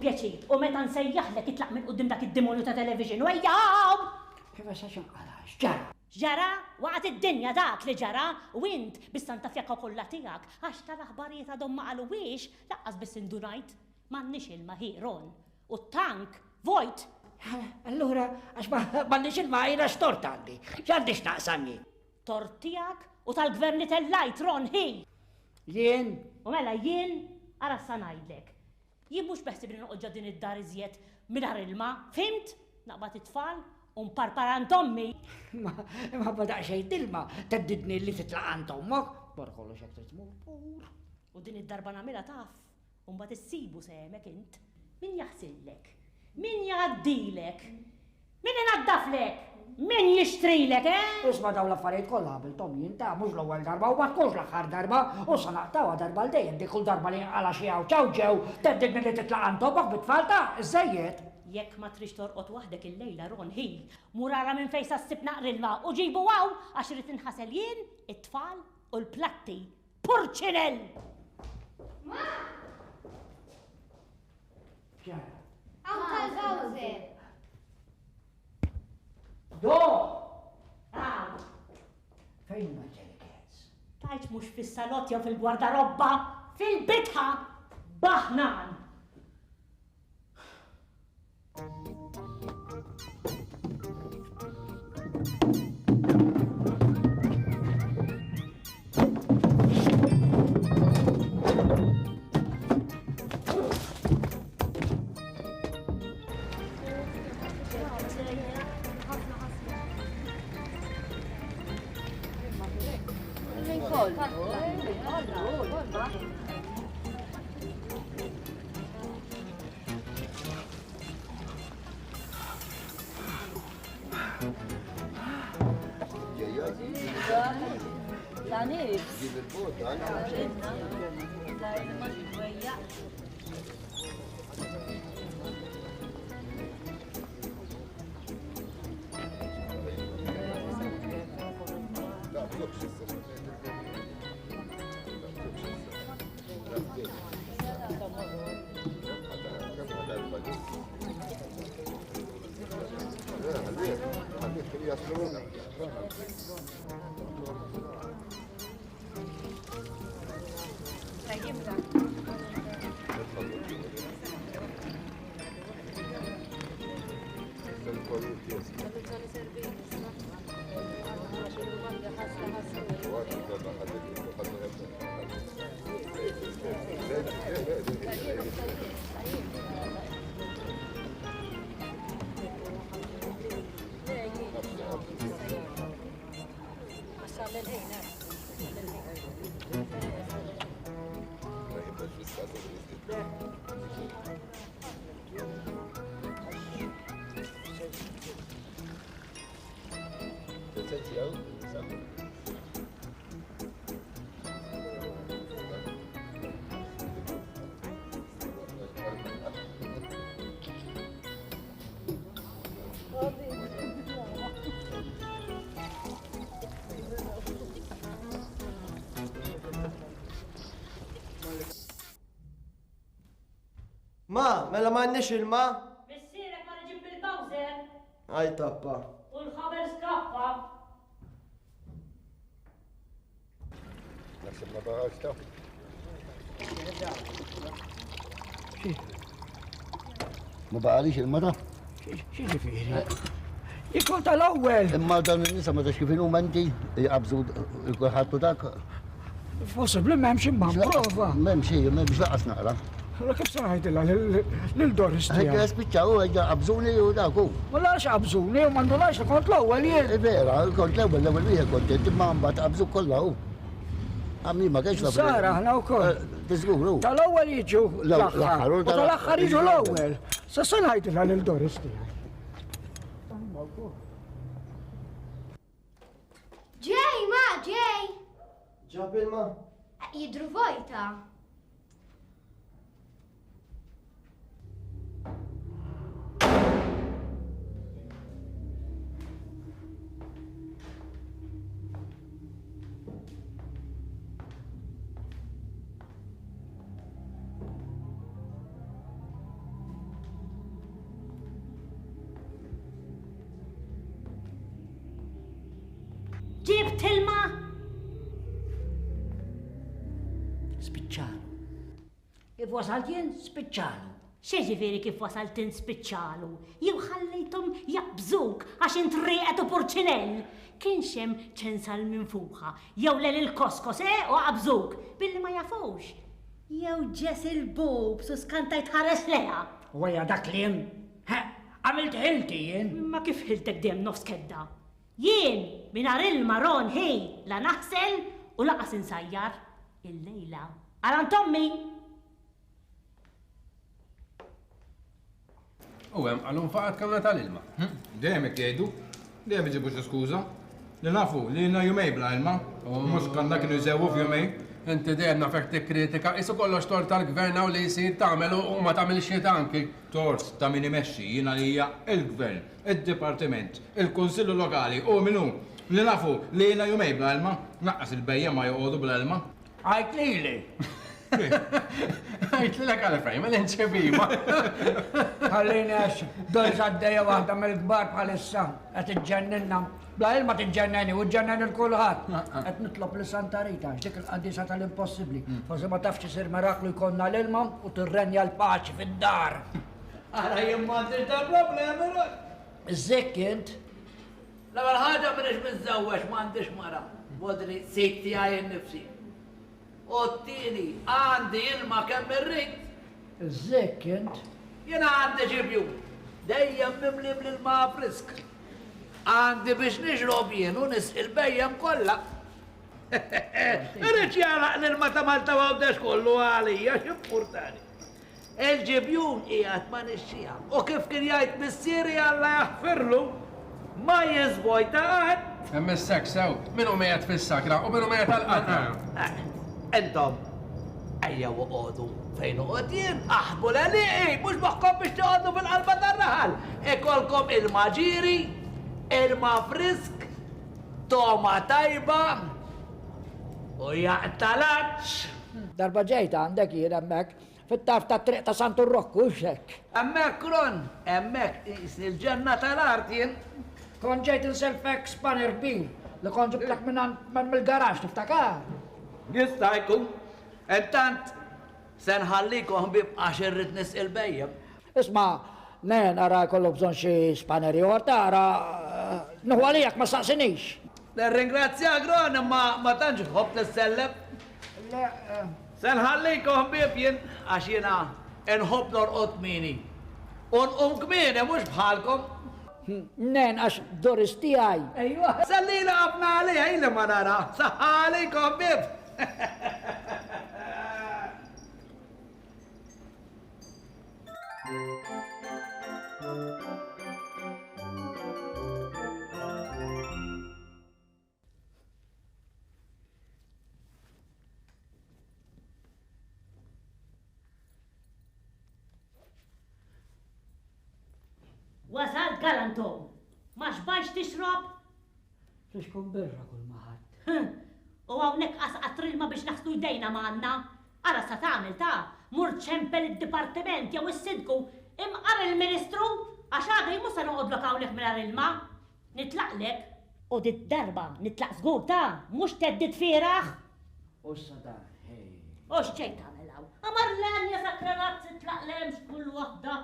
Pjaċir, u meta nsejjaħlek itlaq minn qudiem dak id-demonju ta' television, wejjaw! Kif għaxaxan għalax, ġara. Ġara, waqt id-dinja dak li ġara, u int bis-santa fjaka kollha tiegħek, għax tal-aħbarijiet għadhom ma qalulwiex, laqqas biss indunajt, m'għandniex ilma ħieron, u t-tank vojt. Allura, għax m'għandniex ilma ħira x'tort għandi, x'għandix naqsamni. Tort tiegħek u tal-gvern li tellajt Ron hi. Jien? U mela jien, ara sa ngħidlek. Jien mhux beħsib li noqgħod din id-dar iżjed mingħajr ilma, fimt? Naqbad it-tfal u mparparant ommi. Ma badaq xejn ilma, teddidni li titlaq għand ommok, bar kollox hekk trid tmur. U din id-darba nagħmilha taf, u mbagħad issibu sehemek int. Min jaħsillek? Min jgħaddilek? Min inaddaflek? Min jixtrilek, Isma' dawn l-affarijiet kollha qabilthom jinta mhux l-ewwel darba u ma tkunx l-aħħar darba u sa naqtawha darba l dejjem dik kull darba li għala xi ċaw ġew teddidni li titlaq għand ommok bit-tfalta, iżejjed. Jekk ma trix torqod waħdek il-lejla Ron hi, murara minn fejn ssib naqrilma u ġibu għaw għax irid inħasel jien, it-tfal u l-platti. Purċinell! Ma! Ġara. Uncle Bowser! Do! Għaw! Fejn ma ġelikets? Tajċ mux fis-salott jew fil-gwardarobba, fil-bitħa, baħnan! Ma, mela ma għannix il-ma? Missirek ma reġib bil-Bowser. Għaj tappa. U l-ħaber skappa. Naħseb ma baqax ta' Ma baqalix il-mada? Xi ġifieri? Ikun tal-ewwel. Imma dan in-nisa ma tax kif inhuma inti jqabżu ħattu dak. Possibbli m'hemmx imma prova. M'hemmx laqas naqra. Allora kif se ngħidilha lil-Doris Ħekka tiegħek? spiċċaw qabżuni u dak hu. Ma lax qabżuni u m'għandulax li kont l-ewwel jien. Vera, kont l-ewwel wieħed kontent imma mbagħad qabżu kollha hu. Għamli ma kienx la Sara, ħna wkoll. Tiżguru. Tal-ewwel jiġu L-aħħar, u tal-aħħar jiġu l-ewwel. Se ngħidilha lil-Doris tiegħek. Ġej, ma, ġej! Ġab il-ma. Jidru vojta. Ġibt ilma? Spiċċalu. Kif wasalt jien spiċċalu. Xieġifieri kif wasaltin spiċċalu? Jew ħallejthom jaqbżuk għax intrieqet u porċinell. Kienx hemm ċensal minn fuqha, jew lel il-koskos u qabżuk billi ma jafux. Jew ġes il-bub su skantajt ħares leha. Wejja dak li jien. Għamilt ħilti jien. Ma kif ħiltek dem nofs kedda? Jien minar il-maron ħej la naħsel u laqas insajjar il-lejla. Għalan Tommi! U hemm għalhom faqat kamra tal-ilma. Dejjem hekk jgħidu, dejjem iġibu xi skuża. Li nafu li jenna jumej bla ilma, mhux kanna kienu jżewwu f'jumej. Inti dejjem nafek tikkritika, isu kollox tort tal-gvern hawn li jsir tagħmel u ma tagħmel xi anki. Tort ta' min imexxi jiena li hija il-gvern, id-dipartiment, il-kunsillu lokali u minnu li nafu li jiena jumej bla ilma, naqqas il-bejjem ma joqogħdu bla ilma. Għajt lili. Għajt li l-ek għal-fraj, ma l-inċebima. Għallini għax Doris għaddeja waħda mill-kbar bħalissa. Għet iġġenninna. Bla ilma tiġġenneni u ġġennen il-kulħat. Għet nitlob li Santa Rita, x'dik il-qaddisa tal-impossibli. Forse ma tafx isir miraklu jkollna l-ilma u tirrenja l-paċi fid-dar. Għara jimmandix da problemi, rod. Iżek int. L-għal ħagġa minix mizzawwex mandix mara. Bodri sikti għajen nifsi. U t-tini għandi ilma kemm irrit. Iżek int. Jena għandi ġibju. Dejjem mimlim l-ilma frisk. Għandi biex nixrob jien u il-bejjem kolla. Irrit jalaq l-ilma ta' Malta għawdex kollu għalija, x'importani. Il-ġibjun qiegħed ma nixxija. U kif kien jgħid missieri Alla jaħfirlu, ma jizbojta għad. Emmessek sew, minnu mejat fis-sakra u minnu mejat għal-qatra. Entom, ejja u għodu fejn uqod jien, aħbu l-għaliqi, mux maħkom biex tuqodu fil-qalba tar-raħal. Ikolkom il-maġiri, il-mafrisk, toma tajba u jaqtalaċ. Darba ġejta għandek jien emmek. Fit-taf ta' triq ta' Santur Rokku, xek. Emmek kron, emmek il-ġenna tal-art jien. Kon ġejt inselfek spanner bil, li kon ġibtlak minn mill-garax, tiftakar? Jistajku, entant, senħallikom bib għax irrit il-bejjem. Isma, nen, ara kollu bżon xie spanneri orta, ara nuħwalijak ma saqsinix. Ringrazzja gron, ma tanġ hob t-sellem. Senħallikom bib jien għax jena nħob norqot mini. Kmini, mux bħalkom. Nen, għax Doris tijaj. Ejwa, sallina għafna għalija, ili ma nara. Saħħalikom bib. Wasalt galantom. Ma xbaġ tixrob? Rix kun birra kull maħat. U għawnek qasqatrilma biex naħslu jdejna maħna. Ara sa tagħmel ta' mur ċempel id-dipartiment jew is-sidku imqar il-Ministru għax għadha jmu sa noqgħodlok hawnhekk mingħajr ilma. Nitlaqlek u dit darba nitlaq żgur ta' mhux teddit fieraħ. U s-sadar, hej. U x'ċejn tagħmel hawn? Amar l-għanja sakra razzi tlaqlemx kull waħda.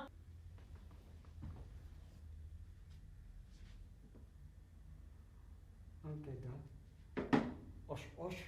Ox.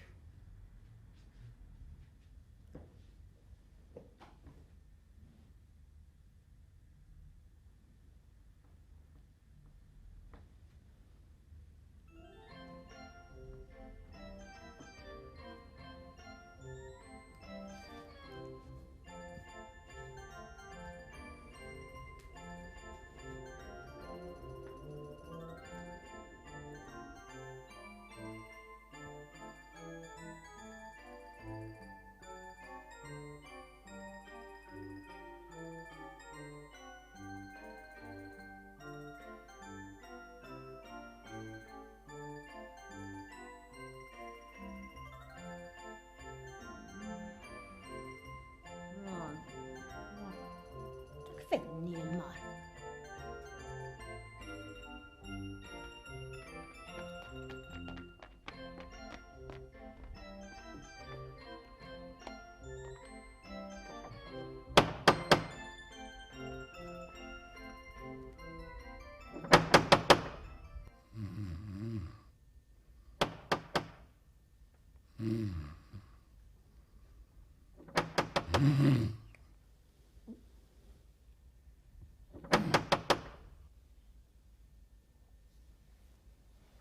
Fenni l-mar.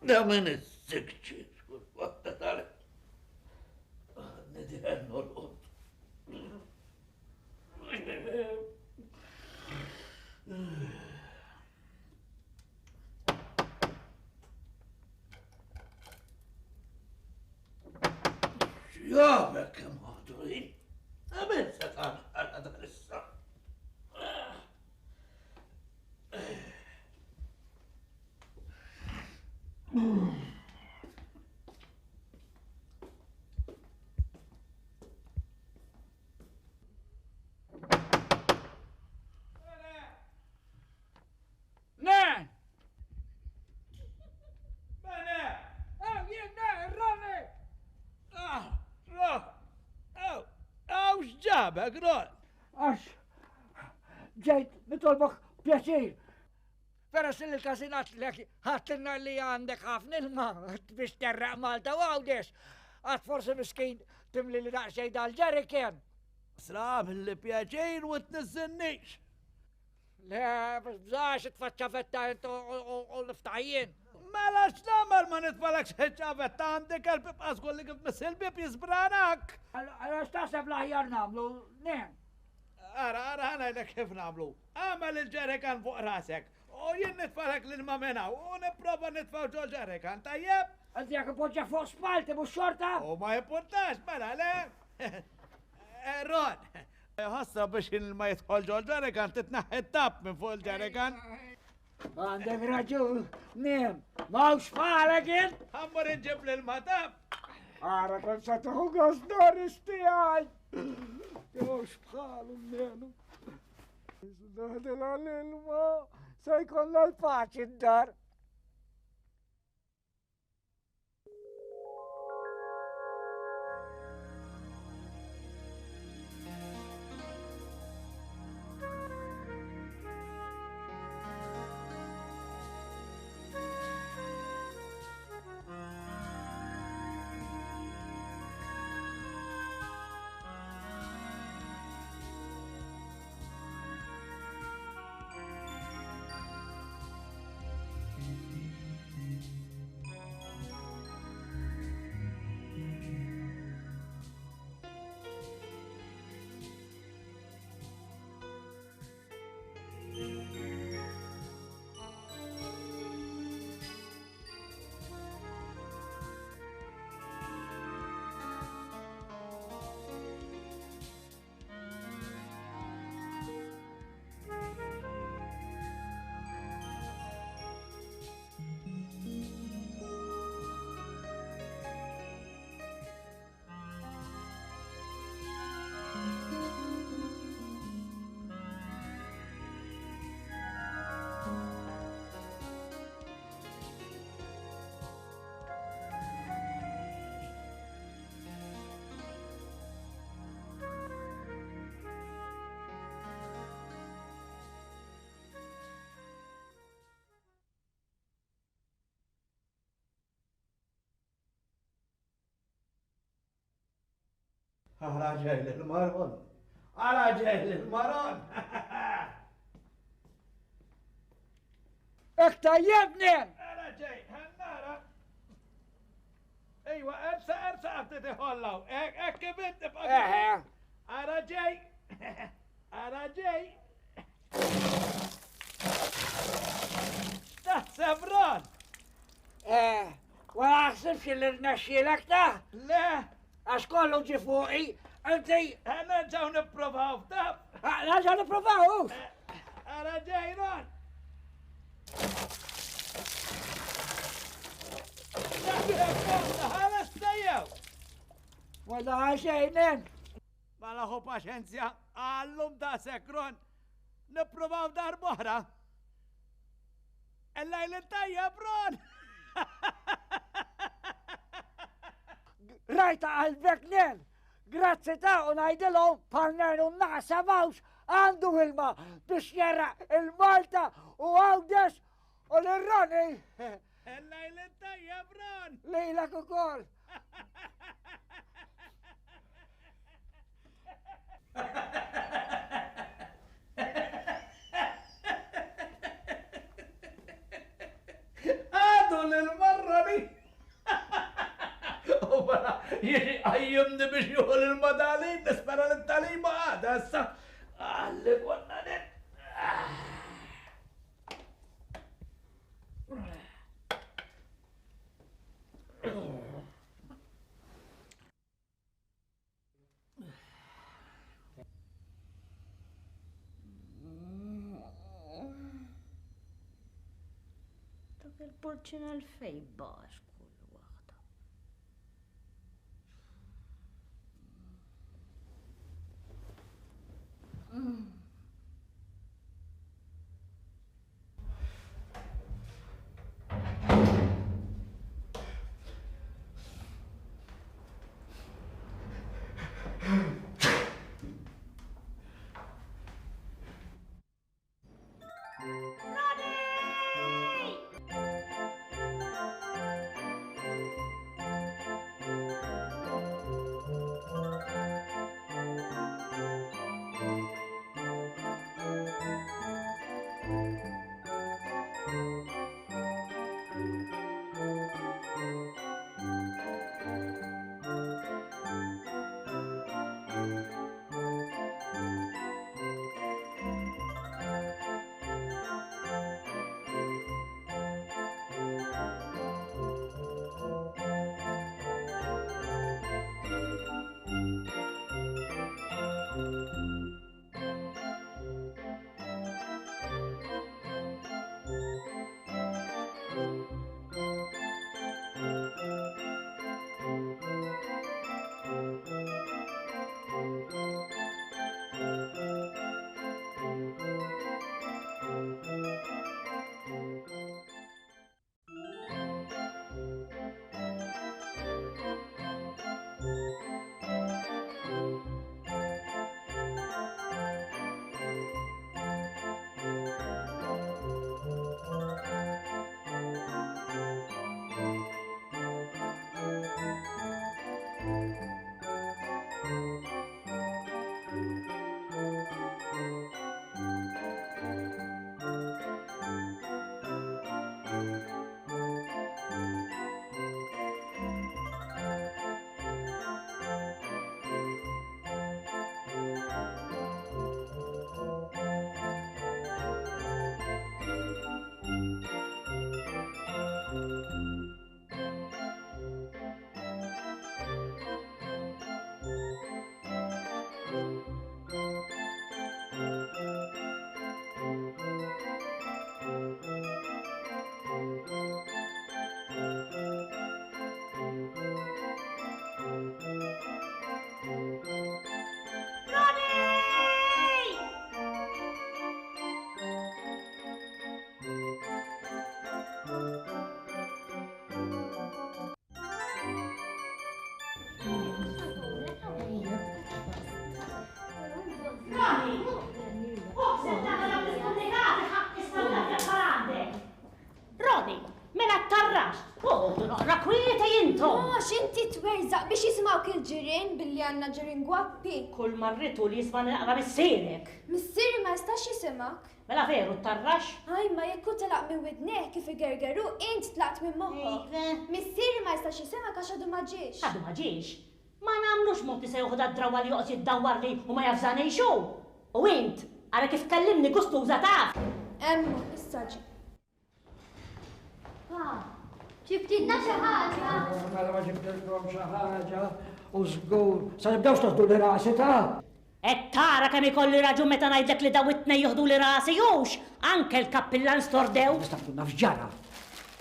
Da min is-sikċi, waħda tal. Nidiħen nolqot. X'jabek kemm ħadrin? Għamil se għal dal-issa. Ġabek, rol. Għax, ġejt nitolbok pjaċir. Peress li l-kasinat li ħattinna li għandek ħafna ilma biex terraq Malta u għawdex. Għad forse miskin timli li daqxej dal-ġeriken. Srab li pjaċir u t-nizzinnix. Le, bżax it-facċa fetta jintu u l-ftajjen. Mela x'namel ma nitfalek xeċċavet ta' għandek għal-bib li kif mis-il-bib jizbranak. Għara xtaħseb laħjar namlu, nem. Ara, ħanajlek kif namlu. Għamel il-ġerikan fuq rasek. U jien nitfalek l-ilma minna u niprofa nitfaw ġo ġerikan, tajjeb? Għanti jak poġġa fuq spalti bu xorta? U ma jimportax, mela, le? Ron, ħassa biex il-ma jitħol ġo ġerikan titnaħħi tap minn fuq il-ġerikan. Għandek raġun, nem. Mawx falek jien? Għammur inġib l-matab. Għara kon sa tuħu għos Doris tijaj. Mawx bħalu mnenu. Daħdela l-ilma, se jkollna l-paċi d-dar. على جهل المرون على جهل المرون اكتيبني. انا جاي هالنارة ايوه ارسى ابتدي هولو اكبت ايه انا جاي انا جاي ده سفران ايه ولا احسبش اللي نشيلك ده لا اشكاله جي فوقي انتي انا جاو نبروفاو طب لا جاني بروفاو انا جاي رون هذا استيو ولا شيء ما له paciencia allum da sekron nipprovaw dar boħra الليل الطيب رون rajta għalbek nien, grazzi ta' unajdilom parnenu naqsabawx għandu ilma biex jera il-Malta u għawdex u l-Roni الليل الطيب رون lejlek u kol. هادو للمرة دي وبلا يجي أيمني بيش يقول المدالين نسبنا للتعليم هذا هسه اللي قلنا ده Dak il-porċina l-fej bax kull waħda. intom. X'inti twerżaq biex jismawk il-ġirien billi għandna ġirien gwappi. Kull marritu li jisma' naqra missierek. Missieri ma jistax jisimak. Mela veru tarrax? Aj, ma jekku telaq minn widneħ kif igergeru, int tlaqt minn moħħok. Missieri ma jistax jisimak għax għadu ma ġiex. Għadu ma ġiex. Ma namlux monti se joħda d-drawa li joqgħod jiddawwar li u ma jafżanej xu. U int, għara kif kellimni gustuża taf. Emma, issa ġi. ġibtidna xi ħaġa. Mela ma ġibtilkom xi ħaġa u żgur. Sa nibdewx toħdu li rasi ta'. Tara kemm ikolli raġun meta ngħidlek li daw it-tnej joħdu li rasi jux, anke l-kappillan stordew. Nista' tkun naf ġara.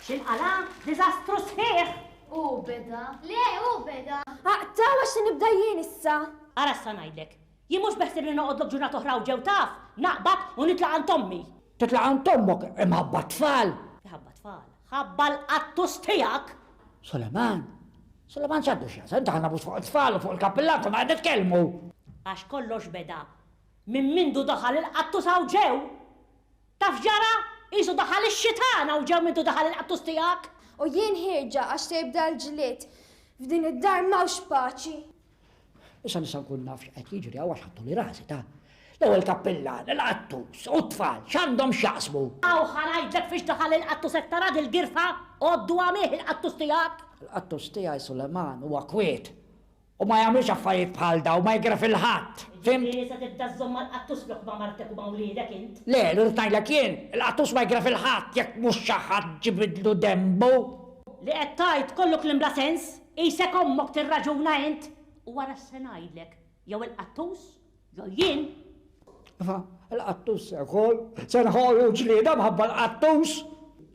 X'inqala diżastru sħiħ. U beda. Le, u beda. Aqtaw għax nibda jien issa. Ara issa ngħidlek. Jien mhux beħseb li noqgħodlok ġurnata oħra u ġew taf, naqbad u nitlaq għand Tommi. Titlaq għand tommok imħabba tfal. Ħabba tfal. Ħabba l-qattus tiegħek. Suleman xaddu xja, sen taħna bus fuq it-tfal u fuq il-kappillan kun għadet kelmu. Għax kollox beda. Min mindu daħal il-qattus hawn ġew. Taf ġara? Isu daħal ix-xitana u ġew mindu daħal il-qattus tiegħek. U jien ħirġa għax tibda l-ġlied. F'din id-dar mawx paċi. Issa nisa nkun naf x'qed jiġri għax ħattu li rasi ta'. L-ewwel kappillan, il-qattus u t-tfal, x'għandhom x'jaqsmu. Aw ħanajdlek fiex daħal il-qattus qed tara dil-girfa, għoddu għamih il-qattus tiegħek. Il-qattus tiegħi Suleman huwa kwiet. U ma jagħmlux affarijiet bħal daw, ma jigra fil-ħadd. Fimt? Se tibda żomm l-qattus blok ma' martek u ma' wliedek int. Le, l-irtajlek jien, il-qattus ma jigra fil-ħadd jekk mhux xi ħadd ġibidlu dembu. Li qed tajt kollok l-imbla sens, isek ommok tirraġuna int. U wara se ngħidlek, jew il-qattus, jew jien. Il-qattus sekol, se nħollu ġlieda mħabba l-qattus.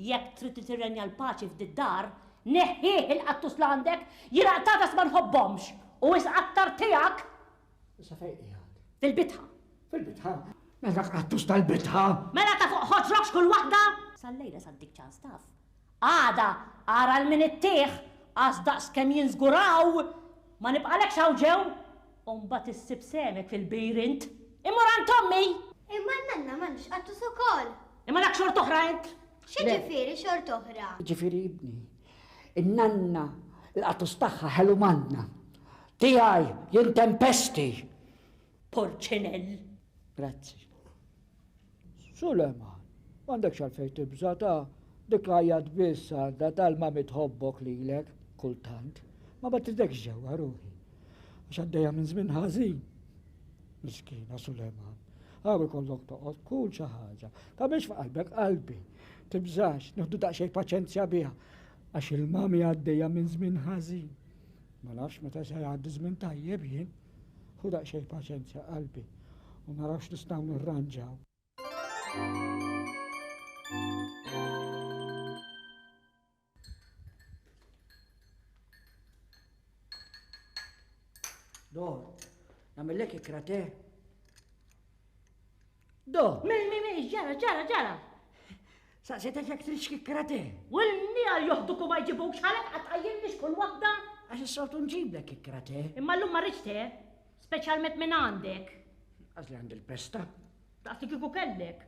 Jekk trid tirrenja l-paċi f'did-dar, neħħieħ il-qattus l għandek, jiraqtatas ma nħobbhomx. U is-qattar tiegħek Issa fejn qiegħed? fil-bitħa. Fil-bitħa. Mela qattus tal-bitħa. Mela ta' fuq ħoġrokx kull waħda. Sal-lejla saddik ċans taf. Għada, ara l-min it-tieħ, għas daqs kemm jinżguraw, ma nibqalek xaw ġew, u mbagħad issib semek fil-birint. Immur għand Tommi. Imma n-nanna m'għandux qattus ukoll. Imma dak xort oħra int. X'ġifieri xort oħra? Ġifieri ibni, in-nanna l-qattus tagħha ħelu manna. Tiegħi jien tempesti. Porċinell. Grazzi. Suleman, m'għandekx għalfejn tibża ta' dik għajjad biss għandha tal-ma mitħobbok lilek kultant. Ma battidekx ġewwa ruħi. Għax għaddejja minn żmien ħażin. Miskina Suleman, għawi kollok toqgħod kull xi ħaġa. Ta' biex f'qalbek qalbi. Tibżax, nieħdu daqsxejn paċenzja biha. Għax il-mami għaddejja minn żmien ħażin. Ma nafx meta se jgħaddi żmien tajjeb jien. Hu daqsxejn paċenzja qalbi. U ma nafx nistgħu nirranġaw. Do, namillek ikrate. Do, ġara. sa' seta ġak trixki ikrate. U l-nija joħduku ma jġibuk xalek għatqajjimnix kull waħda. Għax s-soltu nġiblek ikrate. Imma l-lum marriċte, speċjalment minn għandek. Għazli għand il-pesta. Taqti kiku kellek.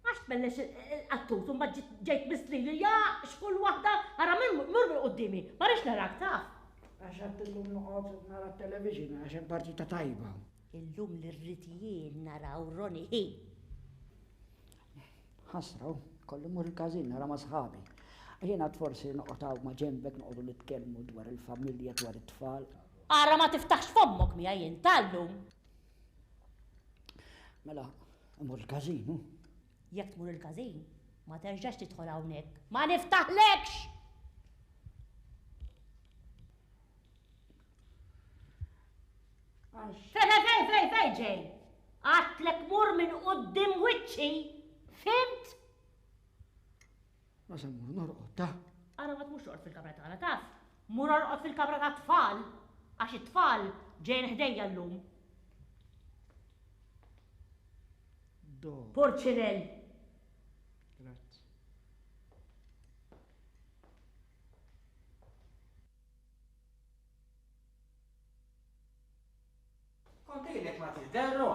Għax tbellex il-qattus un ġejt mistri li ja xkull waħda għara mur qoddimi. Marriċ narak taf. Għax għad l-lum noqgħod nara t-television għax hemm partita tajba. Illum l-ritijien naraw Roni Hi. Ħasraw, kollu mur il-kazin nara ma' sħabi. Għajena forsi noqtaw ma' ġembek noqdu nitkellmu dwar il-familja, dwar it-tfal. Ara ma tiftaħx fommok mi għajin tal-lum. Mela, mur il-kazinu. Jek tmur il-kazin, ma terġax tidħol hawnhekk. Ma niftaħlekx! Fej ġej! Għatlek mur minn qoddim wiċċi, fimt? Ma sa mur norqod ta' Ara ma tmux orqod fil-kamra tagħna taf. Mur orqod fil-kamra ta' tfal, għax it-tfal ġejn ħdejja llum. do. Porċinell. Grazzi. Kontilek ma tidderru.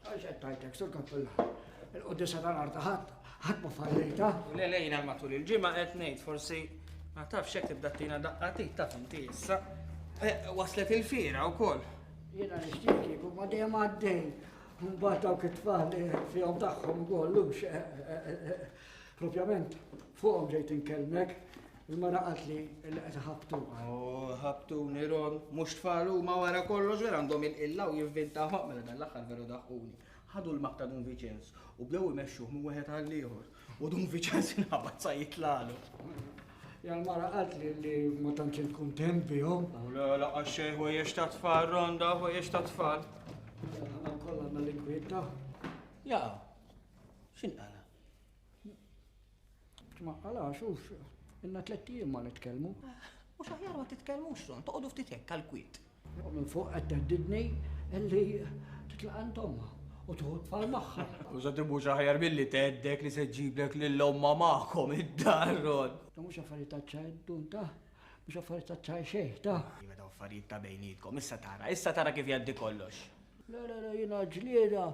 Għaxet tajtek, sur kappilla. Il-qoddisa tal-arta ħadd ma fallejta. Le lejna matul il-ġimma qed ngħid forsi Ma taf xek tibda tina daqqatit taf inti issa. Waslet il-fira wkoll. Jiena nixtieq kieku ma dejjem għaddej. Mbagħad dawk it-tfal fihom tagħhom ukollux. Propjament fuqhom ġejt inkellmek. Il-mara qalt li qed ħabtuha. Ħabtuni Ron, mhux tfal huma wara kollox vera għandhom il-qilla u jivvintaw mela dan l-aħħar veru daħħuni. Ħadu l-maqta Dun Viċenz u bdew imexxuh minn wieħed għal ieħor. U Dun Viċenz inħabad sa jitlalu. Mara qalt li ma tantx kuntent bihom. La laqgħa xejn ħwejjex ta' tfal Ronda, ħwejjex ta' tfal. Kollha l-inkwieta. Ja, x'inqala? Ma għalax hux. Inna 3 ijiem ma nitkellmu. Mhux aħjar ma titkellmux Ron, toqgħodu ftit hekk għall-kwiet. Minn fuq qed teddidni illi titlaq ant omma u tuħu tfal magħha. U sa tibux aħjar billi teddek li se ġiblek lill-omma magħkom id-dar Ron. Mhux affarijiet taċċaj dun ta' mhux affarijiet taċċaj xejn ta'. Meta affarijiet ta' bejnietkom, issa tara kif jgħaddi kollox. La jiena ġlieda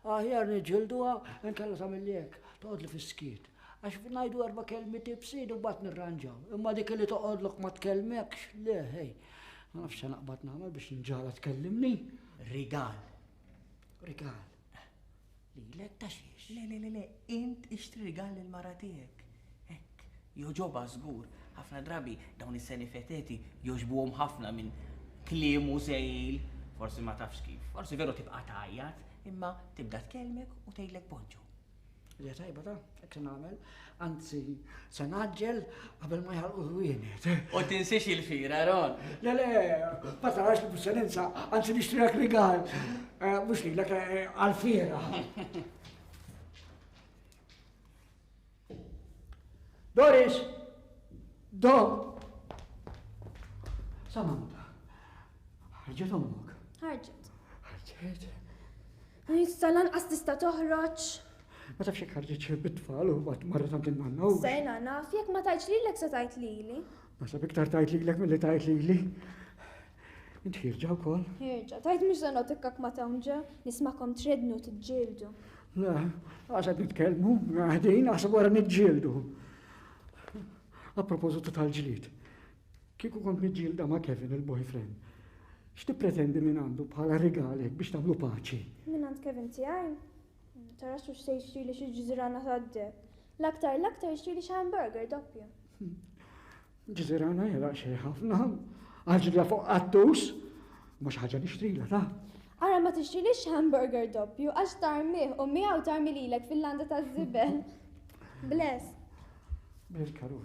aħjar niġġilduha nkella tagħmel hekk toqgħodli fis-skiet. Għax ngħidu 4 kelmi tibsid u mbagħad nirranġaw. Imma dik li toqgħodlok ma tkellmekx, le ħej. Ma nafx se naqbad nagħmel biex inġala tkellimni. Rigal. Rigal. Lilek ta' xiex. Le, int ixtri rigal lil mara tiegħek. Hekk, joġobha żgur. Ħafna drabi dawn is-senifeteti joġbuhom ħafna minn kliem u sejl. Forsi ma tafx kif. Forsi veru tibqa' tgħajjad, imma tibda tkellmek u tgħidlek bonġu. Li tajba ta' hekk se nagħmel, anzi se naġġel qabel ma jħalqu l-wienet. U tinsix il-fira, Ron. Le, ma tarax li se ninsa, anzi nixtrilek rigal. Mhux lilek għall-fiera. Doris! Samantha. Ħarġet ommok. Ħarġet. Ħarġet. Issa lanqas tista' toħroġ. Ma tafx hekk ħarġet bit-tfal u mbagħad marret għand il-nanna u. Sejna naf, jekk ma tajtx lilek se tajt lili. Nasab iktar tajt lilek milli tajt lili. Inti ħirġa wkoll. Ħirġa, tajt mhux se notikkak ma tawnġa, nismakom trednu tiġġieldu. Le, għax qed nitkellmu, qegħdin naħseb wara niġġieldu. A propositu tal-ġlied. Kieku kont niġġielda ma' Kevin il-boyfriend. X'tippretendi minn għandu bħala rigalek biex tagħmlu paċi? Minn għand Kevin tiegħi? Tara xux se jixtri li xi ġiżrana tad-deb. L-aktar jixtri li xi hamburger doppju. Ġiżrana jela xejn ħafna. Għalġidla fuq qattus. Mhux ħaġa nixtrila ta'. Ara ma tixtri li hamburger doppju għax tarmih u miegħu tarmi lilek fil-landa taż-żibel. Bless. Bil-karu.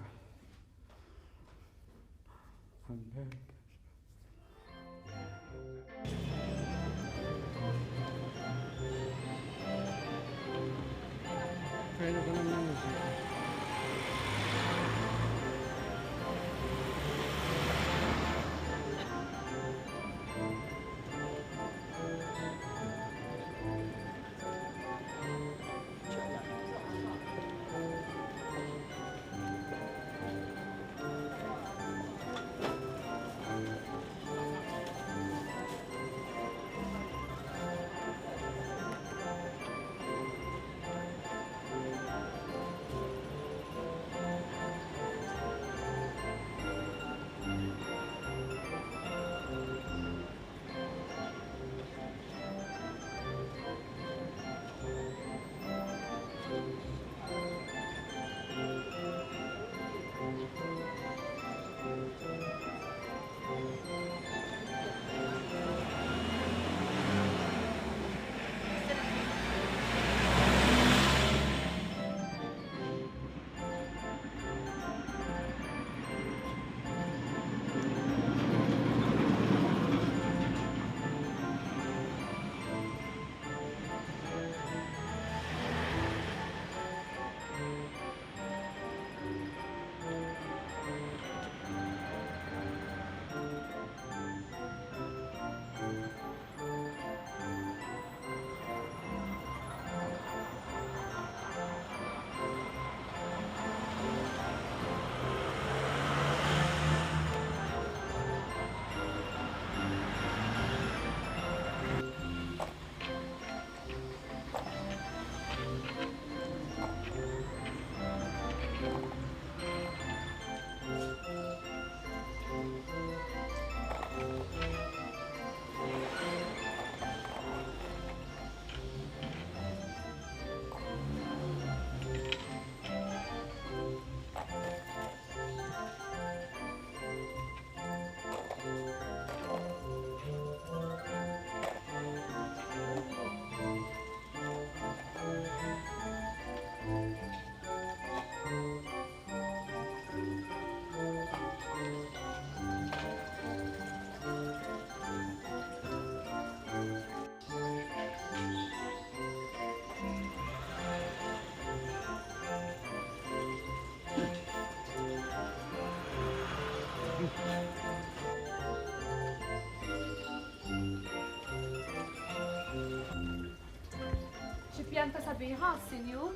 pjanta sabiħa, sinjur?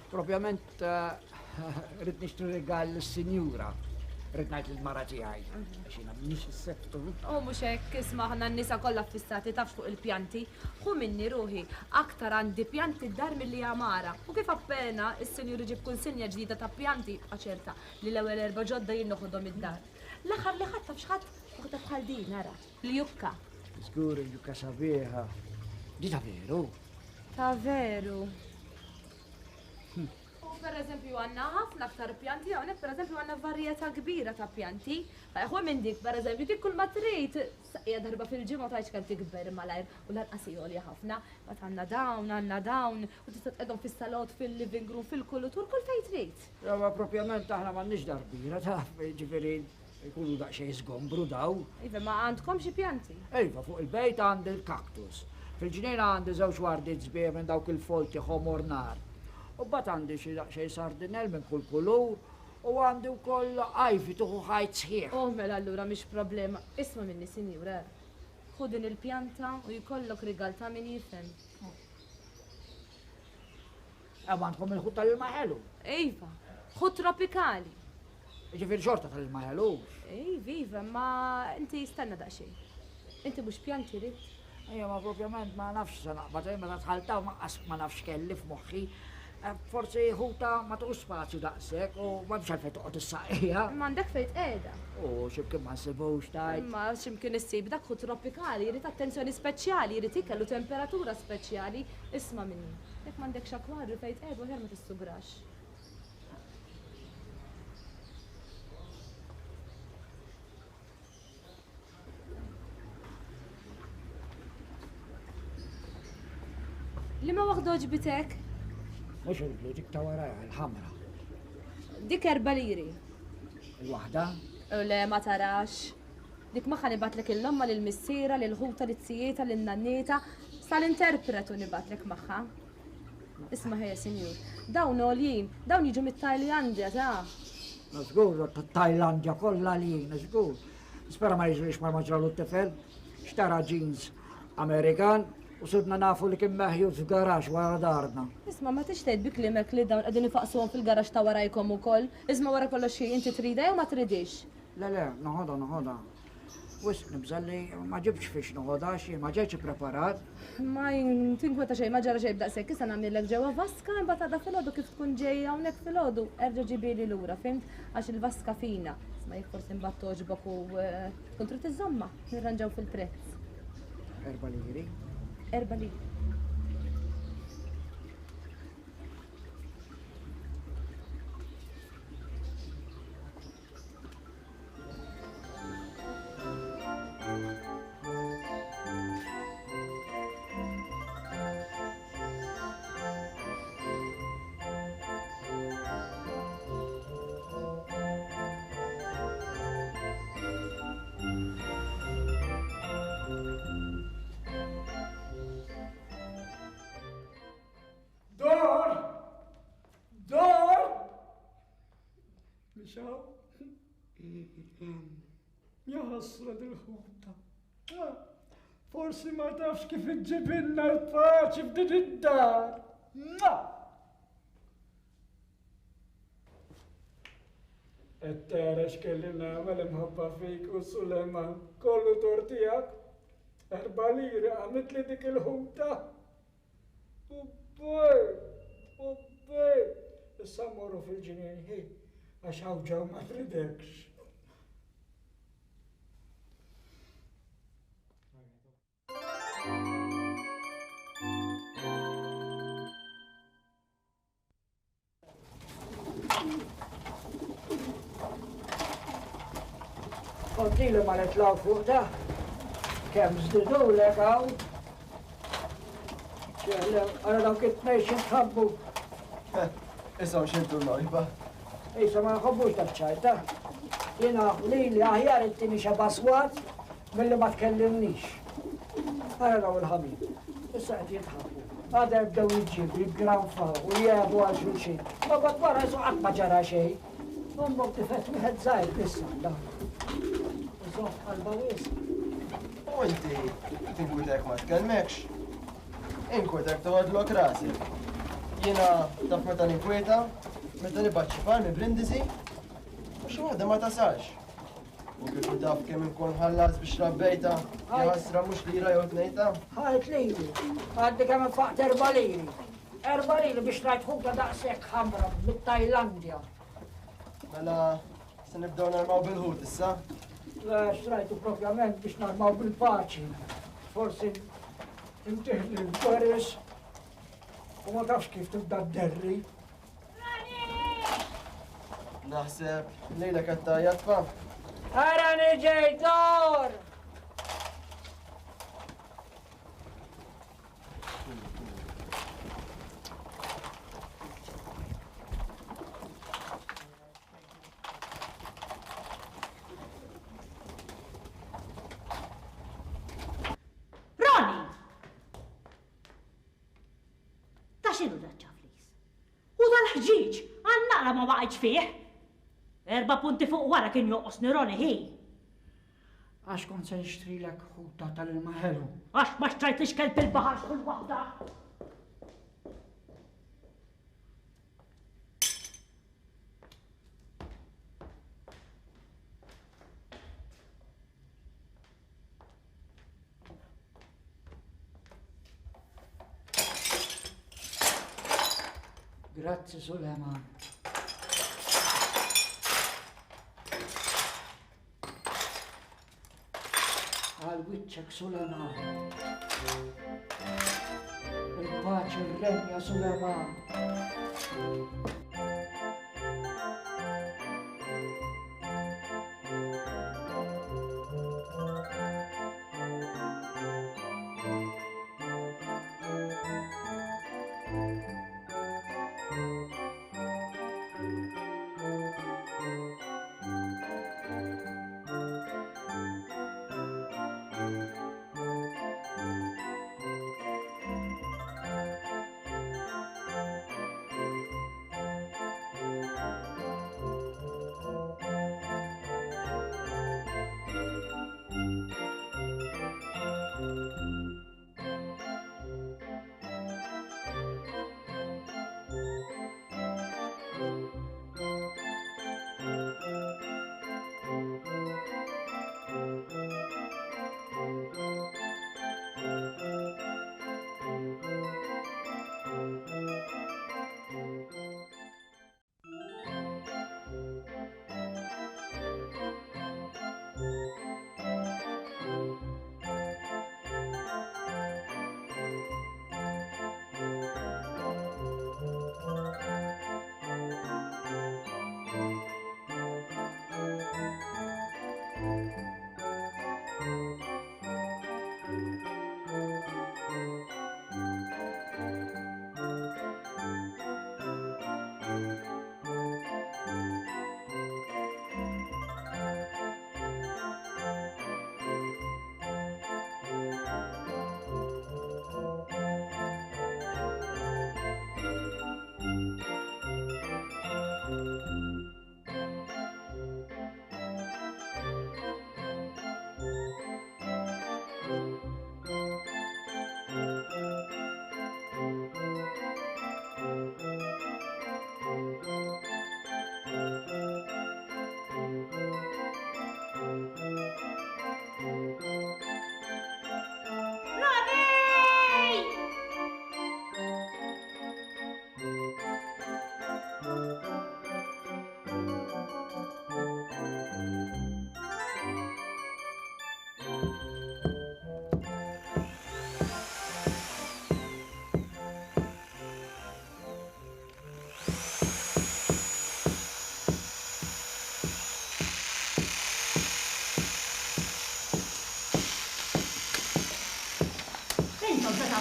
Propjament rrid nixtri regal lis-sinjura. Rrid ngħid lill-mara tiegħi. Għax jiena m'iniex is-settu. U mhux hekk isma' ħna n-nisa kollha fissati taf fuq il-pjanti. Hu minni ruħi, aktar għandi pjanti d-dar milli Amara. U kif appena is-sinjur iġib kunsinja ġdida ta' pjanti aċerta li l-ewwel erba' ġodda jien noħodhom id-dar. L-aħħar li ħadd taf x'ħadd uħda bħal din nara. L-jukka. Żgur il-jukka sabiħa. Di ta' veru. Ta' veru. Per eżempju għanna ħafna aktar pjanti, għonek per eżempju għanna varjetà kbira ta' pjanti. Għu minn dik per eżempju dik kull ma trid saqja darba fil-ġimgħa ta' kan tikber malajr u lanqas jolja ħafna. Bat għandna dawn u tista' tqedhom fis-salot fil-living room fil-kultur kull fejn trid. Jawa propjament aħna m'għandniex darbira taf, ġifieri jkunu daqsxejn żgombru daw. Iva ma għandkom xi pjanti? Iva fuq il-bejt għandi l-kaktus. Fil-ġnejna għandi żewġ wardi żbieħ minn dawk il-folti ħomor nar. U bat għandi xi sardinell minn kull kulur u għandi wkoll għajfi tuħu ħajt sħiħ. Oh, mela allura mhix problema. Isma' minni sinjura. Ħu din il-pjanta u jkollok rigal ta' min jifhem. Għandkom il-ħut tal-ilma ħelu. Iva, ħut tropikali. Ġifieri xorta tal-ilma ħelu. Iva, ma inti jistanna daqsxejn. Inti mhux pjanti rid. Ejja ma propjament ma nafx sa naqbad meta tħaltaw ma nafx kelli f'moħħi. Forsi ħuta ma tuqx spazju daqshekk u ma biex għalfejn toqgħod issaqija. M'għandek fejn qiegħda. U x'imkien ma nsibux tajt. Ma x'imkien issib dak ħut tropikali, jrid attenzjoni speċjali, jrid ikellu temperatura speċjali. Isma' minni. Jekk m'għandekx akwarju fejn qiegħda ħer ma tissugrax. Li ma waħda ġbitek? Mhux il-blu dik ta' wara l-ħamra. Dik 4 liri. Il-waħda? Le ma tarax. Dik maħħa nibatlek il-lomma lil-missiera, lil-ħuta, lil-tsijieta, lil-nannita, sal-interpretu nibatlek maħħa. Isma' ħejja sinjur, dawn għoljin, dawn jiġu mit-Tajlandja ta'. Żgur, Tajlandja kollha li żgur. Spera ma jiġrix ma maġralu t-tifel. Xtara jeans Amerikan. U sudna nafu li kien meħjud f'garax wara darna. Isma' ma tixtejt bi klimek li dawn qegħdin ifaqsuhom fil-garax ta' warajkom ukoll. Isma' wara kollox xi inti trida jew ma tridix? Le, noħodha. Wis nibżalli ma ġibx fiex noħodha xi ma ġejx ippreparat. Ma tinkweta xejn ma ġara xejn b'daqshekk issa nagħmellek ġewwa vaska imbagħad għadha filgħodu kif tkun ġejja hawnhekk filgħodu erġa' ġibieli lura, fimt? Għax il-vaska fina. Isma' jekk forsi mbagħad toġbok u tkun trid iżomma, nirranġaw fil-prezz. 4 liri. 4 liri. Jaħasra dil-ħuta. Forsi ma tafx kif iġġibinna l-paċi f'din id-dar. Ettera x'kelli nagħmel imħabba fik u Suleman kollu tortijak. 4 liri għamlet li dik il-ħuta. Ubbej. Issa morru fil-ġinien għax ħawġaw ma tridekx. Kontilu ma nitlaw fuq da, kem zdidu lek għaw. Għara dawk it-tnej xintħabbu. Issa xintu nojba. Issa ma nħobbux daċċajta. Jena li aħjar it-tini xabaswat mill-li ma tkellimnix. Għara daw il-ħabib. Issa għed jitħabbu. Għada jibdew jġibu, jibgranfaw u jgħabu għal xulxin. Ma bad barra jisu għat ma ġara xej. Ummok tifet miħed zaħir issa da. Għalba wis. U inti, tinkwitek ma tkellmekx. Inkwetek toħodlok rasi. Jiena taf meta ninkweta, meta nibgħat xifar minn Brindisi, u xi waħda ma tasax. U kif taf kemm inkun ħallas biex rabbejta, jħassra mhux lira jew tnejta. ħajt lili, għaddi kemm faqt 4 liri. 4 liri biex rajt ħubda daqshekk ħamra mit-Tajlandja. Mela se nibdew narmaw bil-ħut issa. Le, xtrajtu propjament biex narmaw bil-paċi. Forsi intiħli l-gweris u ma tafx kif tibda d-derri. Naħseb lejla katta jatfa. Ara niġej dor! Ronnie! Ta' xinu daċċaflis? U dal-ħġiġ, għannaqra ma waqajġ fih? 4 punti fuq wara kien joqosni Ronnie hi. Għax kont se nixtrilek ħuta tal-maħelu. Għax ma xtrajt li xkelb il-bahar kull waħda. Grazzi, Suleman. Għal-wicċek, Suleman. Il-paċi r-renja, Suleman.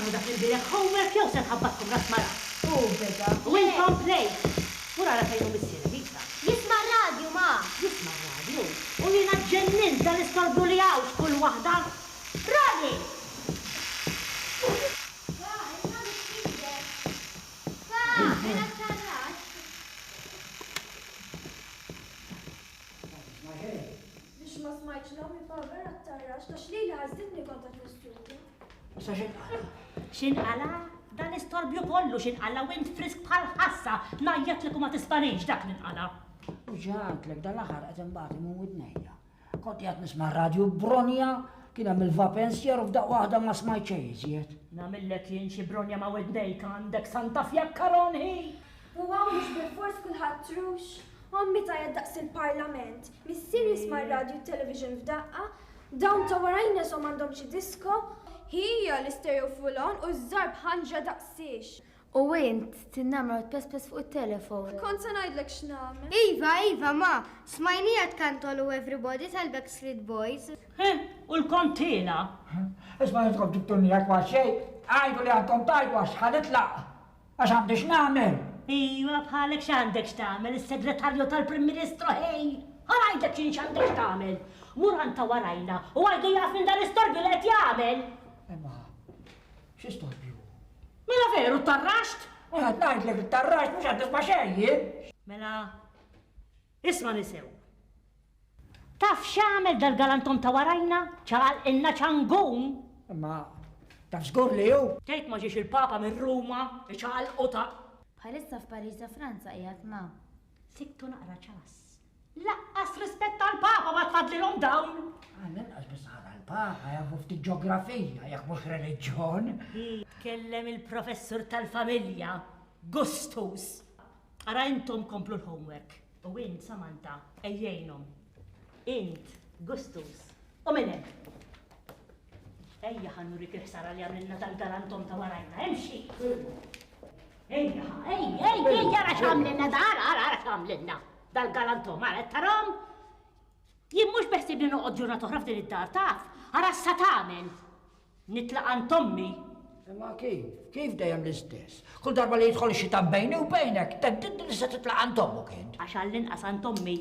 Dak il-birek homework jew se nħabbatkom ras mara. Beda. U intom plejt. Mura ra fejnu missier Lisa. Jisma' radio ma. Jisma' radio. U jiena ġennin dal-istorbju li għawx kull waħda. Rani! Biex ma smajċ naw mi fa vera t-tarrax, ta' xlili għazdibni kontat l-istudju. Issa xinqala? Xinqala? Dan istorbju kollu xinqala u int frisk bħal ħassa najjat li ma tispanix dak l-inqala. Uġantlek, dal-aħħar qed imbagħad minn widnejja. Kont qed nisma' radju Bronja, kien hemm il-vapensier u f'daq waħda ma smajt xejn iżjed. Namillek jien xi Bronja ma widnejk għandek Santa Fjakkaroni. U għaw mux bil-fors kullħat trux. Għammi ta' jaddaqs il-parlament. Missir jisma' radio television f'daqqa. Dawn ta' warajna som għandhom xi disko. Hija l-istereo full-on u z-żarb ħanġa daqsiex. U int, tinnamra t-pespes fuq il-telefon. Kont se ngħidlek x'nagħmel. Iva, ma, smajnijat kantolu everybody tal-Backstreet Boys. U l-kontila. Isma' jitkob tibtuni jekk wa xejn, għajdu li għandkom tajdu għax ħanitlaq. Għax għandi x'nagħmel. Iva bħalek x'għandek x'tagħmel, is-segretarju tal-Prim-Ministru ħej. Ħarajdlek x'in x'għandek x'tagħmel. Mur anta warajna u għajdu jaf minn dan istorbju li qed jagħmel. Imma, x'istorbju? Mela veru tarraxt? Għad ngħidlek it-tarraxt mhux qed tisma' xejn. Mela, isma' nisew. Taf x'għamel dal-galantom ta' warajna? ċaqal inna ċangun. Imma, taf żgur li hu? Tgħid ma ġiex il-Papa minn Ruma, ċaqal quta. Bħalissa f'Pariża Franza qiegħed ma. Siktu naqra ċas. Laqqas rispetta l-Papa ma tfadlilhom dawn. Għallen bis ħara l-Papa jafu ftit ġeografija, jekk mhux reliġjon. Kellem il-professur tal-familja, Gustus. Ara intom komplu l-homework. U int, Samantha, ejjejnom. Int, Gustus. U minnek. Ejja ħannuri kif sara li għamilna tal-galantom ta' warajna. Emxi. Ejja, ra xamlinna dar, ara xamlinna. Dal-galantom, għara tarom. Jien mux beħsib li noqgħod ġurnat oħra f'din id-dar taf. Ara s-satamen. Nitlaqan tommi. Imma kif dejjem l-istess? Kull darba li jidħol xi bejni u bejnek, teddi li se titlaq tommu kien. Għax għall-inqas tommi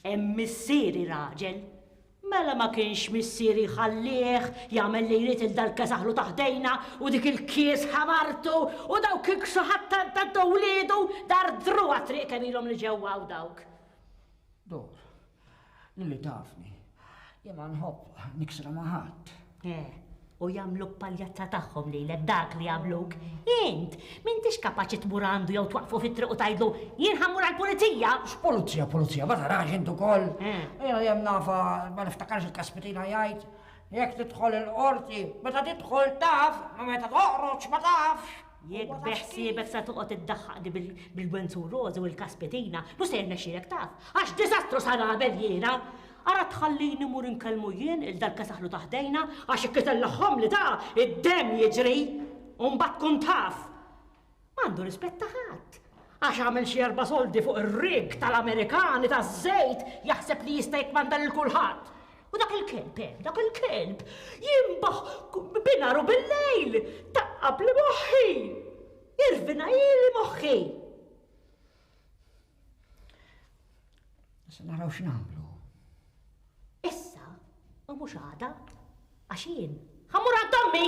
hemm missieri raġel. Mela ma kienx missieri ħallih jagħmel li jrid il-dalka saħlu taħdejna u dik il-kies ħamartu u dawk iksu ħatta ta' wliedu dar dru għat-triq kemm ilhom li ġewwa u dawk. Dor, lili tafni, jien ma nħobb niksra ma' ħadd. U jagħmluk paljazza tagħhom lilek dak li jagħmluk. Int, m'intix kapaċi tmur għandu jew twaqfu fit-triq u tgħidlu jien ħammur għall-pulizija. X'pulizija, ma tarax int ukoll. Jem nafa ma niftakarx il-kaspitina jgħid, jekk tidħol il-qorti, meta tidħol taf, ma meta toħroġ ma tafx. Jekk beħsiebek sa toqgħod iddaħħaqni bil-benzurożi u l-kaspitina, mhux se jirnexxielek taf, għax diżastru sa nagħmel jiena. Ara tħallini mur inkellmu jien il-dalka saħlu taħdejna għax ikkitellahom li da id-dem jiġri u mbagħad tkun taf. M'għandu rispetta ħadd. Għax għamel xi 4 soldi fuq ir-rig tal-Amerikani taż-żejt jaħseb li jista' jikmanda lil kulħadd. U dak il-kelb, jimbaħ binaru bil-lejl, taqqab li moħħi, jirvina jili moħħi. Issa naraw x'nagħmlu. Issa, u mhux għada, għax jien, ħammur għad-dommi!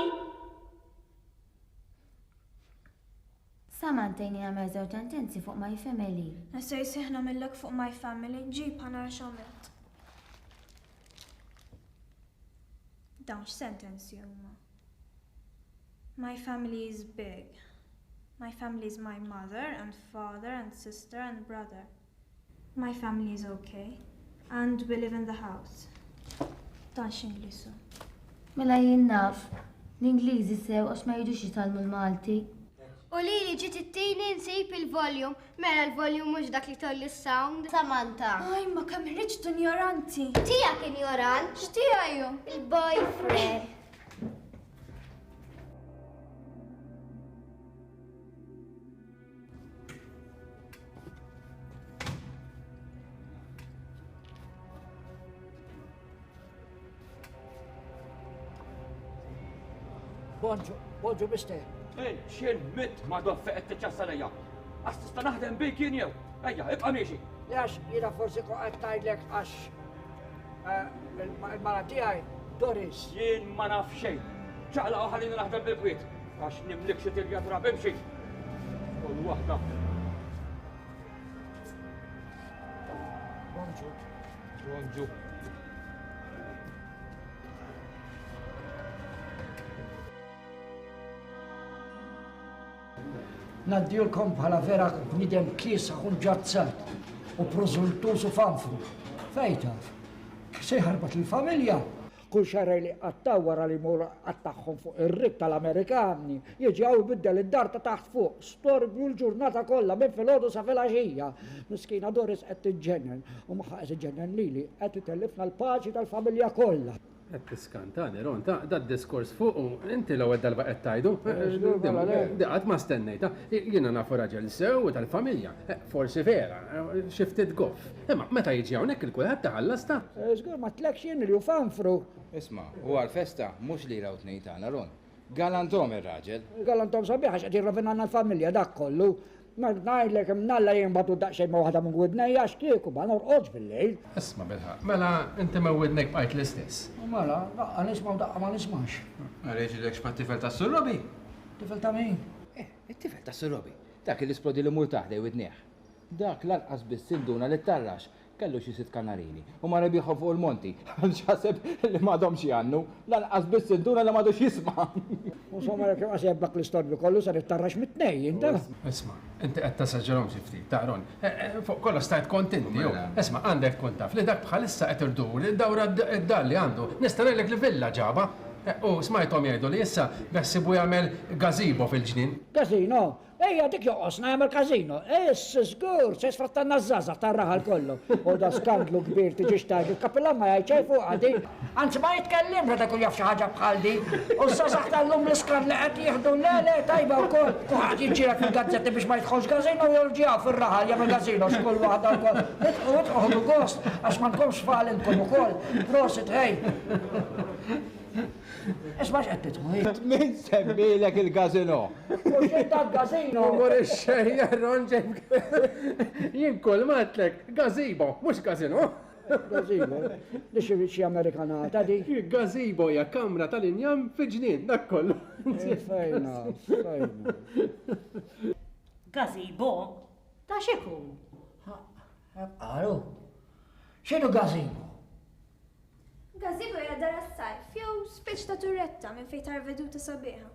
Samantha għamel żewġ sentenzi fuq My Family. Nasa jisiħna millek fuq My Family, ġib ħana xamilt. Dawn x'sentenzi huma. My family is big. My family is my mother and father and sister and brother. My family is okay. And we live in the house. Dan x'Inglisu. Mela jien naf, l-Ingliżi sew għax ma jidux jitalmu l-Malti. U li ġiet it-tieni nsib il-volume, mela l-volume mhux dak li tolli s-sound. Samantha. Aj, ma kemm ħriġtu ignoranti. Tiegħek ignorant. X'tiegħu? Il-boyfriend. Bonġu mister. Xien mit ma doffeqet t-ċassalija. Għas tista naħdem bik jien jew. Ejja, ibqa miexi. Jax, jina forsi qoqgħed tgħidlek għax il-mara tiegħi Doris. Jien ma naf xejn. ċaqla ħallini naħdem bil-kwiet. Għax nimlik xi tirjatra bimxi. Kull waħda. Bonġu. Naddilkom bħala vera bnidem kiesa kun ġazzat u prożultus u fanfru. Fejtaf, se jħarbat il-familja. Kull xaraj li għattaw wara li mur għattaħħom fuq ir-rik tal-Amerikani, jiġi għaw biddel id-dar ta' taħt fuq, storbju l-ġurnata kollha minn fil-ħodu sa fil-għaxija. Miskina Doris qed tiġġennen u maħħa qed tiġġennen lili qed titellifna l-paċi tal-familja kollha. Qed tiskantani, Ron, da d-diskors fuq u inti l-ewwel darba qed tajdu. Qatt ma stennejta. Jiena nafu raġel sew tal-familja. Forsi vera, xi ftit goff. Imma meta jiġi hawnhekk il-kulħadd taħallas ta'. Żgur ma tlekx jien li fanfru. Isma', u għal-festa mhux li raw tnejn tagħna, Ron. Galantom ir-raġel. Galantom sabiħ għax qed jirrovinanna l-familja dak kollu. Ma ngħidlek imnalla jien batu daqsxejn ma waħda minn widnejja x'kieku ma norqodx bil-lejl. Isma' bilħaq, mela inti ma widnek bqajt l-istess. Mela, daqqa nisma' u daqqa ma nismax. Għaliex ilek x'pat tifel ta' Surrobi? Tifel ta' min? It-tifel ta' Surrobi. Dak li sprodi li mur taħdej widnieħ. Dak lanqas bis-sinduna li tarrax kellu xi sitt kanarini u ma rebiħu fuq il-monti. Ħaseb li m'għadhomx jannu, lanqas bis-sinduna li m'għadux jisma'. Insomma, jekk għasebak l-istorju kollu sar ittarrax mit-tnejn, inta. Isma', inti qed tasaġġerhom xi ftit, ta' Ron. Fuq kollox stajt kontenti jew. Isma' għandek tkun taf li dak bħalissa qed irdur id-dawra id-dar li għandu. Nista' ngħidlek li villa ġaba. U smajthom jgħidu li issa beħsibu jagħmel gazebo fil-ġnien. Gazino? Ejja dik joqosna jagħmel kazino. Żgur, se sfrattanna żżażagħ tar-raħal kollu. U da skandlu kbir tiġi xtajt il-kapillan ma jgħid xejn fuqha di. Anzi ma jitkellem meta jkun jaf xi ħaġa bħal di. U żżażagħ tal-lum l-iskand li qed jieħdu le tajba wkoll. Kuħadd jiġġielek fil-gazzetti biex ma jidħolx gazino u jorġiegħu fir-raħal jagħmel gazino x'kull waħda wkoll. Idħlu gost għax ma nkomx fall intkom ukoll. Prosit ħej. Isma' x'qed titħu? Min semmilek il-gazino? Mhux dak gazino. Mur ix-xejja Ron jien kull matlek gazebo, mhux gazino. Gazebo? Li xi Amerikanata di? Gazebo hija kamra tal-injam fi-ġnien dak kollu. Fejna. Gazebo? Ta' xekun? Għalu, x'inhu gazebo? Gazebo hija dar as-sajf, jew spiċċ ta' turretta minn fejn tarveduta sabiħa.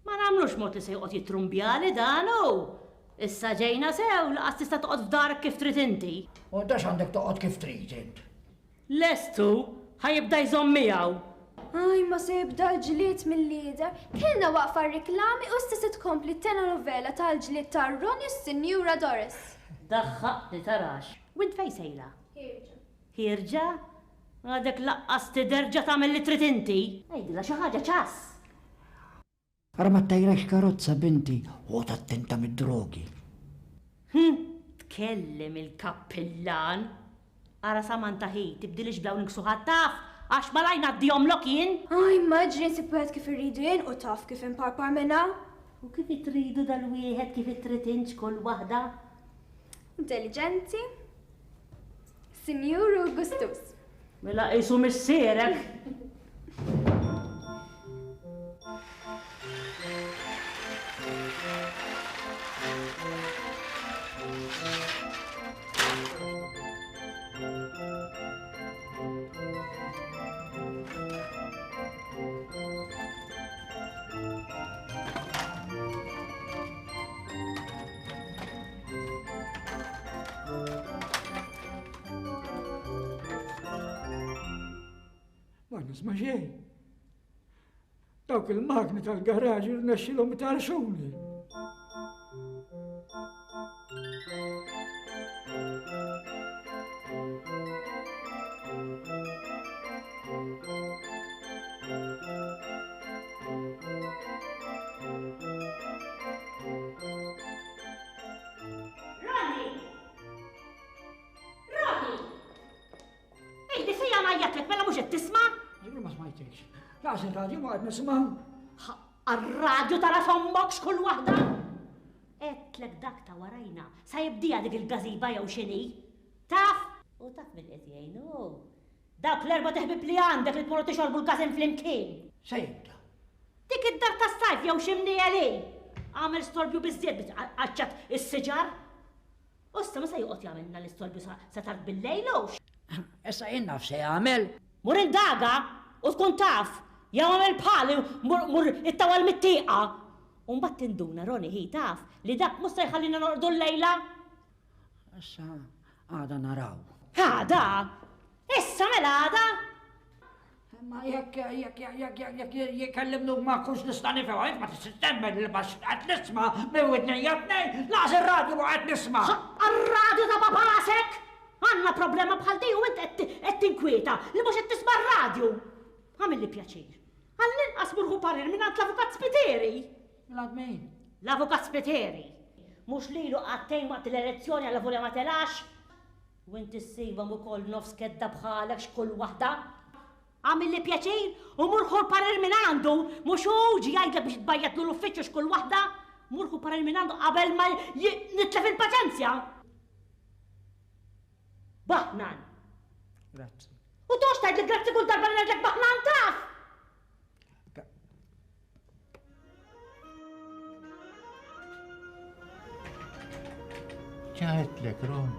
Ma nagħmlux mod li se joqgħod jittrumbjali danu. Issa ġejna sew laqas tista' toqgħod f'darek kif trid inti. U dax għandek toqgħod kif trid int. Lestu ħajibda jżomm miegħu. Aj, ma se jibda l-ġlied mill-lider. Kellna waqfa r-riklami u sta se tkompli telenovela tal-ġlied tar-Ron u s-Sinjura Doris. Daħħaq li tarax. Wint fejn sejla? Hirġa. Hirġa? Għadek laqqas tiderġa tagħmel li trid inti. Ejdila xi ħaġa ċass. Ara ma tajrax karozza binti u tattenta mid-drogi. Tkellem il-kappillan. Ara Samantha ħej tibdilix blawnik suħat taf għax malajna d-dijom lokien. Aj, maġri nsipuħet kif irridu jien u taf kif imparpar minna. U kif itridu dal-wieħed kif itrid inċ kull waħda? Intelligenti. Sinjuru Gustus. Mela qisu missierek. Ma nisma' xejn. Dawk il-magni tal-garaġ irnexxilhom itarxuni. Għax il-radju ma għad nismaw. Għal-radju tara fombok xkull wahda? Etlek dak ta' warajna, sa jibdija dik il-gaziba jew xini? Taf? U taf mill-qed jgħinu. Dak l-erba teħbib li għandek li tmorru tixorbu l-gazin fl-imkien. Sejda. Dik id-dar ta' sajf jew ximni għalej. Għamil storbju bizziet biex għacċat is-siġar. Usta ma se juqot jgħamilna l-istorbju sa tard bil-lejlux. Issa jenna f'se għamil. Mur indaga u tkun taf. Jgħamil pali mur it-tawal mit-tiqa. Umbat tinduna Roni hi taf li dak musta jħallina norqdu l-lejla. Issa, għada naraw. Għada? Issa mela għada? Ma jekk kellimnu ma kux nista' nifhem, ma tistemmen li bax qed nisma' minn widnejjatnej, laqs ir-radju qed nisma'. Ar-radju ta' babasek? Għandna problema bħal di u int qed tinkwieta li mhux qed tisma' r-radju. Għamil li pjaċir. Għall-inqas murħu parir minn għand l-avukat Spiteri. L-għad min? L-avukat Spiteri. Mhux lilu għattejn waqt l-elezzjoni għal volja ma telax. U inti ssejbhom ukoll nofs kedda bħalek x'kull waħda. Għamil li pjaċir u murħu parir minn għandu, mhux uġi jgħidlek biex tbajjatlu l-uffiċċju x'kull waħda. Murħu parir minn għandu qabel ma nitlef il-paċenzja. Baħnan. Grazzi. U tox tajt li grazzi kull darba ngħidlek baħnan taf. ċaħetlek, Ron,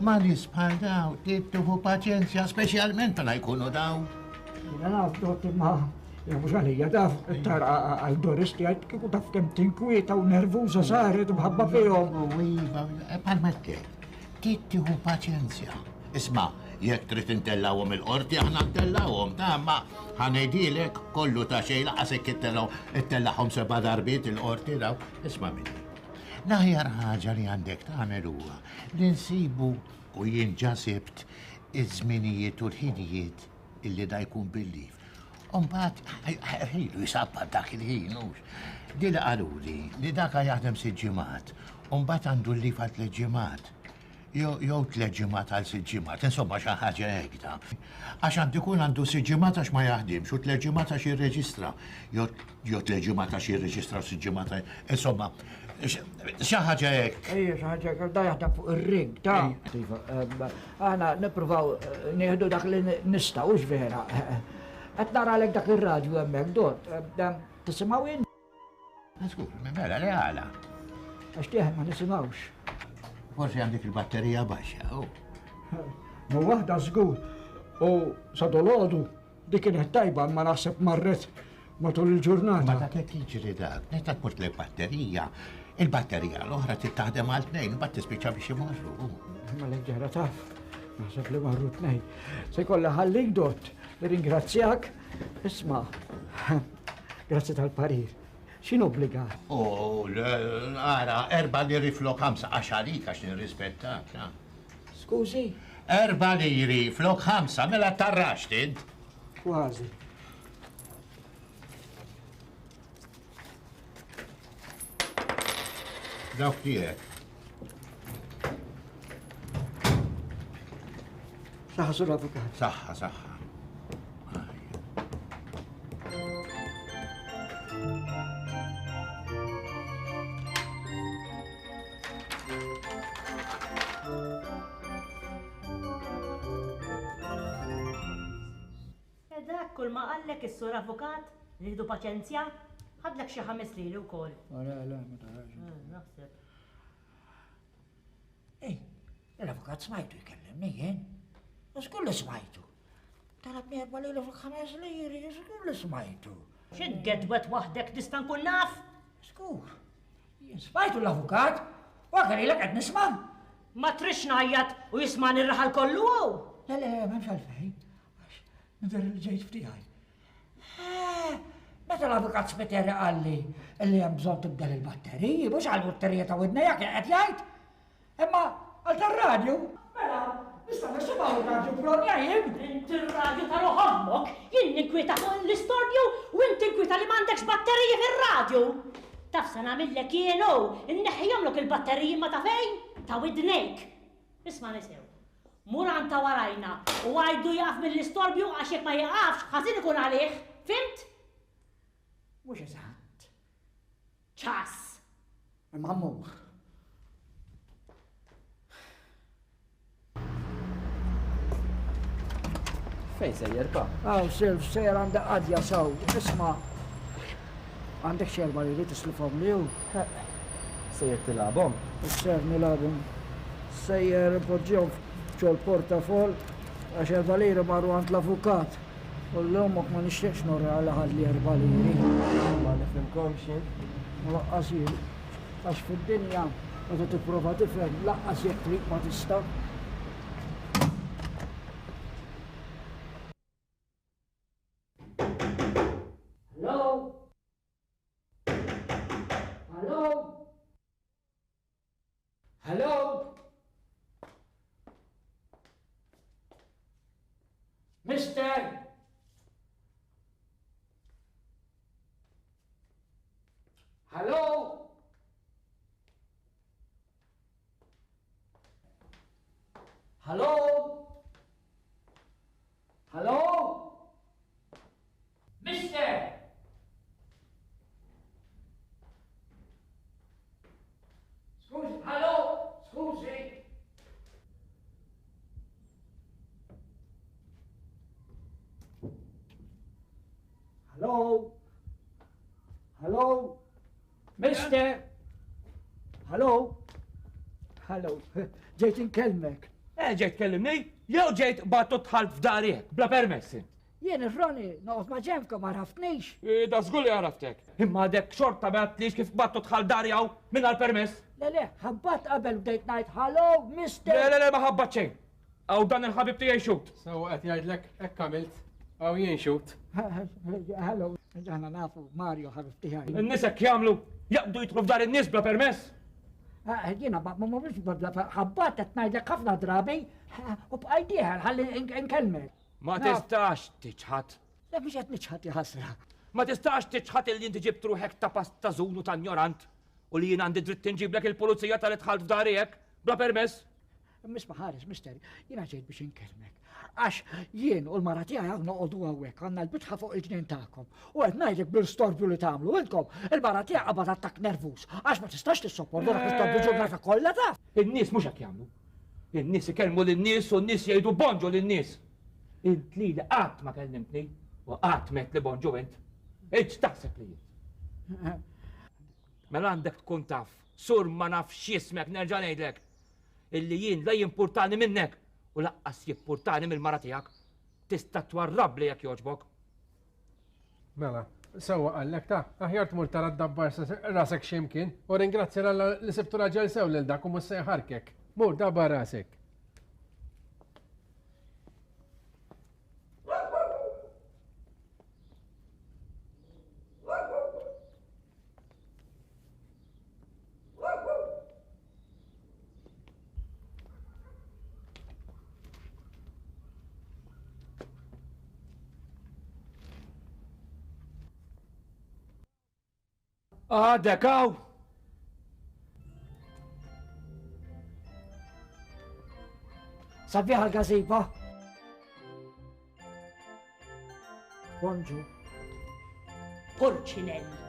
ma nisbħal daw, tittuħu paċenzja, specialment pala jkunu daw. Jina naf, dotti ma, mux għalija taf, tara għal-doristi għajt kiku taf kem tinkwieta u nervuza saret u bħabba fihom. Iva, palmettek, tittuħu paċenzja. Isma, jek trid intellawhom il-qorti, aħna ntellawhom, ta' ma ħanejdilek kollu ta' xejn laqasek ittellahom 7 darbiet il-qorti daw. Isma' minni. Naħjar ħaġa li għandek tagħmel huwa li nsibu u jien ġasibt iż-żminijiet u l-ħinijiet illi da jkun bil-lif. Umbagħad ħilu jisabba dak il-ħinux. Dil qaluli li daka jaħdem 6 ġimgħat, umbagħad għandu l-lif għal 3 ġimgħat. Jew 3 ġimgħat għal 6 ġimgħat, insomma xi ħaġa hekk ta. Għax għandu jkun għandu 6 ġimgħat għax ma jaħdimx u 3 ġimgħat għax jirreġistra. Jew 3 ġimgħat għax jirreġistra u 6 ġimgħat, insomma, xi ħaġa hekk. Ejja, xi ħaġa hekk da jaħdem fuq ir-ring, ta' Aħna nippruvaw nieħdu dak li nistgħux vera. Qed naralek dak ir-radju hemmhekk dort. Tisimgħu jien? Żgur, mela li għala. Għax tieħed ma nisimgħux. Forsi għandek il-batterija baxxa, Ma waħda żgur. U sa dolodu dik kienet tajba ma naħseb marret matul il-ġurnata. Ma dak hekk jiġri dak, netta tmurt lejn batterija. Il-batterija l-oħra tittaħdem għal 2 u bat tispiċċa biex imorru. Ma l-ġara taf, naħseb li marru 2. Se kollha ħallik dott, ringrazzjak. Isma', grazzi tal-parir. X'in obbliga? Ara, 4 liri flok 5, għax għalik għax nirrispettak. Skużi? 4 liri flok 5, mela tarraxt int. Kważi. Dawk tiegħek. Saħħa sur avukat. Saħħa, saħħa. Kull ma qallek is-sur avukat, nieħdu paċenzja, ħadlek xi 5 lili wkoll. La, ma tarax. Naħseb. L-avukat smajtu jkellimni jien. Żgur li smajtu. Talab 4 lili fuq 5 liri, żgur li smajtu. X'int gedwet waħdek tista' nkun naf? Żgur. Jien smajtu l-avukat, u għalilek qed nisma'. Ma trix ngħajjat u jisma' nirraħal kollu hu. Le, m'hemmx għalfejn. Nidher li ġejt ftijaj. Meta l-avukat Spiteri għalli li hemm bżonn tibdel il-batteriji, mhux għall-batterija ta' widnejja kien qed jgħid. Imma għal tar-radju. Mela, nista' nisimgħu r-radju b'ronja jien. Inti r-radju ta' roħommok, jien ninkwieta fuq l-istordju u inti nkwieta li m'għandekx batteriji fir-radju. Taf se nagħmillek jien hu, inneħħihomlok il-batteriji ma ta' fejn? Ta' widnejk. Isma' nisew. Muran ta' warajna u għajdu jaqaf mill-istorbju għax jekk ma jaqafx ħażin ikun għalih, fimt? Mhux eżatt. ċas. Imma mmur. Fejn sejjer pa? Silv, sejjer għandek qadja saw. Isma' għandek xerba li tislifhom li hu. Sejjer tilabhom? Ser nilabhom. Sejjer poġġew ġol portafol għax 4 liri marru għand l-avukat. U l-lomok ma nixtieqx norra għal ħalli 4 liri. Ma nifhimkomx jien. laqqas jien. Għax fid-dinja, meta tipprova tifhem, laqqas jekk trid ma tista'. Hello? Hello? Hello? Mister? Hello? Hello? Hello? Mister? Scusi, hello? Scusi? Hello? Hello? Mister? Hello? Hello? Ġejt inkellmek. Ġejt kellimni, jew ġejt battu tħal f'darek, bla permessi. Jien Roni, noqgħod ma' ġemka ma raftnix. Da żgur li għaraftek. Imma dek xorta għatlix kif battu tħal darjaw minn għal-permess. Le, ħabbat qabel bdejt ngħid hello, mister. Le, ma ħabbat xejn. Għaw dan il-ħabib tiegħi xut. So qed jgħidlek hekk għamilt, għaw jien xut. Hello, ġana nafu Mario ħabib tiegħi. In-nisek jagħmlu jaqdu jidħlu f'dar in-nies bla permess. Jiena ma mhux ħabbat qed ngħidlek ħafna drabi u bqajtieha ħalli nkellmek. Ma tistax tiċħat. Le mhux qed niċħat ħasra. Ma tistax tiċħat il-li inti ġibt ruħek ta' pasta żunu ta' ignorant u li jien għandi dritt inġiblek il-pulizija tal-idħal f'darek bla permess. Misma ħares, mister, jiena ġejt biex inkellmek. Għax jien u l-mara tiegħi noqogħdu hawnhekk għandna l-bitħa fuq il-ġnien tagħkom. U qed ngħidlek bil-storbju li tagħmlu intom, il-mara tiegħi qabad attakk nervuż għax ma tistax tissopportu dak l-istorbju ġurnata kollha taf. In-nies mhux hekk jagħmlu. In-nies ikellmu lin-nies u n-nies jgħidu bonġu lin-nies. Int li qatt ma kellimtni u qatt met li bonġu int. Iġ taħseb li jint. Mela għandek tkun taf, sur ma nafx x'ismek nerġa' ngħidlek. Illi jien la jimpurtani minnek u laqqas jimpurtani mill-mara tiegħek. Tista' twarrab li jekk jogħġbok. Mela, sewwa qallek ta' aħjar tmur tara d-dabbar rasek x'imkien u ringrazzja Alla li sibtu raġel sew lil dak u mhux se jħarkek. Mur dabbar rasek. Dekaw! Sabiħa l-gaziba. Bonġu. Porcinelli.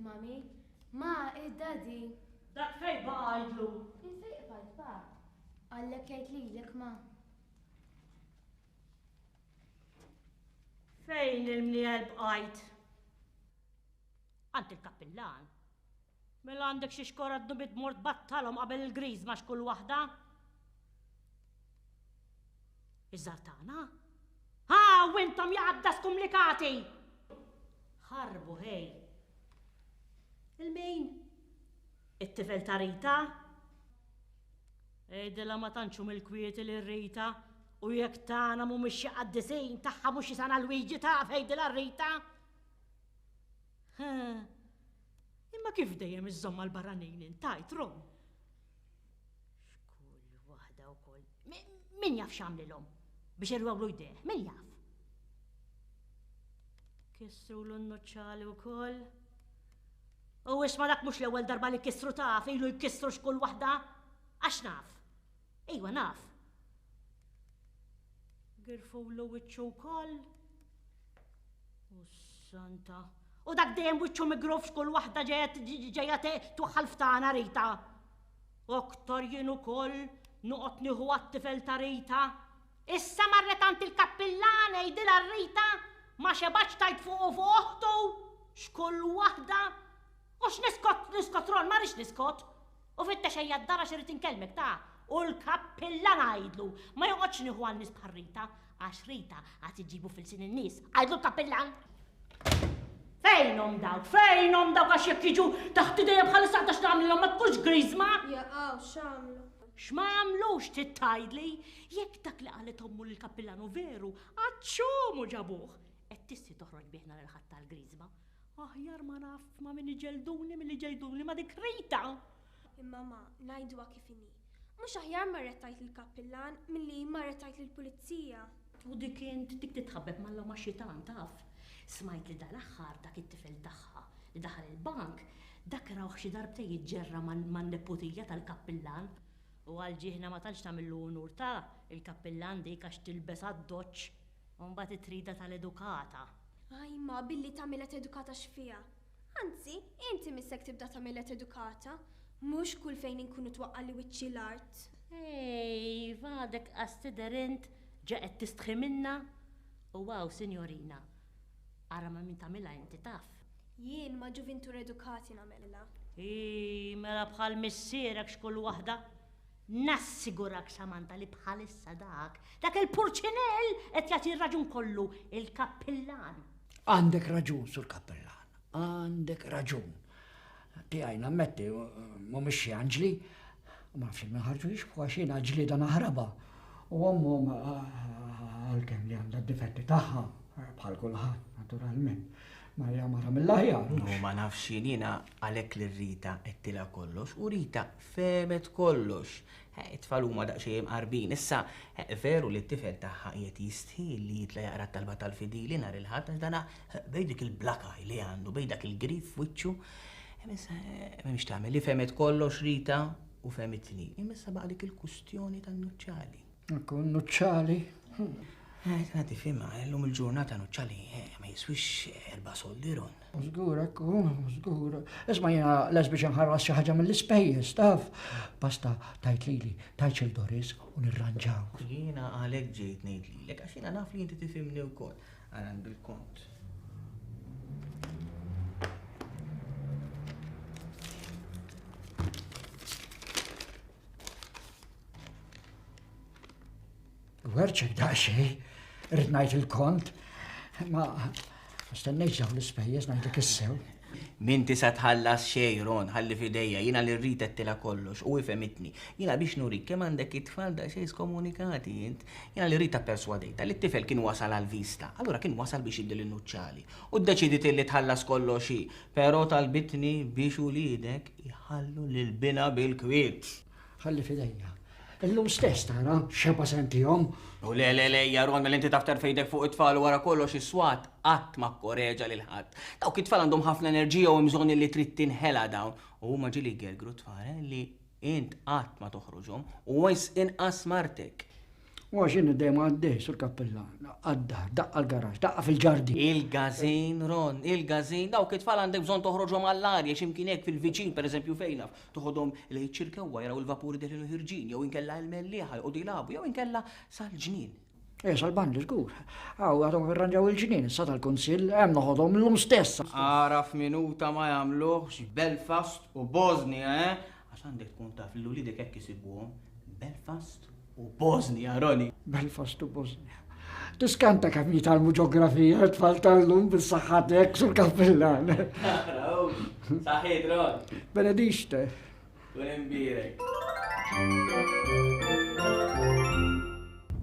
mami. Ma, id-daddy. Dak fej baqajdlu. Il-fejq baqajt ba. Għallek jgħid lilek ma. Fejn il-mniel bqajt? Għand il-kappillan. Mela għandek xi xkora d-dubit mort battalhom qabel il-griż ma xkull waħda? Iż-żartana? Ha, u intom jaqabda skumlikati! Ħarbu hej. Il-min? It-tifel ta' Rita? Ejdela ma tantxu mill-kwieti li Rita u jekk tagħna mhumiex xi qaddisin tagħha mhux xi sana l-wiġi ta' fejdilha Rita? Imma kif dejjem iżomma l-barranin intajt rom? Xkull waħda wkoll. Min jaf x'għamlilhom biex irwawlu jdeh, min jaf? Kissru l-nuċċali wkoll. U isma' dak mhux l-ewwel darba li kissru taf, ilu jkissru xkull waħda? Għax naf. Ejwa naf. Girfu l-wiċċu wkoll. U santa. U dak dejjem wiċċu migruf xkull waħda ġejja tuħħal ftana Rita. Aktar jien ukoll noqgħod nieħu għat-tifel ta' Rita. Issa marret għand il-kappillan ngħidilha Rita ma xebax tajt fuq u fuq oħtu xkull waħda. U x'niskot ron ma rix niskot. U fit-texejja d-dara xirrit inkellmek ta' u l-kappillan għajdlu ma joqgħodx nieħu għan nies bħal Rita għax Rita għad iġibu fil-sin in-nies. Għajdlu l-kappillan. Fejnhom dawk għax jekk jiġu taħt idejja bħalissa għandax nagħmlilhom ma tkunx griżma? Jaqgħu x'għamlu? X'mamlux titgħidli jekk dak li qalet ommu lill-kappillanu veru għadxumu ġabuh. Qed tissi toħroġ biħna lil ħadd tal-griżma. Aħjar ma naf ma min iġelduni milli ġelduni ma dik Rita. Imma ma ngħiduha kif inhi. Mhux aħjar marret tajt lill-kappillan milli marret tajt lill-pulizija. U dik int dik titħabbeb mal-logħma xitan taf. Smajt li dal-aħħar dak it-tifel tagħha li daħal il-bank dak rawh xi darbtej jiġġerra man-neputija tal-kappillan. U għal-ġieħna ma tantx tagħmillu unur ta' il-kappillan dik għax tilbes għad-doċċ u mbagħad it-trida tal-edukata. Aj ma billi tagħmilet edukata x'fiha. Anzi, inti missek tibda tagħmilet edukata. Mhux kull fejn inkunu twaqqali wiċċi l-art. Ej, vadek qastider int ġaqet tistħi minna. U waw, sinjorina, ara ma min tagħmilha inti taf. Jien ma ġuventur edukati nagħmilha. Mela bħal missierek xkull waħda. Nassigurak Samantha li bħalissa dak il-purċinell qed jagħti r-raġun kollu il-kappillan. Għandek raġun sur kappillan, għandek raġun. Tiegħi nammetti mhumiex xi anġli, ma nafx ma ħarġux b'xejn anġli dan aħraba. U ommhom għalkemm li għandha d-difetti tagħha bħal kulħadd naturalment. Ma hija mara mill-aħjar. No ma nafx jiena għalhekk li Rita qedtilha kollox u Rita femet kollox. It-tfal huma daqsxejn qarbin. Issa veru li t-tifel tagħha qiegħed jistħil li jitla jaqra talba tal-fidili nhar il-ħadd għax dana bejn dik il-black eye li għandu bejn dak il-grif wiċċu. Imissa m'hemmx tagħmel li femet kollox Rita u femitni. Imissa baqa dik il-kustjoni tan-nuċċali. Ekku nuċċali. Ta' tifhimha, llum il-ġurnata nuċċali ma jiswix 4 soldiron. Żgur, ekku, żgur. Isma' jiena les biex inħarras xi ħaġa mill-ispejjeż taf. Basta tajt lili, tajt il-Doris u nirranġaw. Jiena għalhekk ġejt ngħid lilek għax jiena naf li inti tifhimni wkoll. Għand bil-kont. Werċek daqsxejn, rrid ngħid il-kont, ma stennejx dawn l-ispejjeż ngħidlek issew. Minti sa tħallas xejn Ron, ħalli f'idejja, jiena li rrid qedtilha kollox u ifhemitni. Jiena biex nurik kemm għandek it-tfal daqsxejn skomunikati int. Jiena li rrid persuadejta li t-tifel kien wasal għall-vista, allura kien wasal biex jibdel in-nuċċali. U ddeċidiet li tħallas kollox hi, però talbitni biex ulidek iħallu lil-bina bil-kwiet. Ħalli f'idejja. Illum stess tara xeba sentihom. U le, Jaron, mill-inti taftar fejdek fuq it-tfal wara kollox is-swat, qatt ma kkoreġa lil ħadd. Dawk it-tfal għandhom ħafna enerġija u bżonn li trid tinħela dawn. U huma ġieli jgergru tfal li int qatt ma toħroġhom u wis inqas martek. Għaxin id-dejjem għaddej sur kappellan. Għaddar, daqqa l-garaġ, daqqa fil-ġardi. Il-gazin, Ron, il-gazin, dawk it-tfal għandek bżon toħroġhom għall-arja x'imkien hekk fil-viċin, pereżempju fejn naf, toħodhom li ċirkewwa jaraw il-vapuri deħlu ħirġin, jew inkella l-mellieħa jqogħdu jilagħbu, jew inkella sal-ġnien. Salban li żgur. Għadhom irranġaw il-ġnien, issa tal-Kunsill hemm noħodhom l-lum stessa. Araf minuta ma jagħmluhx Belfast u Bosnia, għax għandek tkun taf l-ulidek hekk isibuhom Belfast u Bosnia, Roni. Belfast u Bosnia. Tiskanta kemm jitalmu ġeografija tfal tal-lum bil-saħħatek sur kappellan. Saħħit, Ron. Benedixte. Kun imbirek.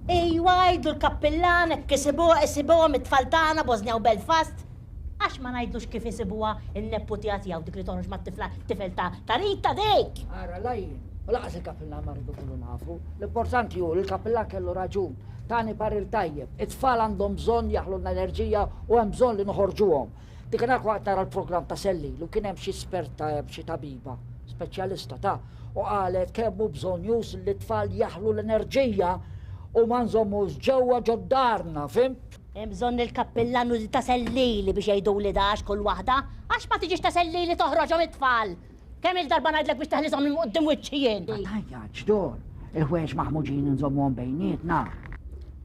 Ejwa, jgħidu l-kappellan, isibuha mit-tfal tagħna Bosnia u Belfast. Għax ma ngħidlux kif isibuha il-nepputija tiegħu dik li toħroġ mat-tifel ta' Rita dik. Ara lajn, u laqas il-kappellan ma rridu kullu nafu. L-importanti hu l-kappellan kellu raġun. Tani parir tajjeb, it-tfal għandhom bżonn jaħlu l-enerġija u hemm bżonn li noħorġuhom. Dik waqt nara l-programm ta' Selli, lu kien hemm xi esperta xi tabiba, speċjalista u qalet kemm hu bżonn jus li t-tfal jaħlu l-enerġija u ma nżommux ġewwa ġoddarna, fimt? Hemm bżonn il-kappellan u ta' Sellili biex jgħidu li dax kull waħda, għax ma tiġix ta' Sellili toħroġhom it-tfal. Kemm il-darba ngħidlek biex taħlisom minn qudiem wiċċi jien. Tajja, ġdor, il-ħweġ maħmuġin nżommuhom bejnietna.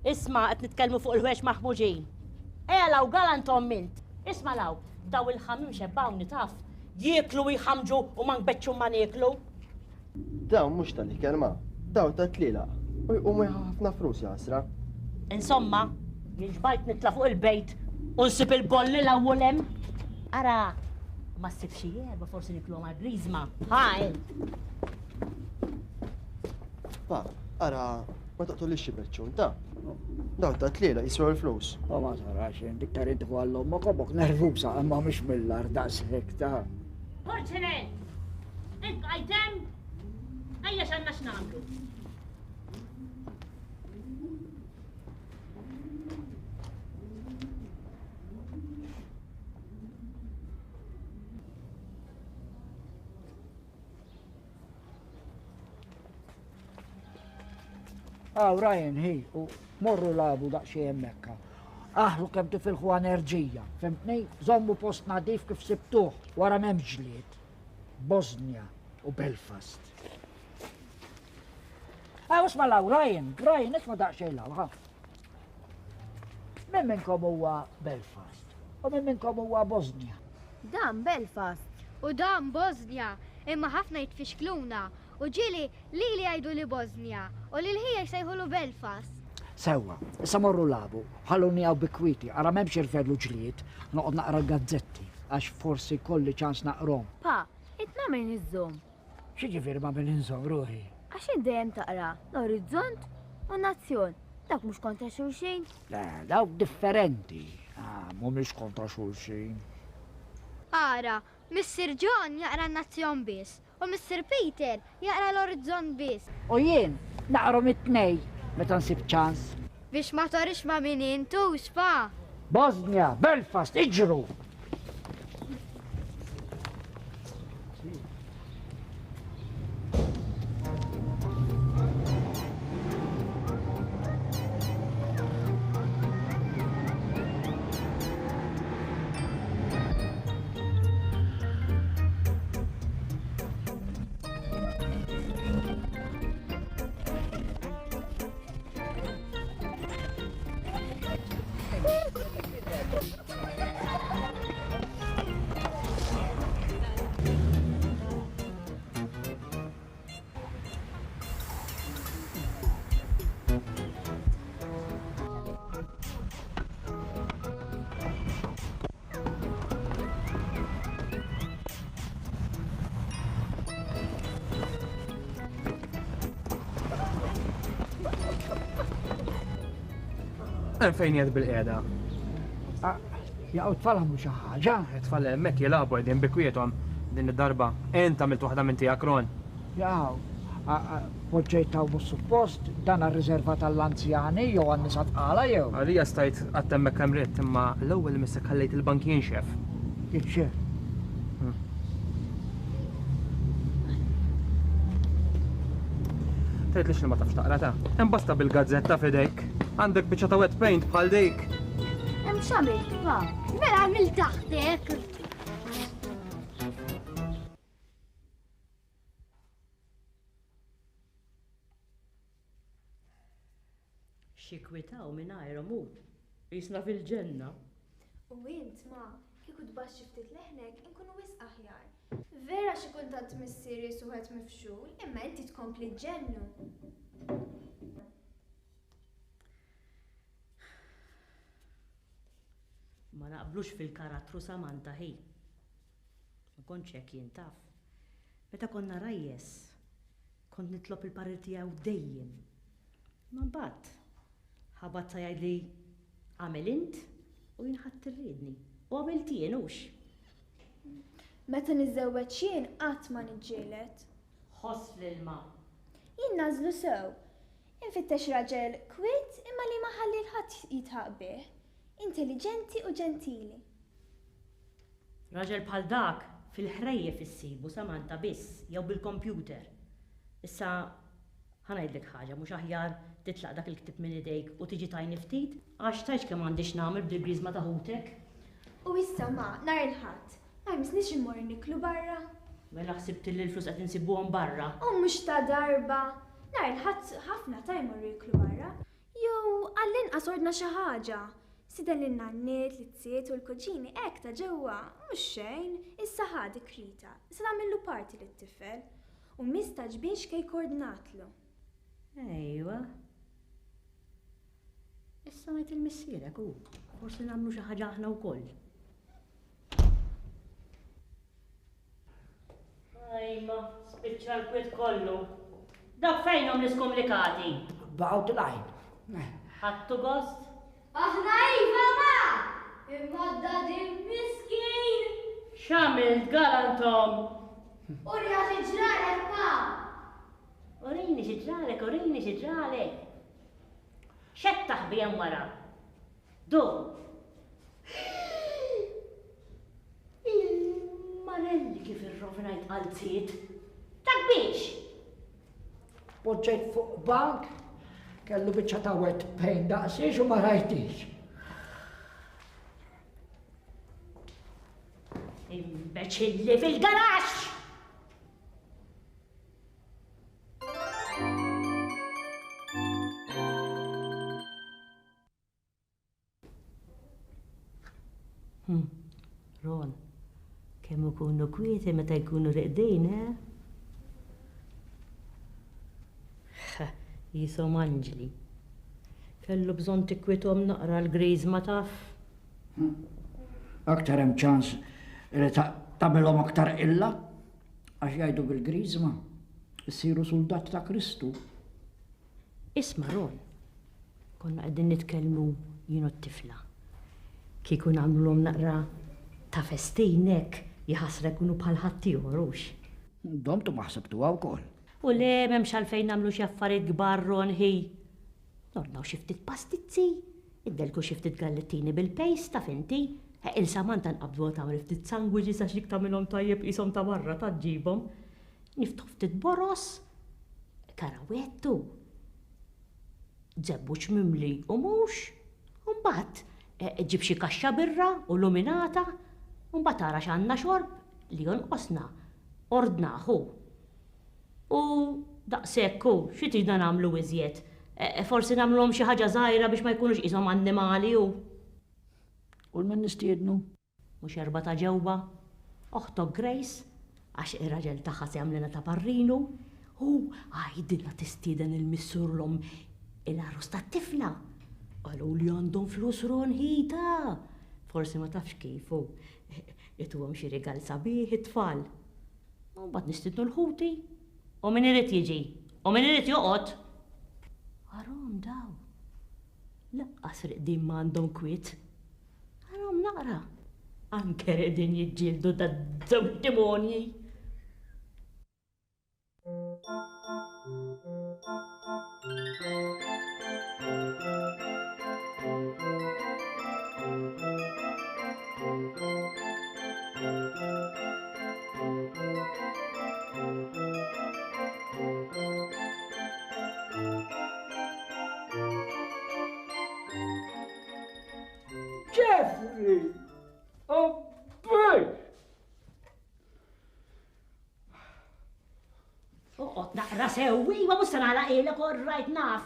Isma' qed nitkellmu fuq il-ħweġ maħmuġin. Law galantom mint. Isma' law, daw il-ħamim xebbawni taf. Jieklu jħamġu u ma nbeċċu ma nieklu. Daw mhux tal-kelma, daw ta' tlila. U jqumu ħafna flus jasra. Insomma, jinġbajt nitla fuq il-bejt u nsib il-bolli l-ewwel hemm. Ara, ma ssib xi jerba forsi niklu ma' grizma. Ħa Pa, ara, ma taqtolix xi beċċun ta'. Daw ta' tlila jiswew il-flus. Ma tarax, dik tarid tieħu għallhom ma kobok nervusa imma mhux mill-ar daqshekk ta'. Fortunate! Int għajdem? Ejja x'għandna x'nagħmlu. Ryan, hi, u morru labu daqxie jemmekka. Aħlu kem tifilħu enerġija, fimtni? Zommu post nadif kif sibtuħ, wara memġliet. Bosnia u Belfast. Usma law, Ryan, isma daqxie law, ha? Min minnkom huwa Belfast, u min minnkom huwa Bosnia. Dan Belfast u dan Bosnia, imma ħafna jitfixkluna. U ġili li għajdu li Bosnia u li l-ħija jsejħulu Belfast. Sewa, issa morru labu, ħalluni għaw bikwiti, għara memx irferlu ġliet, noqod naqra gazzetti, għax forsi kolli ċans naqrom. Pa, itna minn iż-żom. Xieġifiri ma minn inżom ruħi? Għax indejem taqra l-orizzont u nazzjon. Dak mux kontra xulxin? Le, dawk differenti. Mumiex kontra xulxin. Ara, Mr. John jaqra n-nazzjon bis. U Mr. Peter jaqra l-orizzont bis. U jien, naqrom it-tnej, meta nsib ċans. Biex ma torix ma minn intu, xfa? Bosnia, Belfast, iġru! Fejn jgħad bil-qeda? Jaqgħu tfal għamlu xi ħaġa. Tfal hemmhekk jilagħbu qegħdin bikwietom din id-darba. Int għamilt waħda minn tiegħek Ron. Jaqgħu, poġġejtaw mhux suppost dan ar-riserva tal-anzjani jew għan-nisa tqala jew. Għalija stajt għattemmek kemm ridt imma l-ewwel missek ħallejt il-bank jinxef. Jinxef? Tgħidlix li ma tafx taqra ta'. Imbasta bil-gazzetta f'idejk. Għandek biċċa ta' wet paint bħal dik. Hemm x'għamilt, pa? Mela għamil taħtek. Xikwitaw minn ajromu. Jisna fil-ġenna. U int ma, kieku tbaxxi ftit leħnek, inkunu wisq aħjar. Vera xi kuntant missieri suħet mifxul, imma inti tkompli ġennu. Ma naqblux fil-karattru Samantha ħi. Ma kontx hekk jien taf. Meta konna rajjes, kont nitlob il-parir tiegħu dejjem. Ma mbagħad ħabat sa jgħidli għamel int u jinħatt irridni. U għamilt jien hux. Meta niżżewweġ jien qatt ma niġġieled. Ħoss l-ilma. Jien nażlu sew. Infittex raġel kwiet imma li ma ħalli l-ħadd jitħaq bih. Intelligenti u ġentili. Raġel bħal dak fil-ħrejjef issibu Samantha biss jew bil-kompjuter. Issa ħanajdlek ħaġa mhux aħjar titlaq dak il-ktib minn idejk u tiġi tajni ftit għax tajx kemm għandix nagħmel bil-griżma ta' ħutek. U issa ma nhar il-ħadd. Ma jmisniex immur niklu barra. Mela ħsibt li l-flus qed insibuhom barra. U mhux ta' darba. Nhar il-ħadd ħafna ta' jmorru jiklu barra. Jew għall-inqas ordna xi ħaġa. Siden l-nanniet, l-tziet u l-kuġini hekk ta' ġewwa, mhux xejn, issa ħadi krita. Issa nagħmillu parti lit-tifel u mistaġ biex kej koordinatlu. Ejwa. Issa ngħid il-missierek hu, forsi nagħmlu xi ħaġa aħna wkoll. Ajma, spiċċa l-kwiet kollu. Dak fejnhom l-iskomunikati? Baqgħu tilgħin. Ħadtu gost? Aħna iva ma! Imma d-dadin miskin! X'għamilt galantom? Urja ġralek ma! Urini ġralek. X'qed taħbijan wara? Du! Il-marelli kif irrovinajt qalziet. Dak biex? Poġġejt fuq bank, kellu biċċa ta' wet paint daqsiex u ma rajtix. Imbeċilli fil-garax! Ron, kemm ikunu kwieti meta jkunu riqdejn, Jisom Anġli. Kellu bżonn tikkwiethom naqra l-griż ma taf. Aktar hemm ċans li tagħmilhom aktar illa għax jgħidu bil-griżma issiru soldat ta' Kristu. Isma' Ron, konna qegħdin nitkellmu jien u t-tifla. Kieku nagħmluhom naqra ta' festinek jħassrek kunu bħal ħaddieħor hux. Domtu ma ħsibtuha wkoll. U le m'hemmx għalfejn nagħmlu xi affarijiet kbar Ron ħi. Nornaw xi ftit pastizzi, iddelku xi ftit gallettini bil-pejs taf inti. Il-Samantha nqabdu tagħmel ftit sandwiches għax dik tagħmilhom tajjeb qishom ta' barra ta' ġibhom. Niftu ftit boros, karawettu, żebbuġ mimli u mhux, u mbagħad ġib xi kaxxa birra u luminata, u mbagħad tara x'għandna xorb li jonqosna, ordnaħu. U daqshekk hu xi tridna nagħmlu iżjed. Forsi nagħmluhom xi ħaġa żgħira biex ma jkunux qishom annimali hu. U l-min nistiednu? Mhux erba' ta' ġewwa, oħtok Grace, għax ir-raġel tagħha se jagħmlilna ta' parrinu, u għajdilna tistieden il-missurlhom il-arros tat-tifla. Qalu li għandhom flus Ron ħita. Forsi ma tafx kif hu. Ituhom xi rigal sabiħ it-tfal. U mbagħad nistiednu l-ħuti. U min irid jiġi? U min irid joqgħod? Għarhom daw. Laqqas riqdin ma għandhom kwiet. Għarhom naqra. Anke riqdin jiġġieldu ta' żewġ demonji. sewwi, ma musta nagħlaq ilek rajt naf.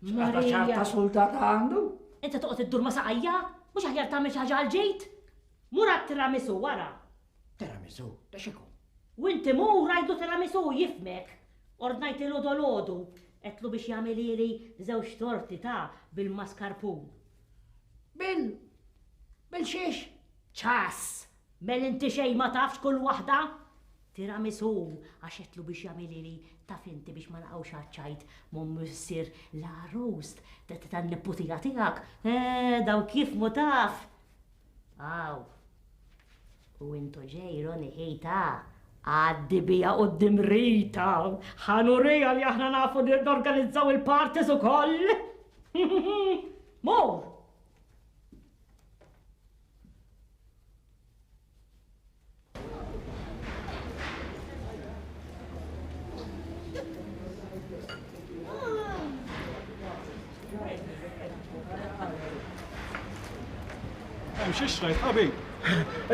Għata ċarta sultat għandu? Inta toqgħod iddur ma saqajja? Mhux aħjar tagħmel xi ħaġa għal-ġejt? Murat tiramisu wara. Tiramisu, ta' xeku. U inti mu rajdu tiramisu jifmek. Ordnajt ilu dolodu. Etlu biex jagħmel li żewġ torti ta' bil-mascarpone. Bil-xiex? ċas! Mel inti xej ma tafx kull waħda? Tiramisu għax etlu biex jagħmel li taf inti biex ma naqgħux ċajt mum issir la roast tan-nipputija tiegħek. Daw kif mu taf. Aw. U intu ġejru niħejta. Għaddi bija qoddim Rita. Ħanurija li aħna nafu n-organizzaw il-parties ukoll. Mor! Xiex rajt, qabi?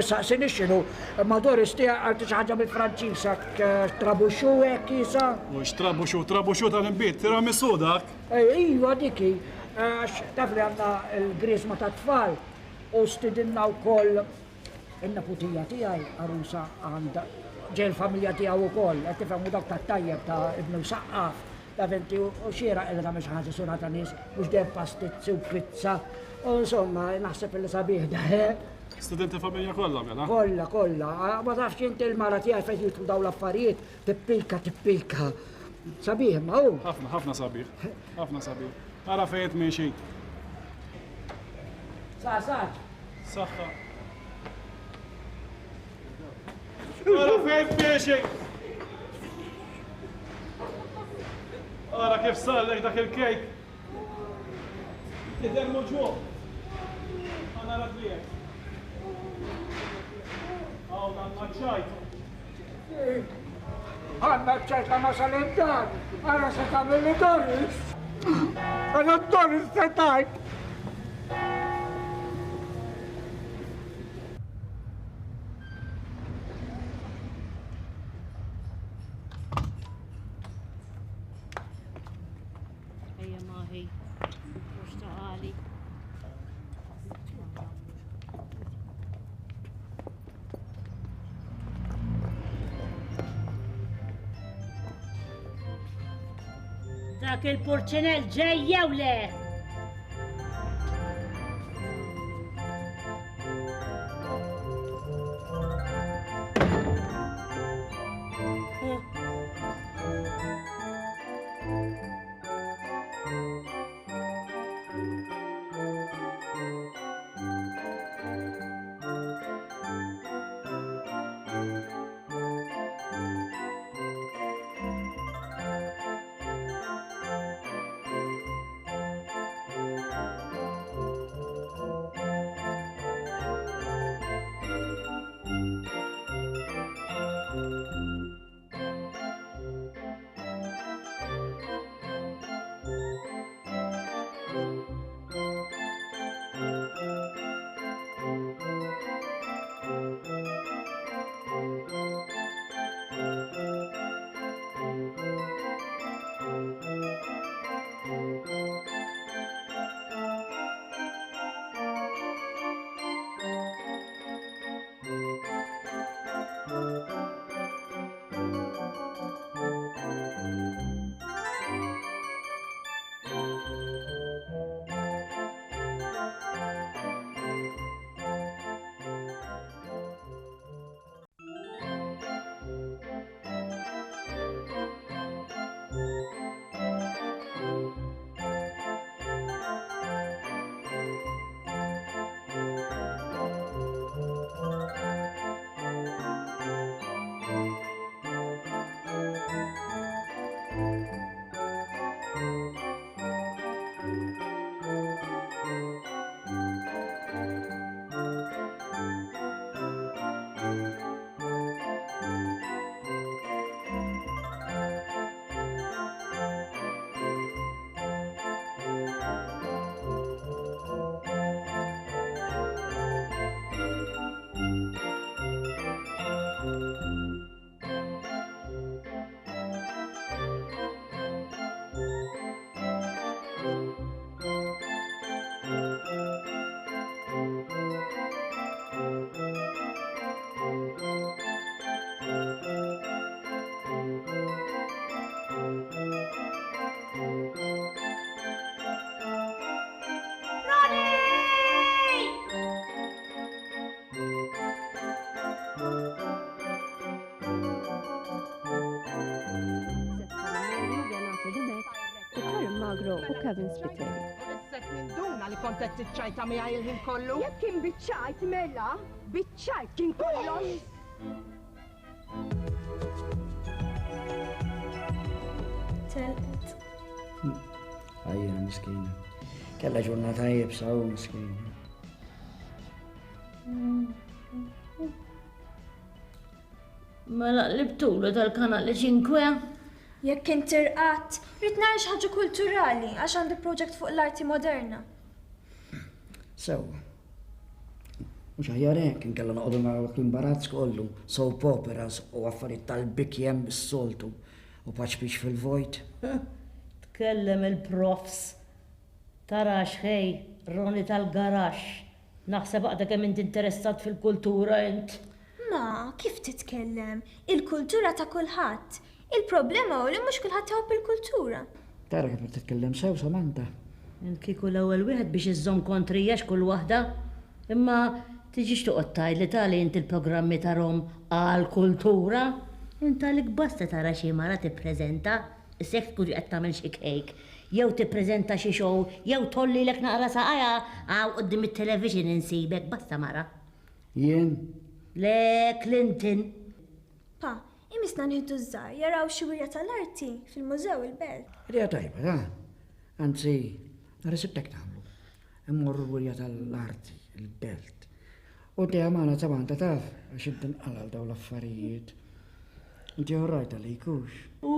Saqsini xinu, madwar istija għalti xaħġa bil-Franċisak, trabuxu hekk jisa? Mux trabuxu tal-imbiet, tiramisu dak. Iva diki, taf li għanna il-grisma ta' tfal u stidinna u koll il-naputija tijaj għarusa għanda ġel familja tijaw u koll, għettifemu dak ta' tajjeb ta' ibnu saqqaf, ta' venti u xira il-għam ħaġa sunata nis, mux dem pastizzi u pizza, u insomma, naħseb il-sabiħ da' Studenti familja kollha mela? Kollha. Ma tafx inti l-mara tiegħi fejn jitlu daw l-affarijiet, tippilka. Sabiħ, ma hu? Ħafna sabiħ. Ara fejn miexi. Saħħa. Ara fejn miexi. Ara kif sallek dak il-kejk. Tidher moġuħ. Għana radlijek. Għanna ċajta ma salintan, għanna se tamil li Doris. Għanna Doris se tajt. Ejja maħi, mux taqali. Dak il-porċenel ġej jew le? Pro u Kevin Spiteri. Set ninduna li kont qed tiċċajta miegħi il-ħin kollu. Jekk kien biċċajt mela, biċċajt kien kollox. Telqet. Ejja, miskina. Kella ġurnata jibsa u miskina. Mela libtulu tal-kanali 5. Jekk kien tirqat, rrid nara xi ħaġa kulturali għax għandi project fuq l-arti moderna. Sew. Mhux aħjar hekk inkella noqogħdu naraw l-imbarazz kollu, soap operas u affarijiet tal-bikjem bis-soltu u paċ fil-vojt. Tkellem il-profs. Tarax ħej, Roni tal-garax. Naħseb għadha kemm int interessat fil-kultura int. Ma, kif titkellem? Il-kultura ta' kulħadd. Il-problema hu li mhux kulħadd jħobb il-kultura. Tara kif titkellem sew, Samantha. Int kieku l-ewwel wieħed biex iżżomm kontrijax kull waħda. Imma tiġix toqgħod tgħidli tali int il-programmi tarhom għall-kultura. Int għalik basta tara xi mara tippreżenta, issek tkun qed tagħmel xi cake. Jew tippreżenta xi show, jew tollilek naqra saqajja għaw qudiem it-television insibek basta mara. Jien? Le, Clinton. Pa, imisna nieħdu żgħar jaraw xi wirja tal-arti fil-Mużew il-Belt. Rija tajba, da. Anzi, nara sibtek nagħmlu. Immorru l-wirja tal-arti, il-Belt. U di għamana Samantha taf, għax inti nqalal daw l-affarijiet. Inti orrajta li jkux. U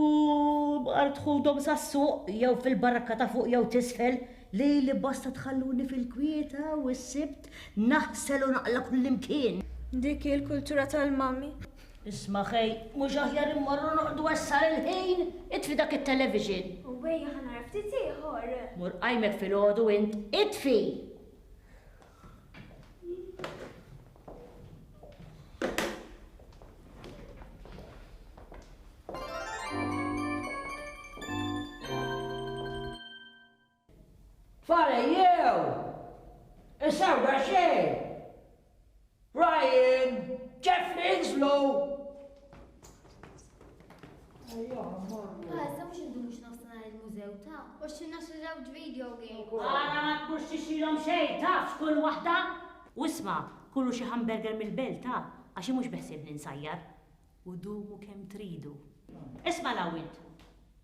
bqar tħudhom sas-suq jew fil-barakka ta' fuq jew tisfel li basta tħalluni fil-kwieta u s-sibt naħsel u naqla kullimkien. Dik il-kultura tal-mami. Isma' ħej, mhux aħjar immorru noqdu wassar il-ħin, itfi dak it-television. U wejja ħana ftit ieħor. Mur qajmek fil-ħodu int, itfi. Fare jew! Issew da xejn! Ryan! Jeffrey Inslow! Għazza mux indunux nafsana il-mużew ta' u xinna xirrawġ video game. Għara ma tkunx tixilhom xejn, taf kull waħda. U isma' kullu xi hamburger mill-belt ta' għax mhux beħsib ninsajjar. U dumu kemm tridu. Isma' lawint.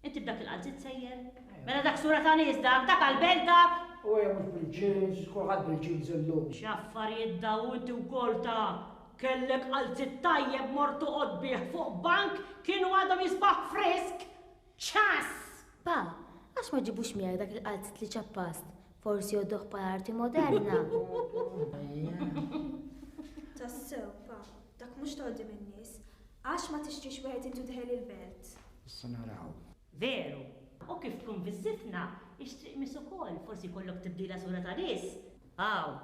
Inti b'dak il-qalzit sejjer? Mela dak sura ta' nies dak għal-belt dak. U hija mhux bil-ġins, kulħadd bil-ġins illum. X'affarijiet daw inti wkoll ta' kellek qalzit tajjeb mortu qodbih fuq bank kienu għadhom jisbaħ frisk. ċas! Pa, għax ma ġibux miegħek dak il-qalzit li ċappast, forsi joddoħ pa' arti moderna. Tassew, pa, dak mhux tgħoddi min-nies. Għax ma tixtrix wieħed intu deħel il-belt. Issa naraw. Veru, u kif tkun viżitna, ixtriq mis ukoll, forsi kollok tibdila sura ta' nies. Aw,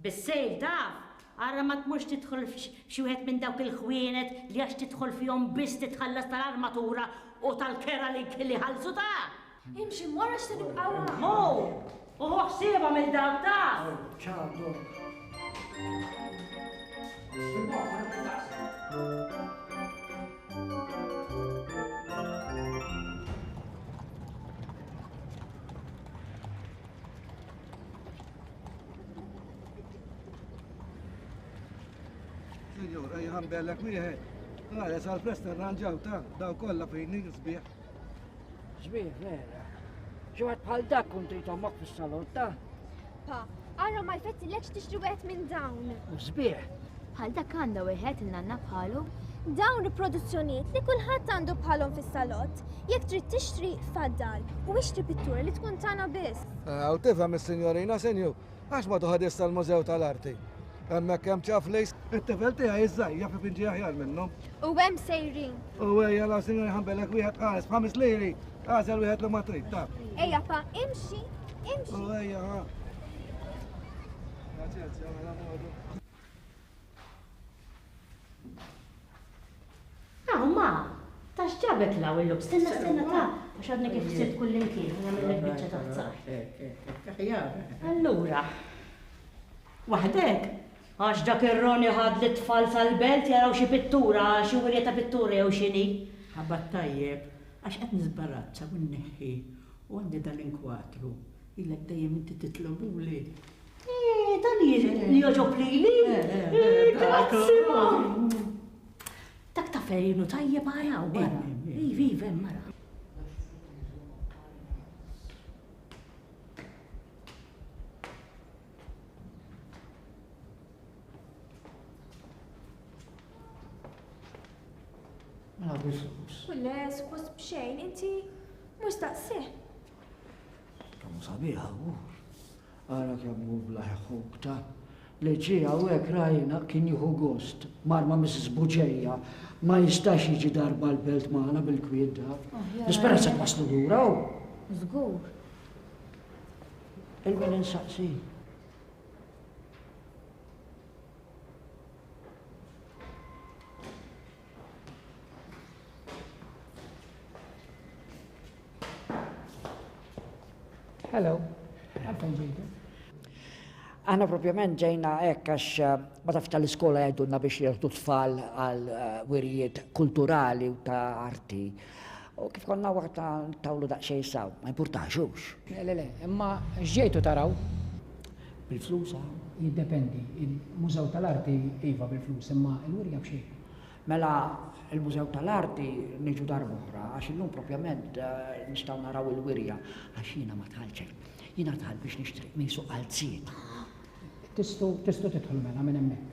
bis-sejl taf, għarra ma tmux tidħol f'xi wieħed minn dawk il-ħwienet li għax tidħol fihom biss titħallas tal-armatura u tal-kera li ħallsu ta'. Imxi morra x'tibqgħu. Mo, u ħsieba mill dawk taf. ċardu. Signor, jħan bellek wieħed. Għara, sal-presta rranġaw ta' daw kolla fejni sbieħ. Sbieħ, vera. Ġuħat bħal dak kont jitommok fis-salon ta'. Pa, għarra ma jfettilekx tixtri wieħed minn dawn. U sbieħ. Bħal dak għandha wieħed il-nanna bħalu. Dawn riproduzzjonijiet li kulħadd għandu bħalhom fis-salott, jekk trid tixtri faddal u ixtri pittura li tkun tagħna biss. Għaw tifhem is-sinjorina senju, għax ma tuħadis tal-Mużew tal-Arti. Hemmhekk hemm ċaf lejs, it-tifel tiegħi iżżaj jaf finġi aħjar minnhom. U hemm sejrin. U ejja la sinjori ħanbellek wieħed qares b'5 liri, għażel wieħed li ma trid taf. Ejja pa, imxi, imxi. U ejja ha. Ma, tax ġabek law il-lub, stenna ta' għax għadni kif sirt kullimkien, għamillek bieċa ta' tzaħ. Allura, waħdek, għax dak ir-Roni ħad li tfal sal-belt jaraw xi pittura, xi wirja ta' pittura jew xini. Ħabbat tajjeb, għax qed nisbarazza u nneħħi U għandi dal-inkwatru, illek dejjem inti titlobu li. Dan joġob li. Dak ta' fejnu tajjeb għajaw, wara. Ivi, mara. Ma biflus. Le, suppost bxejn, inti mux taqsih. Kamu sabiħa, għara kemmu blaħħuk ta' leġi għawek rajna kien juhu gost. Marma Mrs. Buġeja ma jistax jiġi darba l-belt maħna bil-kwidda. L-speranza t-maslu duraw. Zgur. Il-min insaqsi. Hello, għalfejn ġejtu? Aħna propjament ġejna hekk għax ma taf tal-iskola jgħidulna biex jirtu tfal għal wirijiet kulturali u ta' arti. U kif konna waqta tawlu daqsxejn saw, ma importaxux. Le, imma ġejtu taraw? Bil-flus, Jiddependi, il-Mużew tal-Arti iva bil-flus, imma il-wirja bxejn. Mela il-Mużew tal-Arti niġu darbohra, għax illum propjament nistgħu naraw il-wirja, għax jiena ma tħallx. Jiena tħall biex nixtri misu għalziet. Tistu tidħol mela minn hemmhekk.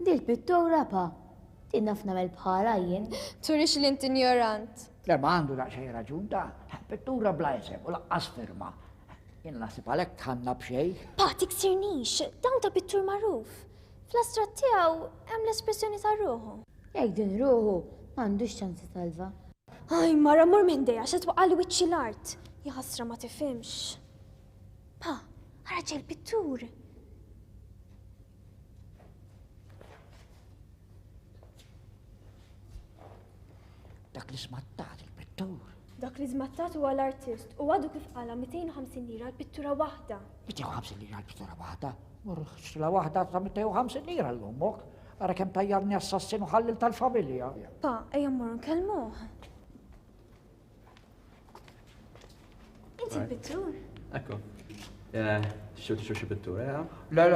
Dil-pittura pa, tinnaf namel bħala jien. Turix l-int ignorant. Le ma għandu daqsxejn raġun ta' pittura bla isem u laqqas firma. Jien naħseb għalhekk tħanna b'xejn. Pa, tiksirnix, dawn ta' pittur magħruf. Fl-astrat tiegħu hemm l-espressjoni ta' ruħu. Jekk din ruħu, m'għandux ċansi salva. Aj, mara mur minn dejja, xa twaqqali wiċċi l-art. Jaħasra ma tifhimx. Pa, ħaraġ il-pittur. Dak li smattat il-pittur. Dak li zmattat huwa l-artist u għadu kif qala 250 lira l-pittura waħda. 250 lira l-pittura waħda? Xtila waħda ta' 250 lira l-ummok. Għara kem tajjarni assassin u ħallil tal-familja. Pa, ejja mmur nkellmuh. Inti l-pittur? Ekku. Xi pittura, ja? Le,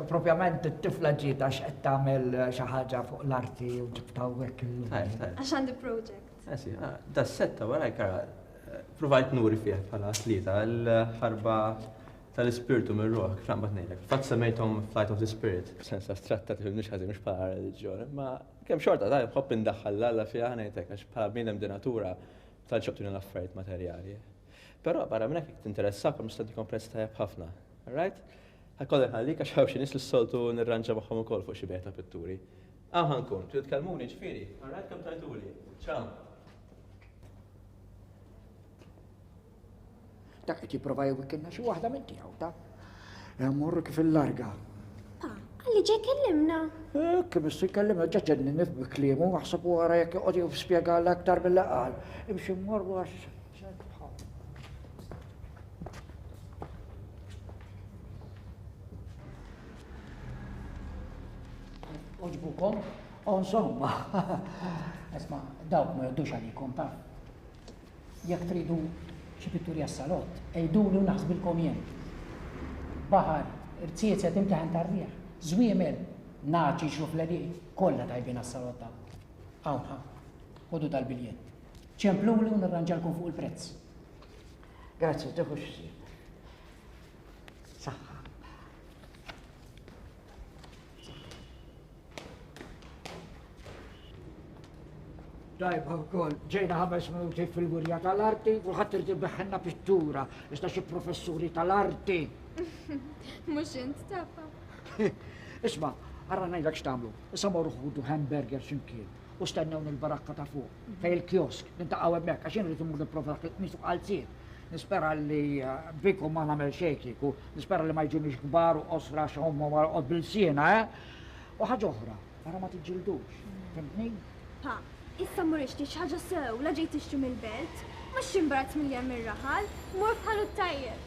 propjament it-tifla ġiet għax qed tagħmel xi ħaġa fuq l-arti u ġibtaw hekk il- Għax għandi project. Sì, da setta wara kara provajt nuri fih bħala atleta l-ħarba tal-ispirtu minn ruħ, kif naqbad ngħidlek. Fatt semmejthom Flight of the Spirit. Sensa stratta tifhimniex ħażin mhux bħala reliġjon, imma kemm xorta ta' nħobb indaħħal l-alla fiha ngħidlek għax bħala bniedem di natura tal-ċobtuni l-affarijiet materjali. Però barra minn hekk tinteressaw kemm nista' kompress tajjeb ħafna, right? Ħakolli ħallik għax hawn xi nies li s-soltu nirranġa magħhom ukoll fuq xi bejgħ ta' pitturi. Ħankun, trid tkellmuni ġifieri, alright kemm tajtuli. Ciao. Dak qed jipprova jwikkelna xi waħda minn tiegħu ta' Morru kif il-larga. Għalli ġej kellimna. Kif issu jkellimna ġaġġenni nif bikliemu waħseb wara jekk joqgħod jispjegala aktar mill-laqal. Imxi mmorru għax. Oġbukom? Insomma. Isma, dawk ma joddux għalikom taf. Jekk tridu xi pitturi għas-salott, ejdulu naħsbilkom jien. Baħar, irzijiet se timtaħan tar-rieħ, żwiemel, naċi xrufledi, kollha tajbin għas-salotta. Hawnha, ħodu tal-biljett. ċempluli u nirranġalkom fuq il-prezz. Grazzi, tieħu x'isir. Saħħa. Dajba wkoll, ġejna 5 minuti fil-gurja tal-arti u ħadd irid beħħenna pittura, iżda xi professuri tal-arti. Mhux int tafa. Isma', ara ngħidlek x'tagħmlu. Issa morru ħudu hamburger x'imkien. u stennewni l-barakka ta' fuq. Fej il-kiosk, nintaqgħu hemmhekk għax inrid immur nipprova nisu qalziet. Nispera li bikum ma nagħmel xejn u nispera li ma jġunix kbar u osra x'homma warqod bil-siena, U ħaġa oħra, ara ma tiġġildux. Fimtni? Pa, issa murixti xaġa sew, la ġejt tixtru mill-belt, mux imbrat miljem ir-raħal, mur bħalu tajjeb.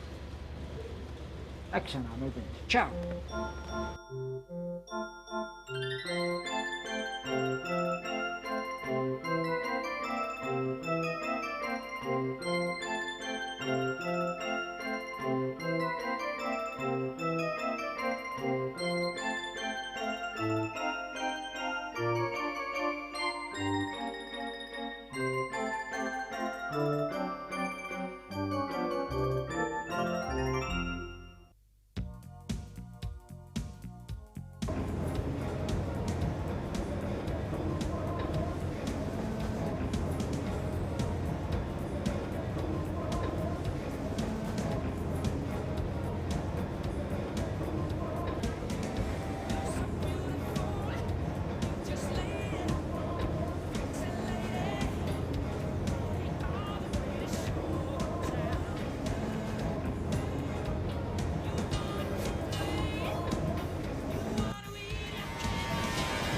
Ek se nagħmel bint. Ciao!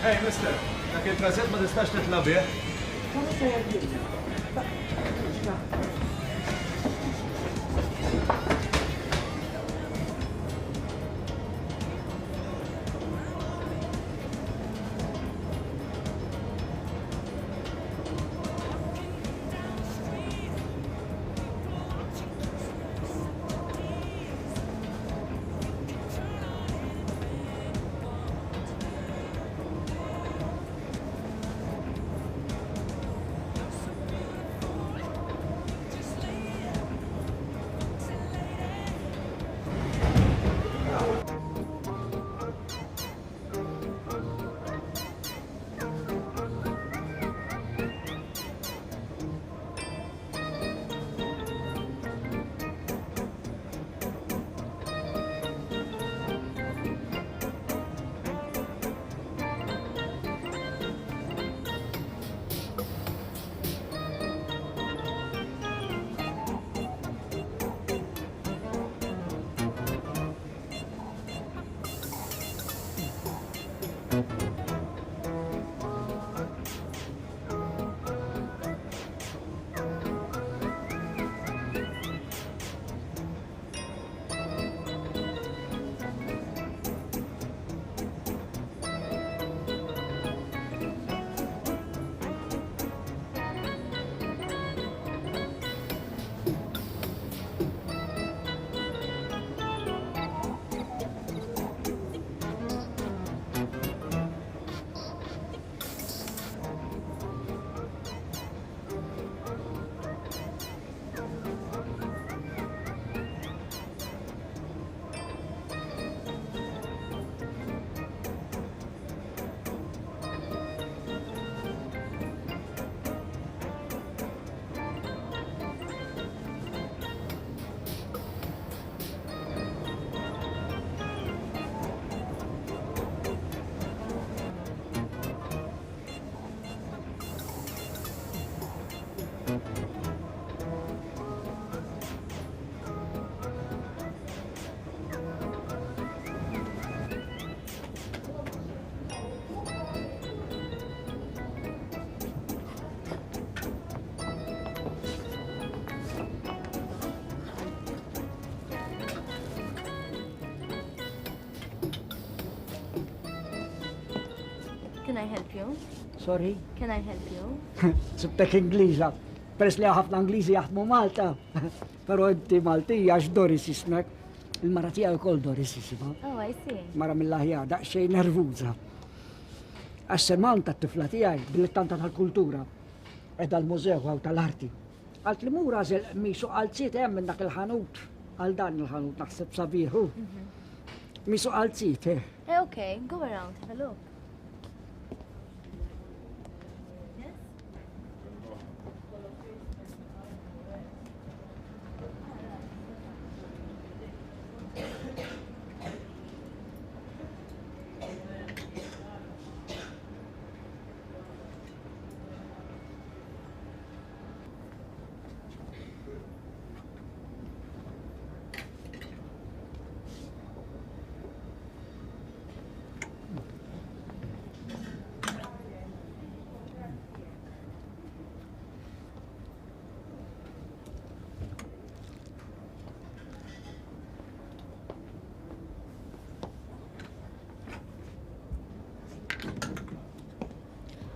Hey, mister, dak il-trażett ma tistax titla bih? Can I help you? Sorry? Can I help you? Sibtek Ingliża. Peress li ħafna Ingliżi jaħdmu Malta. Però inti Maltija Doris ismek. Il-mara tiegħi wkoll Doris isimha. Oh, I see. Mara mill-aħjar, daqsxejn nervuża. Għas-semman tat-tifla tiegħi dilettanta tal-kultura. Edha l-mużew għaw tal-arti. Għalt li mura zel misu qalziet hemm minn dak il-ħanut. Għal dan il-ħanut naħseb sabiħu. Misu qalziet, Okay, go around, have a look.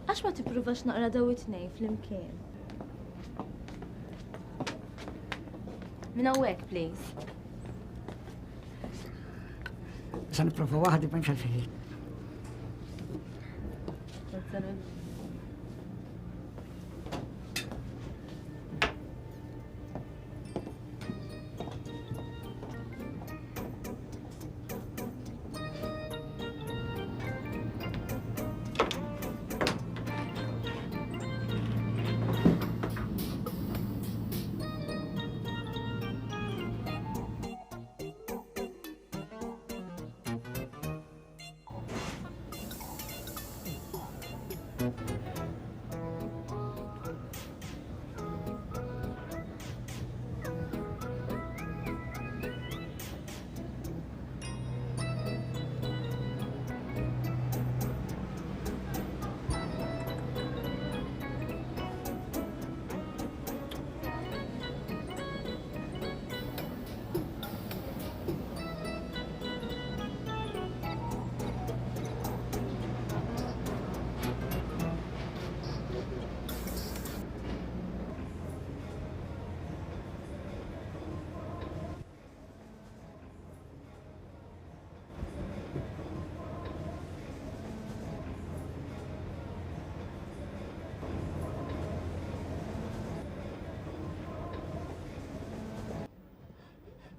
Għax ma tippruvax naqra daw it-tnejn fl-imkien? Min hawnhekk, please. Se nipprova waħdi ma nxalfijiet.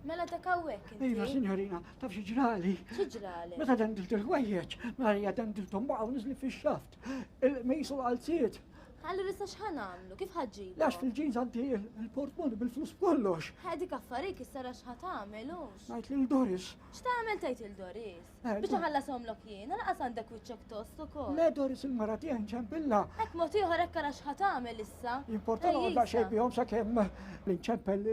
Mela ta' kawwek inti. Iva, signorina, taf xieġrali. Xieġrali? Meta dandilt il-ħwejjeġ, Marija dandiltom baqa u nizli fil-xaft. Il-mejsu għalziet. Allura issa x'ħan għamlu? Kif ħaġġilu? Lax fil-ġins għanti il-portmoni bil-flus kollox. Ħedi kaffarik issa rax ħatamilux. Najt l-Doris. X'tagħmel tgħid il-Doris? Biex ħallasom lok jien, laqas għandek wiċċek tost ukoll. Le Doris il-mara tiegħi nċempilla. Hekk mod ieħor hekk rax ħatamel issa. Importa noqgħod xejn bihom sakemm l-inċempel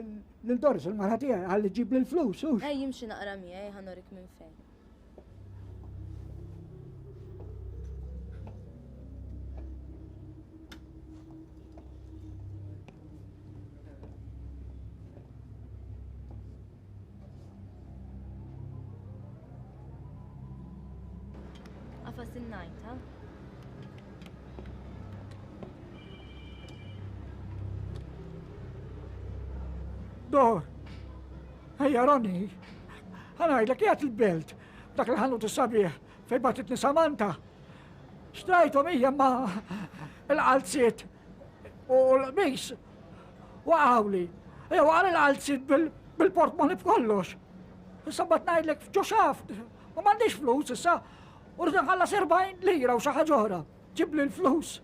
lil-Doris il-mara tiegħi ħalli ġib l-flus. Ej jimxi naqra miegħi ħanorik minn fejn. Għafas il-najt, ha? Dor, ħejja Roni, ħanajdlek jgħat il-belt, dak li ħannu t-sabiħ, fej batitni Samanta. Xtrajtom hija ma l-qalziet u l-mis waqawli. Jew għal l-qalziet bil-portmoni b'kollox. Issa bat najdlek f'ġoxaft, ma mandiġ flus issa. Urda ħalla 40 lira u xi ħaġa oħra. Ġib li l-flus.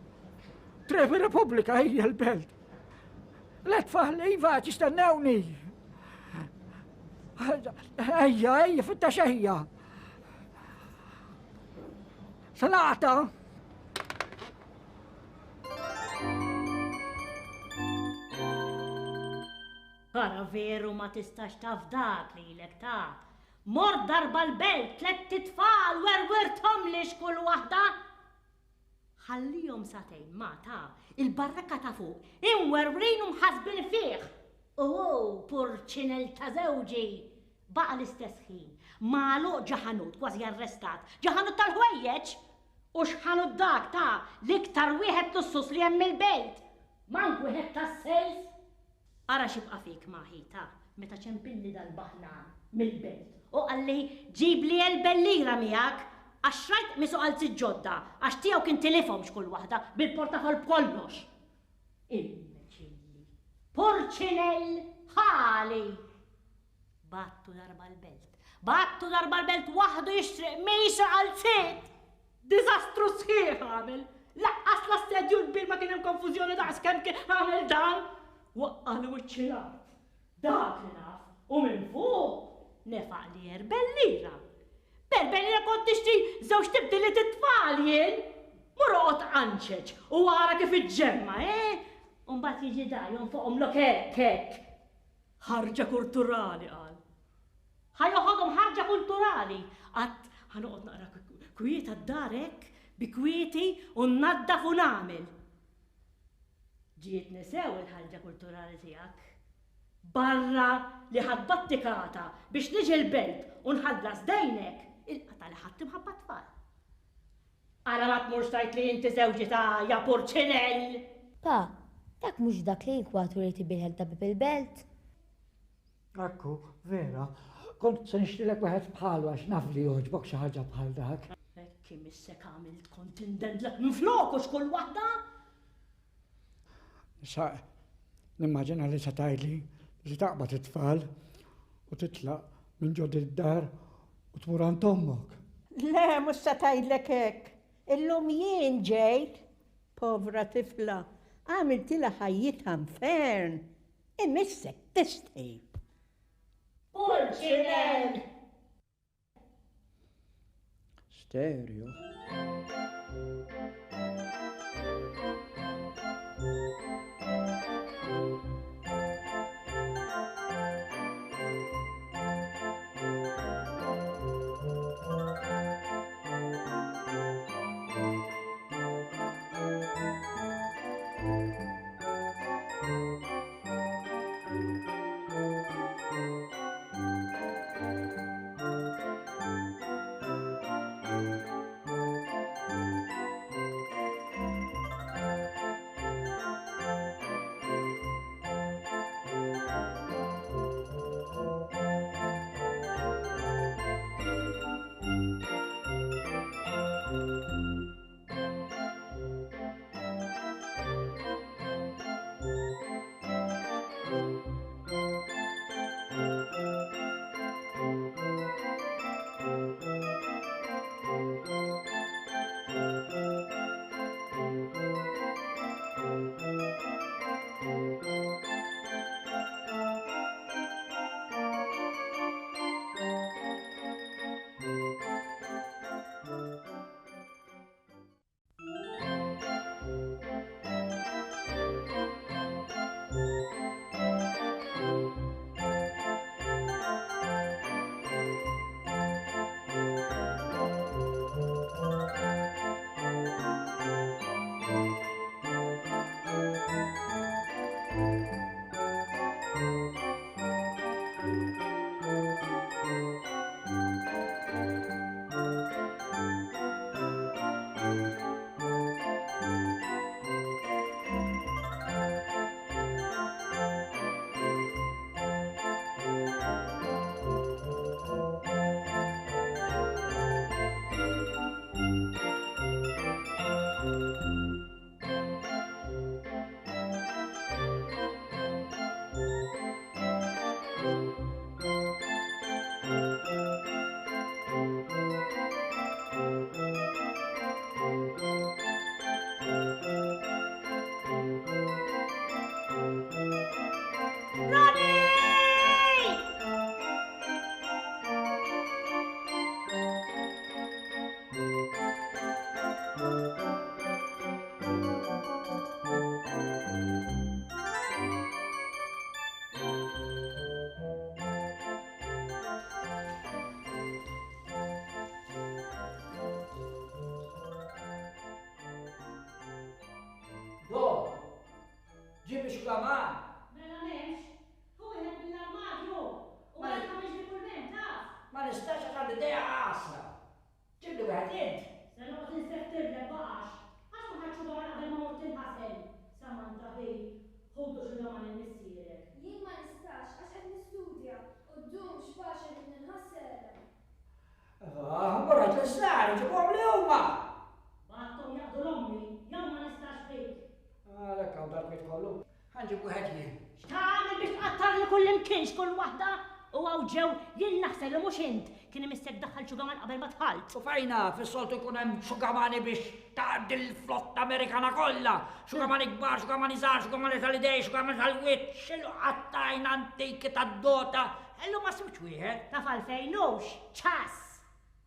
Trevi Repubblika hija l-belt. L-etfaħ iva tistennewni. Ejja, fitta xejja. Salata. Ara veru ma tistax taf dak li l-ek ta' mor darba l-belt, 3 tfal, werwertom lix kull wahda. Ħallihom satejn ma ta' il-barraka ta' fuq, imwerwrin mħasbin fih. Purċinel ta' zewġi, baqa l-istess ħin, maluq ġaħanut, kważi arrestat, ġaħanut tal-ħwejjeġ, u xħanut dak ta' liktar wieħed lussus li hemm il-belt, mank wieħed ta' sejs. Ara xibqa fik maħita, meta ċempilli dal-baħnan mill-belt. U għalli ġib li l-bellira miegħek għax rajt misu għalzi ġodda, għax tiegħu kien tilifhom xkull waħda bil-portafol b'kollox. Il-meċilli, Porċinell ħali. Battu darba l-belt waħdu jixtriq mejsa għalziet. Dizastru sħiħ għamil. Laqqas l-assedju l-bil ma kien hemm konfużjoni daqs kemm kien għamil dan. Waqqalu iċ-ċilat. Dak li naf. U minn fuq nefaq li erbellira. Berbellira kont tixtri żewġ tibdili t-tfal jien. Murqot anċeċ u għara kif iġġemma, Umbat jiġi da jonfoqhom lok hekk. Ħarġa kulturali qal. Ħajoħodhom ħarġa kulturali. Qatt ħanoqgħod naqra kwieta d-dar hekk bi kwieti u nnaddaf u nagħmel. Ġiet nisew il-ħarġa kulturali tiegħek. Barra li ħadbattikata biex niġi l-belt u nħallas dejnek il-qata li ħadd imħabba tfal. Għala ma tmurx tajt li inti żewġi ta' ja Porċinell. Pa, dak mhux dak li inkwatru li tibilħel ta' bil-belt. Akku, vera, kont se nixtilek waħed bħalu għax naf li joġbok xi ħaġa bħal dak. Ekki missek għamilt kont indendlek minn flokux kull waħda. Sa, nimmaġina li sa tajli li taqbad it-tfal u titlaq minn ġod id-dar u tmur għand ommok. Le, mhux se tgħidlek hekk. Illum jien ġejt, povra tifla, għamiltilha ħajjitha mfern. Imissek tistejb. Porċinell! Stereo. ġibi xkaman. Mela memx, hu jħed bil-armadju, u għal ma meġi kull-mem, taf. Ma nistax għal ideja għasra. ġibli għed int. Se noqgħod inseftir le baqax, għax ma ħadxu għal qabel ma mort inħasel. Samanta ħej, ħudu xi doman il-missierek. Jien ma nistax għax qed nistudja u ddum x'faċel li ninħassel. Morra t-istar, ġibom li huma. Għattom jaqdu l-ommi, jew ma nistax bejk. Għalek għaw darbit kollu. ħanġibu ħedli. X'tagħmel biex tqattar li kull imkienx kull waħda? U għaw ġew jien naħsel li mhux int kien imissek daħħal xugaman qabel ma tħalt. U fajna, fis-soltu jkun hemm xugamani biex tgħaddi l-flotta Amerikana kollha. Xugamani kbar, xugamani żgħar, xugamani tal-idej, xugamani tal-wiċċ, xillu qattajn antiki tad-dota. Illu ma smux wieħed. Taf għalfejn hux, ċas.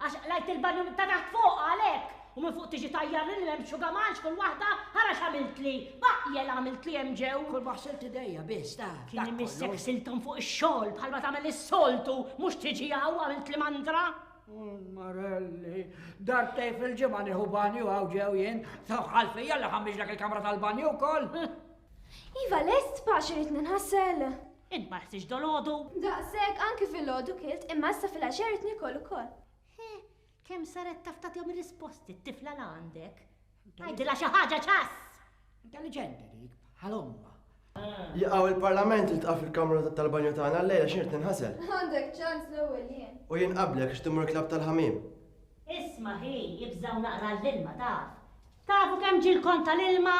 Għax lajt il-banju ta' taħt fuq għalek. U minn fuq tiġi tajjar li l-hemm xugamanx kull waħda, ħara x'għamilt li. Baqjel għamilt li hemm ġew. Kull maħsilt idejja biss ta' kien imissek siltom fuq ix-xogħol bħalma tagħmel is-soltu, mhux tiġi hawn għamilt li mandra. Marelli, darbtej fil-ġimgħa nieħu banju għaw ġew jien, għalfej jalla ħammiġlek il-kamra tal-banju wkoll. Iva lest paċi li ninħassel. Int ma ħsix dolodu. Daqshekk anki fil-lodu kilt imma issa fil-għaxer rid nikol ukoll. Kemm saret taf tagħtihom ir-risposti t-tifla l għandek? Għajdilha xi ħaġa ċass! Intelligenti dik, bħal-omma. Jaqgħu il-Parlament iltqa' fil-Kamra tal-Banju tagħna llejla x'irt tinħasel. Għandek ċans l-ewwel jien. U jien qablek x'timur klab tal-ħamim. Isma' ħi, jibżaw naqra l-ilma taf. Tafu kemm ġil kont tal-ilma?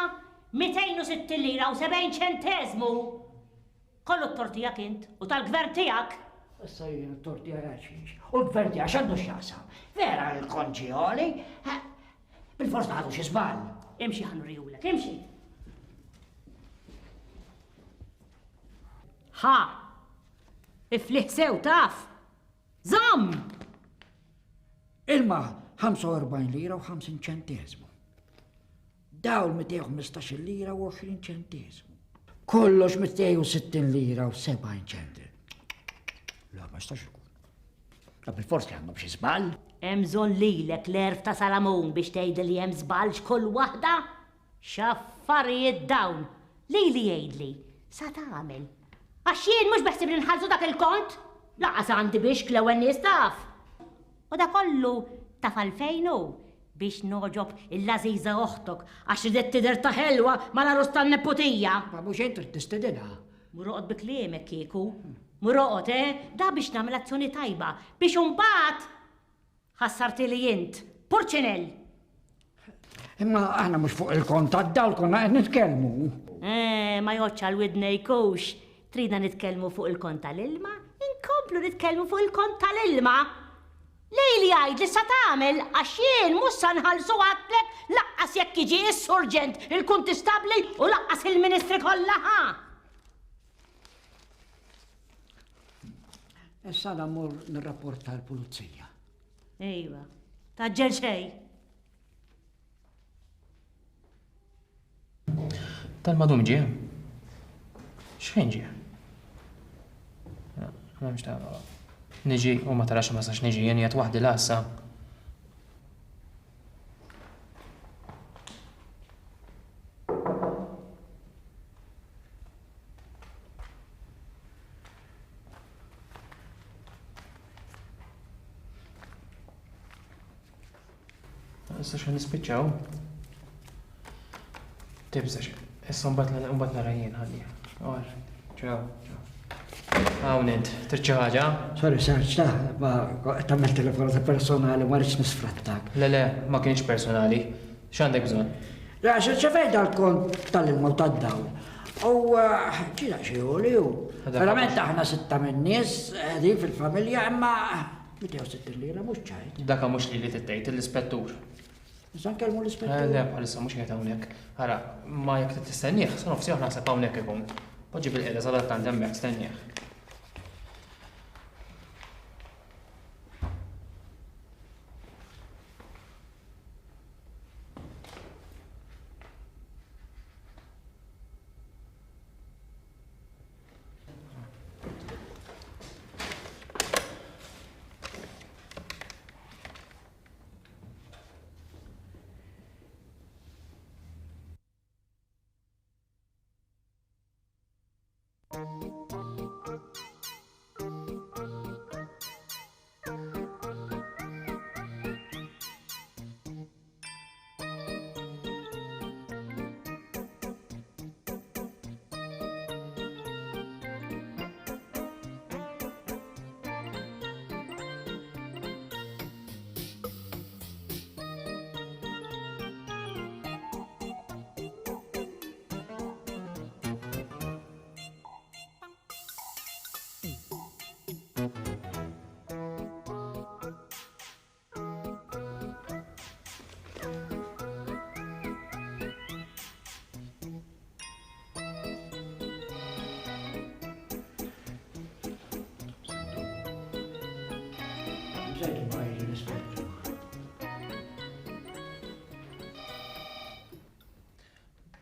260 lira u 70 ċentesmu. Kollu t-tortija kint u tal-gvern tiegħek. Issa jien t-tortija għaxix. U l-gvern tiegħek x'għandu x'jaqsam. Vera l-konġioli. Bil-fors taħdu xi żball. Imxi ħanurjulek, imxi. ħa! Ifliħ sew taf! Zam! Ilma 45 lira u 50 ċentesmu. Dawl 215 lira u 20 ċentesmu. Kollox 260 lira u 70 ċentesmu. La, ma stax ikun. La bil-fors li għandhom xi żball. Hemm bżonn lilek l-erf ta' Salamun biex tgħidli li hemm żball x'kull waħda? X'affarijiet dawn. Lili jgħidli, sa tagħmel. Għax jien mhux beħsib li nħallsu dak il-kont? Laqas għandi biex l-ewwel nies taf. U da kollu taf għalfejn hu biex noġob il-lażiża oħtok għax ridet tidher ta' ħelwa ma narus tan-nepotija. Ma mhux int trid tistedilha. Muroqgħod bi kliemek kieku. Muroqgħod, da biex nagħmel azzjoni tajba biex imbagħad ħassarti li int. Purċinell. Imma aħna mhux fuq il-kont tad-dawl konna qed nitkellmu. Ma joċċa l-widnejkux. Tridna nitkellmu fuq il-kont tal-ilma, inkomplu nitkellmu fuq il-kont tal-ilma. Lejli għajd li sa tagħmel għax jien mhux sa nħallsu għatlek laqqas jekk jiġi s-surġent il-kuntistabli u laqqas il-ministri kollha ħa. Issa namur nirrapporta l-pulizija. Ejwa, taġġel xejn. Tal-madum ġie? X'fejn ġie? M'hemmx ta' niġi u ma tarax ma sax niġi jien jgħid waħdi laqsa. Issa x'għan nispiċċaw? Tibżax, issa mbagħad nara jien ħalli. Ċaw, ċaw. Hawnent, trid xi ħaġa? Sorry, Sarġ, tagħmel telefonata personali ma rridx nisfrattak. Le, ma kienx personali. X'għandek bżonn? La, x'fejn dal-kont tal-ilma u tad-dawl. U ġila xi hu. Verament aħna sitta minn nies qegħdin fil-familja imma 260 lira mhux ċajt. Daka mhux li tgħid l-ispettur. Issa nkellmu l-ispettur. Le, bħalissa mhux qiegħed hawnhekk. Ara, ma jekk tistennieh, sa nofsi aħna naħseb hawnhekk ikun. Poġġi bil-qiegħda sadattant hemmhekk stennieh.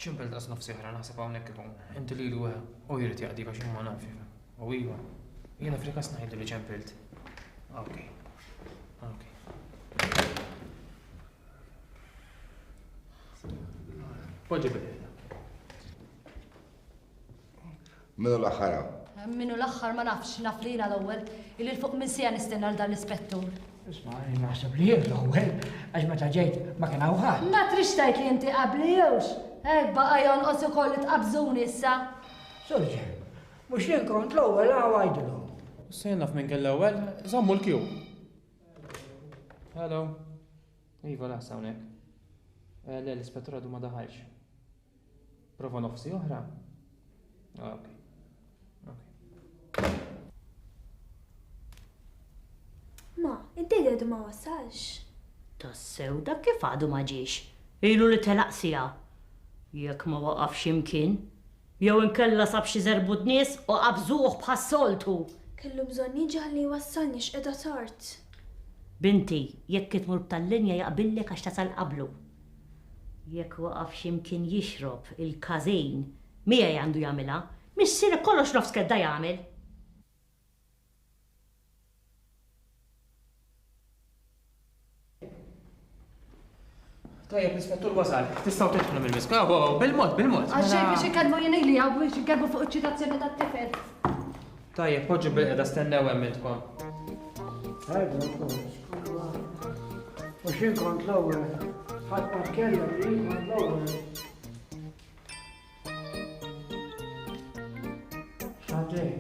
ċimpel daqs nofsi ħra naħseb hawnhekk ikun. Inti li u jrid jaqdi għax ma nafi. U iva. Jiena frikas ngħidu li ċempelt. Okej. Poġġi bil-qiegħda. Minu l-aħħar? Minu l-aħħar ma nafx naf li jiena l-ewwel illi l-fuq minn sija nistenna l dan l-ispettur. Isma, naħseb li jien l-ewwel, għax meta ġejt ma kien hawn ħadd. Ma trix tajt li inti qabli jewx. Baqa jonqos ukoll tqabżuni issa. Surġi, mhux jien kont l-ewwel għajdlu. Sejna f'min kien l-ewwel, żammu l-kju. Hello. Iva laħsa hawnhekk. Le l-ispettor għadu ma daħalx. Prova nofsi oħra. Ok. Ma, inti għadu ma wassalx. Tassew, dak kif għadu ma ġiex. Ilu li telaqsija. Jekk ma waqaf ximkien, jew inkella sab xi zerbud nies u qabżuh bħas-soltu. Kellu bżonn jiġi ħalli wassalni x'qiegħda tort. Binti, jekk itmur tal-linja jaqbillek għax tasal qablu. Jekk waqaf ximkien jixrob il-każin, mija għandu jagħmilha, missier kollox nofs kedda jagħmel. Tajjeb, l-ispettur wasal. Tistgħu tidħlu mill-miska. Bil-mod. Għaxej biex ikadbu jenili għaw biex ikadbu fuq iċ-ċitazzjoni tat-tifel. Tajjeb, poġġu bil-qeda stennew hemm intkom. Mhux jien kont l-ewwel, ħadd ma tkellem li jien kont l-ewwel. X'għaddej?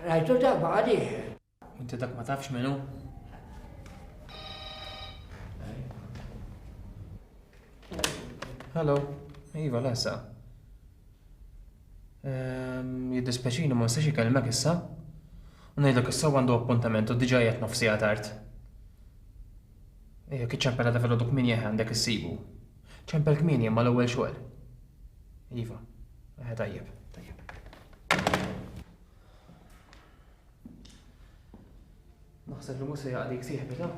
Rajtu darba għadi. Inti dak ma tafx minnu? Hello, Iva, lesa. Jiddispeċini ma nistax ikelmek issa? U ngħidlek issa għandu appuntament u diġà qiegħed nofsija tard. Ejja, kif ċempel għadha filgħodu kmini għandek issibu. ċempel kmini ma l-ewwel xogħol. Iva, tajjeb. Naħseb li musa jaqdik sieħbi ta'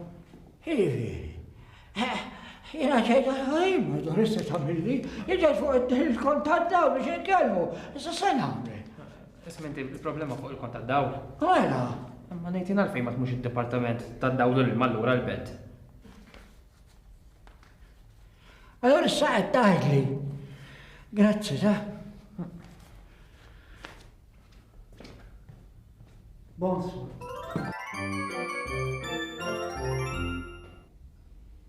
Jena ċejda ħajm, dorissa tamilli, jġaj fuq il-kont tad-dawl biex nkellmu, issa se nagħmel. Isminti, il-problema fuq il-kont tad-dawl. Għala. Ma ngħidin għalfejn ma tmux id-dipartament tad-dawl l-mallura l-belt. Allora issa qed tgħidli. Grazzi, ta' Bonsoir.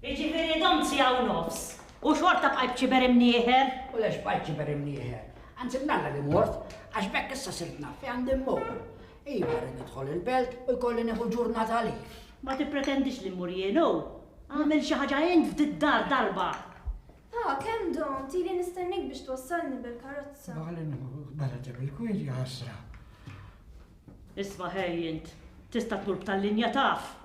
Iġifieri domzi għaw nofs. U xorta bqajb ċiber imnieħer? U lex bqajb ċiber imnieħer? Anzi mnalla li mort, għax bekk issa sirt naffi għandi mmur. Iva rrid nidħol il-belt u jkolli nieħu ġurnata li. Ma tippretendix li mmur jienu? Għamil xi ħaġa jend f'did dar darba. Kemm dom, tili nistennik biex twassalni bil-karozza. Bala bil-kwid ħasra. Isma' ħejjint, tista' tmur tal-linja taf.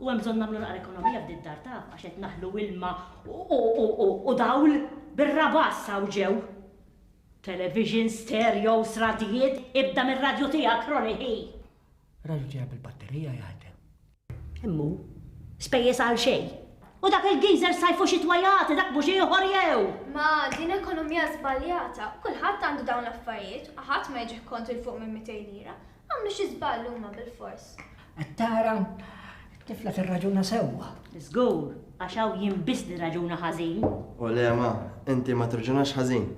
U hemm bżonn nagħmlu naqra ekonomija f'din dar taf għax qed naħlu ilma u dawl bir-rabassa u ġew. Television, stereo, radijiet, ibda mir-radju tiegħek Roniħi. Radju tiegħek bil-batterija jaħdem. Immu, spejjeż għal xejn. U dak il-geyser sajfu xi twajati dak mhux ieħor jew. Ma din ekonomija żbaljata, kulħadd għandu dawn l-affarijiet, ħadd ma jiġi kontri fuq minn 200 lira. Għamlu xi żball huma bil-fors. Tara, tifla tir-raġuna sewwa. Żgur, għax hawn jinbis li raġuna ħażin. U le ma, inti ma turġunax ħażin.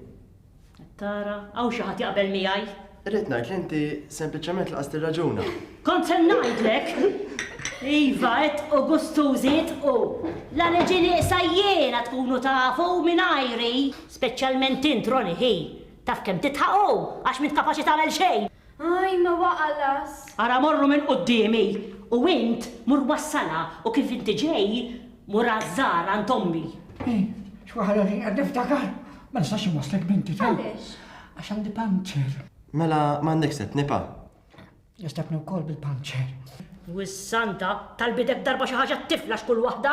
Tara, hawn xi ħadd jaqbel miegħi. Rrid ngħid li inti sempliċement laqast ir-raġuna. Kont se ngħidlek. Iva, u gustużiet u la neġi nieqsa jiena tkunu tafu minajri, speċjalment int Roniħi. Taf kemm titħaqgħu għax m'int kapaċi tagħmel xejn. Aj, ma waqalas. Ara morru minn qudiemi u int mur wassala u kif inti ġej mur għażżar għand ommi. X'waħda li qed niftakar, ma nistax inwasslek binti ta'. Għaliex? Għax għandi panċer. Mela m'għandek set nipa. Jistabni wkoll bil-panċer. Wis-santa talbidek darba xi ħaġa tiflax kull waħda.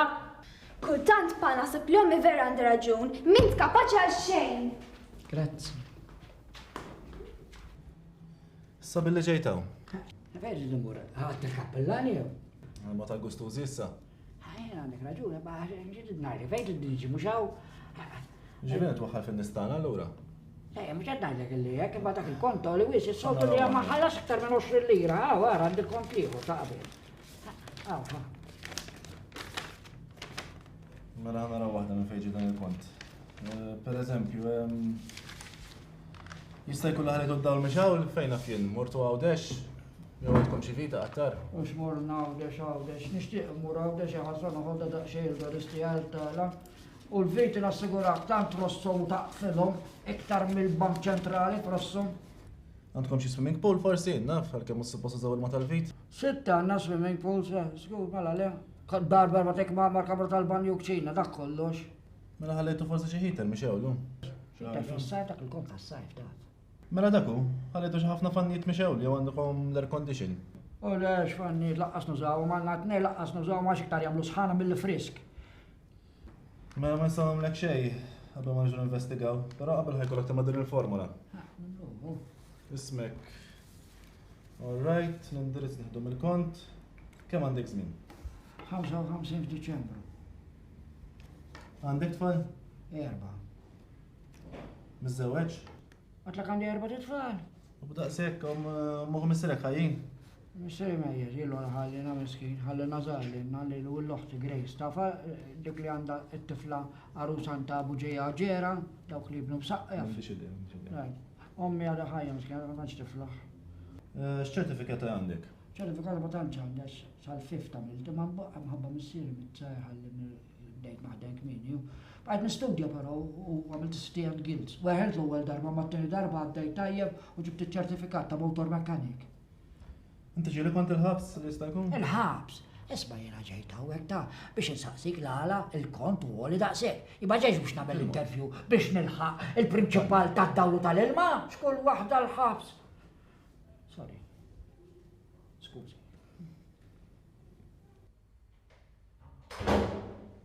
Kultant pa naħseb li ommi vera għandi raġun, m'int kapaċi għal xejn. Grazzi. Issa billi ġejtaw. Vedi li mur, għad il-kappellani jew? Ma ta' gustużi issa. Ħajna għandek raġun, ma ġid ngħid fejn li niġi mhux hawn. Ġifieri twaħħal fin-nistana allura. Mux għaddajlek li jek, imma dak il-konto li wis il-soltu li għamma ħallas iktar minn 20 lira, għara għand il-kont liħu ta' qabel. Mela ħana wahda minn fejġi dan il-kont. Per eżempju, jista' jkun ħalet d-dawl mixawl fejn fien, mortu għawdex, jew għandkom xi vita aktar. Ux morna għawdex, nixtieq mur għawdex ħassana ħodda daqxej il-doristi għal-tala. U l-viti nassigurak tant rossom taqfilhom iktar mill-Bank Ċentrali trossom. Għandkom xi swimming pool forsi, naf, għalkemm mhux suppost użaw il-ma tal-vit. Sitta għandna swimming pool, skur mela le. Darba ma tek ma' kamra tal-banju kċina, dak kollox. Mela ħallejtu forsi xi heater mixewlu. Sitta fis-sajf dak il-kont tas-sajf dak. Mela daku, ħallejtu xi ħafna fannijiet mixewli jew għandkom l-air condition. U lex fannijiet laqqas nużaw, ma natnej laqqas nużaw ma xiktar jagħmlu sħana mill-frisk. Mela ma nistgħu nagħmlek xejn, qabel ma nġu investigaw, però qabel ħajkollok ta' din il-formula. Ismek. All right, nindirizz nieħdu mill-kont. Kemm għandek żmien? 55 f'Diċembru. Għandek tfal? 4. Miżżewweġ? Għatlek għandi 4 tfal. U b'daqshekk moħu missirek ħajjin. Missiri mejjeż, jillu ħallina miskin, ħallina żgħallina li l-uħti Grace. Tafa dik li għandha t-tifla arusan ta' Buġeja ġera, dawk li jibnu b'saqqa. Ommi għadha ħajja miskin, ma tantx tifla. X'ċertifikat għandek? ċertifikat ma tantx għandex sal-5 ta' mill-ġimgħa mħabba missieri mit-sajħa li bdejt naħdem kmieni. Bqgħet nistudja però u għamilt Stand Guilds. Weħelt l-ewwel darba ma t-tieni darba għaddejt tajjeb u ġibt iċ-ċertifikat ta' motor mekkanik. Inti ġieli kont il-ħabs li jista' jkun? Il-ħabs? Isma' jiena ġejt hawnhekk ta' biex insaqsik l-għala il-kont u li daqshekk. Imma ġejx biex nagħmel interview biex nilħaq il-prinċipal tad-dawlu tal-ilma, xkull waħda l-ħabs. Sorry. Skużi.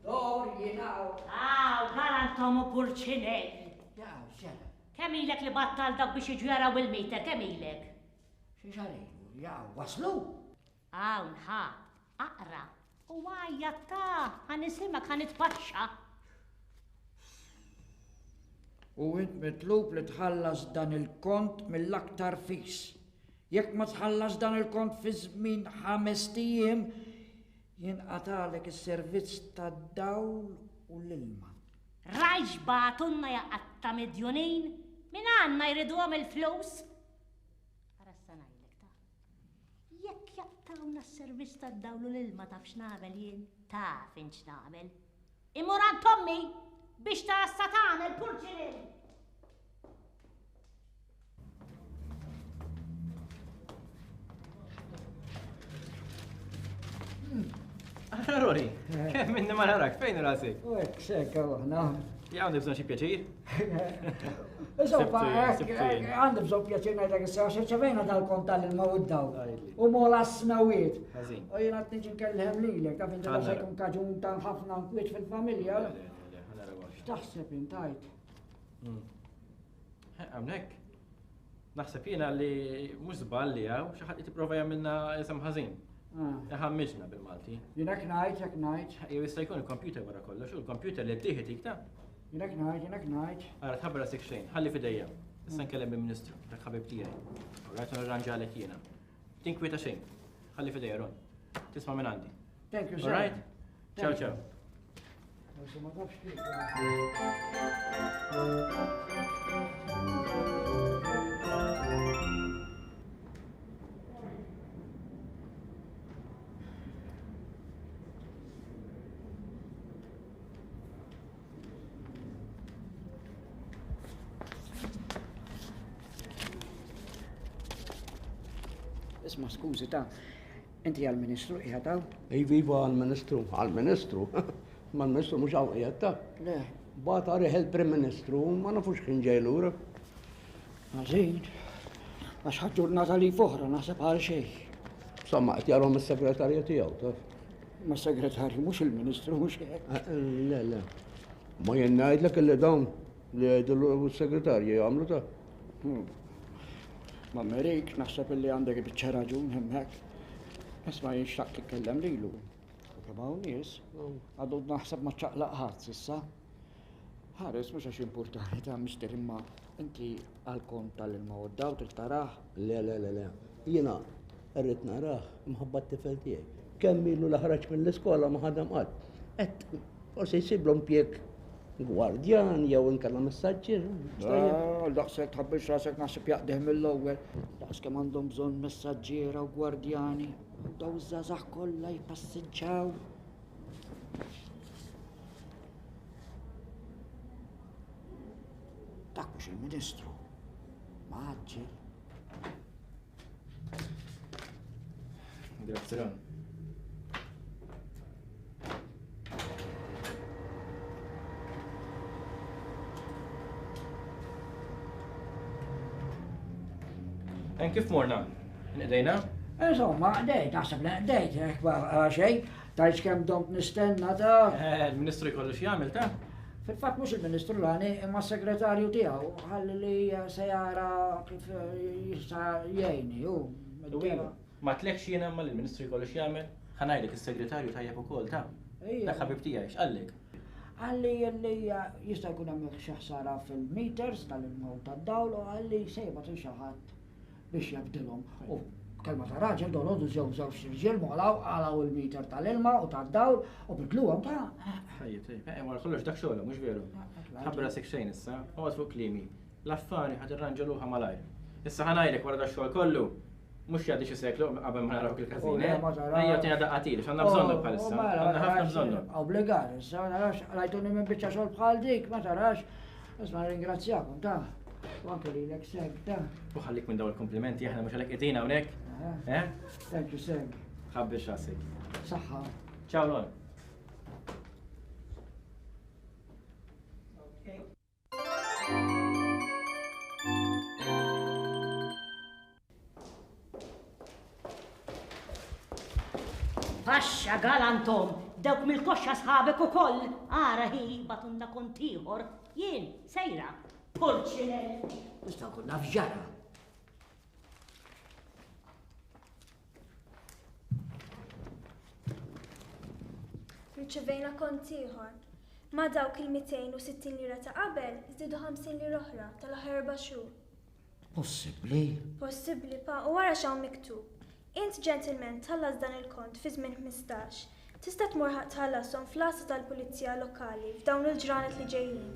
Dor jinaw. Garantom u Pulċinell. Jaw, xena. Kemm ilek li battal dak biex jiġu jaraw il-meter, kemm ilek? Xi xarejdu, jaw, waslu. Nħa, aqra. U għajja ta' għanisimak għanitpaċċa. U int mitlub li tħallas dan il-kont mill-aktar fis. Jekk ma tħallas dan il-kont fi żmien 5 ijiem, jinqatalek is-servizz tad-dawl u l-ilma. Rajx batunna jaqatta miljonin min għanna jridu għam il-flus. Rassanajlek ta' jekk jaqtawna s-servizz tad-dawl u l-ilma taf x'nagħmel jien, taf inx nagħmel. Imurant Tommi biex ta' s-satan il-Pulċinell. Rori, kemm minni ma narak, fejn rasik? U hekk sekka waħna. Jaw nibżon xi pjaċir? Insomma, għandi bżon pjaċir ngħidlek issa għax ċevejna dal-kont tal-ilma u d-dawl. U mola s-snawiet. U jiena t-niġi nkellem lilek, taf inti għax ikun kaġun ta' ħafna nkwiet fil-familja. X'taħseb intajt? Għamnek. Naħseb jiena li mhux żball li hawn xi ħadd jipprova jagħmilna isem ħażin. Ħammiġna bil-Malti. Jinek najt, jek najt. Jew jista' jkun il-kompjuter wara kollox, u l-kompjuter li ttieħed ikta. Jinek najt. Ara tħabbar rasik xejn, ħalli fidejja. Issa nkellem bil-Ministru, dak ħabib tiegħi. Rajt nirranġalek jiena. Tinkwieta xejn. Ħalli fidejja Ron. Tisma' minn għandi. Thank you, sir. Alright? Ciao, ciao. Isma' skużi ta' inti għal-Ministru qiegħed? Iva għal-Ministru, għal-Ministru. Ma l-Ministru mhux hawn qiegħed ta'. Le. Bata riħ il-Prim Ministru ma nafux kien ġej lura. Għażin, għax ħadd ġurnata li foħra naħseb għal xejn. Somma qed jarhom is-segretarja tiegħu taf. Ma segretarju mhux il-Ministru mhux hekk. Le. Ma jien ngħidlek illi dawn li jgħidu l-segretarji jagħmlu ta'. Ma Merik, naħseb illi għandek biċċa raġun hemmhekk. Isma' jien xtaqt titkellem lilu. Kemm hawn nies, għadu naħseb ma ċaqlaq ħadd issa. ħares mhux għax importanti ta' mister imma inti għal-kont tal-ilma u d-daw taraħ. Le. Jiena rrid naraħ mħabba t-tifel tiegħi. Kemm ilu l-ħraġ mill-iskola ma ħadem qatt. Qed forsi jsiblhom pjek gwardjan jew inkella messaġġier. Daqshekk tħabbix rasek naħseb jaqdeħ mill-ewwel. Daqs kemm għandhom bżonn messaġġiera u gwardjani. Daw iż-żgħażagħ kollha jpassiġġaw. Dak mhux il-Ministru. Maġġel. Grazzi Ron. Kif morna? Nqdejna? Insomma, dejt, naħseb li dejt, xej, tajx kem domt nistenna ta' Il-Ministru jkollu x'jagħmel ta'? Fil-fatt mhux il-Ministru Lani imma s-segretarju tiegħu ħalli li se jara kif jista' jgħinni hu. Ma tlekx jiena imma l-Ministru jkollu x'jagħmel? Ħanajdek is-segretarju tajjeb ukoll ta'. Dak ħabib tiegħi x'qallek? Għalli li jista' jkun hemm xi ħsara fil-meters tal-ilma u tad-dawl u għalli sejba xi biex jabdilhom. U kelma ta' raġel dol għodu żewġ irġiel moħlaw għalaw il-meter tal-ilma u tad-dawl u bidluhom ta' Wara kollox dak xogħla, mhux veru. Ħabbra sek xejn issa, għod fuq klimi. L-affari ħad irranġaluha malajr. Issa ħanajdek wara dak xogħol kollu. Mhux jgħaddi xi seklu qabel ma narawk il-każin. Ejja tina daqqatil, x'għandna bżonnok bħalissa. Għandna ħafna bżonnok. Obbligat, issa narax rajtuni minn biċċa xogħol bħal dik, ma tarax. Isma' ringrazzjakom ta' u anke lilek seg ta'. U ħallik minn daw il-komplimenti aħna mhux għalhekk qiegħdin hawnhekk. Thank you seg. Ħabbix rasek. Saħħa. Ciao Lon. Paxxa galantom, dawk mill-koxxa sħabek ukoll. Ara hi batunna kont ieħor. Jien sejra. Pulċinel. Nistgħu nkun naf ġara. Riċevejna kont ieħor. Ma dawk il-260 lira ta' qabel, żdiedu 50 lira oħra tal-aħħar 4 xhur. Possibbli? Possibbli pa, u wara x'hawn miktub. Int gentleman tħallas dan il-kont fi żmien 15. Tista' tmur tħallasom fl-asta tal-Pulizija Lokali f'dawn il-ġranet li ġejjin.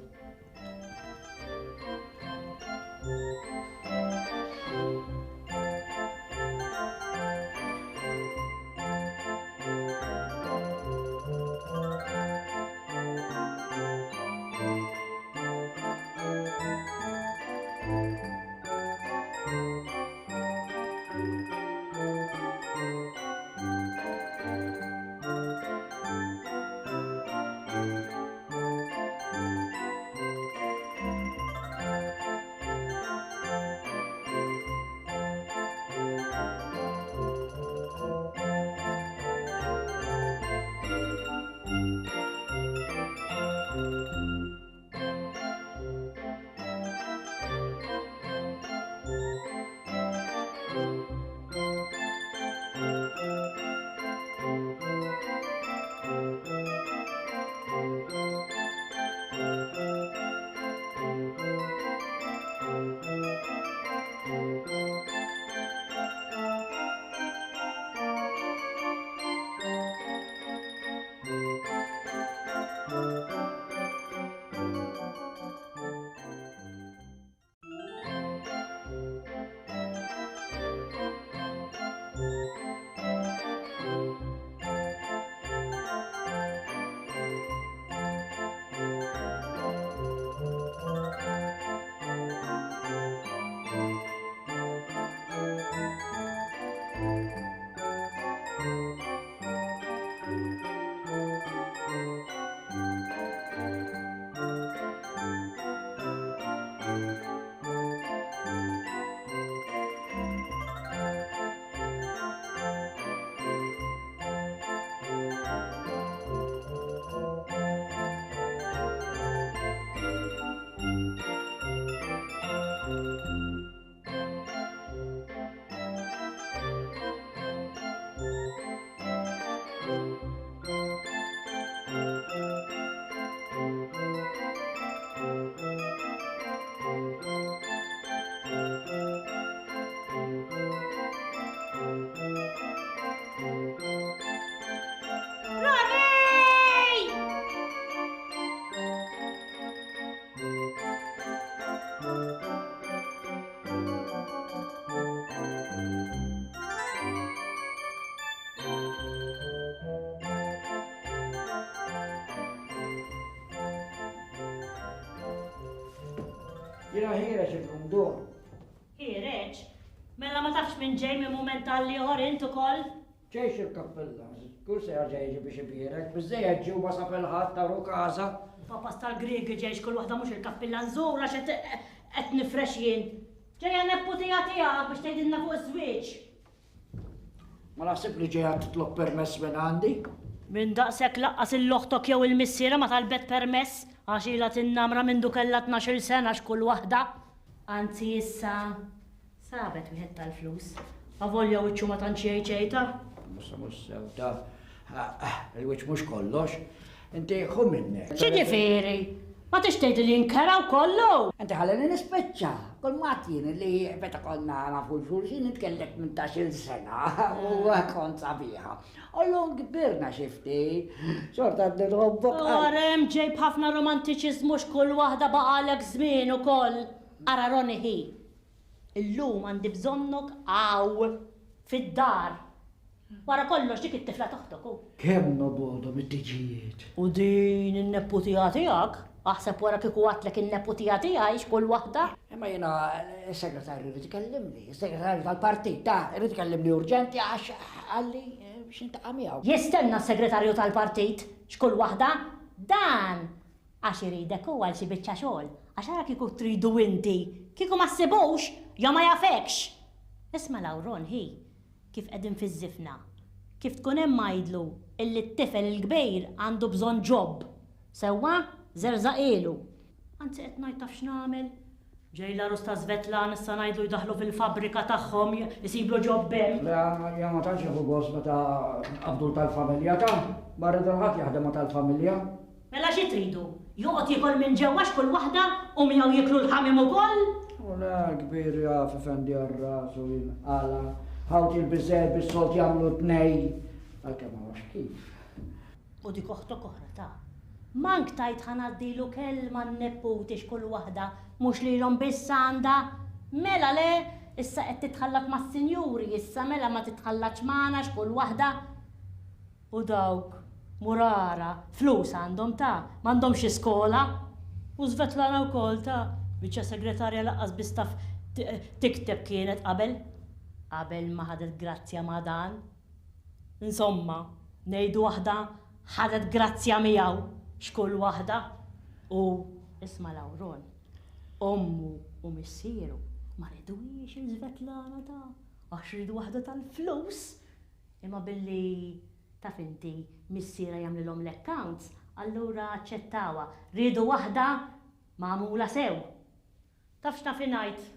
Jina ħireċ il-kumdur. Ħireċ? Mela ma tafx minn ġej minn moment tal-liħor intu kol? ġejx il-kappella, kull sejra ġejġi biex ibirek, bizzejja ġew wasa fil-ħadd taru kaza. Papas tal-Gregi ġejx kull waħda mhux il-kappella nżura qed nifrex jien. Ġejja nepputija tiegħek biex tgħidilna fuq iż-żwieġ. Ma naħseb li ġejja titlob permess minn għandi. Minn daqshekk laqqas il-loħtok jew il-missiera ma talbet permess għax ilha tinnamra minn du kellha 12 sena x'kull waħda. Anzi issa sabet wieħed tal-flus. Avolja wiċċu ma tantx jgħid Musa sewta. Il-wiċċ mhux kollox. Inti ħu minnek. Xiġifieri? Ma tixtejt li nkaraw kollu? Inti ħalleni nispiċċa. Kol matin li meta konna nafu xulxin nitkellek 18 sena u kont sabiħa. Allon kbirna xifti. Xorta d-robbok. Orem ġejb ħafna romantiċizmu x'kull waħda baqalek żmien ukoll. Ara Roni hi. Illum għandi bżonnok għaw fid-dar. Wara kollox dik it-tifla toħtok. Kemm nobodu mid-tiġijiet. U din in-neputija tiegħek? Aħseb wara kieku għatlek in-neputija tiegħi x'kull waħda? Imma jiena s-segretarju rrid ikellimni, s-segretarju tal-partit rrid ikellimni urġenti għax għalli biex intaqa' miegħu. Jistenna s-segretarju tal-partit x'kull waħda? Dan għax iridek huwa xi biċċa xogħol. Għax ara kieku tridu inti, kieku ma ssibux jew ma jafekx. Isma' Lawron hi kif qegħdin fiż-żifna. Kif tkun hemm għajdlu illi t-tifel il-kbejr għandu bżonn ġobb. Sewwa żerżaq ilu. Anzi qed ngħid taf x'nagħmel. Ġej l-arus ta' Svetlan issa ngħidlu jdaħlu fil-fabrika tagħhom isiblu ġobb hemm. Ja ma tantx jieħu gost meta qabdu tal-familja ta' barra ħadd jaħdem tal-familja. Mela xi tridu? Joqgħod jikol minn ġewwa x'kull waħda u miegħu jiklu l-ħamim ukoll? Wala kbir jaf ifendi ar-rasu għala ħawt il-biżżejjed bis-solt jagħmlu tnej. Għalkemm ma nafx kif. U dik oħtok oħra ta' mank tajt ħanaddilu kelma n-nepputi x'kull waħda mhux lilhom biss għandha. Mela le, issa qed titħallat mas-sinjuri, issa mela ma titħallatx magħna x'kull waħda. U dawk murara, flus għandhom ta' m'għandhomx iskola. U Svetlana wkoll ta' biċċa segretarja laqqas biss taf tikteb kienet qabel. Qabel ma ħadet grazzja ma' dan. Insomma, ngħidu waħda ħadet grazzja miegħu x'kull waħda. U isma' Lawron, ommu u missieru ma ridux il-Svetlana ta' għax ridu waħda tal-flus. Imma billi taf inti missiera jagħmlilhom l-accounts, allura aċċettawha. Ridu waħda magħmula sew. Taf x'naf ngħid?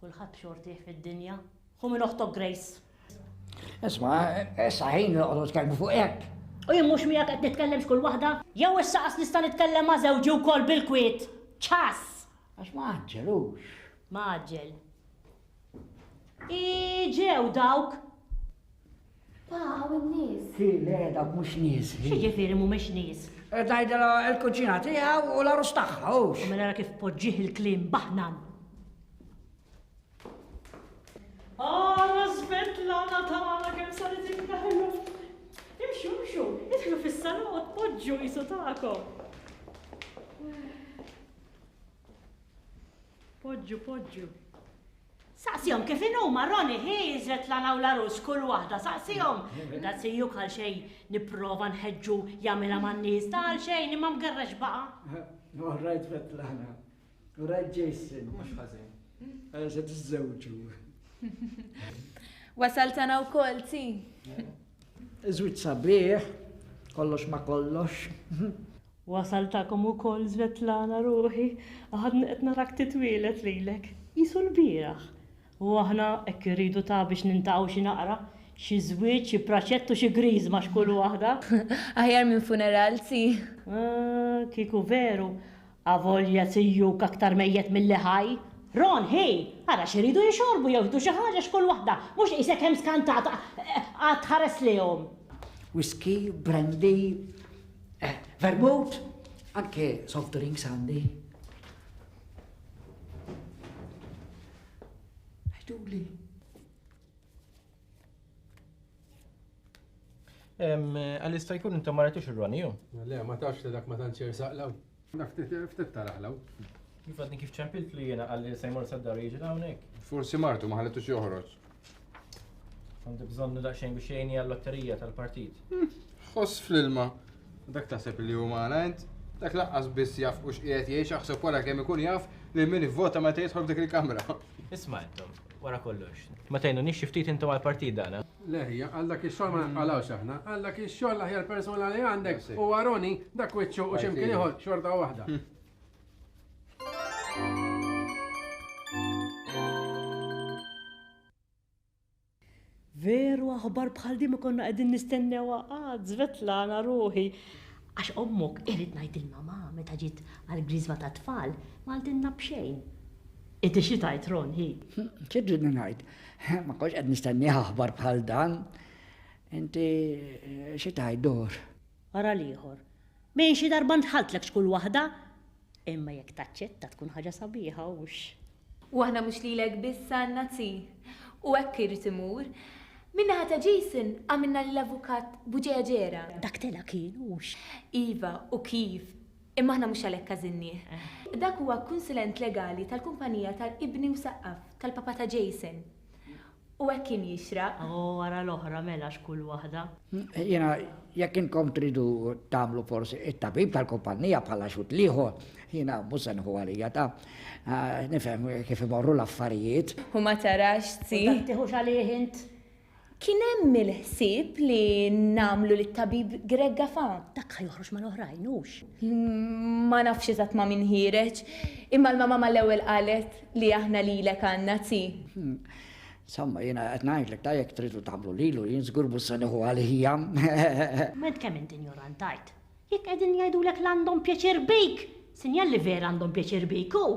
Kulħadd xortih fid-dinja. Hu minn oħtok Grace. Isma', issa ħin noqgħdu nitkellmu fuq hekk. U jien mhux miegħek qed nitkellem x'kull waħda? Jew issa qas nista' nitkellem ma' żewġi wkoll bil-kwiet. ċas! Għax ma ġelux. Ma ġel. Ġew dawk. Għaw il-nies. Ki le dawk mhux nies. X'jiġifieri mhumiex nies? Tajdela l-kuċina tiegħu u l-arus tagħha hux. U mela kif poġġih il-kliem baħnan. Svetlana tagħna kemm saret inkaħlu. Imxu, idħlu fis-salot, poġġu jisu tagħkom. Poġġu. Saqsihom kif inhuma Roni hi Svetlana u l-arus kull waħda, saqsihom. Dazziju għal xejn nipprova nħeġġu jagħmilha man-nies tal xejn imma mgerrex baqa'. Rajt Svetlana. Rajt Jason. Mhux ħażin. Se tiżżewġu. Wasaltana wkoll ti. Iżwid sabiħ, kollox ma kollox. Wasaltakom ukoll Svetlana ruħi, għadna qed narak titwielet lilek. Jisu l-bieraħ. U aħna hekk irridu ta' biex nintaqgħu xi naqra, xi żwieġ, xi praċettu, xi griżma x'kull waħda. Aħjar minn funeral ti. Kieku veru, avolja tijjuk aktar mejjet mill-li ħaj. Ron, hej, għara xiridu jixorbu jew jiddu xi ħaġa x'kull waħda, mhux qisek hemm skantata għad ħares lihom. Whisky, brandy, vermouth, anke soft drinks għandi. Ħjduli. Għal-ista jkun intom ma rajtux ir-Roni jew? Le, ma tafx li dak ma tantx jersaqlaw. Ftit taraħlaw. Kif għadni kif ċempilt li jena għalli sejmur saddar jiġi hawnhekk. Forsi martu ma ħalletux joħroġ. Għandi bżonnu daqsxejn biex jgħinni għall-lotterija tal-partit. Ħoss fl-ilma. Dak taħseb li huma għalajnt, dak laqqas biss jaf u x'qiegħed jgħix aħseb wara kemm ikun jaf li min ivvota meta jidħol f'dik il-kamra. Isma' intom, wara kollox. Ma tgħinunix xi ftit intom għall-partit dana. Leħja, għallak il-xol ma nqalawx aħna, għallak il-xol aħjar persona li għandek u għaroni dak wiċċu u ximkien iħol xorta waħda. Veru aħbar bħal di ma konna qegħdin nistennew għad, Svetlana ruħi. Għax ommok irid ngħid il-mama meta ġiet għall-griżba ta' tfal ma għaldilna b'xejn. Inti xi tajt Ron hi? ċedġudni ngħid, ma konx qed nistenniha aħbar bħal dan. Inti xi tajt dor? Ara liħor. Mejn xi darba nħaltlek xkull waħda, imma jekk taċċetta tkun ħaġa sabiħa hux. U aħna mhux lilek biss għandna zi. U hekk irid imur. Minna ħata Jason għamilna l-avukat Buġeja Ġera. Dak tela kienux. Iva, u kif. Imma aħna mhux għalhekk każinni. Dak huwa kunsilent legali tal-kumpanija tal-Ibni u Saqqaf tal-papa ta' Jason. U hekk kien jixraq. Wara l-oħra mela xkull waħda. Jena, jekk inkom tridu tagħmlu forsi it-tabib tal-kumpanija bħala xut liħor, jena mhux se nħu għalija ta' nifhem kif imorru l-affarijiet. U ma tarax zi. Dak tieħux għalih int? Kien hemm il-ħsieb li namlu lit-tabib Greg Gaffan. Dak ħajħroġ mal-oħrajn hux. Ma nafx eżatt ma min ħireġ, imma l-mama mal-ewwel qalet li aħna lilek għandna zi. Samma, jena qed ngħidlek ta' jekk tridu tagħmlu lilu jien żgur mhux se nieħu għalija. Ment kemm int ignorantajt. Jekk qegħdin jgħidulek l għandhom pjaċir bik, sinjal li vera għandhom pjaċir bik hu.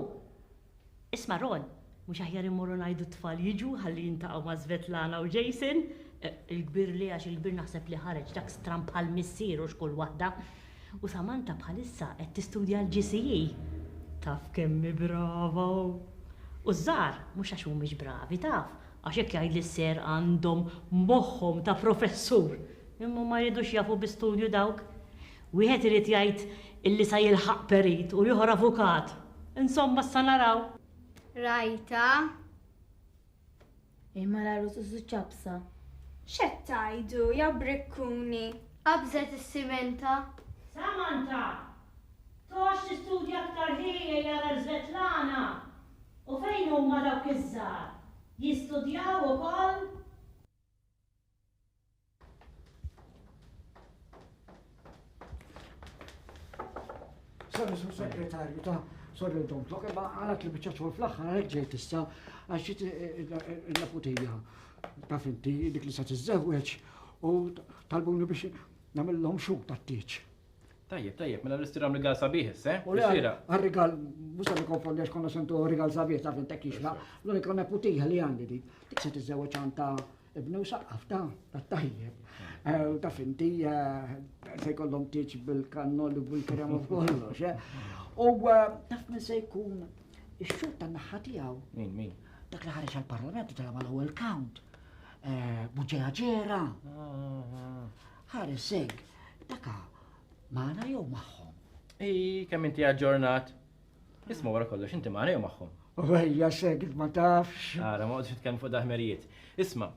Isma' Ron, mhux aħjar immorru ngħidu t-tfal jiġu ħalli jintaqgħu ma' Svetlana u Jason. Il-kbir li għax il-kbir naħseb li ħareġ dak stram bħal missieru xkull waħda. U Samantha bħalissa qed tistudja l-GCE. Taf kemmi brava. U żgħar mhux għax mhumiex bravi taf, għax jekk jgħid li s-ser għandhom moħħhom ta' professur. Imma ma jridux jafu bi-studju dawk. Wieħed irid jgħid illi sa jilħaq perit u ieħor avukat. Insomma sa naraw. Rajta? Imma l-arroz u ċabsa. X'qed tajdu, ja brikkuni? Qabżet is-simenta. Samantha, tox tistudja aktar ħieja jara l-Svetlana. U fejn huma dawk iż-żgħar? Jistudjaw ukoll? Sorry, Sur Segretarju ta' sorry domtlok, imma għalat li biċċa xogħol fl-aħħar għalhekk ġejt issa għax il-naputija taf inti dik li sa tiżżewweġ u talbuni biex nagħmilhom xhur tat-tieġ. Tajjeb, mela l-istiram rigal sabiħ, U le għal-rigal, mhux se nikkonfondix konna sentu rigal sabiħ taf intek ixma, l-unika naputija li għandi dik se tiżżewweġ għandha ibnu Saqqaf ta' tajjeb. Taf inti se jkollhom tieġ bil-kannol u bil-krem u kollox. U taf min se jkun ix-xhur tan-naħa tiegħu. Min? Dak li ħareġ għall-Parlament u tal ewwel count. Buġeja Ġera. Ħares seg, daka magħna jew magħhom. Kemm inti aġġornat. Isma' wara kollox inti magħna jew magħhom. Wejja seg, ma tafx. Ara, ma qgħodx titkellem fuq daħmerijiet. Isma',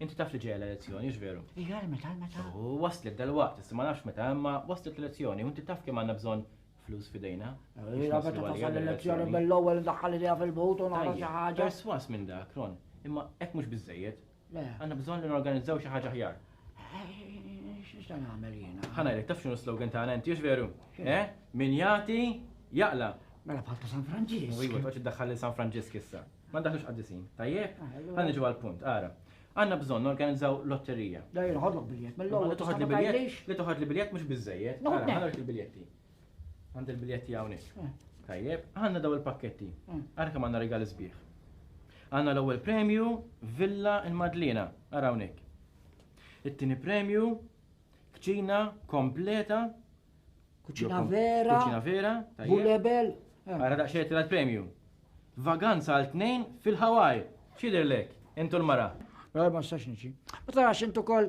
inti taf li ġejja l-elezzjoni, x'veru? Ija, meta. U waslet dal-waqt, issa ma nafx meta, imma waslet l-elezzjoni, u inti taf kemm għandna bżonn flus fidejna. Ija, meta tasal l-elezzjoni mill-ewwel daħħal idea fil-vot u nara xi ħaġa. Perswas minn dak, Ron, imma hekk mhux biżejjed. Għandna bżonn li norganizzaw xi ħaġa aħjar. X'ista nagħmel jiena? Ħanajlek taf x'inhu slogan tagħna inti x'veru? Min jagħti jaqla. Mela bħal ta' San Franġisk. Iva, toċ iddaħħal San Franġisk issa. Ma ndaħlux qaddisin. Tajjeb? Ħanniġu għall-punt, ara. Għandna bżonn norganizzaw lotterija. Dajr ħodlok biljett mill-ewwel. Li toħod li biljett mhux biżejjed. Ara, ħanarek il-biljetti. Għandi il-biljetti hawnhekk. Tajjeb, għandna daw il-pakketti. Ara kemm għandna rigali sbieħ. Għandna l-ewwel premju Villa il-Madlina, ara hawnhekk. It-tieni premju kċina kompleta. Kuċina vera. Kuċina vera. Bulebel. Ara daqxejt il-premju. Vaganza għal-2 fil-Hawaii. Xidirlek, intu l-mara. Ma stax niġi. Ma tarax intu kol,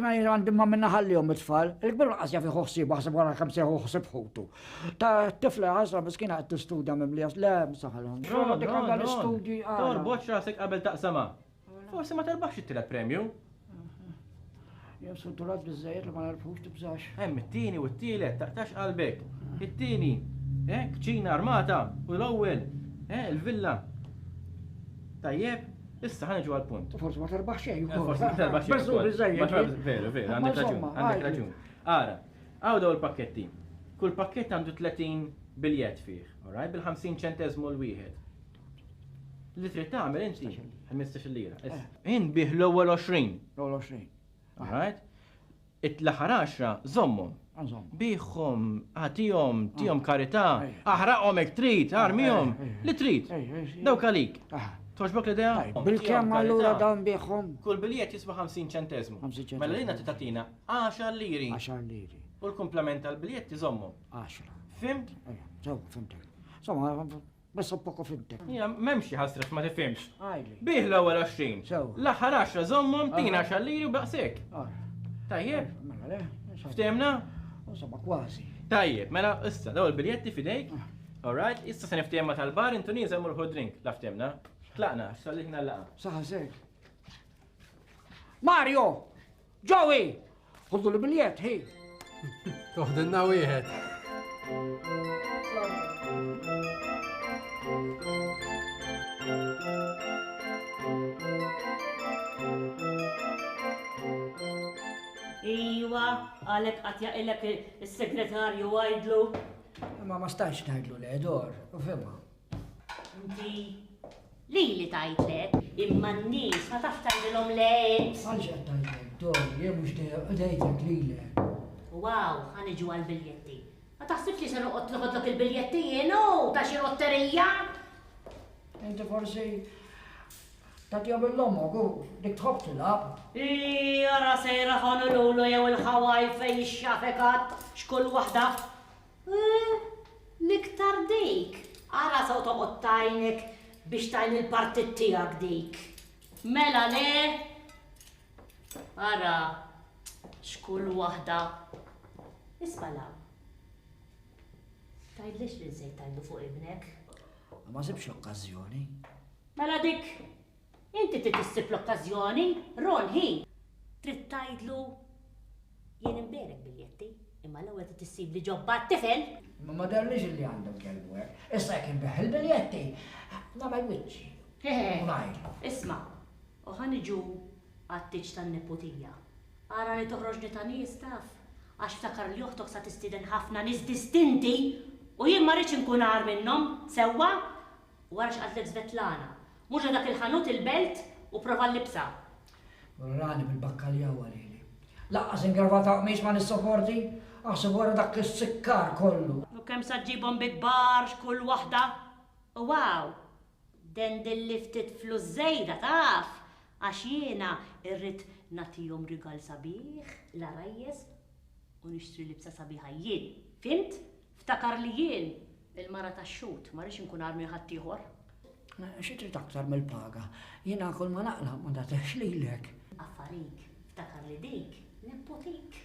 ma għandim ma minna ħallihom it-tfal, il-kbir qasja fi ħossib, għasab wara kam seħu ħossib ħutu. Ta' tifla għasra miskina għed t-studja mimlijas, le, msaħalhom. Dik għandha l-istudji. Torboċ rasek qabel taqsama. Forsi ma terbaħx it-tielet premju. Jew suddurat bizzajiet li ma narfux tibżax. Hemm it-tieni u t-tielet, taqtax qalbek. It-tieni, kċina armata u l-ewwel, il-villa. Tajjeb, issa ħanġu għal-punt. Forsi ma terbaħx xejn. Forsi ma terbaħx xejn. Veru, għandek raġun. Ara, għaw daw il-pakketti. Kull pakkett għandu 30 biljett fih, alright, bil-50 ċentesmu l-wieħed. Li trid tagħmel inti 15 lira. Inbih l-ewwel 20. L-ewwel 20. Alright? It-l-aħħar 10 żommhom. Biħhom, għatihom, tihom karità, aħraqhom hekk trid, armihom, li trid. Dawk għalik. Toġbok l-idea? Bil-kemm allura dawn biħhom? Kull biljett jiswa 50 ċentesmu. Mela lina titatina 10 liri. 10 liri. U l-komplement tal-biljett iżommhom. 10. Fimt? Sew, fimtek. Insomma, bess un poco fimtek. Memx ħasref ma tifhimx. Bih l-ewwel 20. L-aħħar 10 żommhom tina 10 liri u baqsek. Tajjeb? Ftemna? Insomma, kważi. Tajjeb, mela issa daw il-biljetti fidejk. Alright, issa se niftemma tal-bar intu nieżel murħu drink. La ftemna? Tlaqna, x'sallikna l-laqa. Saħa sek. Mario! Joey! Ħuddu l-biljett, hi! Toħdilna wieħed. Iwa, għalek għatja illek il-segretarju għajdlu. Ma stax najdlu l-edor, u fimma. Inti li tajtlek, imma n-nis ma taf tajdilom lejt. Għalġa tajtlek, dor, jemux dejtek li le. Wow, għaniġu għal-biljetti. Ma taħsibx li sanu qotloħodlok il-biljetti jenu, ta' xi lotterija? Inti forsi tatja bil-lomok u dik tħobb tilab. Jara sejra Honolulu jew il-Hawaii fej xafekat xkull wahda. Liktar dik, ara saw toqgħod tajnek biex tajn il-partit tiegħek dik. Mela le? Ara, xkull wahda. Isbala. Tajdlix li nżej tajdu fuq ibnek? Ma sibx l-okkazjoni. Mela dik, inti titissib l-okkazjoni, Ron hi. Trid tajdlu jien imberek biljetti, imma l-ewwel titissib li ġobba t-tifel. Ma darniġ li għandhom kelbu hekk. Issa jekk inbeħ il-biljetti, nagħmel wiċċi. Isma', u ħaniġu għat-tiġ tan-nipotija. Ara li toħroġni ta' nies taf, għax ftakar li uħtok sa tistiden ħafna nies distinti u jien ma rridx inkun għar minnhom, sewwa? Wara x'qaltlek Svetlana, mhux dak il-ħanut il-belt u prova l-libsa. Rani bil-bakkalja għalili. Laqqas ingravata qmiex ma nissopporti, għaxu wara dak is-sikkar kollu. U kemm sa ġibhom bikbar x'kull waħda? Wow, den dil-liftit flus żejda taf, għax jiena irrid nagħtihom rigal sabiħ, la rajjes, u nixtri libsa sabiħa jien. Fimt? Ftakar li jien il-mara tax-xut, ma rridx inkun armi ħaddieħor. Xi trid aktar mill-paga? Jiena kull ma naqla ma nagħtihx lilek. Affarik, ftakar li dik, nimpotik.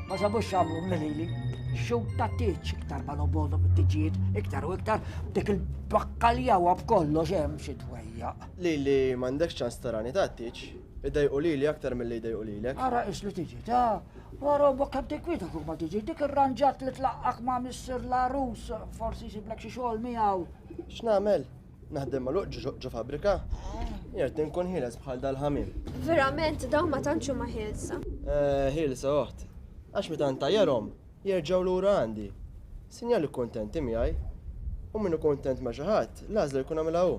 Ma sabux xamlu l-lili. Xew ta' tiċ iktar ma nobolhom it-tiġijiet, iktar u iktar dik il-bakkalja u b'kollox hemm xi twejja. Lili m'għandekx ċans tarani ta' tiċ, iddejqu lili aktar milli jdejqu lilek. Ara is li tiġi ta' wara bok kemm tikwita kull ma tiġi, dik ir-ranġat li tlaqqak ma' Mister Larus, forsi jsiblek xi xogħol miegħu. X'nagħmel? Naħdem magħluq ġo fabbrika? Jert inkun ħieles bħal dal-ħamim. Verament, dawn ma tantxu ma ħielsa. Ħielsa oħt. Għax meta ntajjarhom, jerġgħu lura għandi. Sinjali kuntenti miegħi. U minnu kuntent ma' xi ħadd, l-għażla jkun għamilha hu.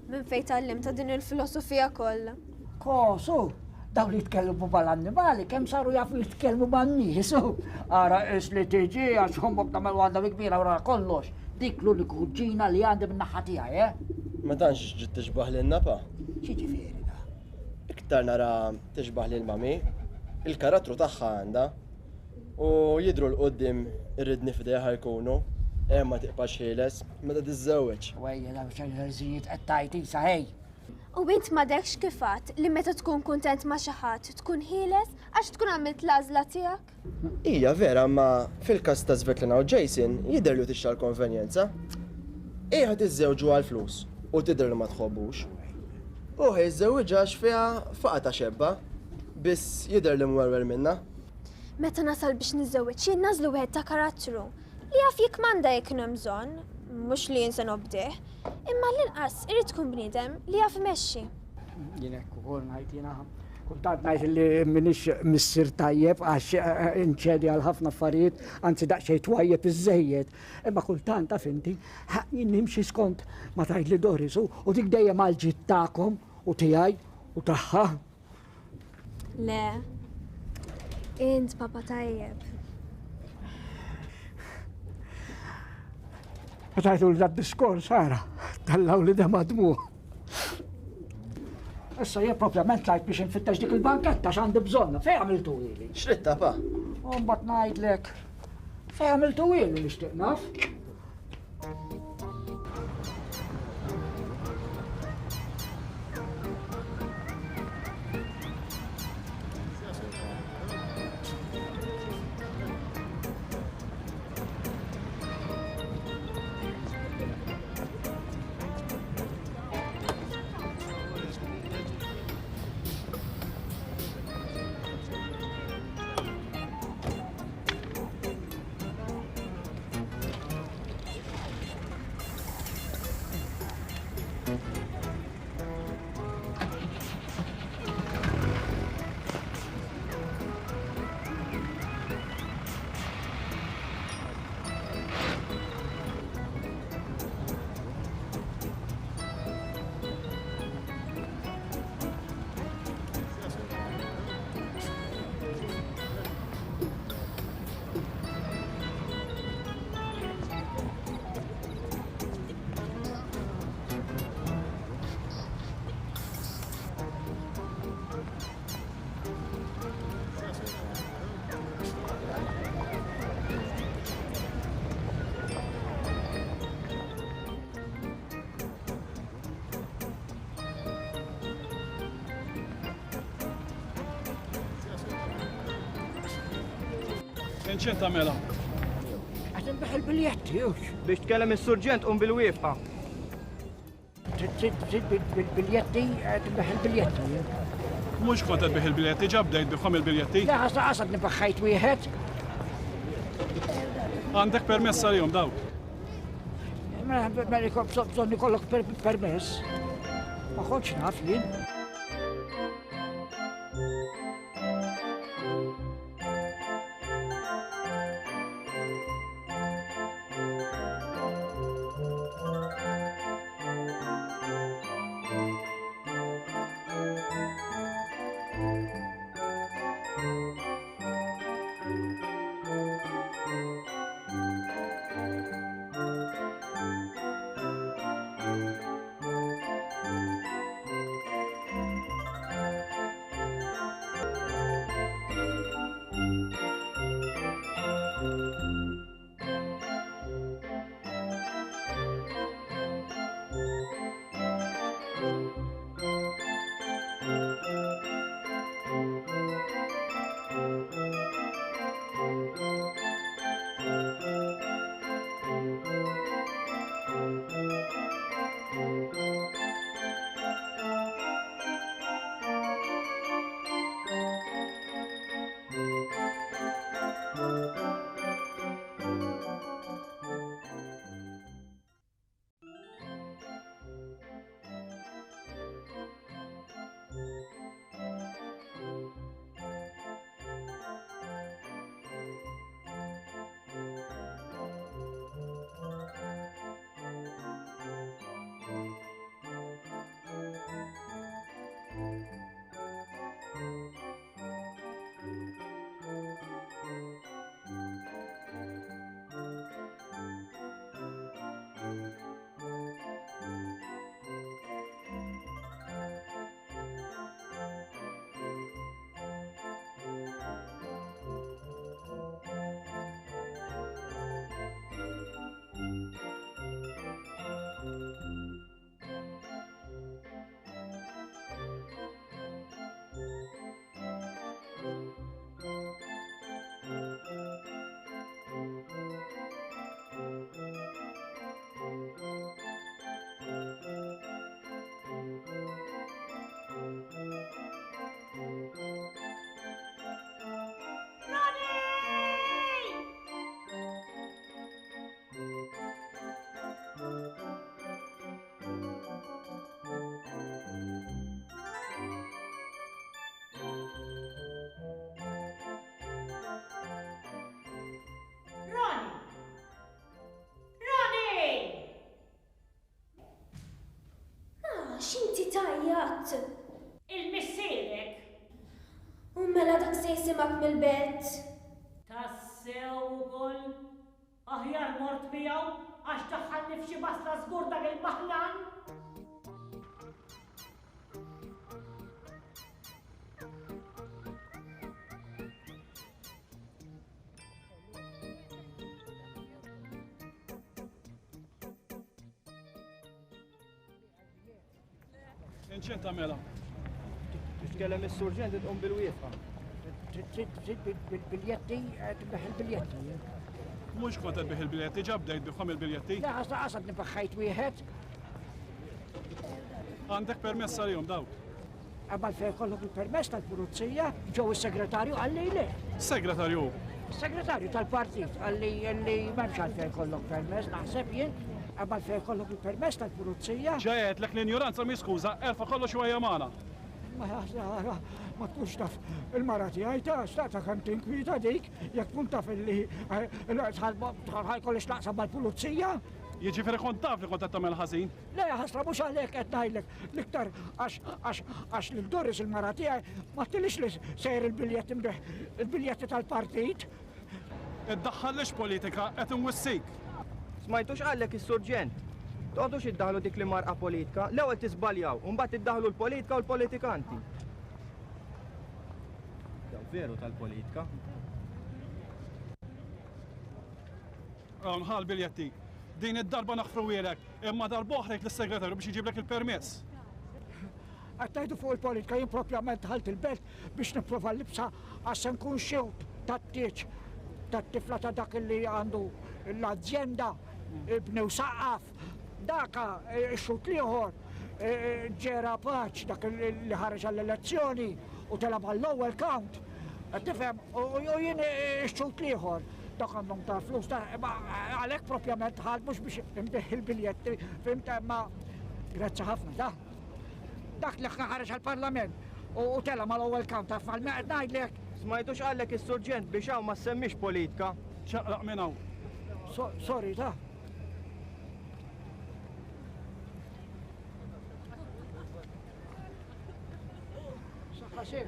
Minn fejn tallim ta' din il-filosofija kollha. Kosu, daw li jitkellmu bħal-annimali, kemm saru jafu jitkellmu man-nies. Ara is li tiġi għax hommok tagħmel waħda kbira wara kollox. Dik l-uniku kuġġina li għandi min-naħa tiegħi, Ma tantx ġiet tixbaħ lin-napa. Xiġifieri da? Iktar nara tixbaħ lil mami, il-karattru tagħha għandha u jidru l-qoddim irridni f'dejha jkunu, ma tiqpax ħieles meta tiżżewweġ. Wejja daw xi qed tajt isa ħej. U int m'għadekx kifat li meta tkun kuntent ma' xi ħadd tkun ħieles għax tkun għamilt l-għażla tiegħek? Hija vera, ma fil-każ ta' Svetlana u Jason jidher li tixta l-konvenjenza. Qiegħed iżżewġu għall-flus u tidher li ma tħobbux. U ħejżewwiġha għax fiha faqa ta' xebba, biss jidher li mwerwer minnha. Meta nasal biex niżewweġ jien nażlu wieħed ta' karattru li jaf jekk m'għandha jekk hemm bżonn, mhux li jinsa nobdih, imma l-inqas irid tkun bniedem li jaf imexxi. Jien hekk ukoll ngħid jiena kultant ngħid li m'iniex missier tajjeb għax inċedi għal ħafna affarijiet, anzi daqsxejn twajjeb iżejjed. Imma kultant taf inti jien nimxi skont ma tgħid li Doris u dik dejjem għal ġid tagħkom u tiegħi u tagħha. Le, int papa tajjeb. Għatajtu l-diskors, għara, tallaw li da madmu. Issa jie propjament lajt biex nfittax dik il-banketta x'għandi bżonna, fej għamiltu ili? Xritta pa? U mbagħad ngħidlek, fej għamiltu ili nixtieq naf? Inċen tagħmilha? Għad inbeħ il-biljetti, biex tkellem is-surġent bil-wieqfa. Trid bil-biljetti, għad inbeħ il-biljetti. Mhux kont qed biħ il-biljetti, ġabdejt bihom il-biljetti. Le ħasad nibaħħajt wieħed. Għandek permess għalihom dawk. Ma bżonn ikollok permess. Ma kontx naf jien. Ħadd. Il-missierek. U mela dak se jisimak mill-belt. Tassew ukoll. Aħjar mort miegħu għax daħħalni f'xi basla żgur dak il-baħlan. Inċen tagħmilha. Titkellem is-surġent tqum bil-wieqfa. Trid bil-biljetti, tbeħ il-biljetti. Mhux kont qed il-biljetti, ġabdejt bihom il-biljetti. La qasad nibaħħajt wieħed. Għandek permess għalihom dawk. Qabel fejn kollok il-permess tal-pulizija, ġew is-segretarju għalli le. Segretarju. Segretarju tal-partit għalli m'hemmx għalfejn kollok permess, naħseb jien. Qabel fejn kollok il-permess tal-pulizija. Ġejet lek l-injoranza mi skuża, erfa kollox huwa magħna. Ma tkunx taf il-mara tiegħi ta' kemm tinkwita dik, jekk tkun taf illi ħajkollix taqsam mal-pulizija. Jiġifieri kont taf li kont qed tagħmel ħażin. Le, ħasra mhux għalhekk qed ngħidlek l-iktar għax lil Doris il-mara tiegħi ma tilix li sejr il-biljetti tal-partit. Iddaħħallix politika qed inwissik. Smajtux qallek is-surġent. Toqgħodux iddaħlu dik li marqa politika, l-ewwel tiżbaljaw, u mbagħad iddaħlu l-politika u l-politikanti. Daw veru tal-politika. Ħal biljetti. Din id-darba naħfru wielek, imma darboħrek lis-segretarju biex iġiblek il-permess. Għattajdu fuq il-politika jien propjament ħalt il-belt biex nipprova l-libsa għax nkun xewt tat-tieċ tat-tifla ta' dak li għandu l-azienda bnew saqqaf. Daka xut liħor ġera paċ dak li ħareġ għall-elezzjoni u telab għall-ewwel count. Tifhem, u jien xut liħor. Dak għandhom ta' flus ta' għalhekk propjament ħadd mhux biex imbeħ il-biljetti, fimt imma grazzi ħafna da. Dak li ħareġ għall-Parlament u tela mal-ewwel count taf mal-meqed ngħidlek. Smajtux qallek is-surġent biex hawn ma semmix politika. ċaqlaq minn hawn. Sorry ta'. Saħħa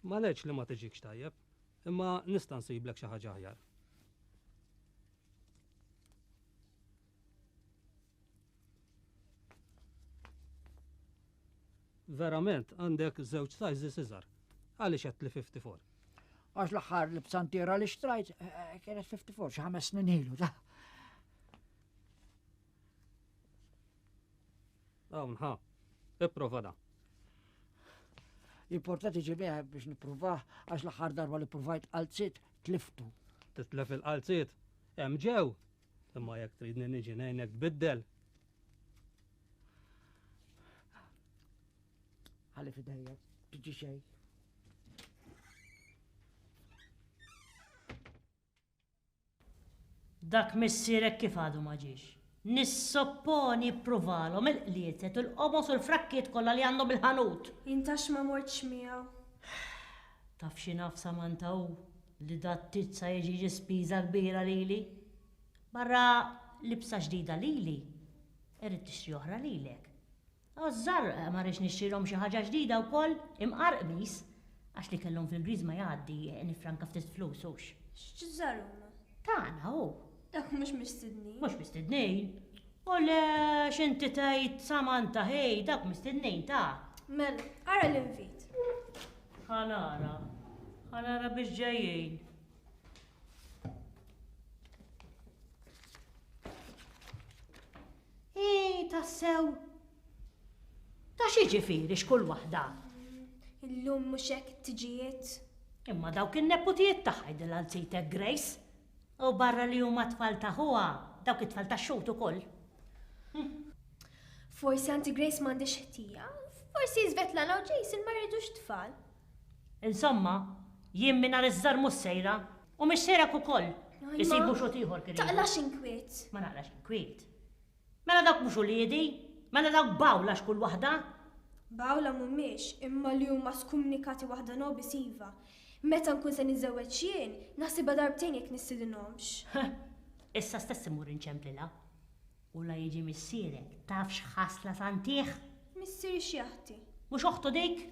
Ma leċ li ma tiġikx tajjeb, imma nista' nsiblek xi ħaġa aħjar. Verament għandek żewġ sizes iżgħar. Għaliex qed li 54? Għax l-aħħar li b'santiera li xtrajt kienet 54 xi 5 snin ilu ta'. Hawn ħa, ipprova da. Importanti ġibieħ biex nippruvaħ għax l-aħħar darba li provajt qalzit tliftu. Titlef il-qalziet, hemm ġew, imma jekk tridni niġi ngħinek tbiddel. Ħalli f'idejja, tiġi xejn. Dak missierek kif għadu ma ġiex. Nissopponi pruvalhom il-qlietet u l-qomos u l-frakkiet kollha li għandhom il-ħanut. Intax ma mortx miegħu. Taf xi naf Samantha hu li dat tizza jiġi spiża kbira lili. Barra libsa ġdida lili, irrid tixtri oħra lilek. Żar ma rridx nixtrilhom xi ħaġa ġdida wkoll imqarqmis għax li kellhom fil-griż ma jgħaddi nifranka ftit flus hux. X'ġżar huma? Tagħna hu. Dak mhux mistednin. Mhux mistednin. U le x'inti tgħid Samantha ħej dak mistednin ta'. Mela, ara l-invit. Ħanara biex ġejjin. Tassew. Ta' xi ġifieri x'kull waħda. Illum mhux hekk tiġijiet. Imma dawk in-neputijiet tagħha jidilha Grace. U barra li huma tfal ta' huwa, dawk it-tfal ta' xut ukoll. Forsi Auntie Grace m'għandix ħtija, forsi Svetlana u Jason ma rridux tfal. Insomma, jien minna iż-żar mus sejra u mhix sejrak ukoll. Isibu xogħol ieħor kien. Taqlax inkwiet. Ma naqlax inkwiet. Mela dawk mhux uliedi, mela dawk bawla x'kull waħda. Bawla mhumiex, imma li huma skomunikati waħda nobis iva. Meta nkun se niżewweġ jien, naħsibha darbtejn jekk nistidinhomx. Issa stess imur inċemplilha. U la jiġi missierek, taf x'ħasla santih? Missieri x'jaħti. Mhux oħtu dik?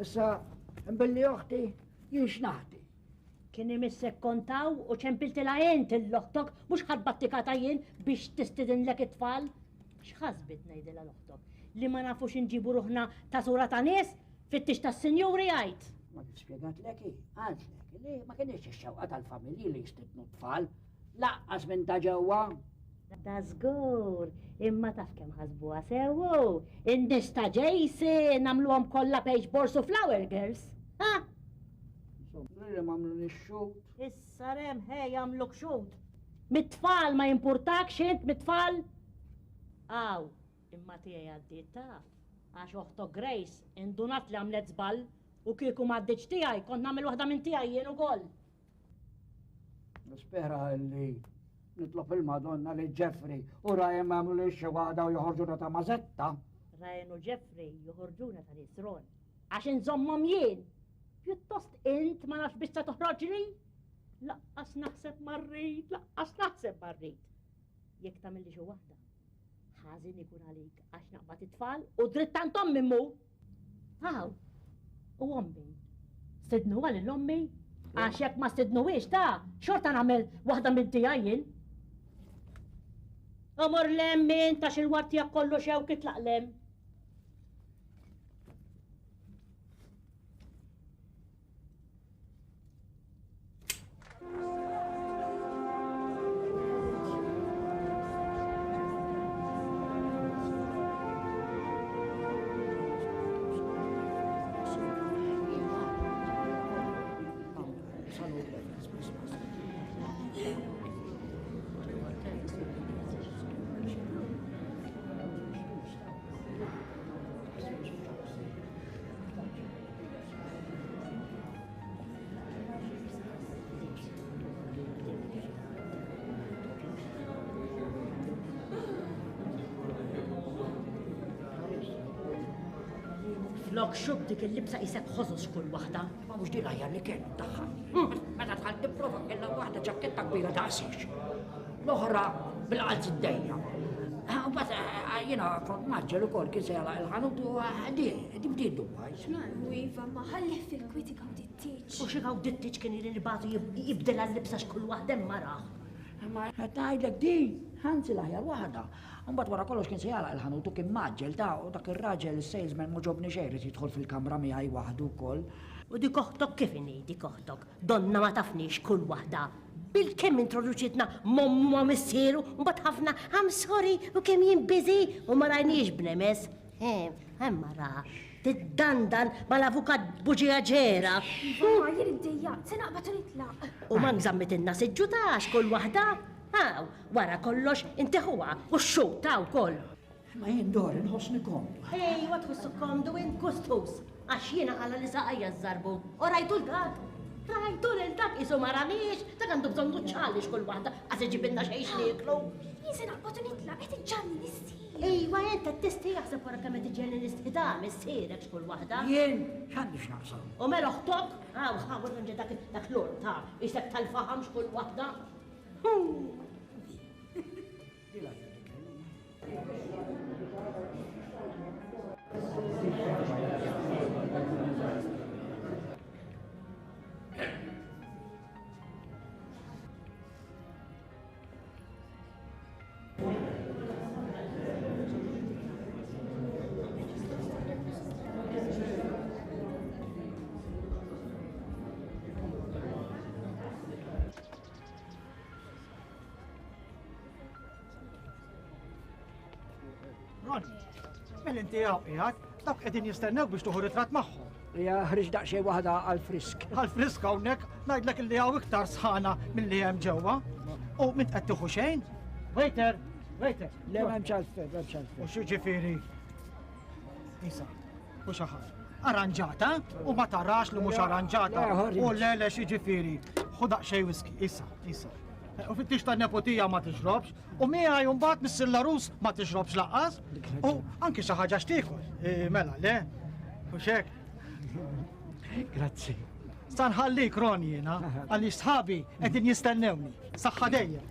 Issa, mbilli uħti, jiex naħti. Kien imissek kontaw u ċempiltila jent l-loħtok, mux ħadbattikata jien biex tistidinlek it-tfal. X'ħasbit ngħidilha l-oħtok? Li ma nafux inġibu ruħna ta' sura ta' nies fit-tix tas-sinjuri għajt. Ma spjegat leki, għadlek, li ma kienx ix-xewqa tal-familji li jistidnu t-tfal, laqqas minn ta' ġewwa. Da żgur, imma taf kemm ħasbuha sewu, in-nies ta' Jason nagħmluhom kollha page borsu flower girls. Ha? Li mamlu nix-xut. Issa rem, hej, għamluk xut. Mit-tfal ma jimpurtakx int, mit-tfal? Aw, imma tiegħi għaddiet taf. Għax oħtok Grace indunat li għamlet żball u kieku m'għaddiċ tiegħi kont nagħmel waħda minn tiegħi jien ukoll. Nispera li nitlob il-Madonna li Jeffrey u Ryan għamlu li x-xewada u joħorġuna ta' mażetta. Ryan u Jeffrey joħorġuna ta' nisron. Għax inżommhom jien. Pjuttost int ma nafx biex ta' toħroġni? Laqqas naħseb marrit, laqqas naħseb marrit. Jekk tagħmilli xi waħda, ħażin ikun għalik għax naqbad it-tfal u dritt tantom mimmu. Aw, u ommi. Stidnu għal l-ommi? Għax jekk ma stidnuwiex ta' xorta nagħmel waħda minn tiegħi. Amor lemmin ta' xil-wart jak kollu xew kitlaqlem. Flok xub dik il-libsa jisek ħożos kull waħda. Ma mhux din ħajja li kien tagħha. Meta tħall tipprova kellha waħda ġaketta kbira daqsix. L-oħra bil-qalz id-dejja. Mbagħad jiena kont maġġel ukoll kien se jalaq il-ħanut u di bdiet dubajs. U iva ma ħallef fil-kwiti għawdittiċ. U xi għawdittiċ kien il-batu jibdel għal-libsa x'kull waħda maraħ. Ma qed ngħidlek di, ħansi l-aħjar waħda. Mbagħad wara kollox kien se jalaq il-ħanut u kien maġġel ta' u dak ir-raġel is-salesman ma ġobni xejn irid jidħol fil-kamra miegħi waħdu wkoll. U dik oħtok kif inhi dik oħtok? Donna ma tafniex kull waħda. Bil-kemm introduċitna momma missieru, mbagħad ħafna I'm sorry u kemm jien busy u ma rajniex b'nemes. Hemma ra, tiddandan mal-avukat buġija ġera. Ma jien id-dejja, se naqbad u nitlaq. U ma nżammitilna siġġutax kull waħda. Aw, wara kollox inti huwa u x-xuta wkoll. Ma jien dor inħossni komdu. Ejwa tħossu komdu int kustus, għax jiena ħalla li saqajja żarbu. U rajtu l-dak, rajtu l-dak isu maranix, ta' għandu bżon duċċalix kull waħda, għaz iġibinna xejn xnieklu. Jien se naqbad u nitlaq, qed iġġanni nisti. Ejwa jent tisti jaħseb wara kemm qed iġġenni nisti da missierek x'kull waħda. Jien x'għandix naqsam. U mela oħtok, ħawel nġi dak l-or ta' isek tal-faham x'kull waħda. Ronnie, mill-inti għawqijat, dak qegħdin jistennew biex tuħu ritratt magħhom. Ja, ħriġ daqxej waħda għal-frisk. Għal-frisk hawnhekk ngħidlek illi hawn iktar sħana milli hemm ġewwa. U min qed tieħu xejn? Waiter, waiter. Le m'hemmx għalfejn, m'hemmx għalfejn. U xi ġifieri? Isa, u xi ħaġa. Arranġata u ma tarax li mhux arranġata. U le xi ġifieri. Ħu daqsxejn whisky, isa. U fittix tan-nepotija ma tixrobx, u miegħi mbagħad mis-sillarus ma tixrobx laqqas, u anki xi ħaġa x'tiekol. Mela, le? U x'hekk? Grazzi. Stanħallik Ronnie jiena, għaliex sħabi qegħdin jistennewni. Saħħa dejjem.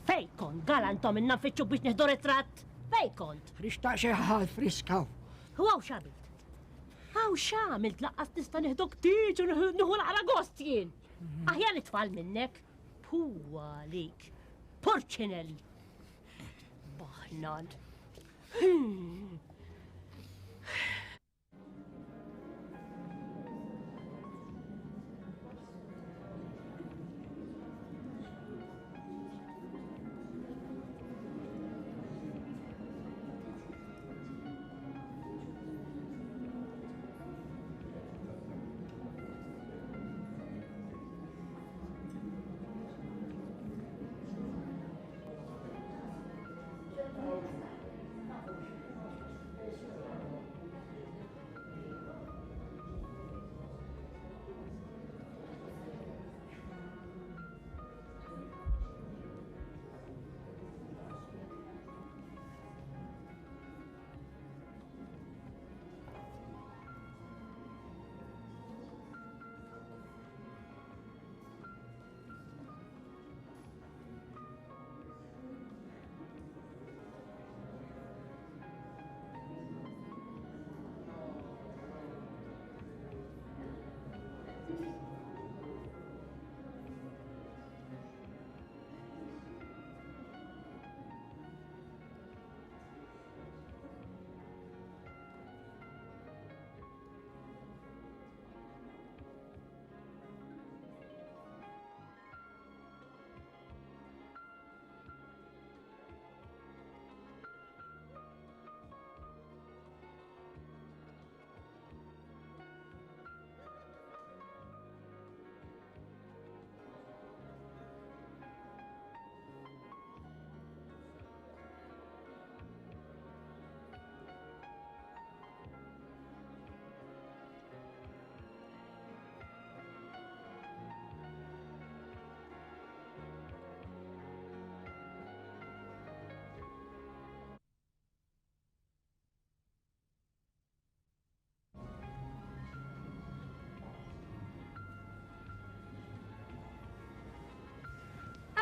Fej kont, galantom inna fitxu biex nieħdu ritratt? Fej kont? Rixtaq xi ħal friskaw. U għaw xabilt? Għaw xamilt laqqas nista nieħdu ktiġ u nieħu l-aragost jien. Aħjar it-tfal minnek. Puwa lik. Porċinelli. Baħnan.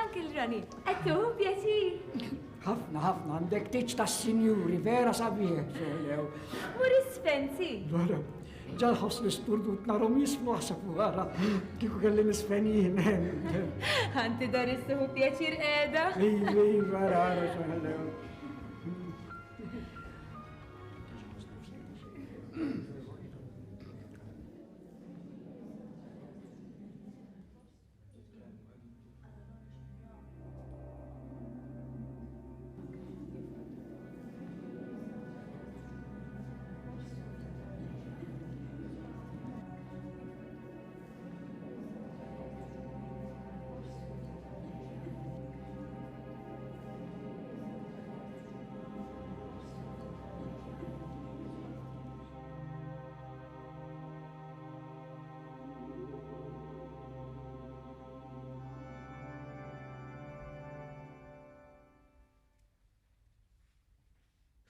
Uncle Ronnie, għattu pjaċir. ħafna, għandek tiċ ta' sinjuri, vera sabiħek, xeħlew. Muris Spensi. Vera, ġal ħos l-isturdut narom jismu għasabu għara, kiku kelli nisfenjien. Għanti dar issuħu pjaċir edha. Vera, xeħlew.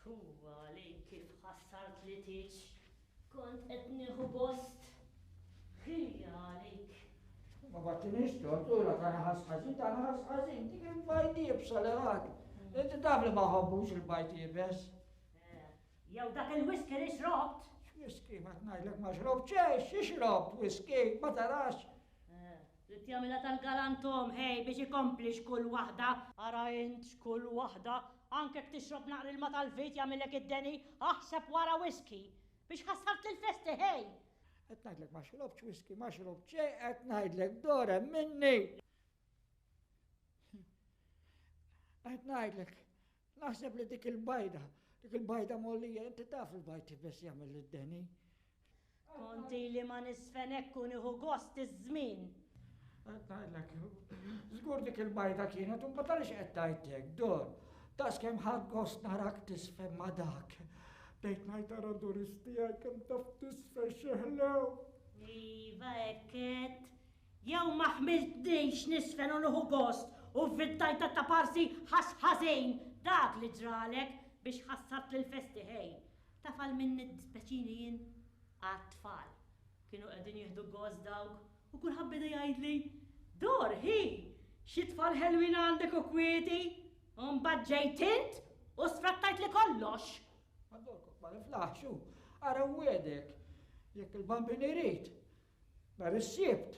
Huwa li kif ħassart li tiġ, kont qed nieħu bost. Hija għalik. Ma battinix tortura ta' ħasħażin, ta' ħasħażin, dik il-bajti jibsa l-għak. Inti taf li ma ħobbux il-bajti jibes. Jew dak il-whisky li xrobt. Whisky, ma tnajdlek ma xrobt ċex, xrobt whisky, ma tarax. Trid jagħmilha tal-galantom, hej, biex ikompli x'kull waħda. Ara int x'kull waħda, anke jekk tixrob naqra ilma tal-vit jagħmilek id-deni, aħseb wara whisky biex ħassart il-festi, hej. Qed ngħidlek ma xrobx whisky, ma xrobx xejn, qed ngħidlek dora minni. Qed ngħidlek, naħseb li dik il-bajda mollija, inti taf il-bajti biss jagħmel id-deni. Konti li ma nisfenek kun iħu gost iż-żmien. Għajdlek, zgur dik il-bajda kienet, un batalix għettajtek, dor. Tas kem ħad gost narak tisfem ma dak. Bejt najtara duristijaj kem taf tisfe xeħlew. Iva ekket, jew maħmiltnix nisfen unuħu gost u fid-tajta ta' parsi ħasħazejn dak li ġralek biex ħassart l-festi ħej. Tafal minn id-speċini jien għat-tfal. Kienu għedin jihdu gost dawk. U kull ħabbida jgħidli, dor, hi, xi tfal ħelwin għandek u kwieti, mbagħad ġejt int u sfrattajt li kollox. Għaddorkok ma niflaħxu, ara wedek, jekk il-bambin irid, nar is-sibt,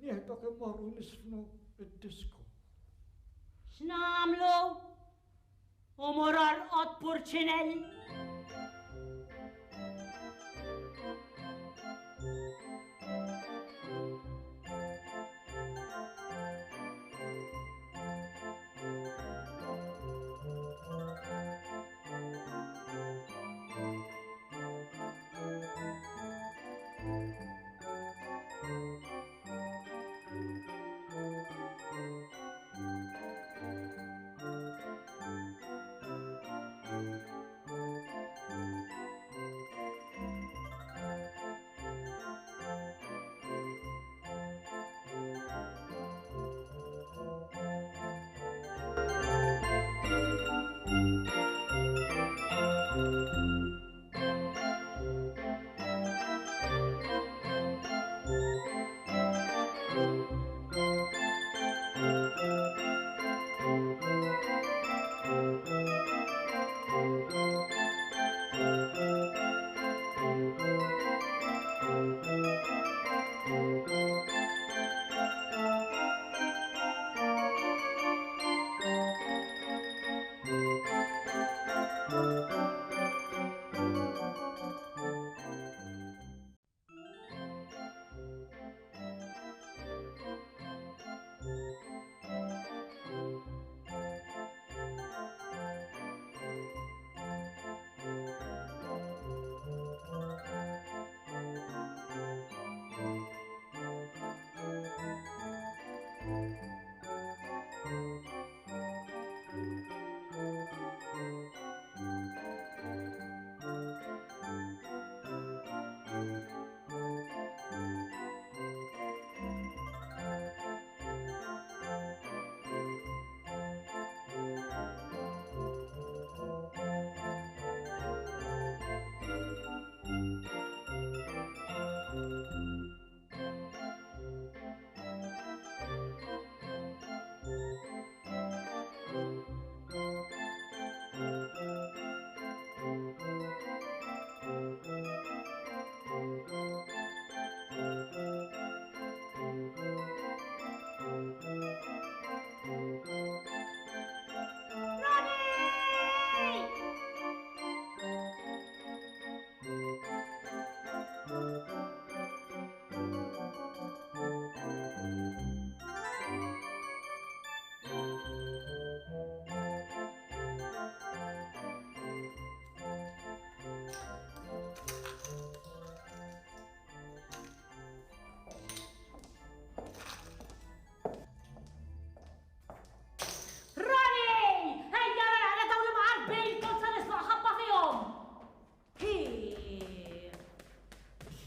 nieħdok immorru nisfnu id-disko. X'namlu? U morar qod purċinell?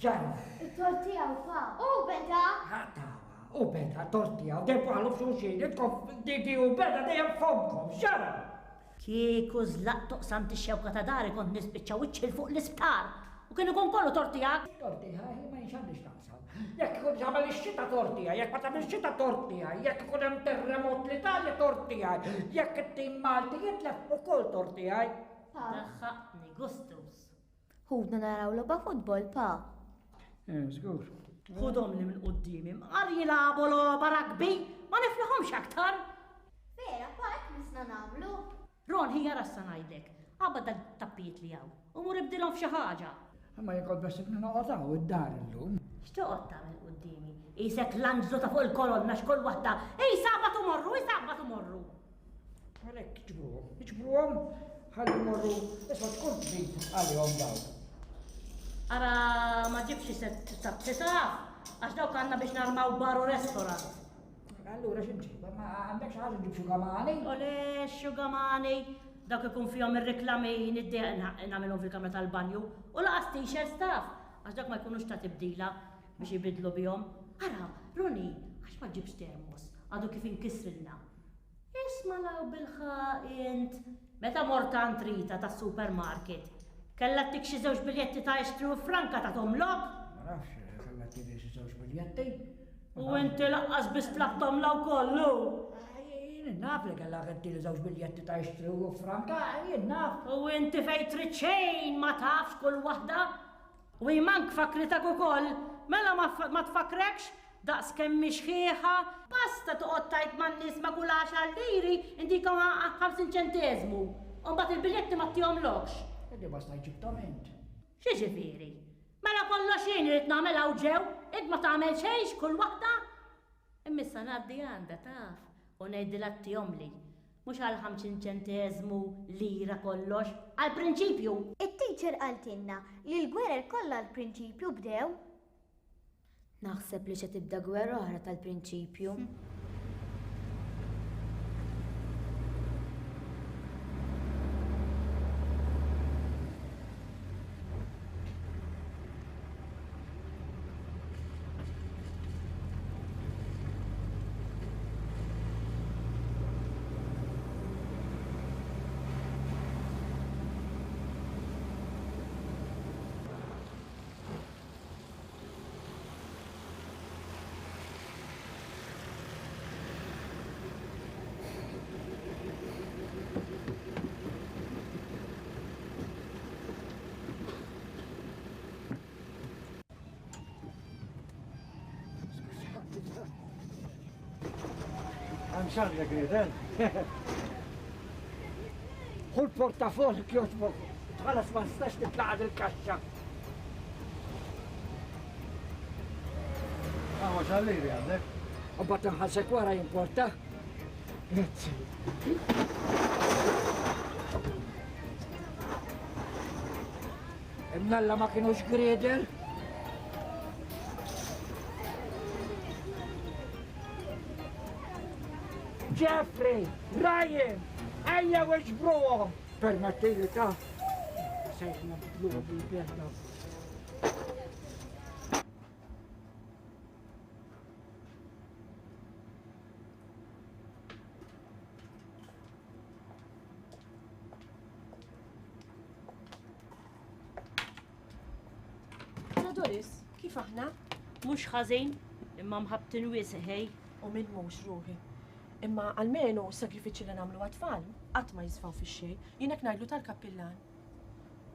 Il-tortija u fa. U beda? U beda, tortija, u debu għallu f'xuxin, idkom didi u beda dejjem fomkom, xara. Kieku zlaq toqsam t-xewka ta' dari kont nispiċċa wiċċil fuq l-isptar. U kienu kon kollu tortija? Tortija, ma jinxandix naqsam. Jekk ikun ġabal ix-xita tortija, jekk ma tagħmel xita tortija, jekk ikun hemm terremot l-Italja tortija, jekk it-tim Malti jitlef ukoll tortija. Daħħaqni, Gustus. Ħudna naraw logħba futbol, pa. Żgur. Khudhom li minn qudiemi, mqar jilagħbu logħba rugby, ma niflihomx aktar. Vera, part nisna nagħmlu. Ron, hija rassa ngħidlek, qabad dak-tappijiet li hawn, u mur ibdilhom f'xi ħaġa. Ma jekk besib noqgħod id-dar illum. X'toqgħod tagħmel qudiemi? Isek l-anġlu ta' fuq il-kolonna x'kull waħda. Ej, sabat imorru. Għalhekk iġbruhom, ħalli morru, isma' tkun trid għalihom dawn. Ara ma ġibx set taf, għax dawk għandna biex narmaw bar u restorant. Allura x'inġiba, ma għandekx ħaġa ġib xugamani? Ole, xugamani, dawk ikun fihom ir-reklami niddeq nagħmilhom fil-kamra tal-banju u laqas t-shirt taf, għax dak ma jkunux ta' tibdila biex jibidlu bihom. Ara, Roni, għax ma ġibx termos, għadu kif inkisrilna. Isma' law bil-ħaqint, meta mort għand Rita tas-supermarket. Kella tik xi żewġ biljetti ta' jixtru franka ta' tomlok? Ma nafx, kella tik xi żewġ biljetti. U inti laqqas biss tlaqtom law kollu. Jien naf li kella għetti żewġ biljetti ta' jixtru franka, jien naf. U inti fejn trid xejn ma tafx kull waħda. U jmank fakritak ukoll, mela ma tfakrekx daqs kemm mixħieħa, basta toqgħod tajt man-nies ma gulax għal-liri indikom 50 ċenteżmu. U mbagħad il-biljetti ma tihomlokx. Għeddi basta jġibtom int. Xieġifieri? Mela kollox jien irid nagħmel hawn ġew, id ma tagħmel xejn kull waħda. Immissa ngħaddi għandha taf, u ngħidilha tihomli. Mhux għal 50 ċenteżmu lira kollox, għall-prinċipju. It-teacher qaltilna li l-gwerer kollha l-prinċipju bdew. Naħseb li se tibda gwerra oħra tal-prinċipju. Għanxarlek riden. Kull portafol kjoġbok, tħalas ma stax titlaqad il-kaxxa. Għawa xalliri għandek? U bat nħassek wara jimporta? Grazzi. Imnalla ma kienux gredel? Jeffrey, Ryan, ejja weġbruhom! Permettili ta' sejħna b'dluha bil-bjerna. Doris, kif aħna? Mhux ħażin, imma mħabtin wisq ħej. U min mhux ruħi. Imma almenu s-sagrifiċi li nagħmlu għat-tfal qatt ma jisfaw fix-xejn, jinek ngħidlu tal-kappillan.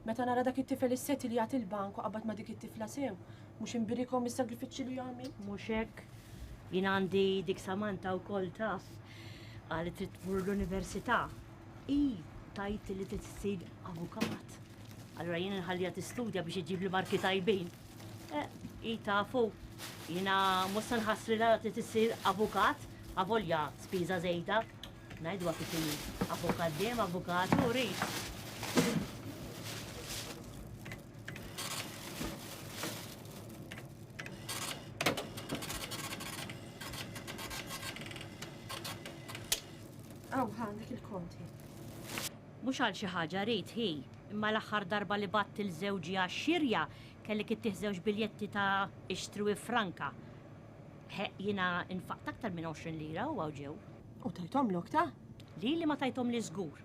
Meta nara dak it-tifel is-seti li jagħti l-bank u qabad ma dik it-tifla sew, mhux inbirikom is-sagrifiċċji li jagħmel? Mhux hekk. Jien għandi dik Samantha wkoll taf. Qalet trid tmur l-università. I tajt li trid issir avukat. Allura jien inħallija tistudja biex iġib li marki tajbin. I tafu, jiena mhux se nħassri la trid issir avukat. Avolja spiża żejda, ngħidu kif inhi. Avukat dejjem avukat u rrid. Għandek il-konti. Mhux għal xi ħaġa rrid hi, imma l-aħħar darba li batt il-żewġi għax-xirja kellek ittieħ żewġ biljetti ta' ixtru franka. Jiena infaqt aktar minn 20 lira u għawġew. U tajtomlok ta'? Li ma tajtom li żgur.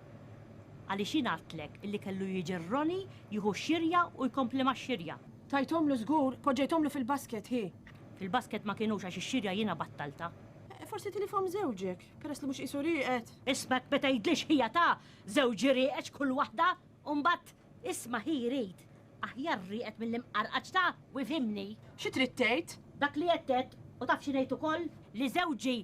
Għaliex jien għadtlek illi kellu jiġi Roni jieħu xirja u jkompli ma' xirja. Tajtomlu żgur, poġġejtomlu fil-basket hi. Fil-basket ma kienux għax ix-xirja jiena battalta. Forsi tilifhom żewġek, peress li mhux qisu rieqed. Ismek meta jgħidlix hija ta' żewġi rieqed kull waħda, u mbagħad isma' hi jrid. Aħjar rieqed mill-imqarqaġ ta' u fhimni. Xi trid tgħid? dak li jettet u taf xinejt ukoll li żewġi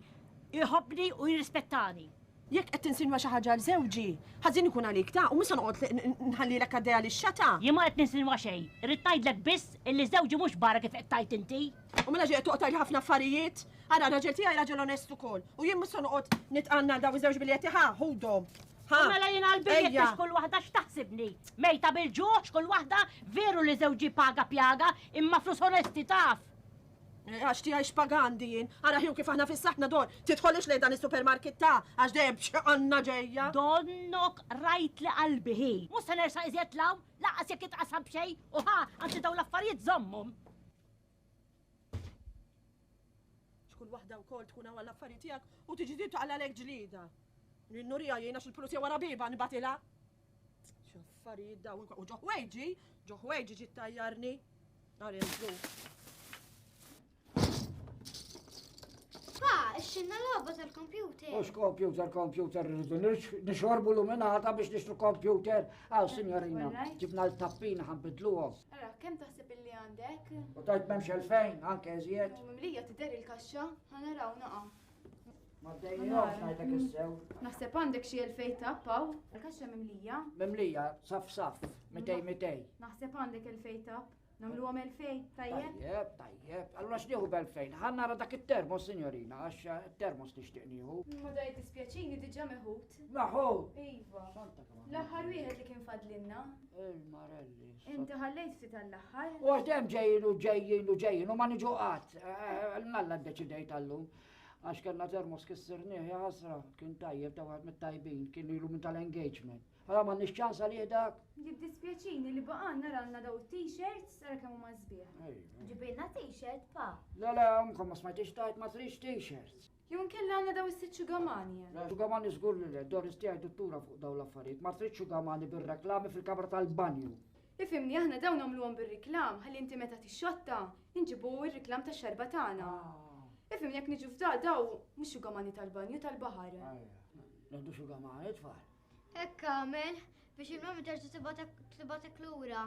jħobbni u jirrispettani. Jekk qed tinsinwa xi ħaġa l żewġi, ħażin ikun għalik ta' u misa noqgħod nħallilek għaddejja lix-xata. Jien ma qed ninsinwa xejn, irrid ngħidlek biss illi żewġi mhux barra kif qed tajt inti. U mela ġejt toqgħod ħafna affarijiet, ara raġel tiegħi raġel onest ukoll. U jien mhux se noqgħod nitqanna daw iż-żewġ biljetti ħudhom. Mela jien għall-biljetti x'kull waħda x'taħsibni. Mejta bil-ġuħ x'kull waħda veru li żewġi paga pjaga imma flus onesti taf. Għax tiegħi x'pagandi jien, ara ħju kif aħna fis-saħna dor, tidħolix lejn dan is-supermarket ta' għax dejjem x'għandna ġejja. Donnok rajt li qalbi ħi. Mhux se nersa' iżjed law, laqas jekk itqasab xejn u ħa anzi dawn l-affarijiet żommhom. X'kull waħda wkoll tkun hawn l-affarijiet tiegħek u tiġi taqla lek ġlida. Nurija jien għax il-pulizija wara biba nibatilha. X'affarijiet dawn u ġoħwejġi ġiet tajjarni. Nhar inżlu. Pa, xinna l-logħba tal-kompjuter. Ux computer, rridu nixorbu l-luminata biex nixtru computer. Għaw, signorina, ġibna l-tappina ħanbidluhom. Ara, kemm taħseb illi għandek? U tajt memx 2000, anke eżjed. U mimlija tidher il-kaxxa, ħanaraw naqa'. Ma d-dejjomx ngħidlek issew. Naħseb għandek xi 2000 tappaw. Il-kaxxa mimlija. Mimlija, saf, 200. Naħseb għandek 2000 tapp. Namluhom 2000, tajjeb? Tajjeb. Allura x'nieħu b'2000? Ħannara dak it-termos, signorina, għax it-termos tixtieq nieħu. Ma daj dispjaċini diġà meħud. Meħud? Iva. L-aħħar wieħed li kien fadlinna. Marelli. Inti ħallejt ftit tal-aħħar. U għax ġejjin u ma niġu qatt. Nalla ddeċidejt għallum. Għax kellna termos kissirnieh, ja ħasra, kien tajjeb ta' waħed mit-tajbin, kien ilu minn tal-engagement. Għala ma nixċans għalih dak. Jibdispjaċini li baqan naralna daw t-shirts sara kemm huma sbieħ. Ġibilna t-shirt pa. Le, mkom ma smajtix tajt ma trix t-shirts. Jew nkella għandna daw is-sitt xugamani. Xugamani żgur li le, Doris tiegħi dottura fuq daw l-affarijiet, ma trix xugamani bir-reklami fil-kamra tal-banju. Ifimni aħna dawn nagħmluhom bir-riklam, ħalli inti meta tixxotta inġibu r-riklam tax-xerba tagħna. Ifimni jekk niġu f'da daw mhux xugamani tal-banju tal-baħar. Nendu xugamani tfal. Hekk għamel biex il-mamma terġa' tibatek lura.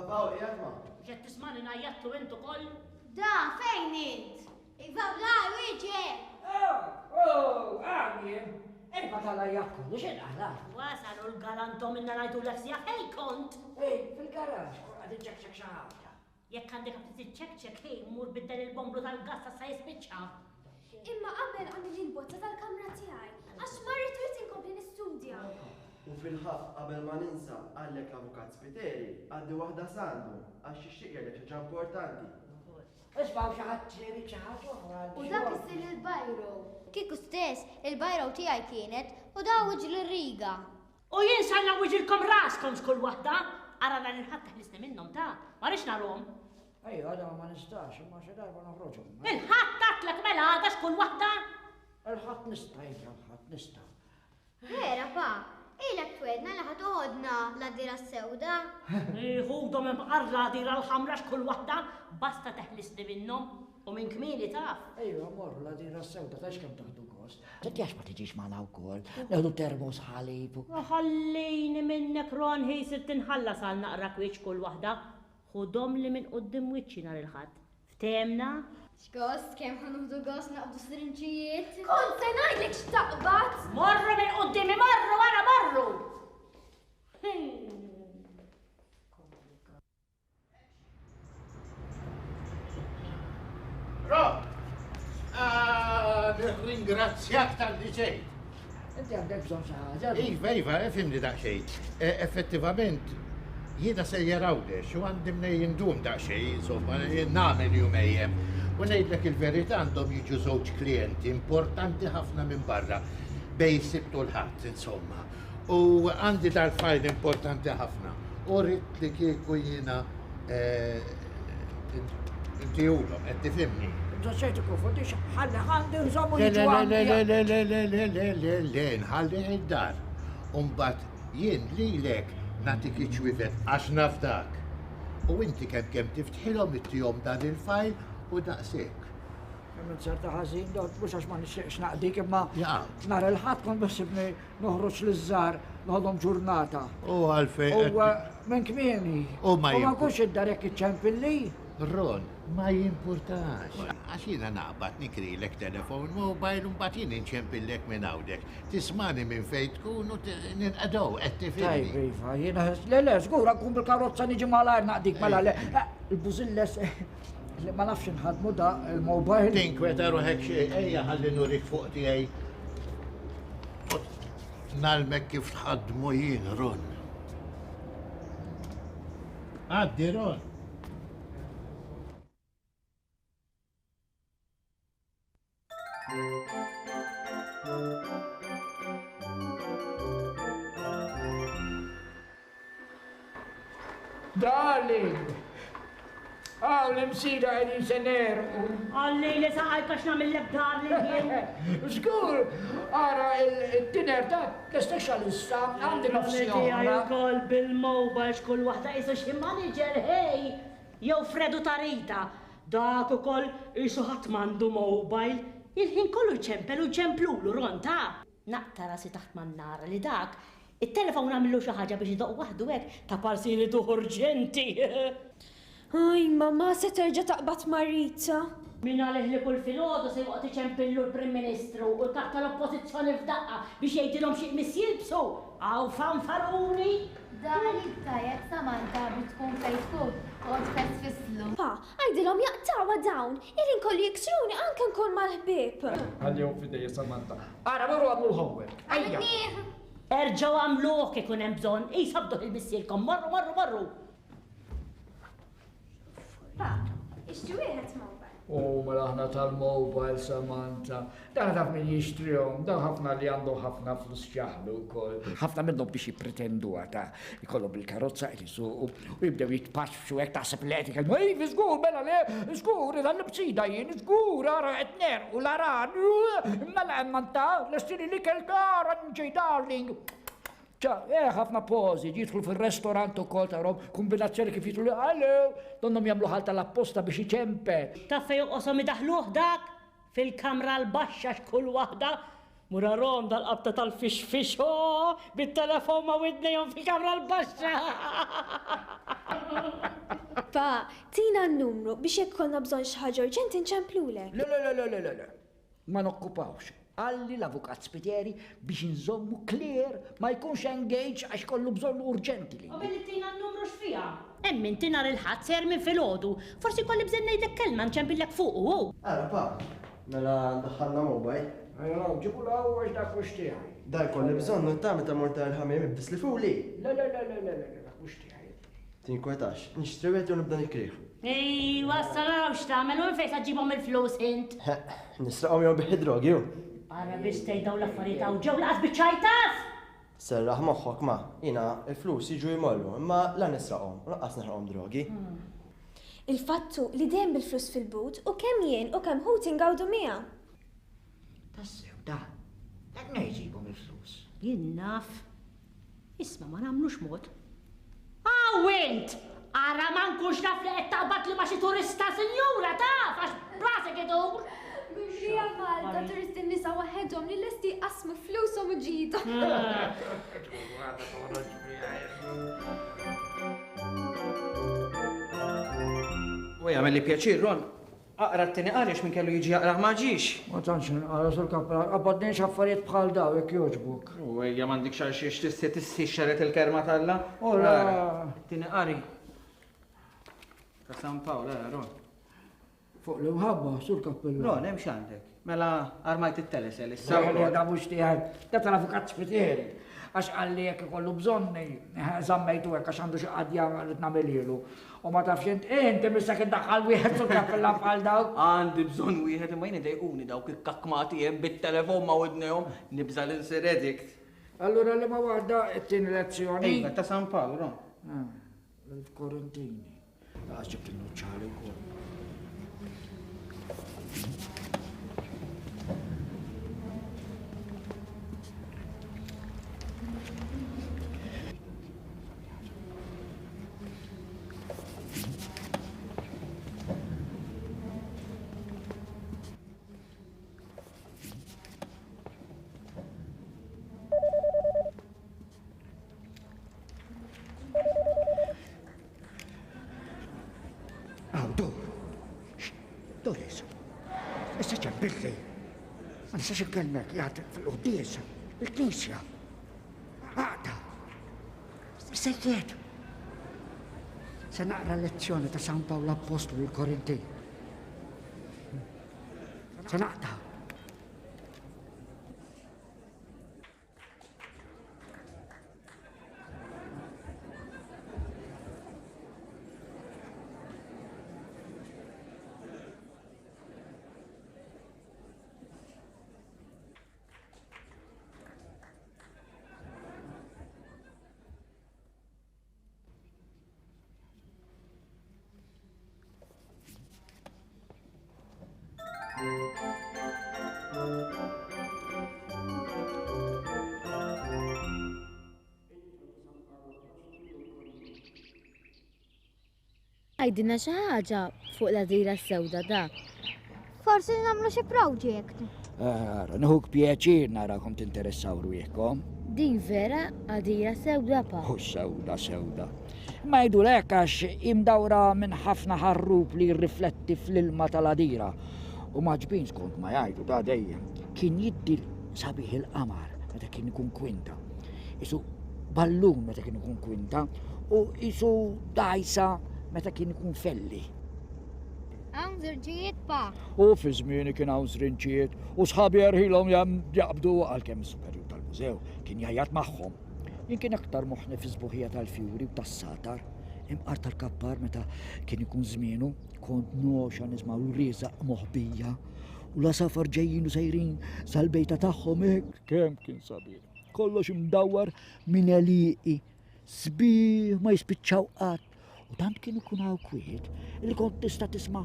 Papaw, jgħatma. Ġed tismani najjatlu intu koll? Da, fejn int? Iva bla, wieġe! Għani, ejba tal-ajjat kollu, xinqala? Wasalu l-galantom inna najdu l-eksija, hej kont! Fil-garax, għad iċċekċek xaħġa. Jekk għandek għabti tiċċekċek, hej, mur biddel il-bombru tal-gas sa jispiċċa. Imma qabel għandi l-bozza tal-kamra tiegħi, għax marri trid inkompli nistudja. U fil-ħaf qabel ma ninsa għallek l-avukat Spiteri għaddi waħda sandu għax ixtiq jgħidlek xi ħaġa importanti. Isbaw xaħat ċeri ċaħat uħra. U dak issir il-bajro. Kieku stess, il-bajro tiegħi kienet u daw wiġġ l-riga. U jien sanna wiġilkom raskom skull waħda, għarana l-ħatta ħlisni minnom ta' marriċ narom. Ejju, għada ma nistax, ma xe darba noħroġu. Il-ħatta tlek mela għada skull waħda? Il-ħat nista, il-ħat nista. Vera pa, ilek twedna li ħat uħodna la dira s-sewda. Iħudom imqarra dira l-ħamra skull waħda, basta teħlisni minnom u minn kmini taf. Ejju, morru la dira s-sewda, taċ kem taħdu gost. Taċ ma tiġiġ maħna u kol, neħdu termos ħalibu. Ħallini minnek ron ħejsir tinħallas għal naqra kwieċ kull waħda. Xudom li minn qoddim wiċċi nar il-ħadd. Ftemna? X'gost, kemm ħanuħdu gost naqbdu sirinċijiet? Kont se ngħidlek x'taqbad! Morru minn qoddimi, morru wara morru! Rob! Nirringrazzjak tal-li ġejt. Inti għandek bżon xaħġa. Iva, fimni daqxejn. Effettivament, jiena se jarawdex u għandim jindum daqxejn, insomma, namel jumejjem. U ngħidlek il-verità għandhom jiġu żewġ klijenti importanti ħafna minn barra bej sibtu l-ħadd, insomma. U għandi dal-fajl importanti ħafna. U rrit li kieku jiena inti ulhom, qed tifhimni. Ġaċċejtu kufodix, ħalli ħalli nżommu Le, nħalli id-dar. Umbat jien li lek natik iċwivet għax nafdak. U inti kem tiftħilhom it-tijom dan il-fajl u daqsek. Minn ċerta ħażin, mhux għax ma nixtieqx naqdik imma nhar il-ħadd kont beħsibni noħroġ liż-żar noħodhom ġurnata. U għalfej. U minn kmieni. U ma kunx id-darek iċċempilli. Ron, ma jimpurtax. Għax jiena naqbad nikrilek telefon mobile un bat jien inċempillek minn hawnhekk. Tismani minn fejn tkun u ninqadow qed tifhimni. Tajb, Iva, jiena le, żgur nkun bil-karozza niġi malajr naqdik mela le. Il-bużilles li ma nafx inħadmu da il-mobile. Tinkweta ruħek xejn, ejja ħalli nurik fuq tiegħi. Nalmek kif tħadmu jien, Ron. Għaddi, Ron. Darling! L-imsida għedin sener. Għalli li saqaj kax namillek darling jien. Żgur, ara il-dinner ta' kestax għal-issa, għandi l-opzjoni. Kol bil-mobile xkull wahda jisu xi manager, hej, jew Fredu Tarita. Dak ukoll jisu ħadd m'għandu mobile. Il-ħin kollu ċempel u ċemplulu ronta. Naqtara si taħt mannara li dak. Il-telefon għamillu xi ħaġa biex idoq waħdu hekk ta' parsili tu urġenti. Aj, mamma, se terġa' taqbad Maritza. Min għalih li kull filgħodu se waqt iċempillu l-Prim Ministru u taħt l-Oppożizzjoni f'daqqa biex jgħidilhom xi qmis jilbsu. Għaw fanfaruni. Dan il-tajjeb Samantha bitkun Facebook, kont fess fislu. Pa, għajdilhom jaqtawa dawn, irin kolli jiksruni anke nkun mal-ħbieb. Għal-jom fidej Samantha. Ara, marru għamlu l-homework. Ejja. Erġaw għamluħ kikun hemm bżonn, jisabduħ il-missielkom, marru. Pa, ixġu wieħed mobile. Mela aħna tal-mobile, Samantha. Dan taf min jixtrihom, dan ħafna li għandu ħafna flus ċaħlu wkoll. Ħafna minnhom biex jippretendu għata jkollhom il-karozza qed isuqu u jibdew jitpaxxu hekk taħseb li qed ikellmu. Żgur mela le, żgur dan nibsida jien, żgur ara qed nerqu l-aran. Mela hemm anta lestili li kelka aranġi darling. ħafna pozi, jidħlu fil-restorant u kol tarom, kombinazzjoni kif jidħlu, għallu, donnom jamlu ħalta l-apposta biex iċempe. Taffe juqosom idaħluħ dak fil-kamra l-baxxa xkull wahda, Murarom dal-qabta tal-fix-fixo bit-telefon ma' widnejhom fil-kamra l-baxxa. Pa, tina n-numru biex jekk konna bżonn xi ħaġa urġenti nċemplulek. Le, ma nokkupawx. Għalli l-avukat Spitieri biex nżommu clear ma jkunx engage għax kollu bżonn urġenti li. U billi tina n-numru x'fija? Emmin tina il-ħadd ser minn fil-ħodu. Forsi kolli bżenn ngħidlek kelma nċempillek fuqu. Ara pa, mela ndaħħalna mobile. Ajja, ġibu l-għaw għax dak mux tiegħi. Daj kolli bżonn ta' meta morta l-ħamim ibdis li fuq li. Le, dak mux tiegħi. Tinkwetax, nixtrewiet u nibda nikriħ. Ej, wassalaw x'tagħmel u fejn ġibhom il-flus int. Nisraqhom jew biħi drogi hu. Ara biex tgħidaw l-affarijiet hawn ġew laqas biċċajtas. Serraħ moħħok ma, jina il-flus jiġu jmorru, imma la nisraqhom, laqqas neħraqhom drogi. Il-fattu li dejjem bil-flus fil-but u kemm jien u kemm hu tingawdu miegħu. Tassew, dak ngħidġibhom il-flus. Jien naf. Isma' ma nagħmlux mod. Wint! Ara ma nkunx naf li qed taqbad li ma xi turista sinjura taf għax brasek idur. Mimrija Malta turisti nisa waħedhom li lesti qasmu flushom u ġidu. U jagħmel li pjaċir, Ron. Aqra t-tieni qari minn kellu jiġi jaqra ma ġiex. Ma tantx nqara sur kappella, qabadniex affarijiet bħal daw jekk jogħġbuk. U hija m'għandek xar xiex tissixxeret il-kerma talla. Ora. Tieni qari. Ta' San Paolo, Ron. Fuq l-imħabba, sur kappella. Ron, hemm x'għandek. Mela armajt it-telesel issa. Da mhux tiegħek, da tal-avukat Spitieri. Għax għalli jekk ikollu bżonni, zammejtu hekk għax għandu xi qadja li tnagħmelilu. U ma tafx inti missa kien daħħal wieħed sur kappella bħal dawk. Għandi bżonn wieħed imma jien idejquni dawk il-kakkmati hemm bit-telefon ma' wednejhom nibża l-insiredikt. Allura li ma waħda t-tieni lezzjoni. Ejja, ta' San Paolo, Ron. Korrentini. Għax ġibt il-nuċċali wkoll. Doris, issa ċembilli. Ma nistax inkellmek jgħat fil-quddies, il-knisja. Għaqda. Sejtiet. Se naqra lezzjoni ta' San Paolo Apostolu l-Korinti. Se naqda. Għajdina xi ħaġa fuq l-għadira s-sewda da. Forsi nagħmlu xi project. Nħuk pjaċir narakom tinteressaw rwieħkom. Din vera għadira sewda pa. Sewda. Ma jdu lek għax imdawra minn ħafna ħarrub li jirrifletti fl-ilma tal-għadira. U maġbin skont ma jgħidu da dejjem. Kien jiddi sabiħ il-qamar meta kien ikun kwinta. Isu ballun meta kien ikun kwinta u isu dajsa meta kien ikun felli. Hawn żirġijiet pa. U fi żmieni kien hawn żrinġijiet u sħabi jarħilhom jaqbdu għalkemm is-superju tal-mużew kien jajjat magħhom. Jien kien aktar moħħni fi żbuħija tal-fjuri u tas-satar. Imqar tal-kappar meta kien ikun żmienu kont noxa nisma' l-riżaq moħbija u la safar ġejjin u sejrin sal-bejta tagħhom hekk kemm kien sabiħ. Kollox imdawwar minn eliqi, sbieħ ma jispiċċaw qatt. U tant kien ikun hawn kwiet li kont tista' tisma'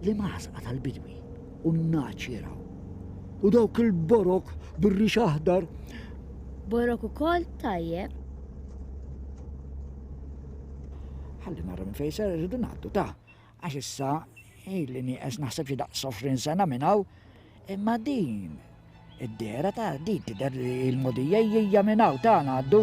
li mażqa tal-bidwi u n-naċ jiraw. U dawk il-borok bir-rix aħdar. Borok ukoll tajjeb. Ħalli nara minn fejn ser irridu ngħaddu ta' għax issa ili nieqes naħseb xi daqs 20 sena minn hawn imma din Id-dera ta' di tidher il-modija hija minn hawn tagħna għaddu.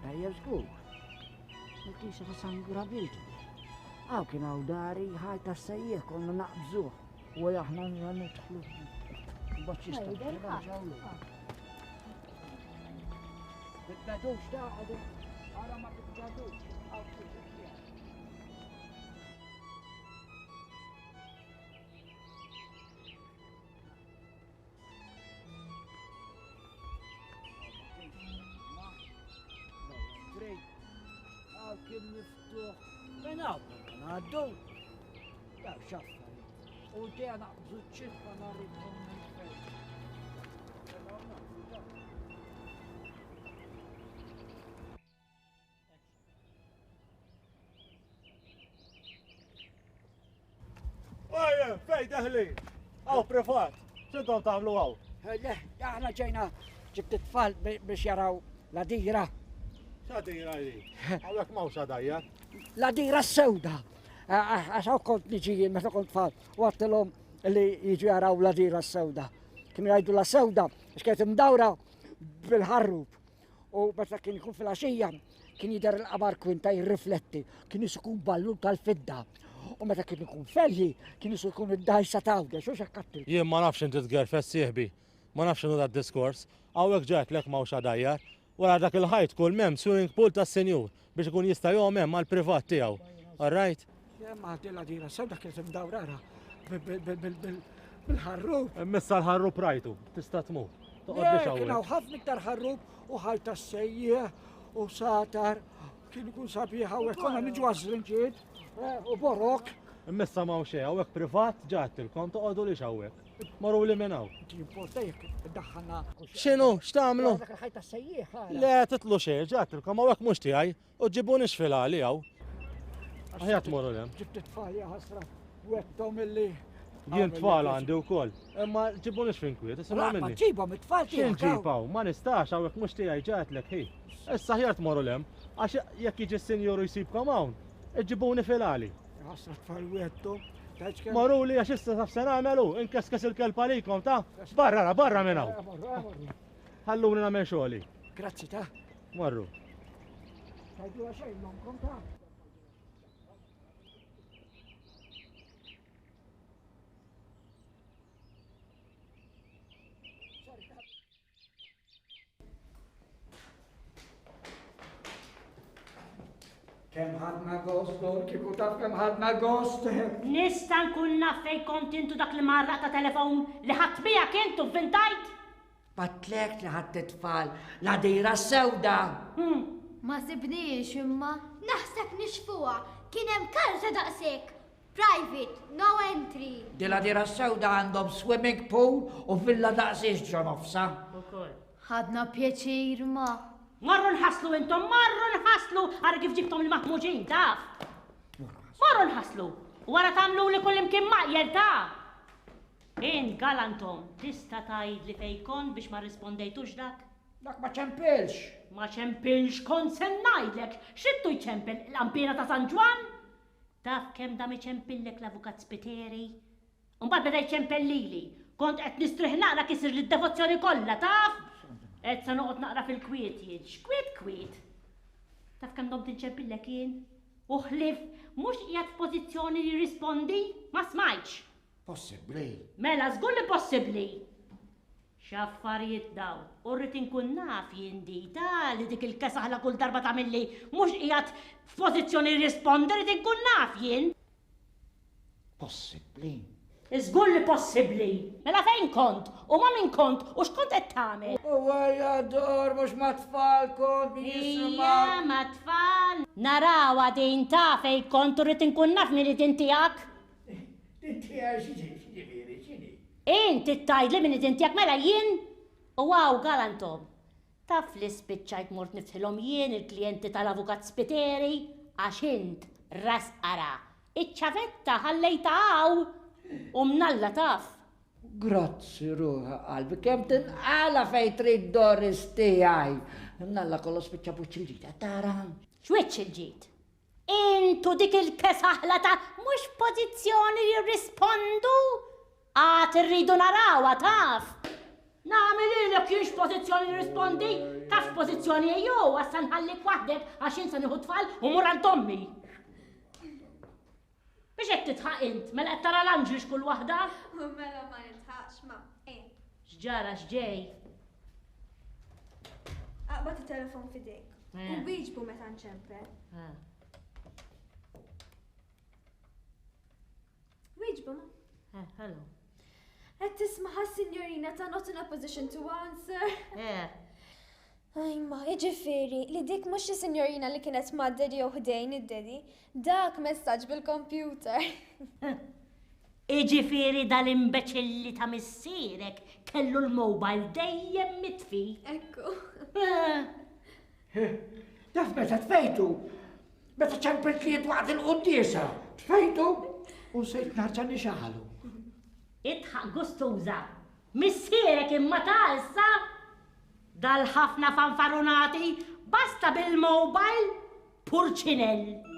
Tajjeb żgur. Il-kisa ta' San Grabiltu. Għaw kien għaw dari ħajta s-sajjieħ konna naqbżuh u aħna nidħlu b'aċċista. Bitnadux ta' għadu, għara ma bitnadux. Kien miftuħ, menaw, għaddu. Daw xaffa, u ġeja naqbżu ċifra narrikom minn fejn. Ejja, fej daħli, għaw privat, xintom tagħmlu għaw? Le, aħna ġejna ġibt it-tfal biex jaraw la dira. Xadira li? Għawek mawx għadajja? La dira s-sewda. Għaxaw kont niġi meta kont tfal, u għattilom li jiġu jaraw la dira s-sewda. Kienu jgħidu la sewda, xkajt imdawra bil-ħarrub. U meta kien ikun fil-għaxija, kien jider l-qamar kwinta jirrifletti, kien jisukun ballu tal-fidda. U meta kien ikun felli, kien jisukun id-dajsa tawda, xo xakkattil. Jien ma nafx inti tgerfess sieħbi, ma nafx inti d-diskors, għawek ġajt lek mawx għadajjar. Wara dak il-ħajt kull mem swimming pool ta' senjur biex ikun jista' jgħom hemm għall-privat tiegħu. All right? Ma għadilla dira sewda kienet imdawrara bil-ħarrub. Missa l-ħarrub rajtu, tista' tmur. Kien hawn ħafna iktar ħarrub u ħajta s-sejjieħ u satar. Kien ikun sabiħ hawnhekk konna niġu għażrinġiet u borok. Missa ma' xejn hawnhekk privat ġattilkom toqgħodu lix hawnhekk. Marru li minnaw. Xinu, x'tagħmlu? Le, titlu xejn, ġattilkom hawnhekk mhux tiegħi u ġibuni xfila li hawn. Aħjat morru lem. Ġibt it-tfal ħasra, wettom illi. Jien tfal għandi wkoll. Imma ġibuni xfinkwiet, isimgħu minni. Ma ġibhom it-tfal tiegħek. X'inġibaw, ma nistax hawnhekk mhux tiegħi ġatlek ħi. Issa aħjat morru lem, għax jekk jiġi s-senjoru jsibkom hawn, iġibuni filali. Ħasra tfal wettom. Marru li għax issa taf se nagħmelu, inkeskes il-kelpa likom ta' barra minn hawn. Ħalluni nagħmel xogħli. Grazzi ta'. Marru. Tajdu xejn nomkom ta'. Kem ħadna gost, dor, kiku taf kem ħadna gost. Nista nkun naf fej kont intu dak li marra ta' telefon li ħadd bija kientu vintajt? Batlek li ħadd tfal, la dira sewda. Ma sibniex imma. Naħseb nixfuha, kien hemm karta daqshekk. Private, no entry. Di la dira sewda għandhom swimming pool u villa daqsiex ġonofsa. Ħadna pjaċir ma. Marru nħaslu intom, marru nħaslu, għara kif ġibtom il-maħmuġin, taf. Marru nħaslu, wara tamlu li kullim kim maqjel, taf. Galantom, tista tajd li fejkon biex ma rispondejtux dak? Dak ma ċempilx. Ma ċempilx, kon sen najdlek, xittu jċempil l-ampina ta' San Ġwan? Taf kem da ċempillek l-avukat Spiteri? Unbad beda jċempil lili, kont qed nistruħ naqra kisir li d-devozzjoni kollha, taf? Qed sa noqgħod naqra fil-kwiet jien, x'kwiet? Taf kemm dom tinċempillek jien? Uħlif, mhux qiegħed f'pożizzjoni li jirrispondi? Ma smajtx. Possibbli. Mela, żgur li possibbli. X'affarijiet daw. U rrid inkun naf jindita li dik il-kesaħla kull darba tagħmilli mhux qiegħed f'pożizzjoni rispondi rrid inkun naf jien. Possibbli. Iżgur li possibbli. Mela fejn kont? U ma min kont? U x'kont qed tagħmel? U għajador, mhux ma tfal kont min Ija, ma tfal. Naraw għadin ta' fejn kont u rrid inkun naf min id-din tiegħek. Inti għax ġifieri, x'inhi? Inti tgħidli min id-din tiegħek mela jien? U għaw galantom. Taf li spiċċajt mort niftilhom jien il-klijenti tal-avukat Spiteri għax int rasqara. Iċ-ċavetta ħallejta għaw u mnalla taf. Grazzi ruħa qalbi, kemm tinqala fejn trid Doris tiegħi. Mnalla kollu spiċċa buċċ il-ġita, tara. X'wiċċ il-ġid? Intu dik il-kesaħla ta' mhux pożizzjoni jirrispondu? Għad irridu narawha taf. Nagħmel ilek kienx pożizzjoni jirrispondi, taf pożizzjoni jew għassa nħallik waħdek għax insa nieħu tfal u mur għand ommi. Biex qed titħaq int, mela qed tara l-anġli x'kull waħda? U mela ma nitħaqx ma. X'ġara x'ġej? Aqbad it-telefon fidejk. U wieġbu meta nċempel. Wieġbu ma. Hello. Qed tismaħa s-sinjorina ta' not in a position to answer. Ajma, iġifieri, li dik mhux is-sinjorina li kienet ma' Dedi u ħdejn id-Dedi, dak messaġġ bil-computer. Iġifieri dal-imbeċilli ta' missierek kellu l-mobile dejjem mitfi. Ekku. Taf meta tfejtu, meta ċempet li waqt il-quddiesa, tfejtu u sejt narġa' nixaħlu. Itħaq gustuża, missierek imma ta' issa dal-ħafna fanfarunati basta bil-mobile purċinell.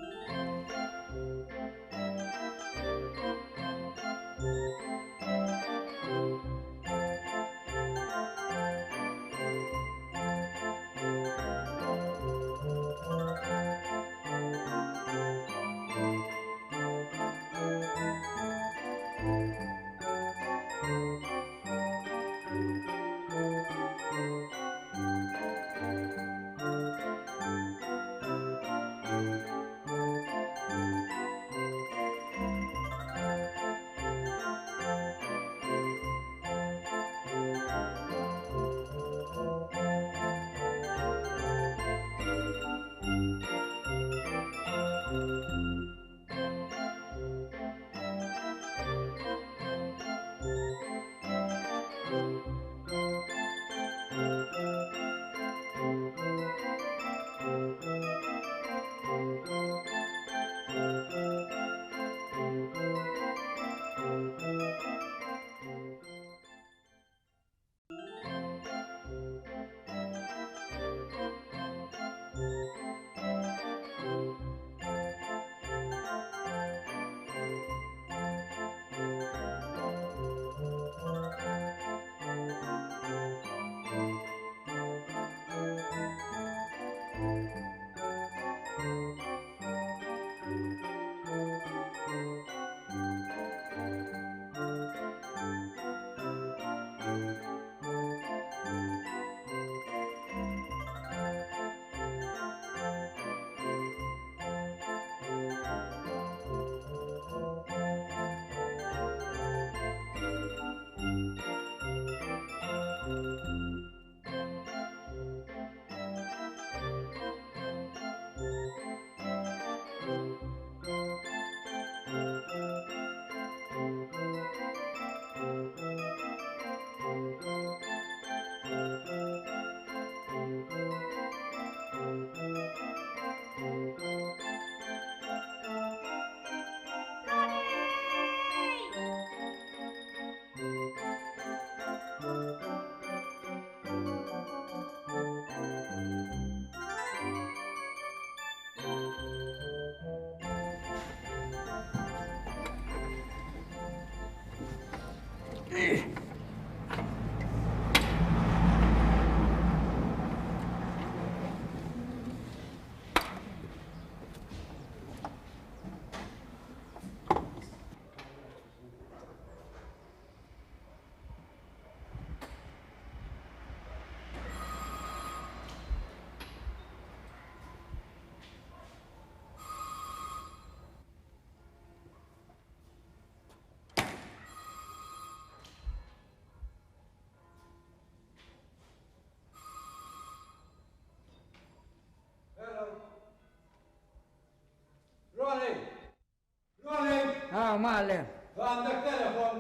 Mallem. Għandek telefon,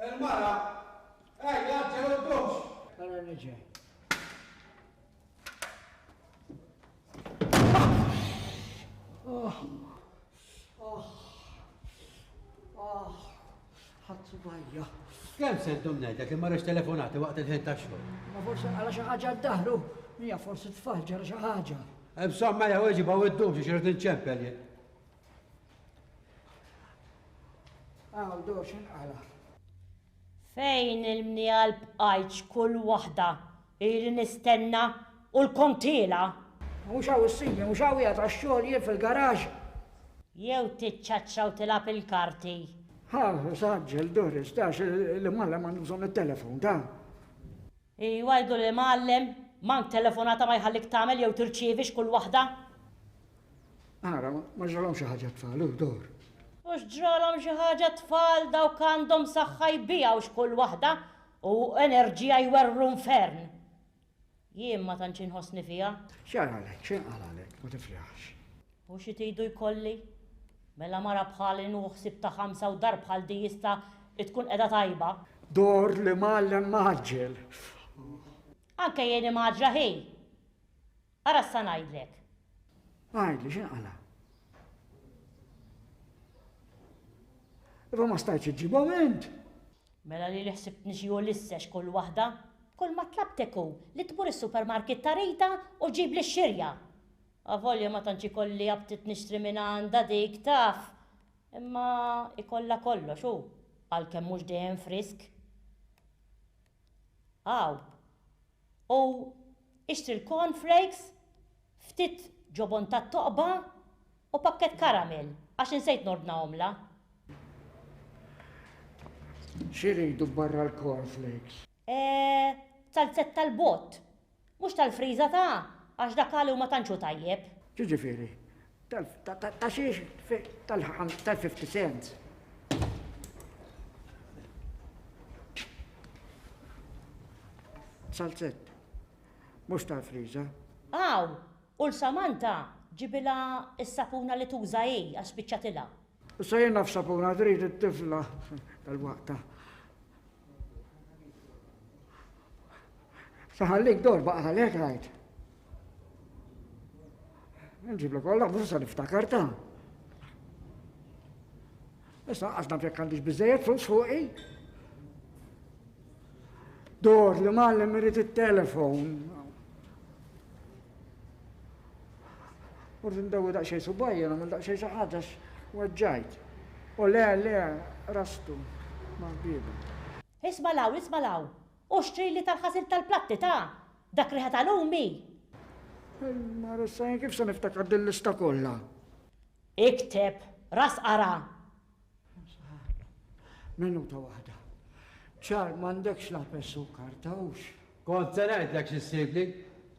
il-mara, jaċċelu d-dux. Għana niġi. ħadsu bajja. Kem sentum ngħidlek li marrex telefonati waqt il-ħin tax-xogħol? Ma forse għala xi ħaġa d-daħlu, mija forsi tfal ġara xi ħaġa. Insomma, jew iġiba u id-dux xirt inċempel jien. Għal dur xinqala. Fejn il-mnial bqajċ kull waħda ili nistenna u l-kontila. Mux għaw s-sini, mux għaw jgħat għax-xogħol jien fil-garaġ. Jew tiċċaċċa u tilab il-karti. Ha, saġġel Doris, dax il-mallem għandu bżonn il-telefon, ta' Iwajdu li mallem, mank telefonata ma jħallik tagħmel jew tirċievix kull waħda. Ara, ma ġralhom xi ħaġa tfal, dor. Ux ġralhom xi ħaġa tfal dawk għandhom saħħa jbijgħu kull waħda u enerġija jwerru nfern. Jien ma tantx inħossni fiha. X'għalek, x'inqalalek, ma tifriħx. U xi tgħidu jkolli? Mela mara bħali nuħsib ta' 5 u dar bħal di jista' tkun qiegħda tajba. Dor li mallem maġġel. Anke jien maġra ħej. Ara issa ngħidlek. Għajdli, x'inqala? Iva ma stajtx iġibhom int. Mela li ħsibtni xi lissex kull waħda, kull ma tlabteku li tmur is-supermarket ta' Rita u ġib li x-xirja. Avolja ma tantx ikolli jabtit nixtri minn għandha dik taf. Imma ikolla kollox hu, għalkemm mhux dejjem frisk. Aw. U ixtri l-cornflakes, ftit ġobon ta' toqba u pakket karamell għax insejt nordna omla. Xiridu barra l-cornflakes? Salzett tal-bot, mhux tal-friża ta' għax dakali u ma tantxu tajjeb. Ġiġifieri, ta' xiex tal-50 cents. Salzett, mhux tal-friża. Aw, u l-Samanta ġibila s-sapuna li tuża għax biċċatilha. Issa jien naf sapuna trid it-tifla tal-waqta. Saħallik dor baqa għalek għajt. Nġiblek għalla busa niftakarta. Issa għazna fjek għandix bizzejet flus fuqi. Dor li mallem irrit il-telefon. Urdu ndawi daqxej subajja, namil daqxej xaħġax waġġajt. U le, rastu, ma' bidu. Ismalaw. U xtri li tal-ħasil tal-platti ta' dak riħat għal-umi. Ma rissajn kif se niftakar dil-lista kollha? Ikteb, ras ara. Minuta waħda. ċar m'għandekx laħpes sukkar tawx. Kont se ngħidlek x'issibli,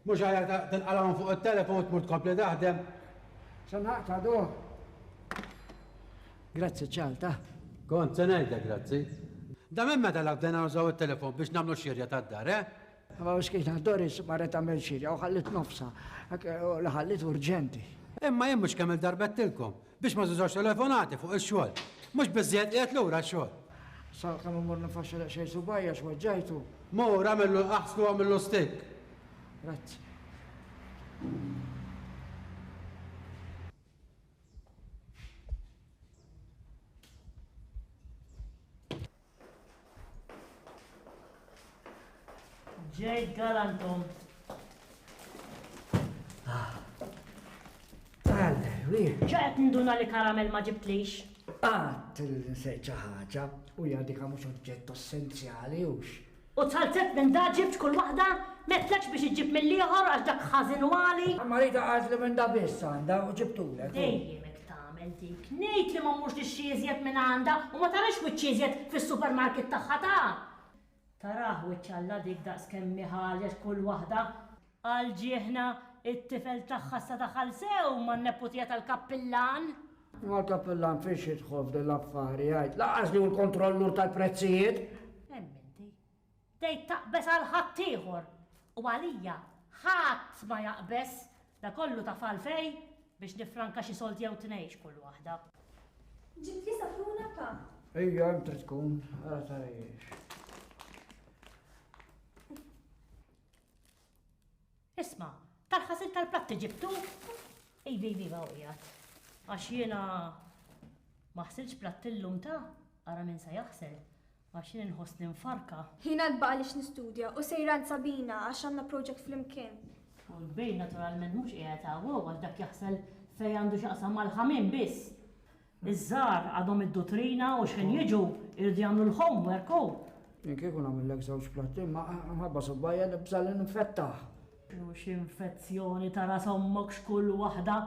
mhux ħajja tinqalahom fuq it-telefon tmur tkompli taħdem. Se naqta' do. Grazzi ċalta. Kont se ngħidlek grazzi. Da minn meta l-għabdena użaw il-telefon biex namlu xirja tad-dar, Ma biex kien Doris marret għamil xirja u ħallit nofsa, u ħallit urġenti. Imma jien mhux kemm il-darbettilkom biex ma tużawx telefonati fuq ix-xogħol. Mhux biżżejjed qiegħed lura x-xogħol. Sa kemm immur nifaxxel xejn subajja x'weġġajtu. Mur għamillu aħslu għamillu stik. Grazzi. Ġejt galantom. Għalle, ġaqet nduna li karamel ma ġibtlix. Til-nsejċa ħaġa, u jadika mux oġġett essenzjali ux. U tsalzet minn da ġibt kull wahda, metlekx biex iġib mill-liħor għax dak ħazin għali. Marita għaz li minn da biss għanda u ġibtulek. Dejjemek tagħmel dik. Nejt li ma mhux tixxiżjed minn għanda u ma tarax wiċċiżjed fis-supermarket tagħha ta'. Taraħ wiċċalla dik daqs kemm ħaljet kull waħda. Għal ġieħna it-tifel tagħha sa daħal sew man neputija tal-kappillan. Ma l-kappillan fiex jidħol f'dil-affari għajt. Laqas li l-kontrollur tal-prezzijiet. Emmenti, dejt taqbes għal ħadd ieħor u għalija ħadd ma jaqbes da kollu ta' falfej biex nifranka xi soldi jew tnejx kull waħda. ġibt li safruna pa. Ejja, trid tkun, ara tarajiex. Isma, tal-ħasil tal-platti ġibtu? Ejvi, għawjat. Għax jena ma ħsilx plattillum ta' għara minn sa jaħsel. Għax jena nħoss ninfarka. Jina l-baqalix nistudja u sejran Sabina għax għanna project fl-imkien. U l-bejn naturalment mux qiegħed għaw għax dak jaħsel fej għandu xaqsam mal-ħamin biss. Iż-żar għadhom id-dottrina u xejn jiġu irdi jagħmlu l-homework u. Jien kieku nagħmellek żewġ platti ma basubajja nibżal infettaħ. U x'infezzjoni tara sommok x'kull waħda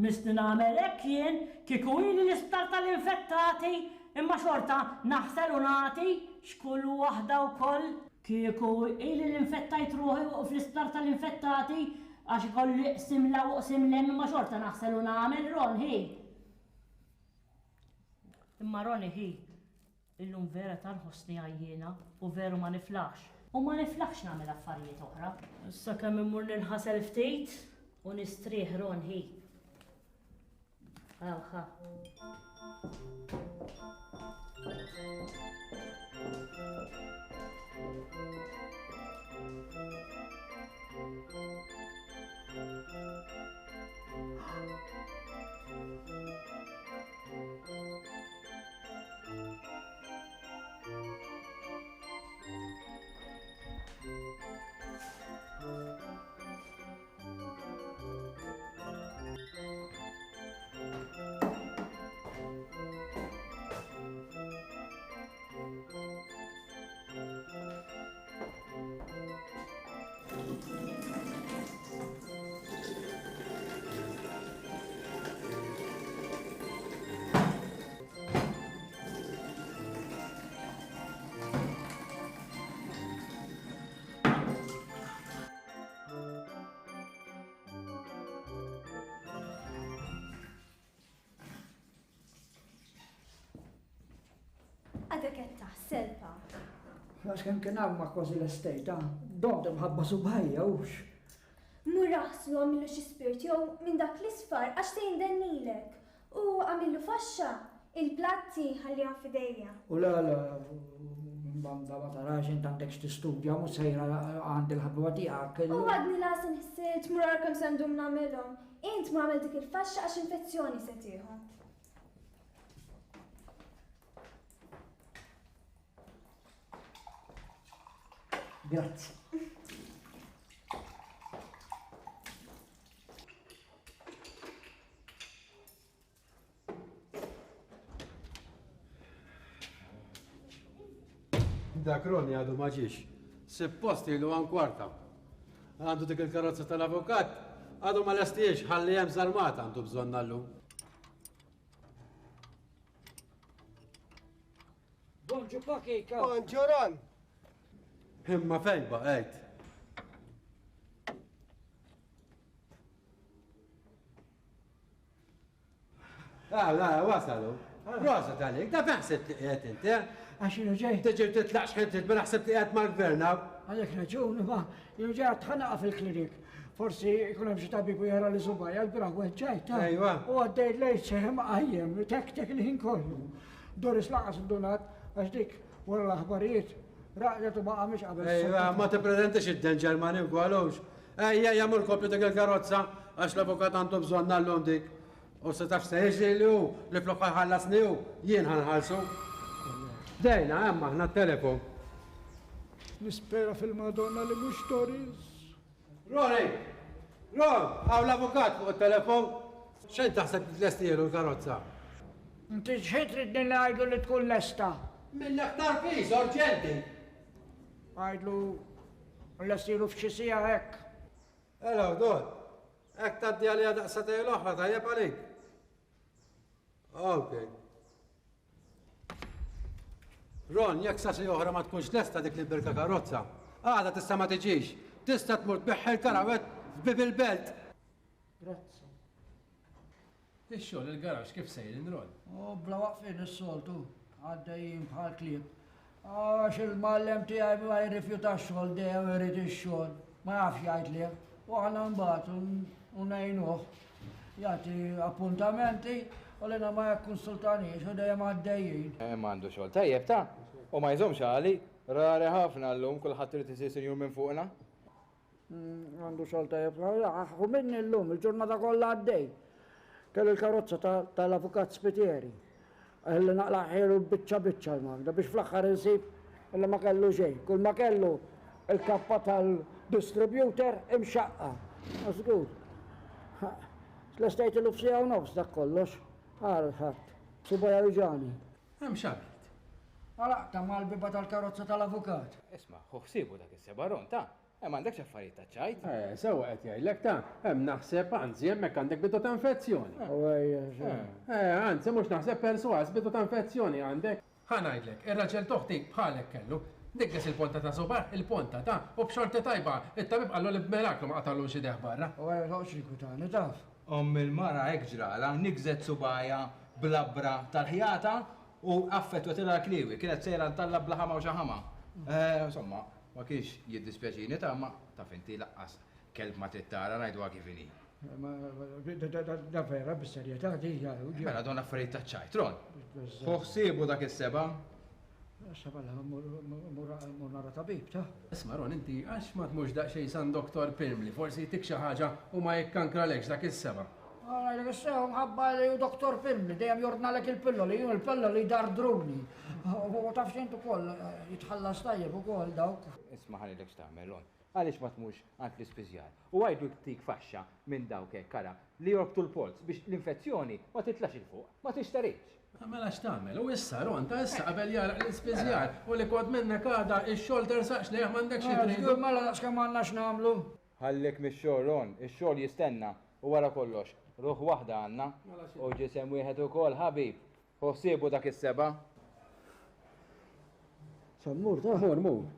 misni nagħmel hekk jien kieku ili l-isptar tal-infettati imma xorta naħsel u nagħti x'kull waħda wkoll kieku ili l-infettajt ruħi fl-isptar tal-infettati għax ikolli simla u simlem imma xorta naħsel u nagħmel Ron hi. Imma Roni hi illum vera tanħossni għajjena u veru ma niflax. U ma niflax nagħmel affarijiet oħra. Issa kemm immur nilħasel ftit u nistrieħ Ron hi. Awħa. Għadek qed taħsel pa. Għax kemm kien hawn ma' kważi l-estejta, dont imħabba subħajja ux. Muraħslu għamillu xi spirit jew minn dak l-isfar għax se jindennilek. U għamillu faxxa il-platti ħallihom f'idejja. U la, banda ma tarax int għandek tistudja mhux sejra għandi l-ħabba tiegħek. U għadni lasin ħsiet murar kemm se ndum nagħmilhom. Int ma għamel dik il-faxxa għax infezzjoni se tieħu. Grazzi. Dak Roni għadu maġiex. Suppost ilu għan kwarta. Għandu dik il-karozza tal-avukat, għadu ma l-estiex, ħalli jem zarmata għandu bżonna l-lum. Bonġu pakika. Bonġu Ron. Imma fejn baqgħet. Wasalu. Rosa talik, da feħseb li qiegħed inti. Għax jienu ġej. Tiġi titlaqx ħintit ma naħseb li qiegħed mal-gverna. Għalek raġun, ma jienu ġej tħanaqa fil-klinik. Forsi jkun hemm xi tabibu jara li subajja l-bira ġejt. Ejwa. U għaddejt lejn sehem qajjem, tek il-ħin kollu. Doris laqas id-donat għax dik wara l-aħbarijiet. Raqdet u baqa miex qabel. Ejwa, ma tippreżentix id-den Ġermani u għalux. Ejja, jagħmlu kopju dik il-karozza għax l-avukat għandu bżonn għallum dik. U se taf se jiġri li hu li flok ħallasni hu jien ħanħallsu. Dejna, hemm aħna t-telefon. Nispera fil-Madonna li mhux Doris. Roni! Ron, għaw l-avukat fuq il-telefon. Xejn taħseb l-estijielu l-karozza? Inti xejn tridni li għajdu li tkun lesta? Minnek tarfis, orġenti. Għajdlu l-estijielu f'xisija hekk. Hello, Dod. Ek taddi għalija daqsatej l-oħra, tajjeb għalik. Ok. Ron, jek sasi oħra ma tkunx lesta dik li birka karozza. Għada tista ma tiġix. Tista tmur tbeħħel karawet f'Bibil-Belt. Grazzi. Ix-xogħol il-garax kif sejrin Ron? Bla waqfin is-soltu. Għaddejjin bħal klieb. Għax il-mallem tiegħi ma jirrifjuta x-xogħol dejjem irid ix-xogħol. Ma jafx jgħid li. U għana mbagħad u ngħinuh. Jagħti appuntamenti Għalina ma konsultanix, u dejjem għaddejjin. Mandu xogħol tajjeb ta' u ma jżomx għali, rari ħafna llum kulħadd irid isir senjur minn fuqna. Għandu xogħol tajjeb, u minni llum, il-ġurnata kollha għaddej. Kelli l-karozza tal-avukat Spitieri. Għalli naqlaq ħiru biċċa l-magda biex fl-aħħar insib illi ma kellu xejn. Kull ma kellu il-kappa tal-distributor imxaqqa. Masgur. L-estajt il-ufsija u nofs dak kollox. Għarħat, subaja uġani. Hemm xabit. Għalaqta mal-biba tal-karozza tal-avukat. Isma, uħsibu dak is-sebaron ta' hemm għandek affarijiet ta' ċajt. Sewa qed jgħidlek ta' hemm naħseb anzi hemmhekk għandek bidu ta' infezzjoni. Anzi mhux naħseb perswas bidu ta' infezzjoni għandek. Ħanajdlek, ir-raġel toħtik bħalek kellu. Diggħes il-ponta ta' sobar, il-ponta ta' u b'xorti tajba, it-tabib qallu li b'melaklu ma qatallu xi deħ barra. Għawaj, xrikutani taf. Il-mara hekk ġrala, nigżet subajja blabra tal-ħjata u affettwet il-kliwi, kienet sejra ntallab blaħama u xaħama. Insomma, ma kienx jiddispjaċini ta' ma ta' finti laqqas kelb ma tittara ngħidu kifini. Da vera, bis-serjetà di. Mela dawn affarijiet ta' ċajtron. Ħsibu dak is-seba'. Xaballa, mur nara tabib, ta' Isma' Ron, inti għax ma tmux daqsxejn san Doktor Pirmli, forsi tik xi ħaġa u ma jikkankralekx dak is-seba'. Għajlek is-sew mħabba li u Doktor Pirmli, dejjem jordnalek il-pilloli, jien il-pilloli dardruni. U taf xejn ukoll jitħallas tajjeb ukoll dawk. Isma' ħalilek x'tagħmel Ron. Għaliex ma tmux għand l-ispiżjar. U għajdu tik faxxa minn dawk hekk kara li jorbtu l-pols biex l-infezzjoni ma titlax il fuq, ma tixtarix. Mela x'tagħmel, u issa Ron, ta' issa qabel jaraq l-ispiżjar u li kod minnek għada ix-xogħol tersaqx li m'għandek xi tridu. Mela daqs kemm għandna x'nagħmlu. Ħallek mix-xogħol Ron, ix-xogħol jistenna u wara kollox. Ruħ waħda għandna u ġisem wieħed ukoll ħabib. Ħsibu dak is-seba'. Sammur ta' mur.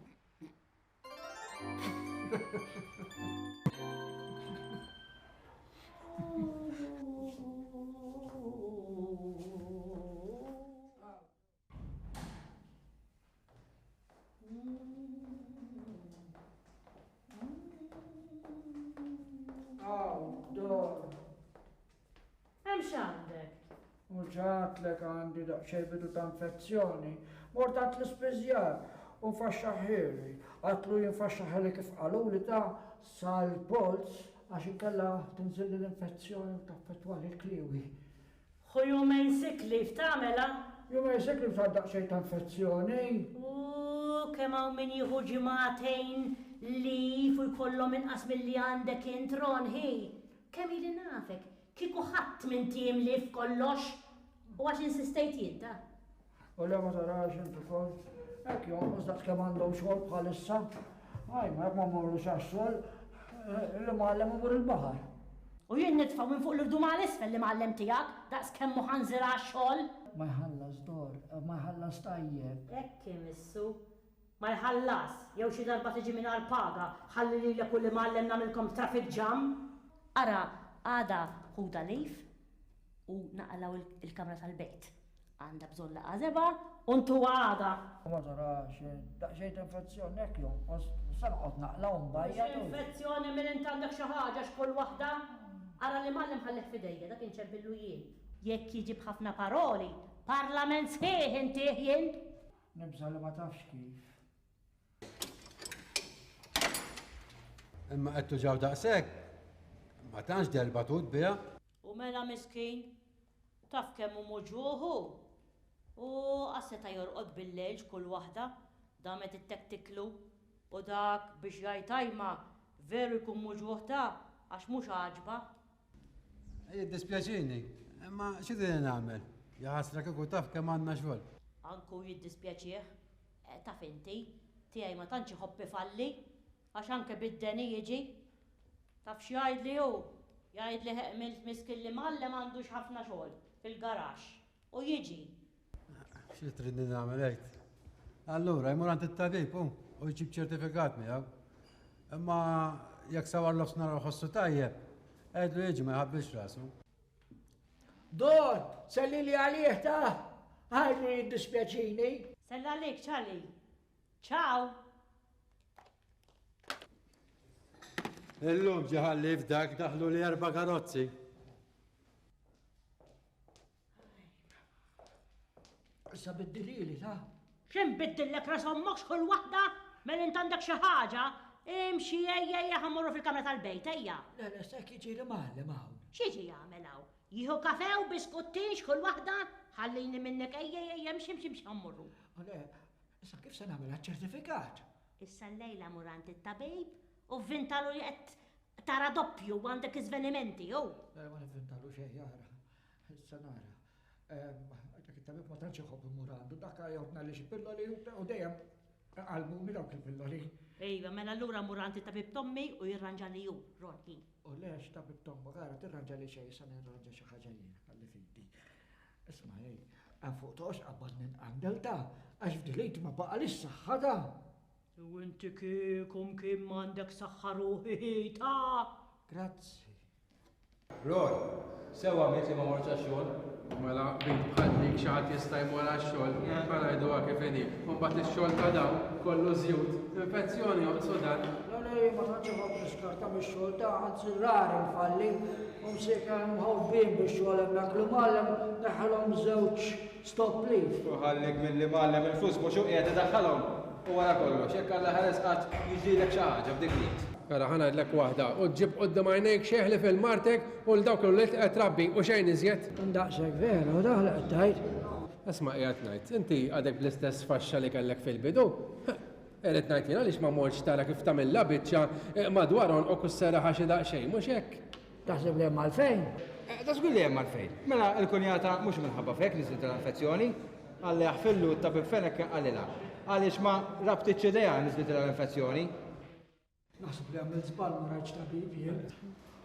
Hemm x'għandek? Uġatlek għandi daqsxejn bidu ta' infezzjoni. Mortat l-ispiżjar u faxxaħili. Għatlu jinfaxxaħili kif qaluli ta' sal-pols għax inkella tinżil l-infezzjoni u taffettwali l-kliwi. Ħu jumejn siklif tagħmela? Jumejn siklif ta' daqsxejn ta' infezzjoni. Kemm hawn min jieħu ġimagħtejn li fu jkollhom inqas milli għandek int Ron ħi. Kemm ili nafek? Kieku ħadd minn tim li f'kollox u għax insistejt jinta. U le ma tarax intu kol. Ek jonqos daqs kemm għandhom xogħol bħalissa. Għaj, ma jekk ma mmorrux għax-xogħol, il-muħallem imur il-baħar. U jien nitfa' minn fuq l-irdu mal-isfel li muħallem tiegħek daqs kemm ħanżir għax-xogħol. Ma jħallas dor, ma jħallas tajjeb. Hekk imissu. Ma jħallas, jew xi darba tiġi mingħajr paga, ħalli lilek u li muħallem nagħmilkom traffic jam. Ara, għada ħuda lejf u naqalaw il-kamra tal-bejt. Għanda bżon laqa zeba u ntu għada. Ma tarax, daqsxejn infezzjoni hekk jonqos, sa noqgħod naqlaw mbajja. Infezzjoni minn int għandek xi ħaġa x'kull waħda. Ara li mallem ħallek fidejja dak inċebbillu jien. Jekk jiġi b'ħafna paroli, parlament sħiħ inti jien. Nibża li ma tafx kif. Imma qed tuġaw daqshekk. Ma tantx delba tut biha. U mela miskin, taf kemm hu muġuħu. U għasseta jorqod bil-lejl kull waħda, damet it-tektiklu u dak biex jajtajma veru jkun muġuħ ta' għax mhux għaġba. Jiddispjaċini, imma x'idri nagħmel? Jaħasra kieku taf kemm għandna xogħol. Anku jiddispjaċih, taf inti, tiegħi ma tantx iħobbi falli, għax anke bid-deni jiġi. Taf x'jgħidli hu? Jgħidli milt miskin li mallem għandux ħafna xogħol fil-garax u jiġi. Xi tridni nagħmel hekk? Allura jmur għand it-tabib u jġib ċertifikat miegħu. Imma jekk sawar l-ofs naraw ħossu tajjeb, għedlu jiġi ma jħabbilx rasu. Dor, selli li għalih ta' għajli jiddispjaċini. Sella għalik, ċali. Ciao. Illum ġeħalli f'dak daħlu li 4 karozzi. issa biddilili ta' Xem biddillek ras ommokx kull waħda? Mel int għandek xi ħaġa? Imxi ejja ħammurru fil-kamra tal-bejt, ejja. Le, sekk jiġi l-mallem hawn. Xieġi jagħmel hawn? Jieħu kafe u biskuttin kull waħda? Ħallini minnek ejja mxi ħammurru. Le, issa kif se nagħmel ċertifikat? Issa l-lejla murant it-tabib u vintalu li qed tara doppju għandek iżvenimenti, jew. Le, ma nivvintalu xejn jara. Issa nara. Dak it-tabib ma tantx iħobb murandu, dak jgħodna li xi pilloli u dejjem qalbuni dawk il-pilloli. Ejja, mela allura murant it-tabib Tommi u jirranġa li hu, Ronki. U lex tabib Tomma gara tirranġa li xejn sa nirranġa xi ħaġa jien ħalli fidi. Isma' ej, għan fuq tox qabad ninqandel ta' għax fdilejt ma baqa' li s-saħħa ta'. U inti kiekum kien m'għandek saħħa ruħi ta'. Grazzi. Rol, sewa meti ma morċa xogħol. Mela, bint bħallik xaħat jista' jmur għax-xogħol, bħala jduha kif inhi. Mbagħad ix-xogħol ta' dawn kollu żjud. Infezzjoni joqsu dan. Le, ma tantx iħobb niskarta mix-xogħol ta' anzi rari nfalli. U msejka mħawbin bix-xogħol hemmhekk li mallem neħħalhom żewġ stop leave. U ħallik milli mallem il-flus mhux qiegħed idaħħalhom. U wara kollox, jekk alla ħares qatt jiġrilek xi ħaġa f'dik liet. Mela ħanajdlek waħda, u ġib qudiem għajnejk xeħli fil-martek u l-dawk l qed trabbi u xejn iżjed. Ndaqsek vera, u daħla qed tgħid. Isma' qiegħed ngħid, inti għadek bl-istess faxxa li kellek fil-bidu. Qed ngħid jien għaliex ma mortx tara kif tagħmilha biċċa madwarhom u kussera ħaxi daqsxejn, mhux hekk. Taħseb li hemm għalfejn? Ta' żgur li hemm għalfejn. Mela l-kunjata mhux minħabba fek li żiet l-infezzjoni, għalli jaħfillu t-tabib fenek għalilha. Għaliex ma rabtitx idea niżlet l-infezzjoni. Naħseb li għamil żball ma rajtx tabib jien.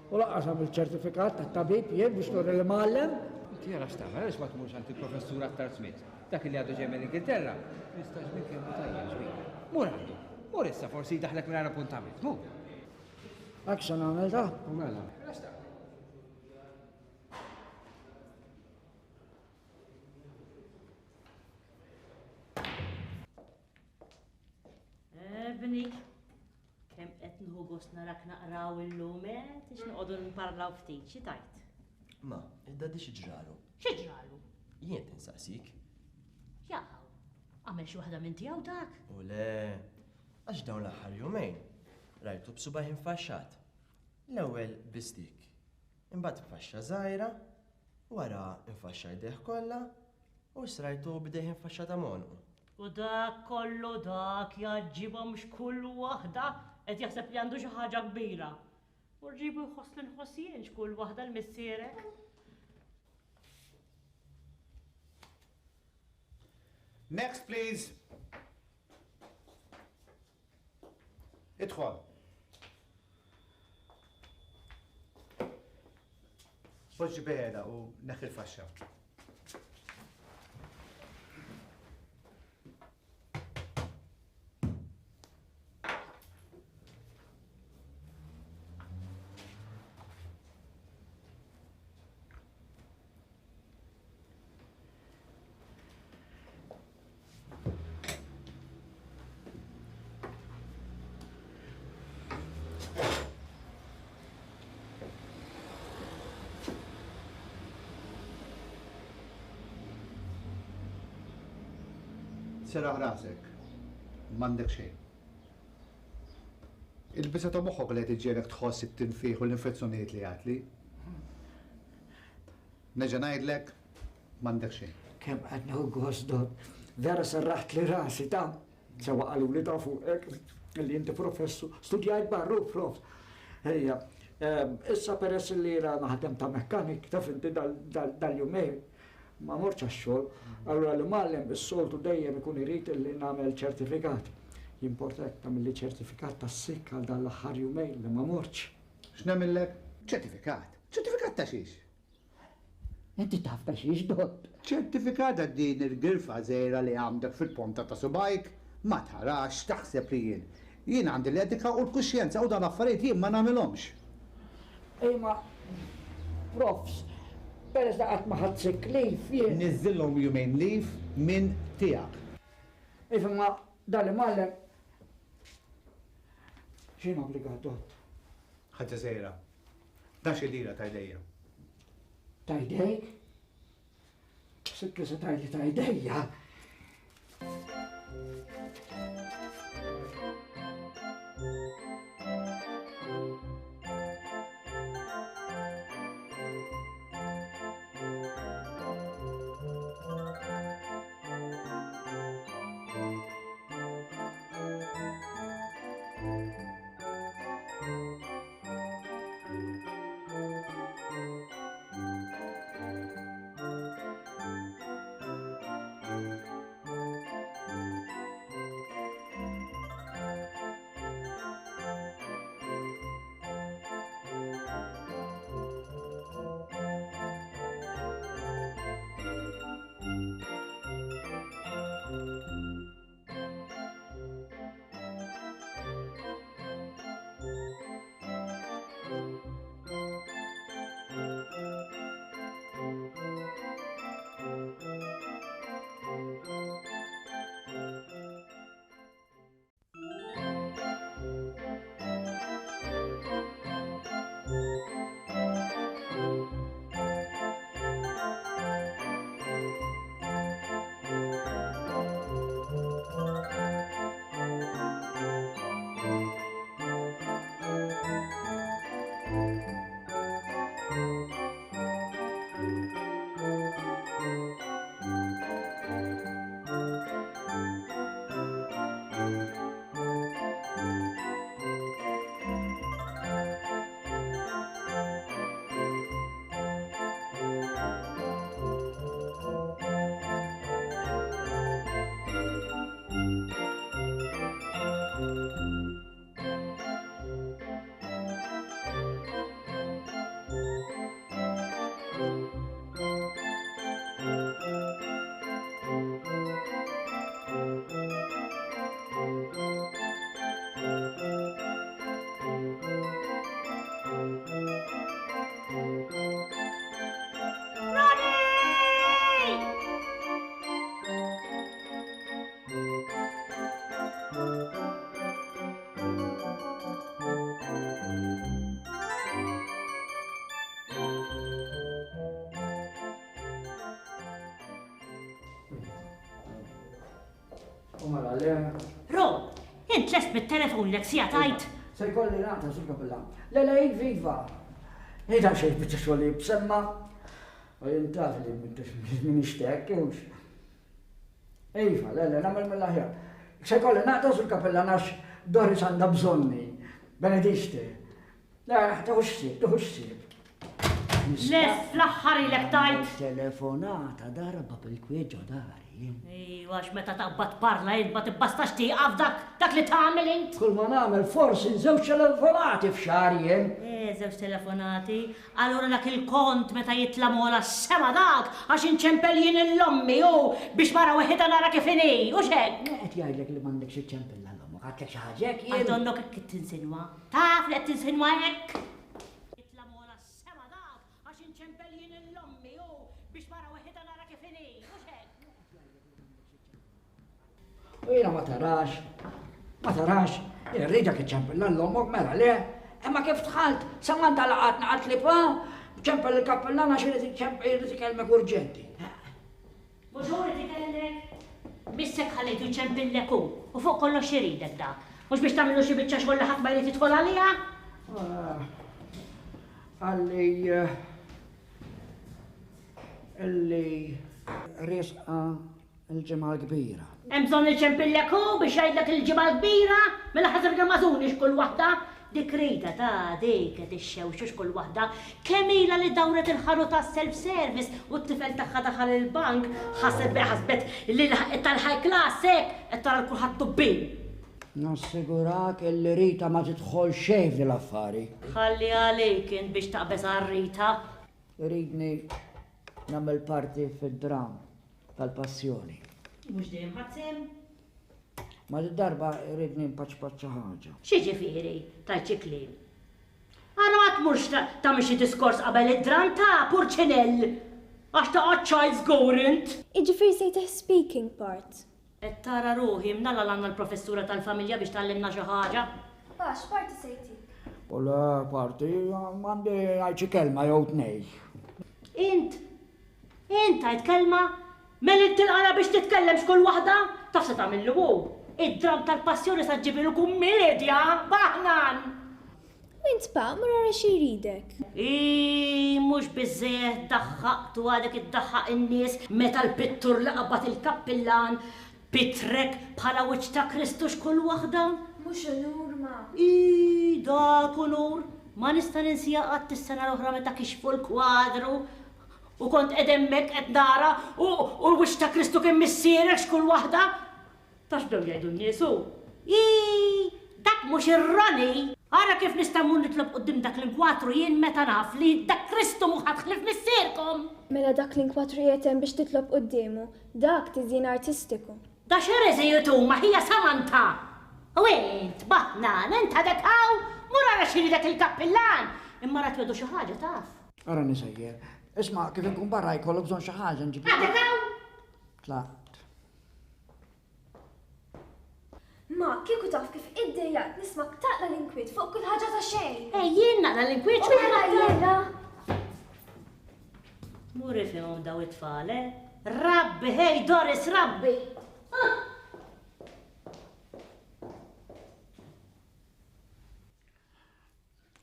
U laqqas għamil ċertifikat ta' tabib jien biex nurri li mallem. Inti jara x'tagħmel għaliex ma tmurx għand il-professur Attar Smith. Dak li għadu ġej mill-Ingilterra. Jistax minn kemm tajjeb xwieħ. Mur għandu. Mur issa forsi daħlek minn appuntament. Mur. Hekk se nagħmel ta' U mela. Ebni, kemm qed nħu gost narak naqraw il-lumet, ix noqogħdu nparlaw ftit, xi tajt? Ma, id-dadi xi ġralu? Xi ġralu? Jien tinsaqsik. Jaħaw, għamel xi waħda minn tiegħu dak? U le, għax dawn l-aħħar jumejn rajtu b'subaħ infaxxat. L-ewwel bistik, imbagħad infaxxa żgħira, wara infaxxa jdejh kollha u srajtu bidejh infaxxata monqu. U dak kollu dak jaġġibhom x'kull waħda qed jaħseb li għandu xi ħaġa kbira. U rġibu jħoss li nħossien x'kull waħda l-missierek. Next, please. Idħol. Poġġi beħeda u neħi l-faxxa. Seraħ rasek, m'għandek xejn. Il-bisa ta' moħħok li tiġġielek tħoss it-tinfiħ u l-infezzjonijiet li għatli. Neġa' ngħidlek m'għandek xejn. Kemm qed neħu gost dot, vera serraħt li rasi ta' sewa qalu li ta' fuqek li inti professu, studjajt barru prof. Ejja, issa peress li ra naħdem ta' mekkanik, taf inti dal-jumej ma morċ għax-xogħol, allura li mallem bis-soltu dejjem ikun irid li nagħmel ċertifikat. Jimporta jekk tagħmilli ċertifikat tas-sikk għal dan l-aħħar jumejn li ma morċ. X'nagħmellek? Ċertifikat. Ċertifikat ta' xiex? Inti taf ta' xiex dott. ċertifikat għal din il-girfa żgħira li għandek fil-ponta ta' subajk, ma tħarax taħseb li jien. Jien għandi l-etika u l-kuxjenza u dan affarijiet jien ma nagħmilhomx. Ejma, profs, peress da qatt ma ħadsek lif jien. Niżillhom jumejn lif minn tiegħek. Ifma dali mallem. X'in obbligato? Ħaġa żgħira. 11 lira ta' idejja. Ta' idejk? Sikki se tajli ta' idejja. Mela, le. Ro, int lest bit-telefon l-ek sija tajt. Se jkolli naqta sul kapella. Le, viva. Ejda xej bieċa xolli b'semma. U jintaf li minn ixtek, jux. Ejfa, le, namel mill-aħjar. Se jkolli naqta sul kapella nax Doris għanda bżonni. Benediste. Le, tuħuxsib. Les, fl-axħar il-ek tajt. Telefonata darba bil-kwieġo dari. Għax meta taqbad parla jint ma tibbastax tiqaf dak li tagħmel int. Kull ma nagħmel forsi żewġ telefonati f'xahar jien. Żewġ telefonati. Allura dak il-kont meta jitla mola s-sema dak għax inċempel jien l-ommi u biex mara weħida nara kif inhi, u xek. Qed jgħidlek li m'għandekx iċċempel l-ommok, għadlek xi ħaġa jien. Għadonnok hekk tinsinwa. Taf li qed tinsinwa hekk. Jitla mola s-sema dak għax inċempel jien l-ommi u biex mara weħida nara kif inhi, u xek. U jina ma tarax, rridja kħiċempel l-ommok mera le, imma kif tħalt, saman tal-għat naqat li pa, ċempel il-kappellana xirrit ikelmek urġenti. Muġuri tikellek, bissek ħallejtu ċempillek u fuq kollox xiridek da. Mux biex tamlu xie bieċa xogħol ħadd ma jrid jidħol għalija? Illi risqa il-ġimgħa kbira. Hemm bżonn iċempillek u biex jgħidlek il-ġimgħa kbira mela ħaseb ma kull waħda. Dik rejta ta' dik qed ixxewxux kull waħda kemm ilha li dawret il-ħaru ta' self-service u t-tifel tagħha daħal il-bank ħasbet li tal-high class hekk qed tara kulħadd tubbin. Nassigurak li Rita ma tidħol xejn fil-affari. Ħalli għalik int biex taqbeż għar-Rita. Ridni nagħmel parti fid-dram tal-passjoni. Mhux dejjem ħadsem. Ma d-darba ridni mpaċpaċċa ħaġa. Xieġifieri, tajt xi kliem. Għana ma tmurx ta' xi diskors qabel id-dram ta' Purċinell. Għax ta' Child's Gorent. Iġifieri sejteħ speaking part. Et tara ruħi mnalla l-għanna l-professura tal-familja biex tallimna xi ħaġa. Bax, parti sejti. U la parti, mandi għajċi kelma jew tnej. Int għajt kelma Mel intilqana biex titkellem x'kull waħda? Taf se tagħmillu hu. Id-dram tal-passjoni sa ġibilu kummedja, baħnan! Int pa, mara xi jridek. Mhux biżżejjed daħħaqtu għadek iddaħħaq in-nies meta l-pittur li qabad il-kappillan bitrek bħala wiċċ ta' Kristu x'kull waħda? Mhux unur ma. Dak unur. Ma nista' ninsija qatt is-sena l-oħra meta kixfu l-kwadru u kont qed hemmhekk qed nara u l-wiċċ ta' Kristu kien missierek x'kull waħda. Tax bdew jgħidu n-niesu. Dak mhux ir-rani. Ara kif nista' mmur nitlob qudiem dak l-inkwatru jien meta naf li dak Kristu mhu ħadħlif missierkom. Mela dak l-inkwatru jetem biex titlob quddiemu, dak tiżjien artistiku. Da xereżijiet huma hija Samantha. U int baħnan, int ħadek hawn, mur ara xiri dak il-kappillan. Imma ra twedu xi ħaġa taf. Ara nisejjer. Isma' kif inkun barra jkollok bżonn xi ħaġa nġib. Ħadek hawn? Tlaqt. Ma, kieku taf kif id-dejjaq nismak taqla l-inkwit fuq kull ħaġa ta' xejn. Jien naqla l-inkwit xi ħaġa. Mur ifhimhom daw it-tfal, Rabbi, hej Doris, Rabbi.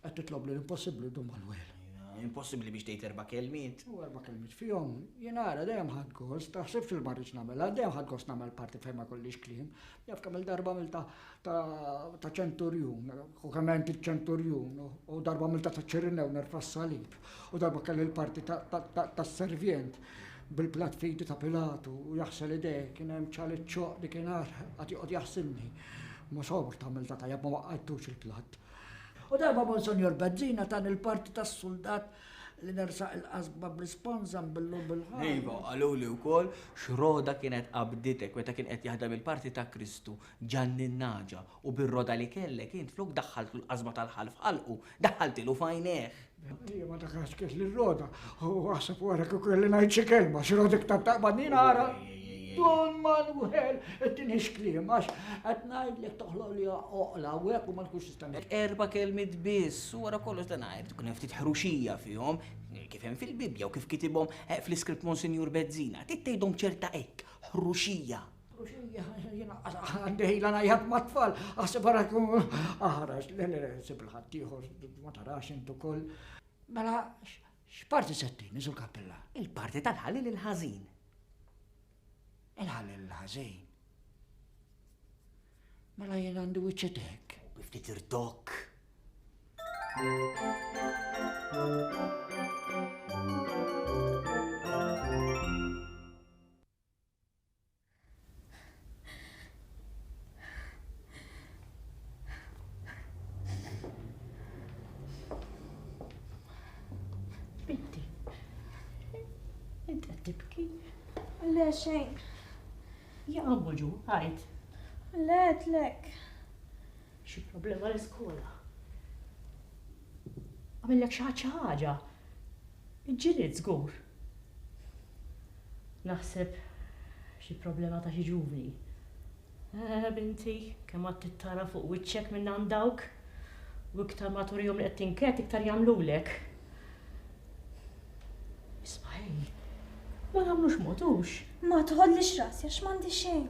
Qed titlob li l-impossibbli dum mal-wel. Impossibbli biex tgħid 4 kelmiet. U 4 kelmiet fihom. Jien ara dejjem ħadd gost, taħsibx il-marriġ nagħmilha, dejjem ħadd gost nagħmel parti fejn ma kollix kliem. Jaf kemm il-darba mill ta' ċenturjun, u kemm il-ċenturjun, u darba mill ta' ċirinew nerfa' s-salib, u darba kelli l-parti tas-servient bil-plat fidi ta' Pilatu u jaħsel idej kien hemm ċalit ċoq li kien qatt joqgħod jaħsilni. Ma sobor tagħmel ta' tajjeb ma waqqajtux il-plat. U darba Monsignor Bezzina tan il-parti tas-soldat li nersaq il-qasba bl-isponza billu bil-ħar. Iva, għaluli wkoll xroda kienet qabditek meta kien qed jaħdem il-parti ta' Kristu ġanninnaġa u bir-roda li kellek int flok daħħaltu l-qasba tal-ħalf ħalqu, daħħaltilu fajneħ. Ija ma takax kif li r-roda, u għasab wara kif kelli ngħid xi kelma, xrodek ta' taqbadnin ara. Don Manuel, tinħix kliem, għax qed ngħidlek toħloq li oqla u hekk u ma tkunx tistennek. 4 kelmiet biss, u wara kollox dan ngħid tkun hemm ftit ħruxija fihom, kif hemm fil-Bibja u kif kitibhom fl-iskript Monsignor Bezzina, tgħidhom ċerta hekk, ħruxija. Ħruxija, jiena għandejla ngħid mat-tfal, għasib wara kum aħrax, le sib il-ħadd ieħor ma tarax int ukoll. Mela x'parti settini sul kappella? Il-parti tal-ħalli il-ħażin. Il-ħalli l-ħażin. Mela jien għandi wiċċet hekk. Ftit irdok. Binti, inti qed tibki? Le xejn. Jaqammu ġu, ħajt. Lek. Xi problema l-iskola. Għamillek xi ħaġa. Iġġieled żgur. Naħseb xi problema ta' xi ġuvni. Binti, kemm għad tittara fuq wiċċek minn għand dawk u iktar ma turihom li qed tinket iktar jagħmlulek. Isma' ma nagħmlux modux. Ma tħollix rasi għax m'għandi xejn.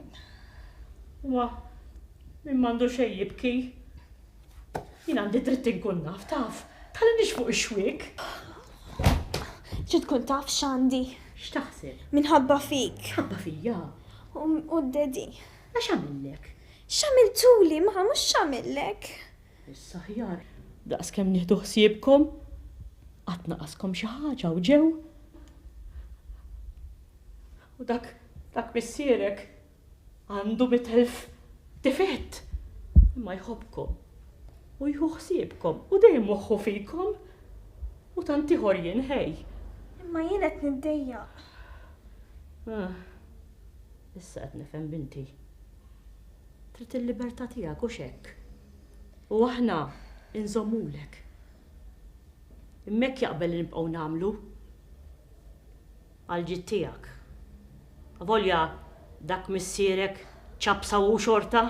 Min m'għandu xejn jibki. Jien għandi dritt inkun naf, taf. Tħallinix fuq ix-xwiek. Ġid tkun taf x'għandi. X'taħseb? Minħabba fik. Ħabba fija. U d-dedi. Għax għamillek? X'għamiltuli ma mhux x'għamillek. Issa ħjar. Daqs kemm nieħdu ħsiebkom, qatt naqaskom xi ħaġa u ġew. U dak missierek għandu 100,000 difett. Imma jħobbkom u jħu ħsiebkom u dejjem moħħu fikom u tant ieħor jien ħej. Imma jien qed niddejjaq. Issa qed nifhem binti. Trid il-libertà tiegħek u x'hekk. U aħna inżommulek. Immek jaqbel li nibqgħu nagħmlu għal-ġid tiegħek. Volja dak missierek ċabsa u xorta?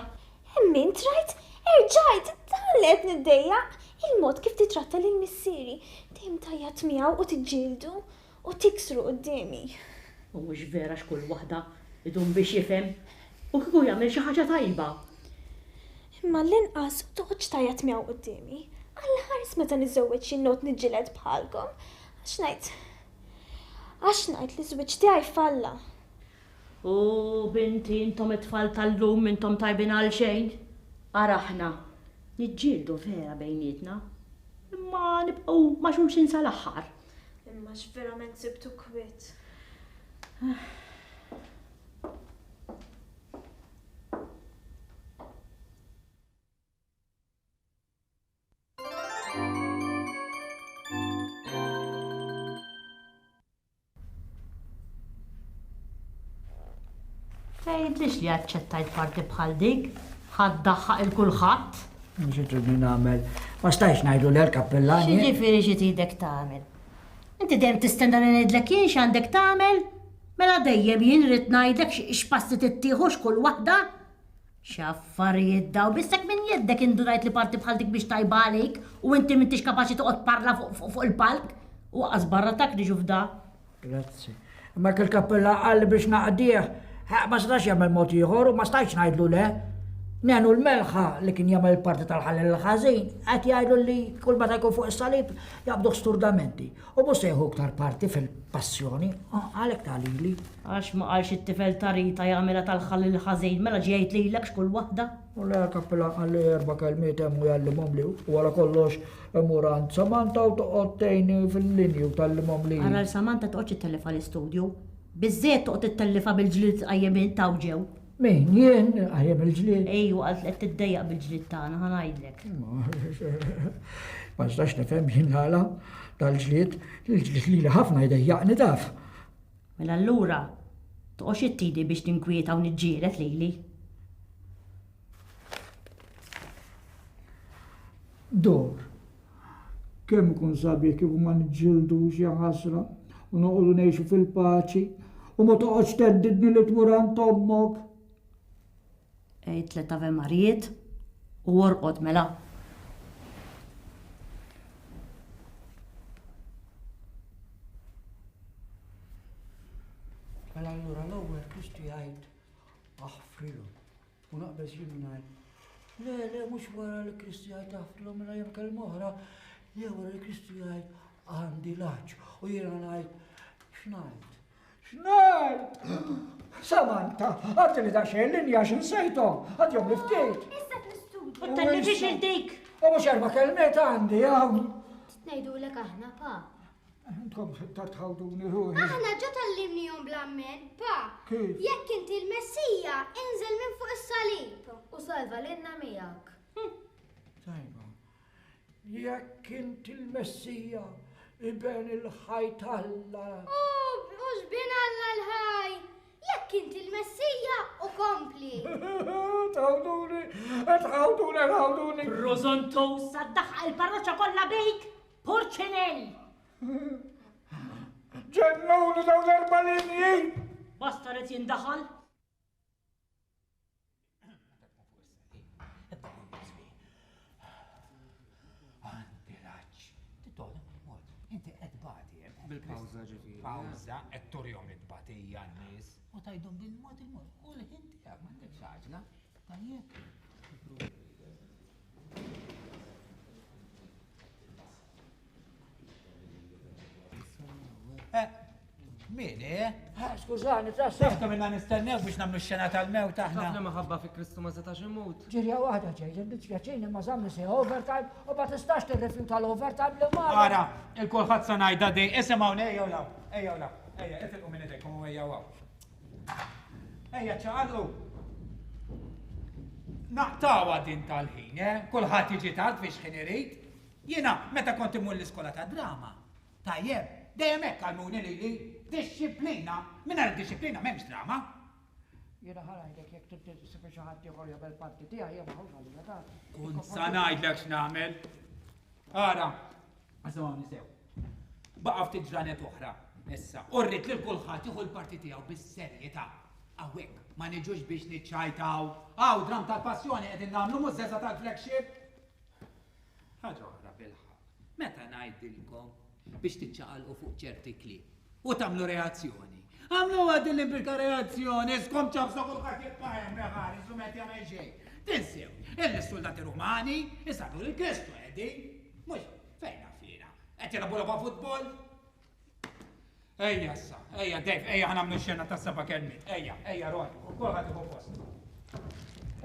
Emmin trajt, erġajt, dan li qed niddejjaq. Il-mod kif titratta lil missieri, dejjem tajjat miegħu u tiġġieldu u tiksru qudiemi. U mhux vera x'kull waħda idum biex jifhem u kieku jagħmel xi ħaġa tajba. Imma l-inqas toħroġ tajjat miegħu qudiemi. Għall-ħares meta niżżewweġ xi not niġġieled bħalkom. Għax ngħid li żwieġ tiegħi falla. U binti intom it-tfal tal-lum intom tajbin għal xejn. Araħna, niġġieldu vera bejnietna. Imma nibqgħu ma' xulxin sal-aħħar. Imma x'verament sibtu kwiet. Tgħidlix li aċċettajt parti bħal dik, ħadd daħħaq il-kulħadd. Mhux tridni nagħmel. Ma stajx ngħidu l-kappellani. X'jiġifieri xi tidek tagħmel? Inti dejjem tistenna li ngħidlek jien x'għandek tagħmel? Mela dejjem jien rid ngħidlek x'passi tittieħu x'kull waħda? X'affarijiet daw bissek minn jeddek indunajt li parti bħal dik biex tajba għalik u inti m'intix kapaċi toqgħod parla fuq il-palk u waqas barra tak li ġufda. Grazzi. Imma il-kappella qal biex naqdih. Ma stax jagħmel mod ieħor u ma stajx ngħidlu le. Nenu l-melħa li kien jagħmel il-parti tal-ħallel il-ħażin, qed jgħidu li kull meta jkun fuq is-salib jaqbdu sturdamenti. U mhux se jieħu iktar parti fil-passjoni, għalhekk tagħlili. Għax ma qalx it-tifel ta' Rita jagħmilha tal-ħallel il-ħażin, mela ġejt lilek x'kull waħda. U le kappella għalli 4 kelmiet hemm u jgħallimhom li wara kollox imur għand Samantha u toqgħod tgħinni fil-linju tal-limhom li. Ara l-Samantha toqgħodx ittellifa l-istudju. Biżżejjed toqgħod ittellifa bil-ġlied qajjemin taw ġew. Min, jien, għajem il-ġlied. Ejju, għalt qed tiddejjaq bil-ġlied tagħna, ħanajdlek. Ma nistax nifhem jien ħala tal-ġlied, il-ġlied li ħafna jdejjaqni taf. Mela allura, toqgħodx ittidi biex tinkwieta u niġġieled lili. Dor, kemm ikun sabiħ kieku ma niġġieldux ja ħasra u noqogħdu ngħixu fil-paċi u ma toqgħodx teddidni li tmur għand ommok. Ejt 3 Ave Marijiet u orqod mela. Mela allura l-ewwel Kristu jgħid aħfrilu u naqbes jien ngħid. Le, mhux wara li Kristu jgħid aħfrilu mela hemm kelma oħra, le wara li Kristu jgħid għandi laġġ u jiena ngħid x'ngħid. X'ngħid? Samantha, għaddi li daċċen linja x'insejtom, għadjom li ftit. Issa fl-istudju. U tal-nifix il-dik. U mhux 4 kelmiet għandi, hawn. Ngħidulek aħna, pa. Intkom tħawduni ruħi. Aħna ġa tallimnihom bl-ammen, pa. Kif? Jekk inti l-Messija, inżel minn fuq is-salib. U salva lilna miegħek. Tajba. Jekk inti l-Messija, iben il-ħajt Alla. U x'bien Alla l-ħaj. Jekk inti l-Messija u kompli. Tħawduni, tħawduni. Rozontos, saddaħ il-parroċċa kollha bejk, Porċinell. Ġennuni daw l-4 linji. Basta rrid jindaħal. Inti qed bagħti bil-pawża ġifieri. Pawża qed turjhom it-tbatija n-nies u tgħidhom bil-mod u l-ħin tiegħek m'għandekx ħaġla. Tajjeb. Mini? Skużani, Sefka minna nistennew biex namlu x-xena tal-mew taħna. Ħafna maħabba fi Kristu ma setax imut. Ġirja waħda ġejt, dispjaċini ma żamni se overtime u ma tistax tirrifjuta l-overtime li ma. Ara, il-kulħadd sa ngħidha din, isimgħu ejjew law, ejja, itilqu minn idejkom u ejja waw. Ejja ċaqalqu. Naqtawa din tal-ħin, kulħadd jiġi tard biex ħin irid. Jiena meta kont imur l-iskola ta' drama. Tajjeb, dejjem hekk għalmuni lili, disċiplina, mingħajr disċiplina m'hemmx drama. Jiena ħarajdek jekk tibda xi ħadd ieħor jagħmel parti tiegħi jew ħawġa li ta'. Kun sa ngħidlek x'nagħmel. Ara, għażamni sew. Baqa' ftit ġranet oħra. Issa, urrit lil kulħadd jieħu l-parti tiegħu bis-serjetà. Hawnhekk ma niġux biex niċċajtaw. Hawn dram tal-passjoni qegħdin nagħmlu mużżeża tal-flagship. Ħaġa oħra bil-ħaq. Meta ngħidilkom biex tiċċaqalqu fuq ċerti kliem u tagħmlu reazzjoni. Għamlu għad l-implikazzjoni, skom ċafsa kullħat jibqajem meħari, sumet jgħamil xej. Tinsew, il-soldati rumani, jisadu l-Kristu għeddi. Mux, fejna fina. Għetti rabu la futbol? Ejja sa, ejja Dave, ejja ħanamlu xena ta' saba kelmit. Ejja Ron, kullħat jibqajem post.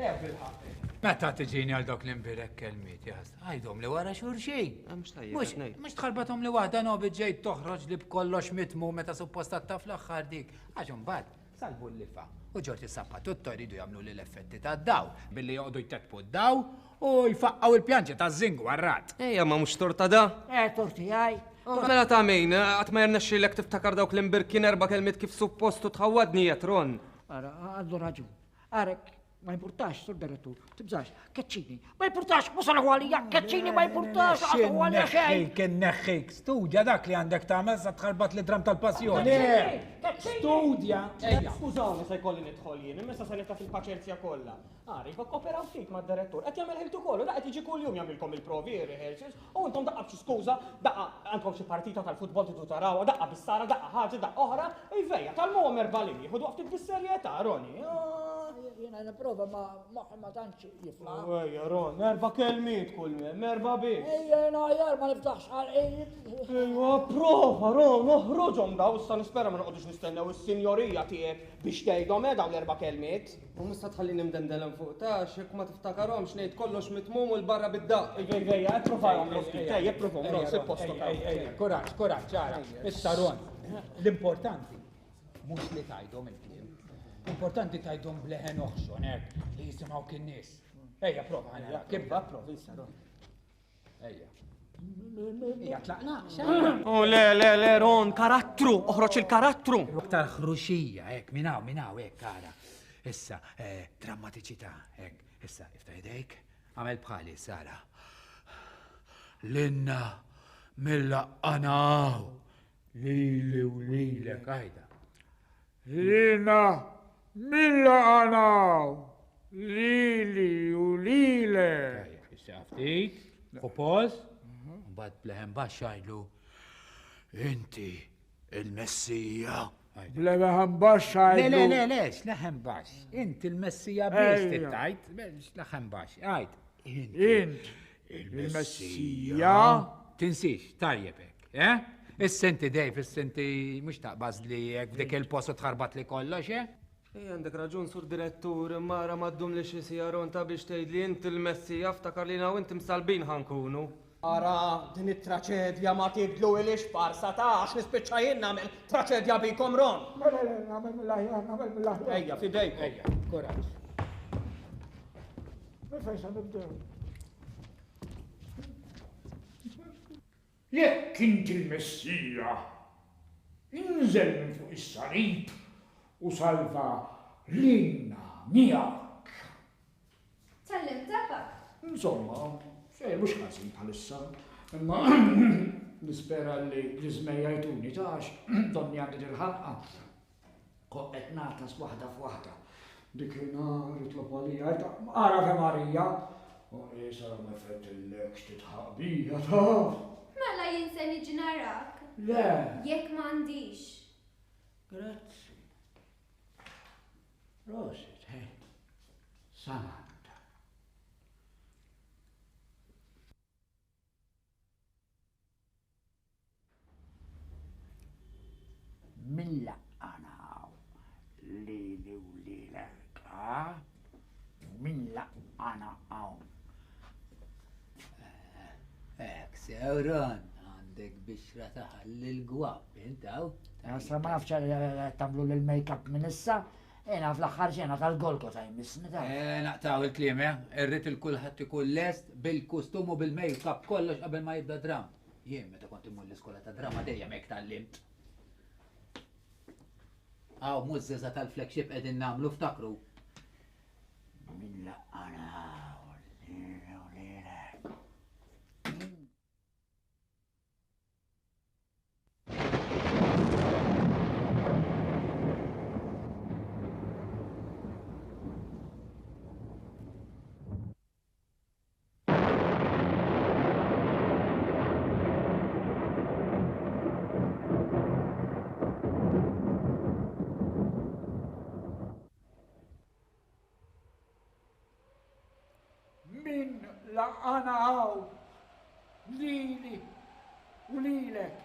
Ejja bil-ħak. Meta tiġini għal dok l-imbirek kelmit, jaz, għajdom li wara xurxin. Mux tħarbatom li wahda no bidġejt toħroġ li b'kollox mitmu meta suppostat ta' fl-axħar dik. Għaxum bad, salbu l-lifa. U ġorti s-sappatutto jridu jamlu li l-effetti ta' daw, billi joqdu jtetpu d-daw u jfaqqaw il-pjanċi ta' zingu għarrat. Ejja, ma mux torta da? Torti għaj. Mela ta' min, għat ma jirnexxi l-ek tiftakar dawk l-imbirkin 4 kelmit kif suppostu tħawadni jetron. Għaddu raġun. Għarek, ma importax, sur direttur, tibżax, keċċini, ma importax, musala għalija, keċċini ma importax, għadu għalija xej. Kien neħħik, studja dak li għandek ta' mezza tħarbat li dram tal-passjoni. Studja. Skużawni se jkolli nidħol jien, imma se nifta fil-paċenzja kollha. Għari, fa operaw ftit mad-direttur, qed jagħmel ħiltu kollu, daqqa tiġi kuljum jagħmilkom il-provi, rehearsals, u intom daqqa b'xi skuża, daqqa għandkom xi partita tal-futbol tidu tarawha, daqqa bis-sara, daqqa ħaġa, daqqa oħra, ejvejja tal-momer balini, ħodu ftit bis-serjetà, Roni. Jena niprofa ma tantx jifla. Ejja, Ron, 4 kelmiet kull mem, 4 biex. Ejja, najar ma niftaħx għal-ejn. Ejja, prova, Ron, uħroġhom daw, issa nispera ma noqgħodux nistennew is-sinjorija tiegħek biex tgħidhom dawn l-4 kelmiet. U mista tħalli nimdendelem fuq tax, jekk ma tiftakarhomx ngħid kollox mitmum u l-barra bid-daq. Ejja, provahom l-ospit, ejja, provahom, Ron, se posto Ejja, koraġġ, ċara. Issa Ron, l-importanti mhux li tgħidhom il-kliem. Importanti tajdom bleħen uħxon, li jisimaw kien nis. Ejja, prova għana, kibba, prova, issa, Ron. Ejja. Ejja, tlaqna, Oh, le, Ron, karattru, uħroċ il-karattru. Aktar ħruxija, minaw, kara. Issa, drammatiċità, issa, ifta jdejk, għamel bħali, Sara. Linna, milla qanaw, lili u lilek, għajda. Linna, milla għanaw, lili u lile. Issa ftit, kupoz, bad bleħen baxxajlu, inti il-Messija. Bleħen baxxajlu. Le, leħen baxx, inti il-Messija biex tittajt, leħen baxx, għajt. Int il-Messija. Tinsix, tajjebek, Is-senti Dejf, is-senti mux taqbaz li dik il-postu tħarbat li kollox, Għandek raġun, sur direttur, mara maddum li xi sijaron ta' biex tgħid li inti l-Messija ftakar li naw inti msalbin ħankunu. Ara, din it-traċedja ma tibdlu il-ix parsa ta' għax nispiċċa jien nagħmel traċedja bikom, Ron. Għamel mill-laħja. Ejja, fidejk. Ejja, koraġġ. Fejsa nibdew. Jekk inti l-Messija, inżel minn fuq is-sarib u salva lilna miegħek. Tallim tabak. Insomma, xejn mhux ħażin bħalissa, imma nispera li l-iżmejja jtuni tax donni għandi il-ħalqa. Qed nagħtas waħda f'waħda. Dik il-nar itlob għalija, ara fe Marija, u isa ma fetillekx titħaq bija taf. Mela jinsen iġi narak. Le. Jekk m'għandix. Grazzi. Rosit, Samantha. Milla għanaw, lili u lilek, Milla għanaw. Sewron, għandek bixra taħalli l-gwab, intaw? Sa ma nafx tamlu l-make-up minn issa, jena fl-axħar ġena tal-Golgota jmissni ta' Naqtaw il-klim, irrit il-kulħat ikun lest bil-kustum u bil-make-up kollox qabel ma jibda dram. Jien meta kont imur l-iskola ta' drama dejjem hekk tallimt. Għaw mużżeża tal-flagship qegħdin nagħmlu ftakru. Milla għanaw. jien laqanaw lili u lilek.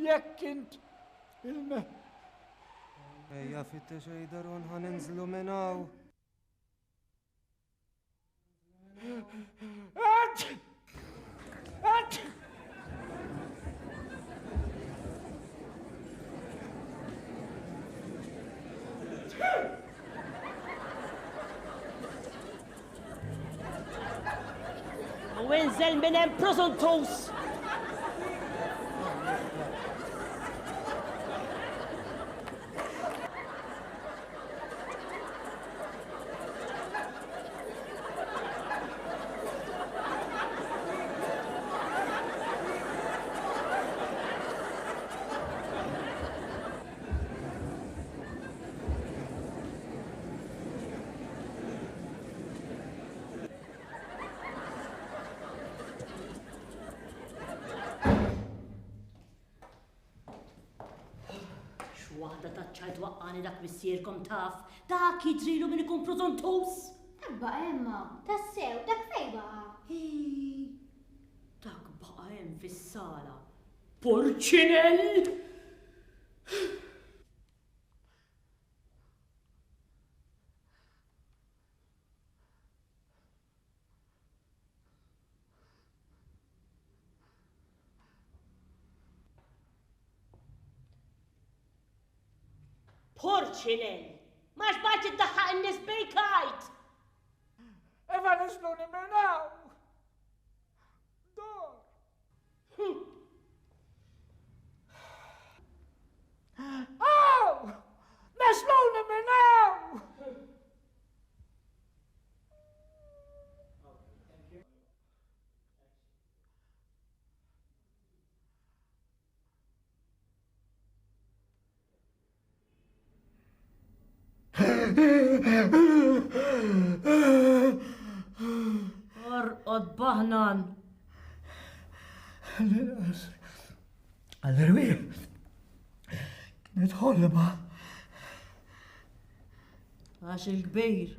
Jekk int Ejja fittex ejdaron ħaninżlu minn hawn. U inżel minn hemm prożontus! Waħda taċċajt waqqani dak missierkom taf, dak jidrilu min ikun prożontus. Abba Emma, tassew, dak fej baqa? Dak baqa hemm fis-sala. Porċinell! Porċinell! Ma xbajt id-daħħaq in-nies bejkajt! Eva nisluni minn hawn! Dor! Aw! Nisluni minn hawn! Orqod baħnan. Għal-rwi, kienet ħolma. Għax il-kbir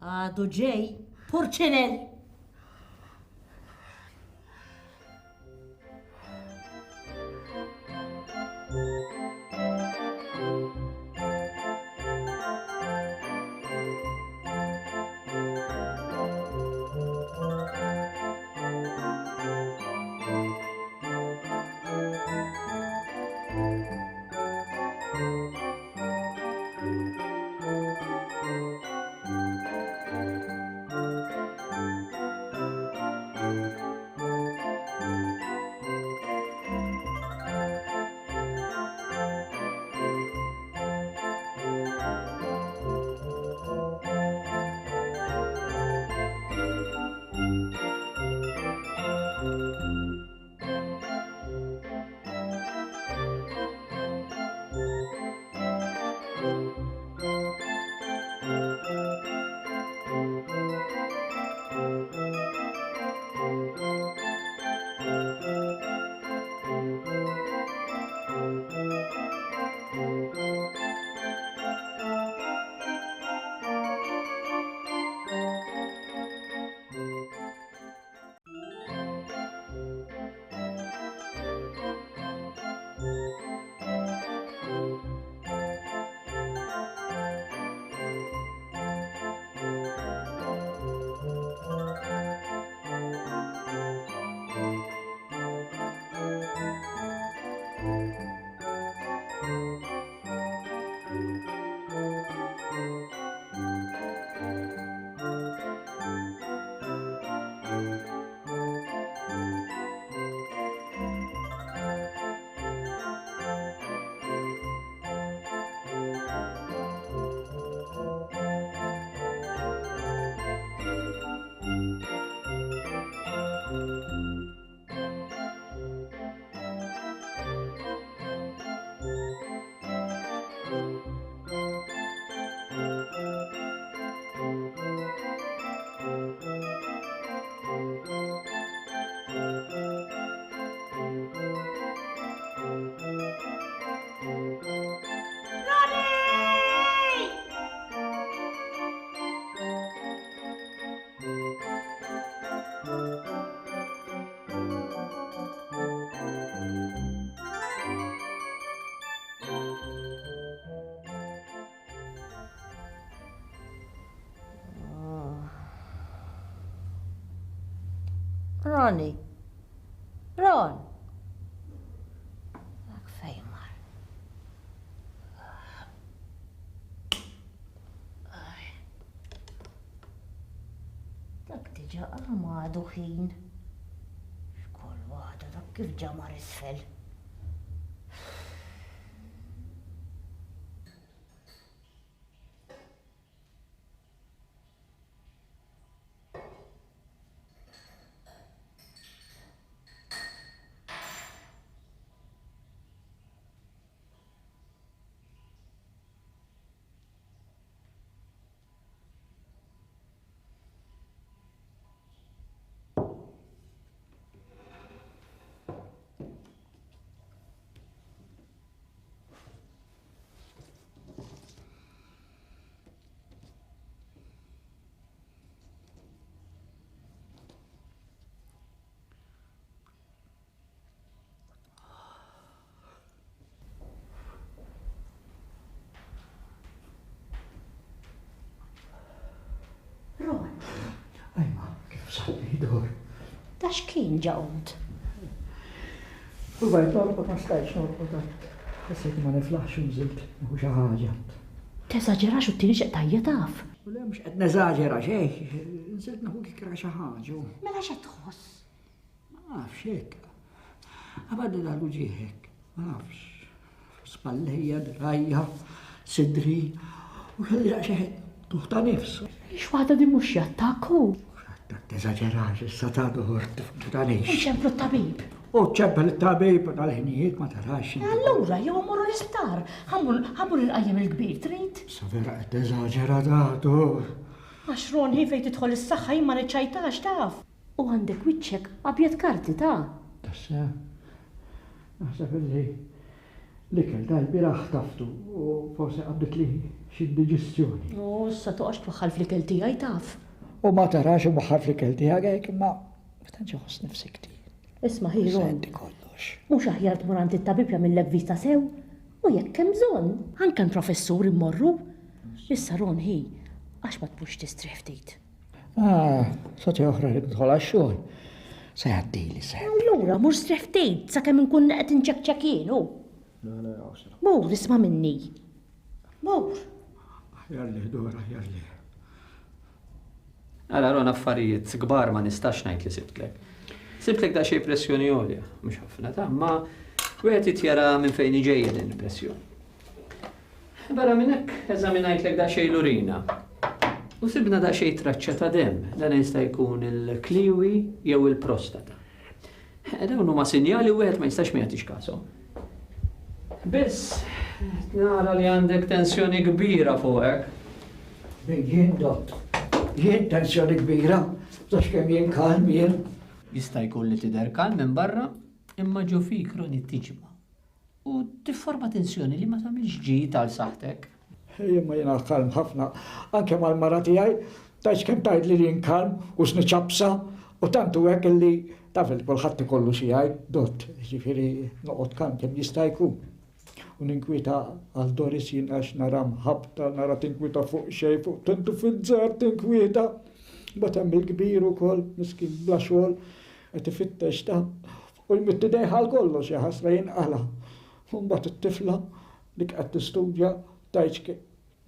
għadu ġej Porċinell. Roni. Ron. Dak fejmar. Dak diġa għamadu ħin. Xkoll waħda dak kif ġamar isfel. Ajma, kif saħni dur. Ta' xkien ġawnt? U bajt norbot ma stajx norbot għat. Għasajt ma niflaħx unżilt, u xaħġa. Teżagġerax u t-tini xeqtajja taf. U le mux għed neżagġera xeħ, nżilt naħu kikra xaħġu. Mela xa tħoss? Ma nafx hekk. Għabaddi daħlu ġieħek, ma nafx. Spallejja, drajja, sidri, u kelli xeħ tuħta nifsu. Xwada di mux jattakku. Dak teżagġerax, issa ta' duħor ta' nix. Nċemplu t-tabib. U ċempel t-tabib tal-ħinijiet ma tarax. Allura, jew morru l-isptar. Ħammur il-qajjem il-kbir, trid? Sa vera qed teżagġera daħdur. Għax Ron fejn tidħol is-saħħa jien ma niċċajtax taf. U għandek wiċċek abjad karti ta'. Tassa, naħseb li kell dal-biraħ taftu u forse għabdet li xi diġestjoni. U issa toqgħodx twaħħal fl-ikel tiegħi taf. U ma tarax u waħħal fl-ikel tiegħek imma ma tantx iħoss nifsi ktir. Isma' ħiru. Senti kollox. Mhux aħjar tmur għand it-tabib jagħmillek vista sew? U jekk hemm bżonn, anke professur immorru. Issa Ron għax ma tmux tistrih ftit. Soti oħra li tidħol għax-xogħol. Se jgħaddili se. Allura mhux strih ftit sakemm inkun qed inċekkċekienu. Mur, isma' minni. Mur. Aħjar dora, aħjar li. Għala Ron affarijiet kbar ma nistax ngħid li sibtlek. Sibtlek da xej pressjoni għolja, mhux ħafna ta' ma wieħed jitjara minn fejn ġejja din il-pressjoni. Barra minn hekk eżaminajtlek da xej l-urina. U sibna da xej traċċa ta' dem, dan jista' jkun il-kliwi jew il-prostata. Dawn huma sinjali wieħed ma jistax ma jagħtix kasom. Biss, nara li għandek tensjoni kbira fuqek. Jien dott, jien tensjoni kbira, sax kemm jien kalm jien. Jista' jkun li tidher kalm minn barra, imma ġo fik Ron tiġma. U tifforma tensjoni li ma tagħmilx ġid għal saħtek. Imma jiena kalm ħafna, anke mal-mara tiegħi, tax kemm tgħid li jien kalm u sniċabsa u tantu hekk illi taf li kulħadd ikollu xi jgħid dott, ġifieri noqgħod kalm kemm jista' jkun. U ninkwita għal Doris jien għax nara mħabta, nara tinkwita fuq xej, fuq tentu fil-żar tinkwita. Bat hemm il-kbir ukoll, miskin bla xogħol, qed ifittex ta' u l-mittidejħa kollox jaħasra jinqala. U mbagħad it-tifla li qed tistudja tajġ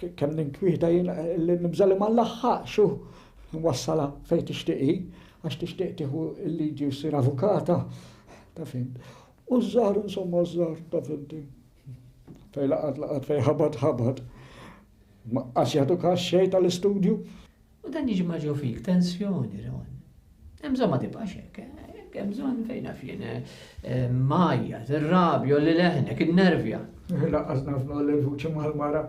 kemm ninkwita jien li nibżal ma nlaħħaqx u nwassala fejn tixtieqi għax tixtieq tieħu l-liġi u ssir avukata. Ta' fint. U żżar insomma żżar ta' finti. Fej laqad fej ħabad. Ma għax jagħtu każ xejn tal-istudju. U dan jiġi maġu fik tensjoni, Ron. Hemm bżonn ma tibqax hekk, hemm bżonn fejn fien majja, tirrabja li leħnek, innervja. Laqqas nafna l-vuċi mal-mara.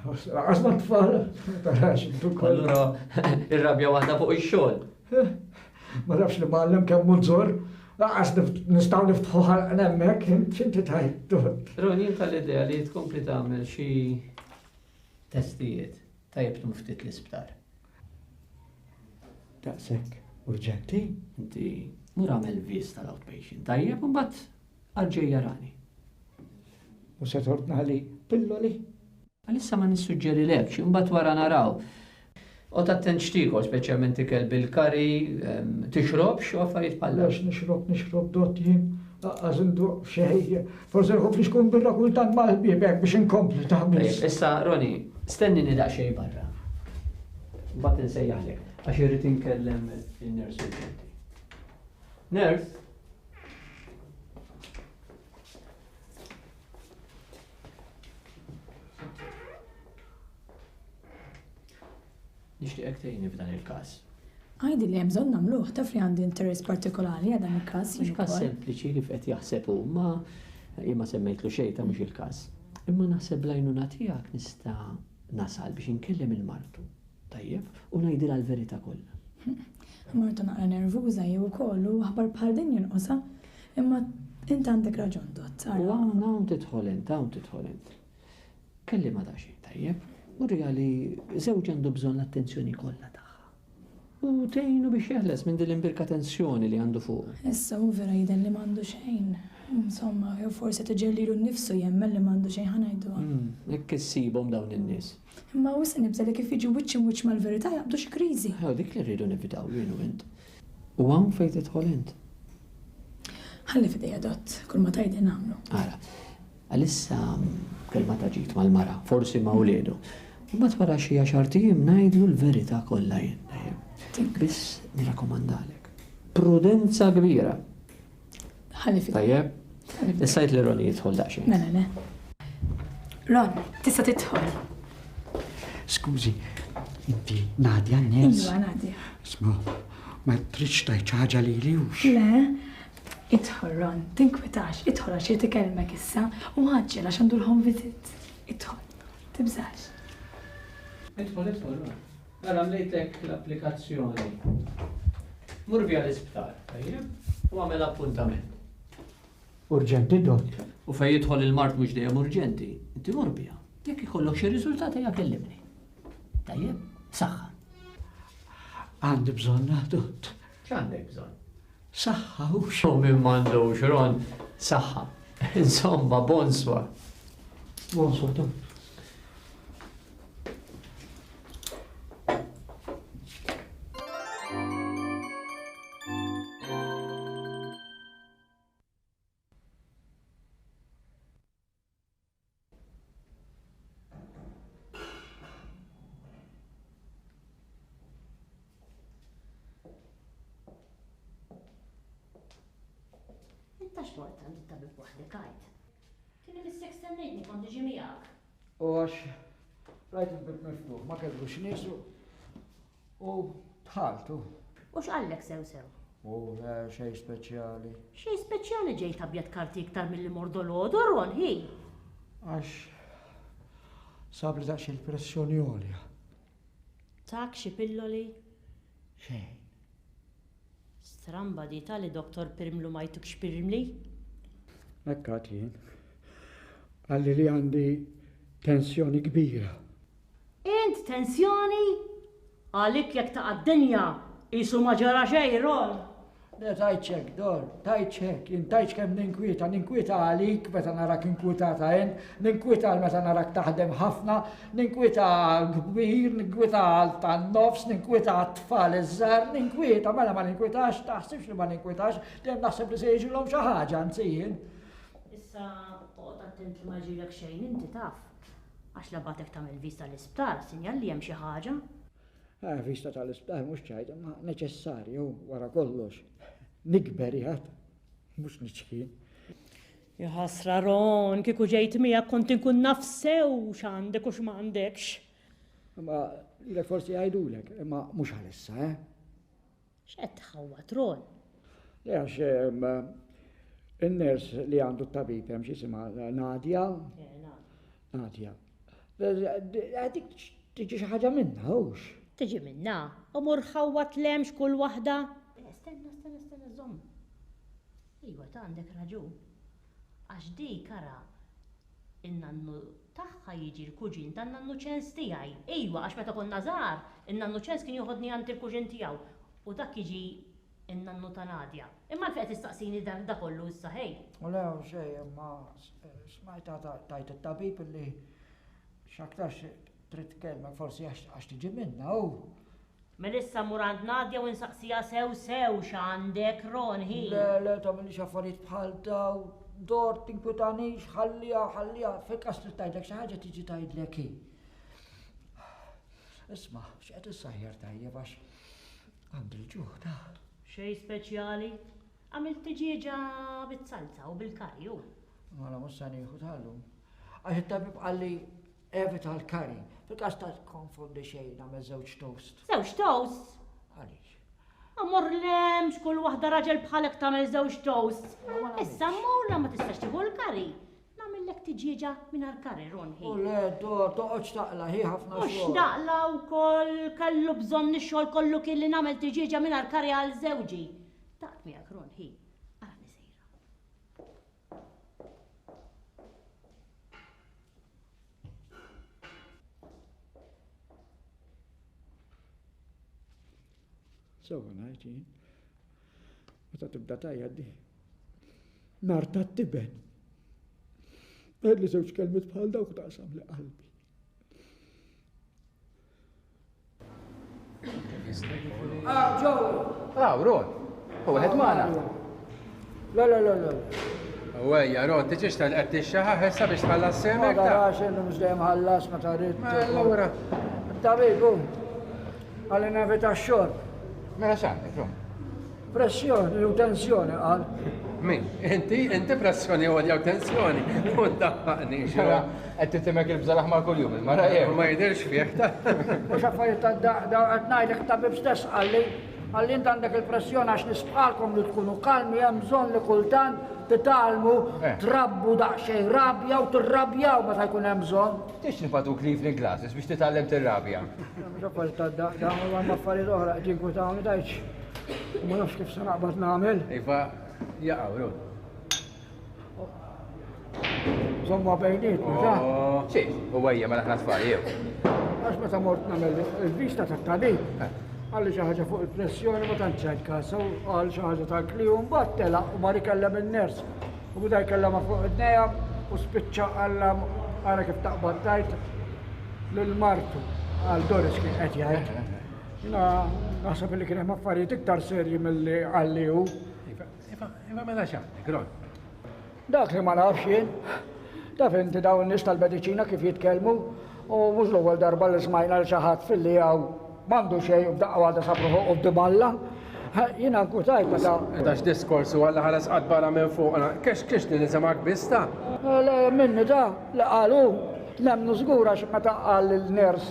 Laqqas ma tfal, tarax intu koll. Allura ir-rabja waħda fuq ix-xogħol. Ma nafx li mallem kemm mużor, laqqas nistgħu niftħu ħalqna hemmhekk, x'inti tajt. Ron, jien tal-idea li tkompli tagħmel xi testijiet tajjeb ftit l-isptar. Daqshekk urġenti? Inti mur għamel vis tal-outpatient, tajjeb u mbagħad arġej jarani. U se tortna li pilloli? Għalissa ma nissuġġerilekx, mbagħad wara naraw. U tattent xtikol, speċjalment ikel bil-kari, tixrob xo affarijiet bħalla. Lex nixrob dotti, għazindu xej, forse nħof xkun birra kultant mal-bibek biex inkompli taħmis. Issa, Roni, stenni nidaq xej barra. Bat nsejjaħlek, għax irrid inkellem il-ners urġenti. Ners? Nixtieqek tgħinni f'dan il-każ. Għajdi li hemm bżonn nagħmluh, taf li għandi interess partikolari għal dan il-każ. Mhux każ sempliċi kif qed jaħseb hu, ma jien ma semmejtlu xejn ta' mhux il-każ. Imma naħseb l-għajnuna tiegħek nista' nasal biex inkellem il-martu. Tajjeb, u ngħidilha l-verità kollha. Martu naqra nervuża jew ukoll u aħbar bħal din jinqosha, imma inti għandek raġun dott. U hawn tidħol int. Kellima da xejn, tajjeb. Urrija li żewġ għandu bżonn l-attenzjoni kollha tagħha. U tgħinu biex jeħles minn din l-imbirka tensjoni li għandu fuq. Issa hu vera jidher li m'għandu xejn. Insomma, jew forsi tiġellilu nnifsu jemmel li m'għandu xejn ħanajduha. Hekk issibhom dawn in-nies. Imma wisa nibża li kif jiġi wiċċ mal-verità jaqbdu xi kriżi. Dik li rridu nevitaw jien u int. U hawn fejn tidħol int. Ħalli fidejja dott, kull ma tajdi nagħmlu. Ara, għalissa kelma ta' ġit mal-mara, forsi ma' wliedu. Ma twara xi 10 tiem ngħidlu l-verità kollha jien. Biss nirrakkomandalek. Prudenza kbira. Ħalli fidejja. Tajjeb? Issajt li Roni jidħol daqsxejn. Mela le. Ron, tista' tidħol. Skużi, inti Nadja n-nies? Iva, Nadja. Isma, ma tridx tajt xi ħaġa lilux. Le, idħol Ron, tinkwitax, idħol għax jitkellmek issa u ħaġġel għax għandu l-home visit. Idħol, tibżax. Idħol, Ron. Għara mlejtek l-applikazzjoni. Mur via l-isptar, tajjeb? U għamel appuntament. Urġenti dott. U fej jidħol il-mart mhux dejjem urġenti, inti mur biha. Jekk ikollok xi riżultati ja kellimni. Tajjeb? Saħħa. Għandi bżonna dott. X'għandek bżonn? Saħħa u xo minn m'għandux Ron, saħħa. Insomma, bonswa. Bonswa dott. X'waqt għandi tabib waħdek għajt. Kien missek stennejtni kont tiġi miegħek. U għax rajt il-bib miftuħ, ma kellux nisu u tħaltu. U x'qallek sew? U le xej speċjali. Xej speċjali ġejt abjad karti iktar milli mordolodu, Ron, hi. Għax sab li daqs il-pressjoni għolja. Tak xi pilloli? Xejn. Stramba di tali doktor Pirmlu ma jtuk xpirmli? Ekkat jien. Għalli li għandi tensjoni kbira. Int tensjoni? Għalik jek ta' għad-dinja, jisu maġara xej, Ron. Le tajċek, Dor, tajċek, jien tajċ kem ninkwita għalik meta narak inkwitata jen, ninkwita meta narak taħdem ħafna, ninkwita kbir, ninkwita tan-nofs, ninkwita t-tfal iż-żar, ninkwita, mela ma ninkwitax, taħsibx li ma ninkwitax, dem naħseb li se jiġilhom xi ħaġa nzijin. Issa qod attent li ma jġilek xejn inti taf. Għax la batek tagħmel vista l-isptar, sinjal li hemm xi ħaġa. Vista tal-isptar mhux ċajta, ma neċessarju wara kollox. Nikber jgħat, mhux niċkien. Jħasra Ron, kieku ġejt miegħek kont inkun naf sew x'għandek u x'm'għandekx. Ma lek forsi jgħidulek, imma mhux għalissa, X'qed tħawwat Ron? Le għax in-ners li għandu t-tabib hemm x'isima Nadja. Nadja. Dik tiġi xi ħaġa minnha hux. Tiġi minna, umur ħawwat lemx kull waħda. Stenna, żomm. Iwa, ta' għandek raġun. Għax di kara, in-nannu tagħha jiġi l-kuġin ta' nannu ċens tiegħi. Iwa, għax meta konna żgħar, in-nannu ċens kien joħodni għand il-kuġin tiegħu. U dak jiġi in-nannu ta' Nadja. Imma l-fejn tistaqsini da kollu issa ħej. U le xejn, imma smajta tajt it-tabib li x'aktarx trid tkellmek forsi għax tiġi minna u. Melissa murant Nadja u nsaqsija sew x'għandek Ron hi. Le, ta' minni xaffariet bħal daw, dor tinkwitanix, ħallija, fil-kas li tajdlek xi ħaġa tiġi tajdlek hi. Isma, x'qed issajjar tajjeb għax għandi l-ġuħda. Xej speċjali? Għamilt tiġieġa bit-salza u bil-karju. Mela mhux se nieħu tagħhom. Għax it-tabib qalli evita l-kari. Fil-kas ta' konfondi xejn nagħmel żewġ toast. Żewġ toast? Għaliex? Amor lemx kull waħda raġel bħalek tagħmel żewġ toast. Issa mmurla ma tistax tieħu l-kari. Nagħmellek tiġieġa mingħajr kari Ron hi. U le, toqgħodx taqla hi ħafna xogħol. Mhux naqla wkoll kellu bżonn ix-xogħol kollu kien li nagħmel tiġieġa mingħajr kari għal żewġi. Taqt miegħek Ron hi. Sowa ngħid meta tibda tajjad di. Nar tat-tiben. Għed li żewġ kelmiet bħal dawk taqsam li qalbi. Ġew. Ron. Huwa qed magħna. La. Wejja, Ron, tiġix tal-qed tixxaħa issa biex tħallas semek ta'. Ma xejn mhux dejjem ħallas meta rrid. Allura. Tabibu. Għalli nevita x-xorb. Mela x'għandek, Ron? Pressjoni u tensjoni qal. Min? Inti pressjoni u tensjoni. U daħħaqni xora. Qed titimek il-bżalaħ ma' kuljum, il-mara jew ma jidirx fih ta'. Mhux affarijiet ta' qed ngħidlek tabib stess għalli int għandek il-pressjoni għax nisbħalkom li tkunu kalmi hemm bżonn li kultant titgħalmu trabbu daqsxejn rabja u tirrabjaw meta jkun hemm bżonn. Tix nifatuk evening classes biex titgħallem tirrabja. Mhux affarijiet ta' dawn affarijiet oħra qed jinkwitawni dajx. Ma nafx kif se naqbad nagħmel. Iva, jaqgħu Ron. Żomma bejnietna, ta'. Xi, u wejja ma naħna tfal jew. Għax meta mort nagħmel il-vista tat-tabib. Għalli xi ħaġa fuq il-pressjoni ma tantx għajt kasa u għal xi ħaġa tal-kli u mbagħad telaq u mar ikellem in-ners. U bida jkellem fuq id-nejja u spiċċa għallam ara kif taqbad tajt lill-martu għal Doris kien qed jgħid. Jiena naħseb li kien hemm affarijiet iktar serji milli għalli hu. Iva mela x'għandek, Ron? Dak li ma nafx jien. Taf inti dawn in-nies tal-mediċina kif jitkellmu u mhux l-ewwel darba li smajna l xi ħadd fil-li m'għandu xejn u b'daqqa waħda sabru fuq qudiem Jiena nkutajt meta. Dax diskorsu għalla ħalas qatt barra minn fuqna. Kex li nisimgħek bista? Le minni da, li qalu nemnu żgur għax meta qal il-ners.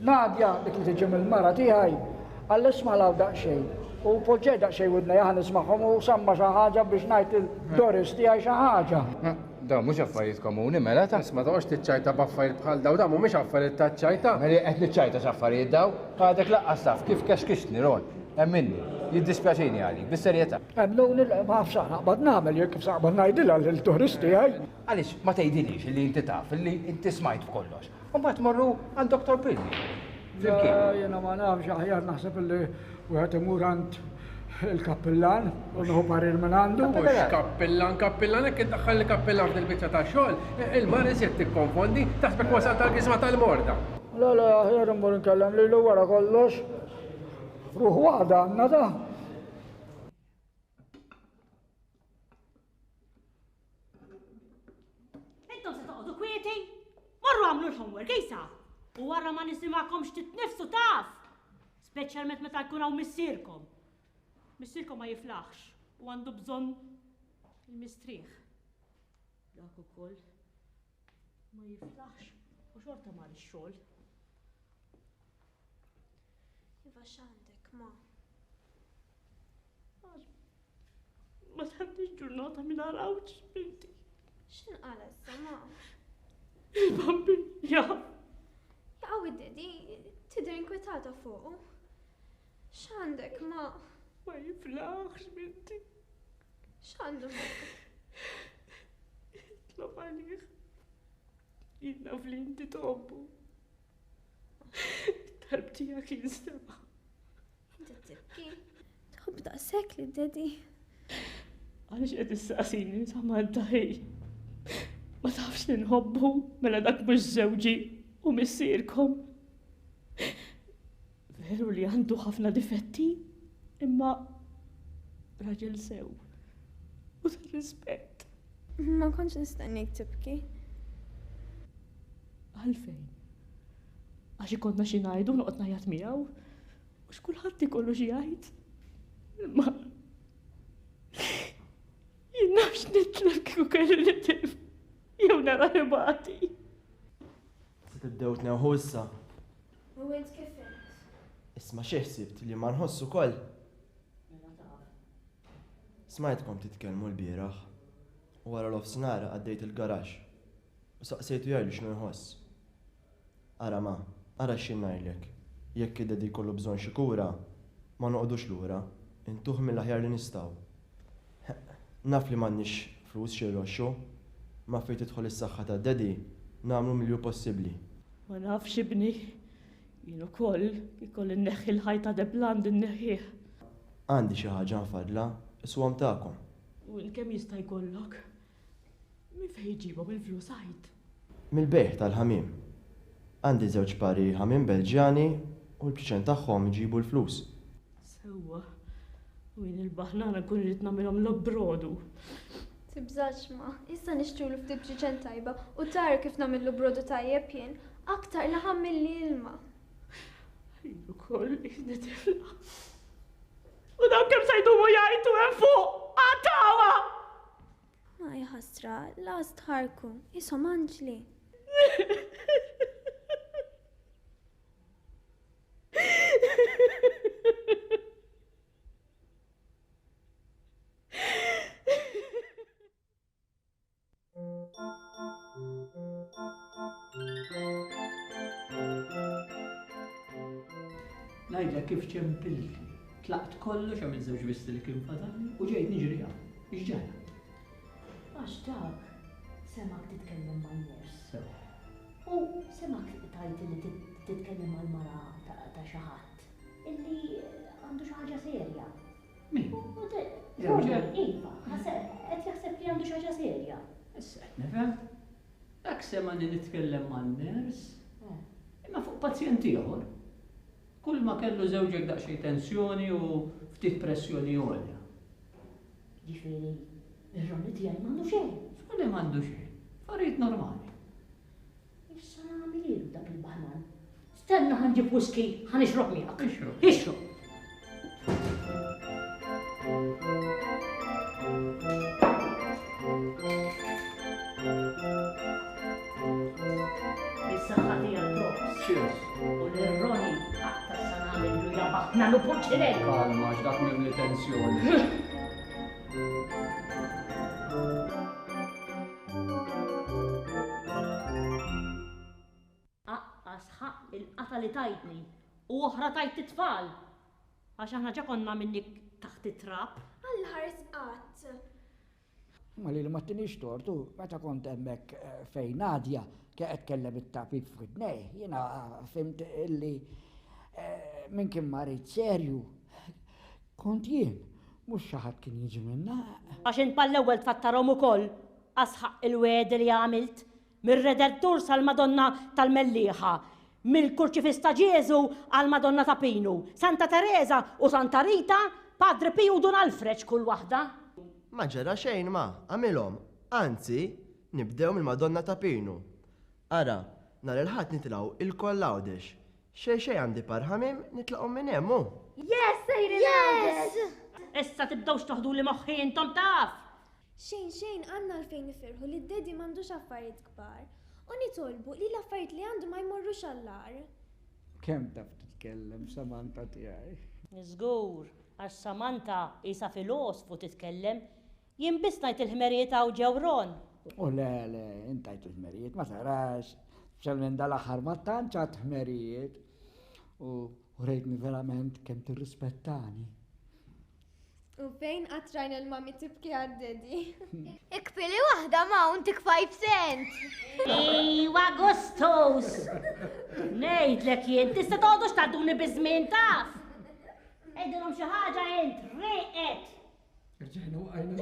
Nadja dik li tiġi mill-mara tiegħi għall isma' law daqsxejn. U poġġej daqsxejn widna jaħan nismagħhom u samma xi ħaġa biex ngħid il-Doris tiegħi xi ħaġa. Daw mhux affarijiet komuni mela ta' ma toqgħodx tiċċajta b'affarijiet bħal daw mhumiex affarijiet taċċajta. Meli qed niċċajta x'affarijiet daw, għadek laqqas taf kif kexkixni Ron. Hemm minni, jiddispjaċini għalik, bis-serjetà. Hemm luni ma nafx naqbad nagħmel jekk kif saqbad ngħidilha lill-turisti għaj. Għaliex ma tgħidilix li inti taf, li inti smajt b'kollox. U mbagħad morru għand Dr. Pilli. Jiena ma nafx aħjar naħseb li wieħed imur għand il-kappillan u nħu parir minn għandu. Mux kappillan, ekk id-daħħal il-kappillan f'dil-bicċa ta' xogħol, il-maris jett tikkonfondi, taħsbek wasal tal-gizma tal-morda. La, aħjar immur nkellem li l-wara kollox. Ruħ waħda għandna ta'. Intom se toqgħodu kwieti? Morru għamlu l-homework, isa! U wara ma nisimgħakomx titnifsu taf! Speċjalment meta jkun hawn missierkom. Missierkom ma jiflaħx u għandu bżonn il-mistrieħ. Dak ukoll ma jiflaħx u xorta mar ix-xogħol. Iva x'għandek ma? Ma tħaddix ġurnata minn għarawġ, binti. X'inqala issa ma? Il-bambin, ja. Jaqgħu id-dedi, tidher inkwetata fuqu. X'għandek ma? Ma jiflaħx, binti. X'għandu ma? Itlob għalih. Jidna fl-inti tobbu. Darb tiegħek jinstema'. Inti tibki? Tħobb daqshekk li dedi. Għaliex qed issaqsini Samantha ħej. Ma tafx li nħobbu mela dak mhux żewġi u missierkom. Veru li għandu ħafna difetti, imma raġel sew. U tal-rispett. Ma konċ nistennik tibki. Għalfejn? Għax ikonna xi ngħidu noqgħod ngħajjat miegħu. U x'kulħadd ikollu xi jgħid. Ma jien nafx nitlef kieku kelli nitlef. Jew nara ribati. Se tibdew tnewħu issa. U int kif int? Isma' xi ħsibt li ma nħossu koll. Smajtkom titkellmu l-bieraħ u wara l-ofsinhar għaddejt il-garax u saqsejtu jgħidlu x'nu jħoss. Ara x'in ngħidlek. Jekk id-dedi jkollu bżonn xi kura, ma noqogħdux lura, intuħ mill-aħjar li nistgħu. Naf li m'għandniex flus xi jroxxu, ma fejn tidħol is-saħħa tad-dedi nagħmlu mill-ju possibbli. Ma nafx ibni, jien ukoll ikolli nneħħi l-ħajta debland inneħħih. Għandi xi ħaġa nfadla, iswam tagħkom. U kemm jista' jkollok? Min fejn jġibhom il-flus għajt? Mill-bejħ tal-ħamim. Għandi żewġ pari ħamim Belġjani u l-pliċen tagħhom iġibu l-flus. Sewwa, u jien il-baħnana nkun rrid nagħmilhom l-brodu. Tibżax ma, issa nixtru ftit pliċen tajba u taru kif nagħmillu brodu tajjeb jien aktar laħam mill-ilma. Jien ukoll tifla. U dawn kemm sajdumu jgħidu hemm fuq, għatawa! Ma jħassra, last ħarku, jisom Anġli. Ngħidlek kif ċempilti. Tlaqt kollox għamil żewġ bisti li kien fadalni u ġejt niġri għam. Iġġana. Għax dak, semak titkellem mal-ners. U semak tajt li titkellem mal-mara ta' xi ħadd illi għandu xi ħaġa serja. Min? Iva, qed jaħseb li għandu xi ħaġa serja. Issa qed nifhem. Dak sema li nitkellem mal-ners. Imma fuq pazjent ieħor. Kull ma kellu żewġek daqsxejn tensjoni u ftit pressjoni għolja. Ġifieri, ir-ronni tiegħi m'għandu xejn. X'għalli m'għandu xejn? Affarijiet normali. Issa nagħmel ilu dak il-baħnan. Stenna ħanġib whisky ħanixrob miegħek. Ixrob. Ixrob. Is-saħħa tiegħek props. Cheers. U l-Roni aktar sa nagħmlu jabaħna lu puċċilek. Kalma, x'dak minn tensjoni. Sħaq il-qata li tajtni u oħra tajt it-tfal. Għax aħna ġa konna minnik taħt it-trab. Għall-ħares qatt. Ma li ma tinix tortu, meta kont hemmhekk fejn Nadja kienet kellem it-tapib f'ridnej, jiena fimt illi min kien marit serju. Kont jien, mhux xi ħadd kien jiġi minna. Għax int pal-ewwel tfattarhom ukoll asħaq il-wedi li għamilt mir-Redentur sal-Madonna tal-Mellieħa, mill-Kurċifis ta' Ġesu għal-Madonna ta' Pinu, Santa Teresa u Santa Rita, Padre Pio Don Alfred kull waħda. Ma ġara xejn ma, għamilhom. Anzi, nibdew mill-Madonna ta' Pinu. Ara, nhar il-ħadd nitilgħu il-koll għawdex. Xej għandi parħamim nitlaqhom minn hemmu. Yes, sejri l-għawdex! Issa tibdewx toħdu li moħħi intom taf. Xejn għandna l-fejn nifirħu li d-dedi m'għandux affarijiet kbar u nitolbu li l-affarijiet li għandu ma jmorrux għall-ar. Kemm taf titkellem Samantha tiegħi? Żgur, għax Samantha isa filosfu titkellem, jien biss ngħid il-ħmerijiet hawn ġewron. U le, intajt il-ħmerijiet, ma tarax, xalmen dal-aħħar ma tantx ħmerijiet u rejtni verament kemm tirrispettani. U fejn qatrajna l-mami tibki għad-dedi. Ikpili waħda ma' untik 5 cent. Iwa Gustus! Ngħidlek jien, tista' toqgħodux tgħadduni biż-żmien taf. Ejdilhom xi ħaġa int, reqet. Irġajna waqajna